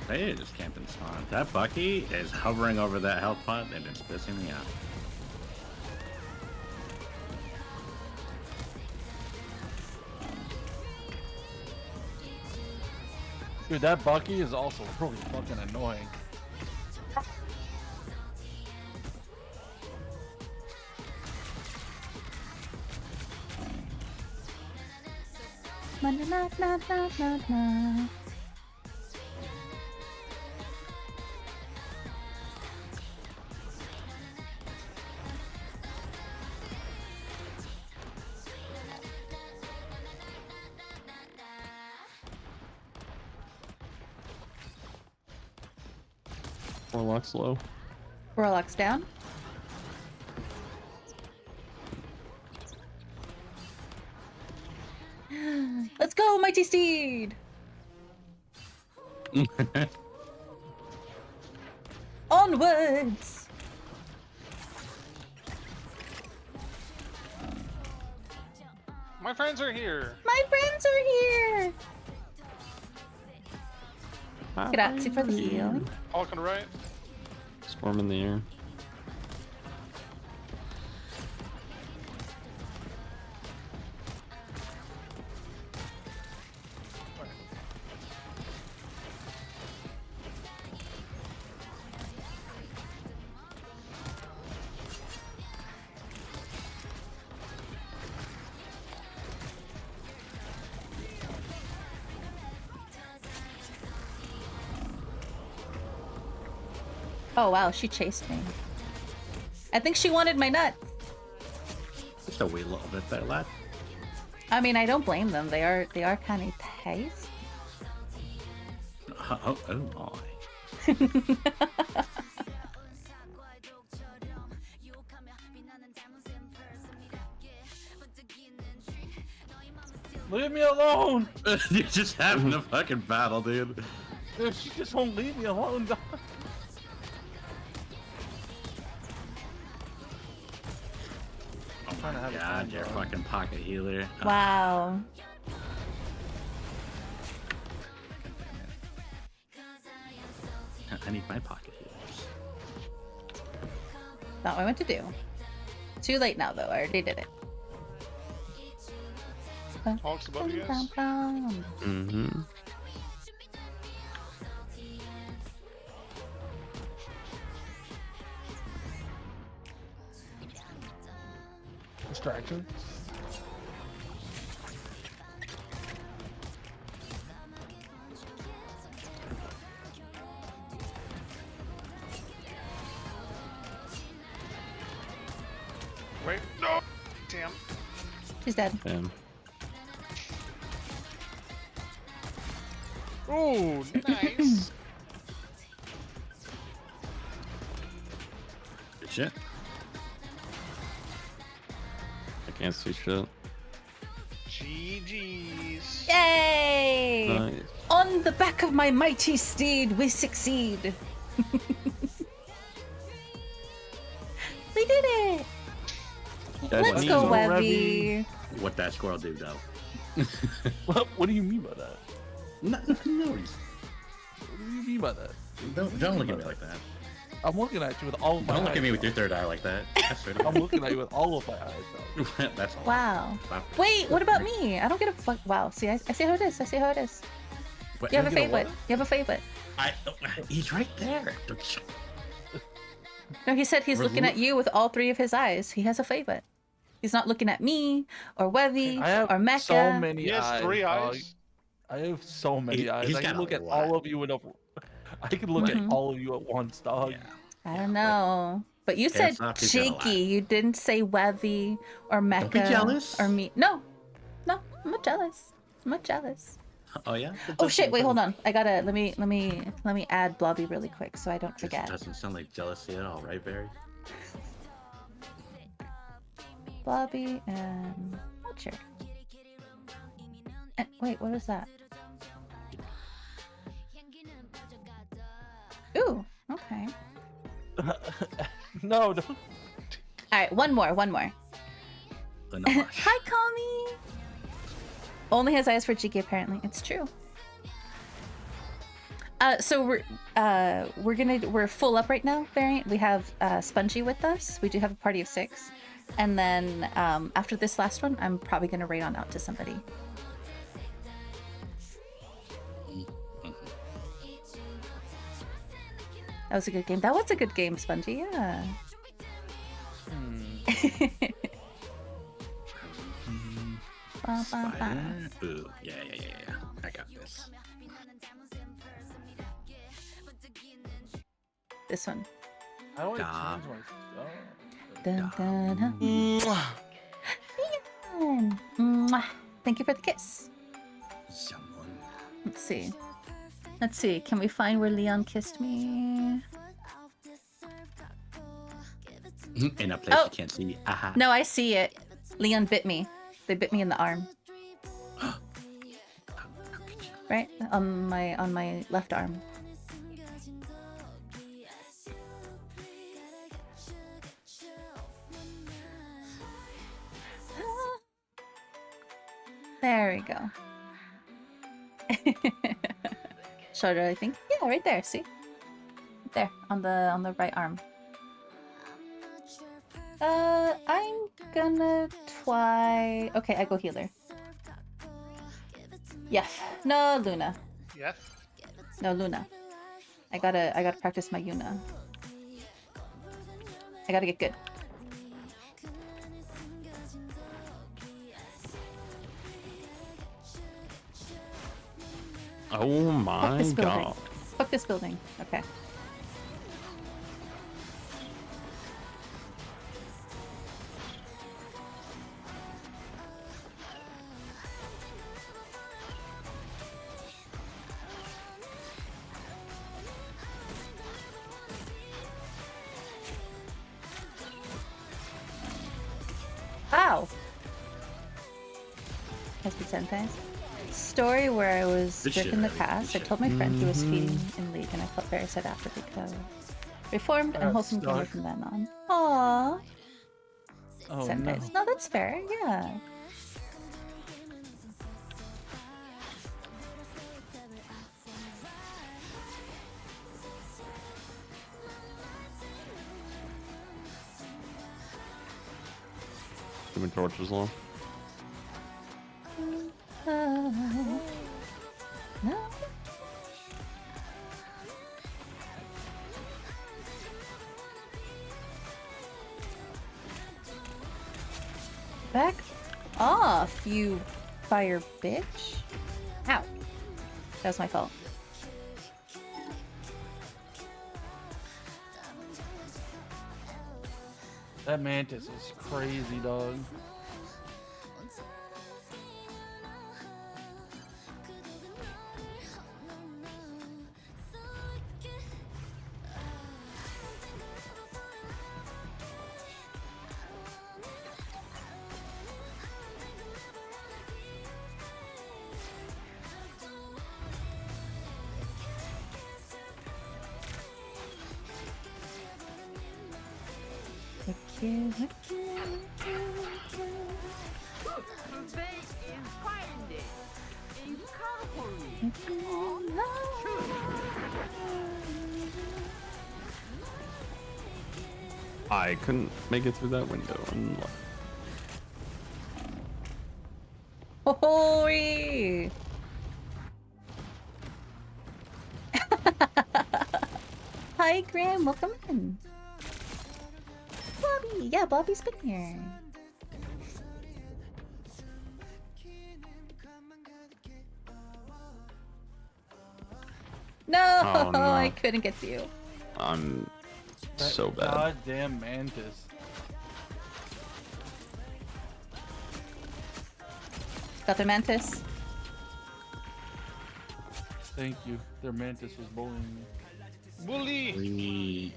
They just camping spawn. That Bucky is hovering over that health pot and it's pissing me off. Dude, that Bucky is also really fucking annoying. Na, na, na, na, na, na, na. Warlock's low. Warlock's down. Let's go, mighty steed! Onwards! My friends are here. My friends are here! Grazie for the heal. Hulk on the right. Storm in the air. Oh wow, she chased me. I think she wanted my nut. Just a wee little bit there, lad. I mean, I don't blame them. They are kind of tasty. Oh my. Leave me alone! You're just having a fucking battle, dude. Dude, she just won't leave me alone, dog. Oh my god, your fucking pocket healer. Wow. I need my pocket healers. Not what I meant to do. Too late now, though. I already did it. Talks above you guys. Mm-hmm. Distraction. Wait, no! Damn. She's dead. Damn. Oh, nice. Good shit. I can't see shit. GG's. Yay! Nice. On the back of my mighty steed, we succeed. We did it! That's Let's neat. go, So Webby. What that squirrel do though? What do you mean by that? No, What do you mean by that? don't look at me like that. I'm looking at you with all of my eyes. Don't look at me with your dog. third eye like that. I swear to I'm God. looking at you with all of my eyes, dog. That's all. Wow. Stop. Wait, what about me? I don't get a fuck. Wow, see, I see how it is. I see how it is. What- You have a You get a favorite. what? You have a favorite. He's right there. No, he said he's looking at you with all three of his eyes. He has a favorite. He's not looking at me, or Webby, I have or Mecca. so many He has eyes. 3 dog. eyes. I have so many He- eyes. he's I can got a look at lot. all of you in a. I can look at all of you at once, dog. Yeah. I don't know. But you said it's not- he's got a lot. cheeky. You didn't say Webby or Mecca. be jealous. Or me. No. No, I'm not jealous. I'm not jealous. Oh yeah. Oh shit, wait, hold on. I gotta let me add Blobby really quick so I don't This forget. doesn't sound like jealousy at all, right, Barry? Blobby and Watcher. And, wait, what is that? Ooh, okay. No, no. Alright, one more. Hi, Kami! Only has eyes for Jiki, apparently. It's true. So we're full up right now, Variant. We have Spongy with us. We do have a party of 6. And then after this last one, I'm probably gonna raid on out to somebody. That was a good game. That was a good game, Spongy, yeah. Ba, ba, ba. Ooh, yeah. I got this. This one. How do I Nah. change my... Dun, dun, dun. Leon. Mwah. Thank you for the kiss. Someone. Let's see. Let's see. Can we find where Leon kissed me? In a place Oh. you can't see. Aha. No, I see it. Leon bit me. They bit me in the arm. Right? On my left arm. There we go. Shoulder, I think. Yeah, right there. See? Right there on the right arm. I'm gonna try. Okay, I go healer. Yes. No, Luna. Yeah. No, Luna. I gotta practice my Yuna. I gotta get good. Oh Fuck my this building. god. Fuck this building. Okay. Ow! Has been sentenced. Story where I was Good sick shit, in the Abby, past. I good told my friend he was feeding in League, and I felt very sad after because reformed and wholesome family stuck. from then on. Aww. Oh, Sentenced. No, that's fair. Yeah. Human torches long. Back off, you fire bitch. Ow. That was my fault. That mantis is crazy, dog. I couldn't make it through that window. Hoi! Hi, Graham. Welcome in. Bobby. Yeah, Bobby's been here. No, Oh, no. I couldn't get to you. I'm That so bad. Goddamn mantis. Got the mantis. Thank you. Their mantis was bullying me. Bully!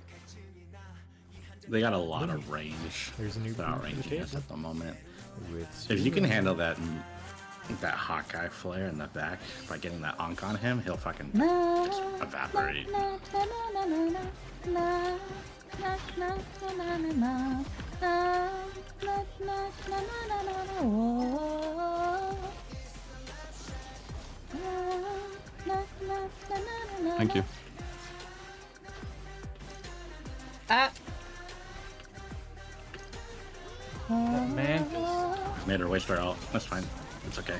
They got a lot of range. There's a new They're brew for the outranging us table. at the moment. With If you can Siren. handle that Hawkeye flare in the back by getting that onk on him, he'll fucking Na, just evaporate. na, na, na, na, na, na, na, na, na, na, na, na, na, na, na, na, na, na, whoa. Na, na, na, na, na, na, Thank you. Ah. That mantis. Made her waste her ult. That's fine. It's okay.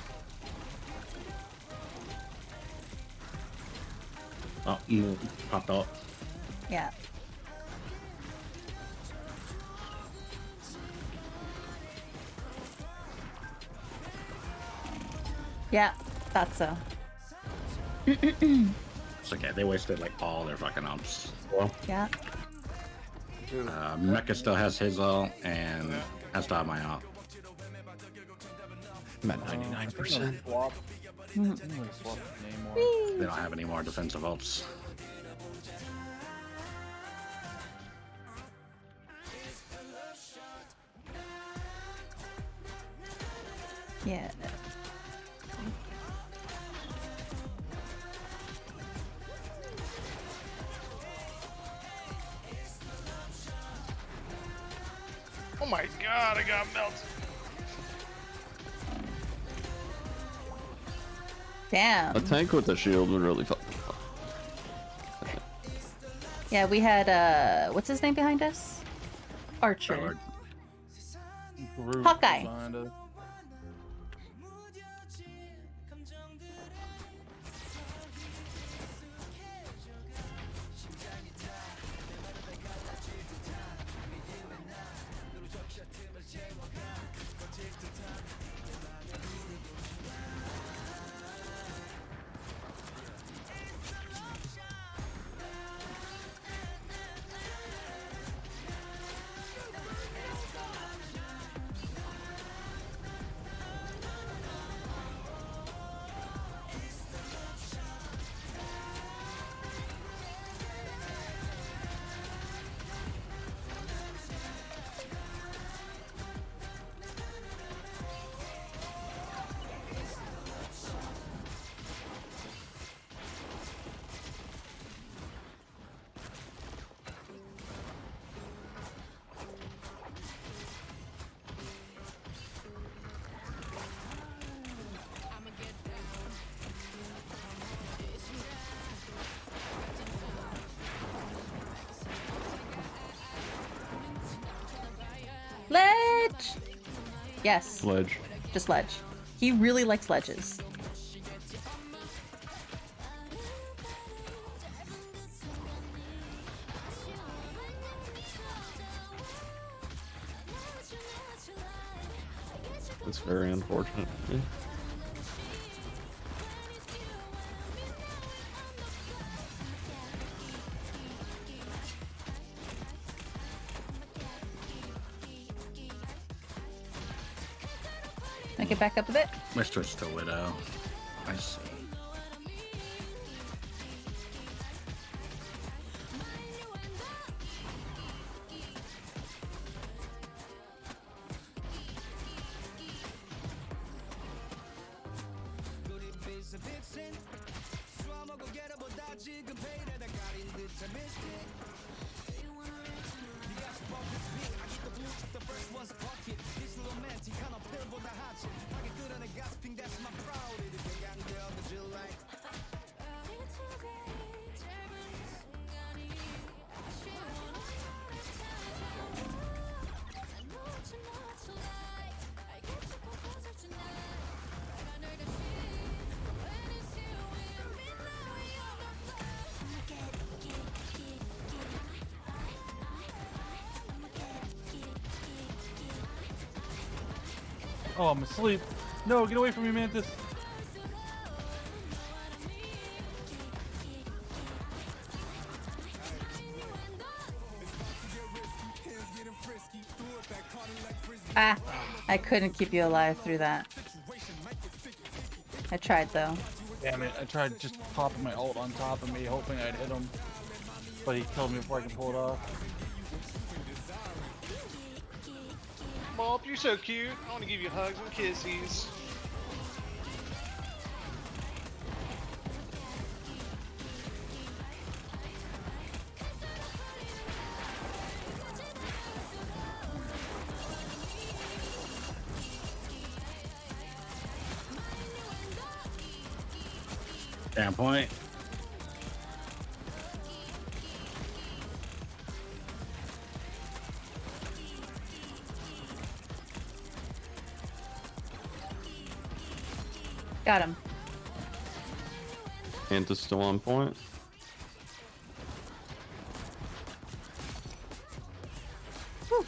Oh, popped ult. Yeah. Yeah, thought so. It's okay. They wasted like all their fucking ults. Well, Yeah. Mecha still has his ult, and I still have my ult. I'm at 99%. Swap. I'm gonna swap his name more. They don't have any more defensive ults. Yeah. Oh my god, I got melted. Damn. A tank with a shield would really fuck. Yeah, we had what's his name behind us? Archer. Lord. Groot Hawkeye. behind us. Ledge! Yes, Ledge. just ledge. He really likes ledges. It's very unfortunate. Yeah. Make it back up a bit. Let's switch to Widow. I see. Oh, I'm asleep. No, get away from me, Mantis. Ah, I couldn't keep you alive through that. I tried though. Damn it, I tried just popping my ult on top of me, hoping I'd hit him. But he killed me before I could pull it off. Mop, you're so cute. I want to give you hugs and kisses. Down point. Got him. Mantis still on point. Whew.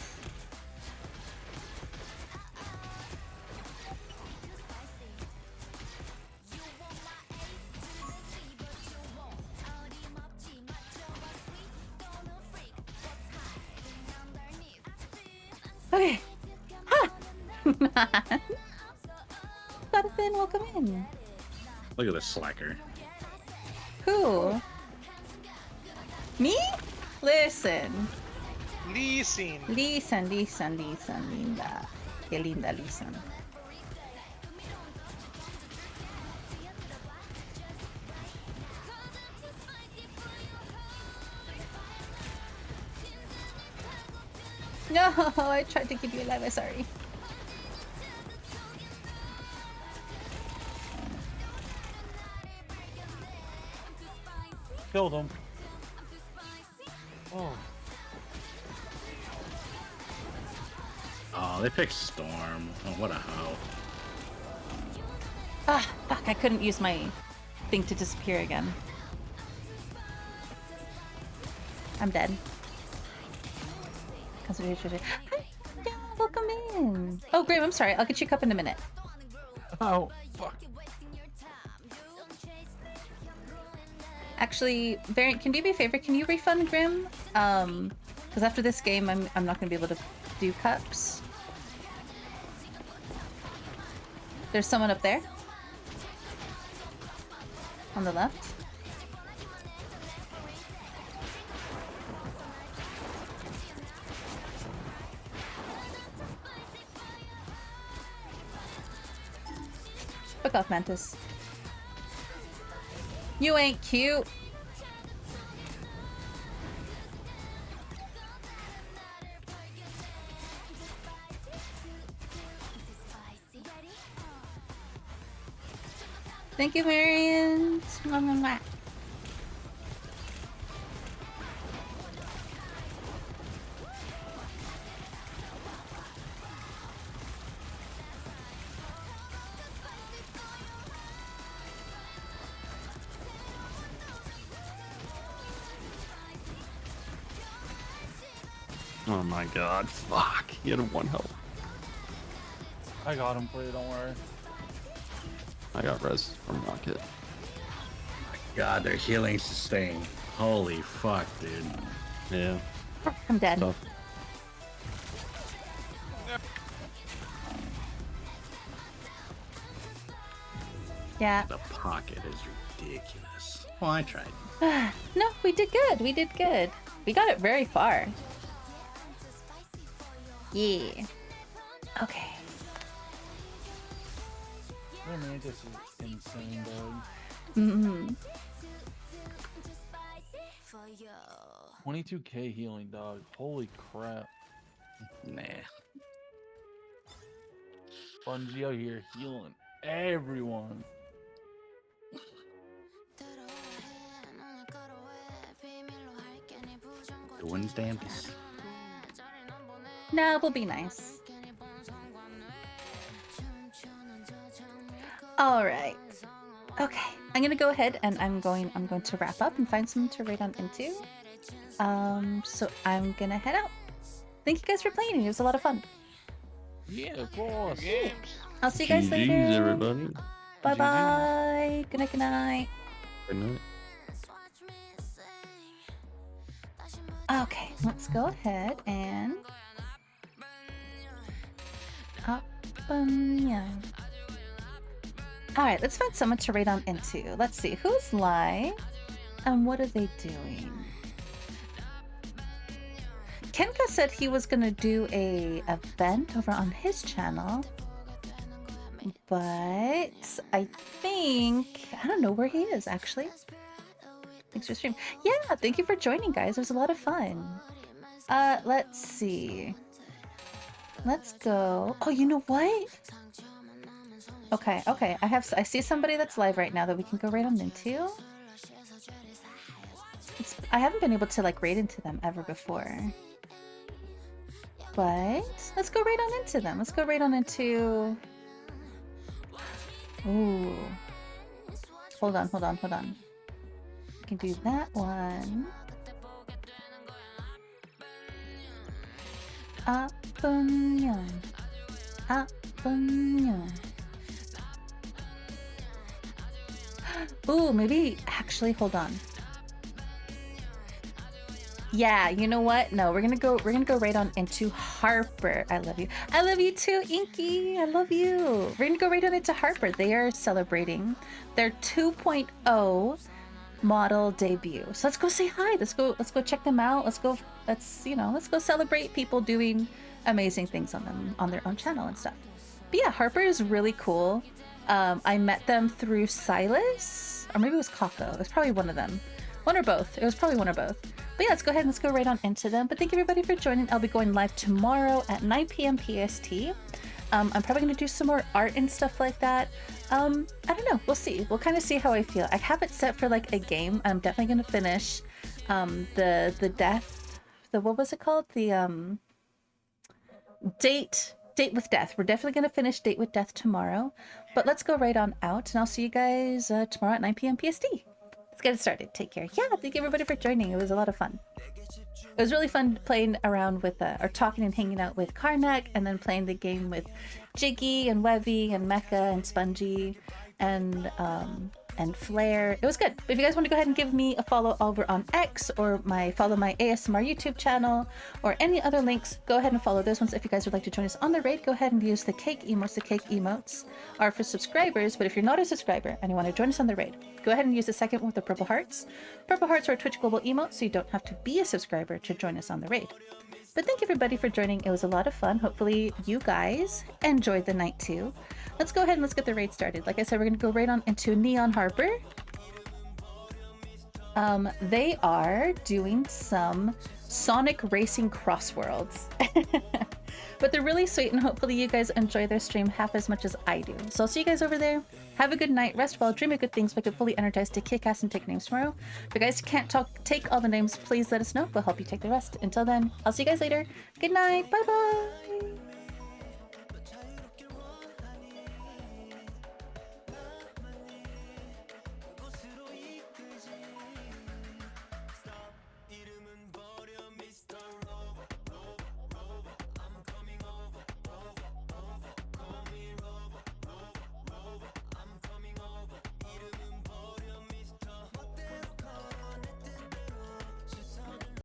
Okay. Ha! Jonathan, welcome in. Look at this slacker. Who? Me? Listen. Listen. Listen, listen, listen, linda. Qué linda, listen. No, I tried to keep you alive. I'm sorry. Killed him. Oh. Oh, they picked Storm. Oh, what a hoe. Ah, fuck, I couldn't use my thing to disappear again. I'm dead. Concentration. Hi, yeah, welcome in. Oh, Graham, I'm sorry. I'll get you a cup in a minute. Oh, fuck. Actually, Variant, can you do me a favor? Can you refund Grim? Because after this game, I'm not gonna be able to do cups. There's someone up there. On the left. Fuck off, Mantis. You ain't cute. Thank you, Marion. Mwah, mwah, mwah. Oh my god, fuck. He had one health. I got him for you, don't worry. I got res from Rocket. God, their healing sustain. Holy fuck, dude. Yeah. I'm dead. Tough. Yeah. The pocket is ridiculous. Well, I tried. No, we did good. We did good. We got it very far. Yeah. Okay. Their mantis is insane, dog. Mm-hmm. 22k healing, dog. Holy crap. Nah. Bungie out here healing everyone. The one's damnedest. No, we'll be nice. All right. Okay, I'm gonna go ahead and I'm going to wrap up and find something to raid on into. So I'm gonna head out. Thank you guys for playing. It was a lot of fun. Yeah, of course. I'll see you guys later. GG's, everybody. Bye bye. Good night. Good night. Good night. Okay, let's go ahead and yeah. All right, let's find someone to raid on into. Let's see who's live and what are they doing. Kenka said he was gonna do a event over on his channel, but I think I don't know where he is actually. Thanks for stream. Yeah, thank you for joining, guys. It was a lot of fun. Let's see. Let's go. Oh, you know what? Okay. I see somebody that's live right now that we can go raid on into. I haven't been able to like raid into them ever before. But let's go raid on into them. Let's go raid on into. Ooh. Hold on. We can do that one. Ooh, maybe actually hold on. Yeah, you know what? No, we're gonna go right on into Harper. I love you. I love you too, Inky. I love you. We're gonna go right on into Harper. They are celebrating their 2.0 model debut. So let's go say hi. Let's go check them out. Let's go celebrate people doing amazing things on their own channel and stuff. But yeah, Harper is really cool. I met them through Silas, or maybe it was Kako. It was probably one of them. One or both. It was probably one or both. But yeah, let's go ahead and let's go right on into them. But thank you everybody for joining. I'll be going live tomorrow at 9 p.m. PST. I'm probably going to do some more art and stuff like that. I don't know. We'll see. We'll kind of see how I feel. I have it set for like a game. I'm definitely going to finish the death. What was it called? The Date with Death. We're definitely going to finish Date with Death tomorrow. But let's go right on out. And I'll see you guys tomorrow at 9 p.m. PST. Let's get it started. Take care. Yeah, thank you everybody for joining. It was a lot of fun. It was really fun playing around with, or talking and hanging out with Karnak, and then playing the game with Jiggy and Wevy and Mecha and Spongy and Flare. It was good. If you guys want to go ahead and give me a follow over on X, or follow my ASMR YouTube channel, or any other links, go ahead and follow those ones. If you guys would like to join us on the raid, go ahead and use the cake emotes. The cake emotes are for subscribers, but if you're not a subscriber and you want to join us on the raid, go ahead and use the second one with the purple hearts. Purple hearts are a Twitch Global emote, so you don't have to be a subscriber to join us on the raid. But thank you everybody for joining. It was a lot of fun. Hopefully you guys enjoyed the night too. Let's go ahead and let's get the raid started. Like I said, we're going to go right on into Neon Harper. They are doing some Sonic Racing Crossworlds. But they're really sweet, and hopefully you guys enjoy their stream half as much as I do. So I'll see you guys over there. Have a good night, rest well, dream of good things, make it fully energized to kick ass and take names tomorrow. If you guys can't take all the names, please let us know. We'll help you take the rest. Until then, I'll see you guys later. Good night. Bye-bye.